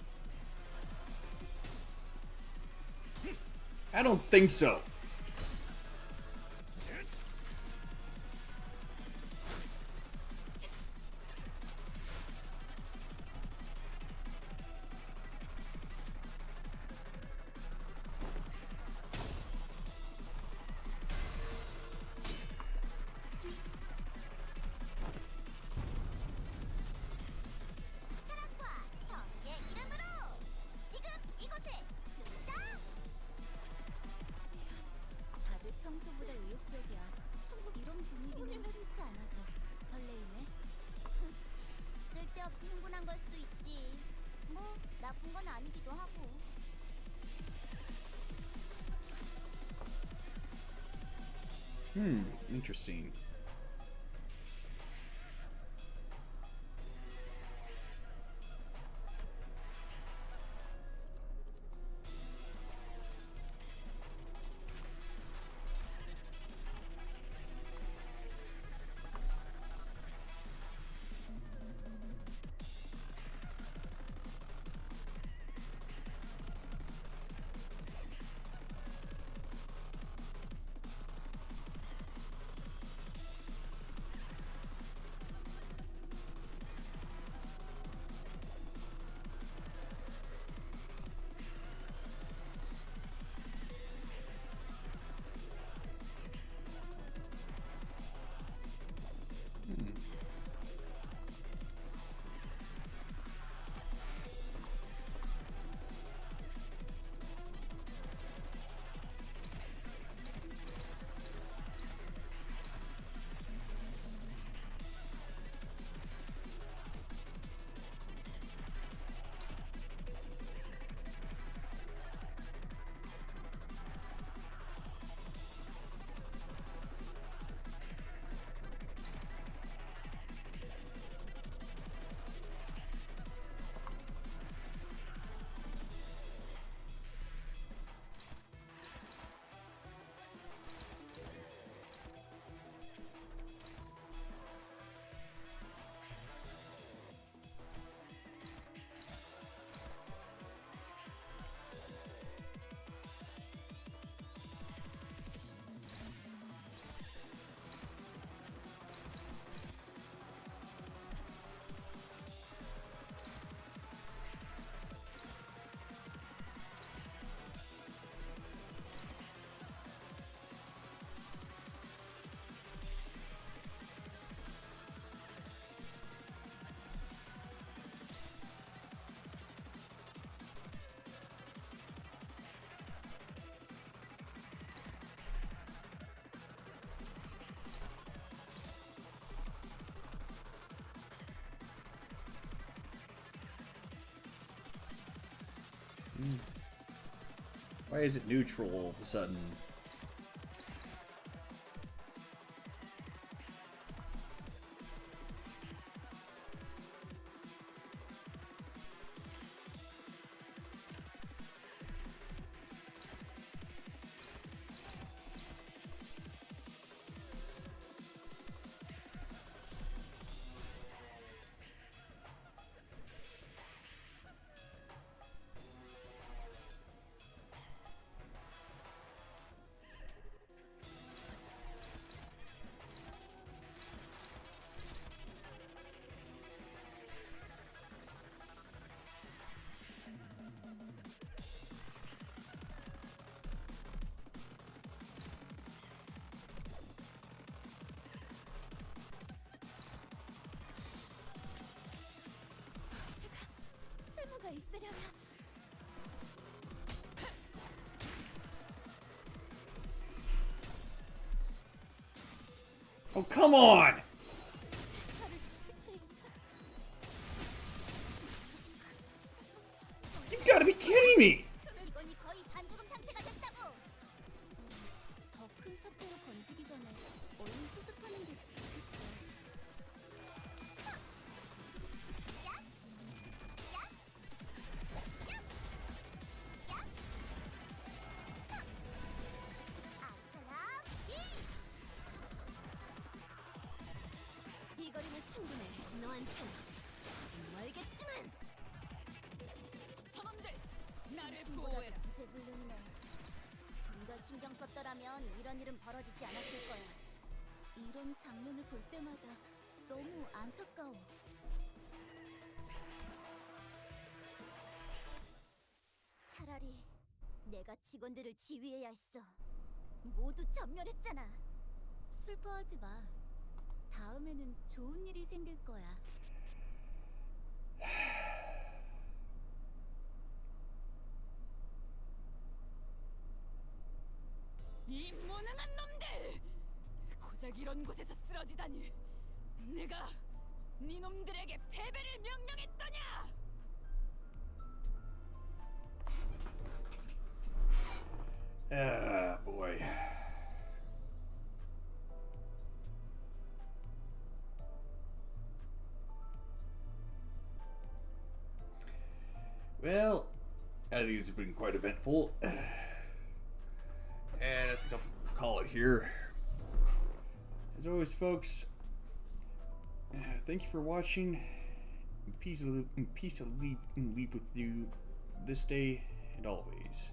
Speaker 1: I don't think so.
Speaker 5: 사랑과 정의의 이름으로 지금 이곳에 등장! 다들 평소보다 의욕적이야. 이런 분위기는 흔치 않아서 설레이네. 쓸데없이 흥분한 걸 수도 있지. 뭐 나쁜 건 아니기도 하고.
Speaker 1: Interesting. Why is it neutral all of a sudden?
Speaker 4: 쓸모가 있으려면
Speaker 9: Oh, come on! You gotta be kidding me!
Speaker 5: 직원이 거의 반죽음 상태가 됐다고.
Speaker 4: 더 큰 사태로 번지기 전에 얼른 수습하는 게 좋겠어. 이 거리는 충분해. 너한텐 멀겠지만.
Speaker 3: 선원들, 나를 보호해라.
Speaker 5: 구제불능이네. 좀 더 신경 썼더라면 이런 일은 벌어지지 않았을 거야.
Speaker 4: 이런 장면을 볼 때마다 너무 안타까워.
Speaker 5: 차라리 내가 직원들을 지휘해야 했어. 모두 전멸했잖아.
Speaker 4: 슬퍼하지 마. 다음에는 좋은 일이 생길 거야.
Speaker 3: 이 무능한 놈들! 고작 이런 곳에서 쓰러지다니. 내가 네 놈들에게 패배를 명령했더냐?
Speaker 9: Ah, boy. Well, I think it's been quite eventful. And I think I'll call it here. As always, folks, thank you for watching. Peace of leave with you this day and always.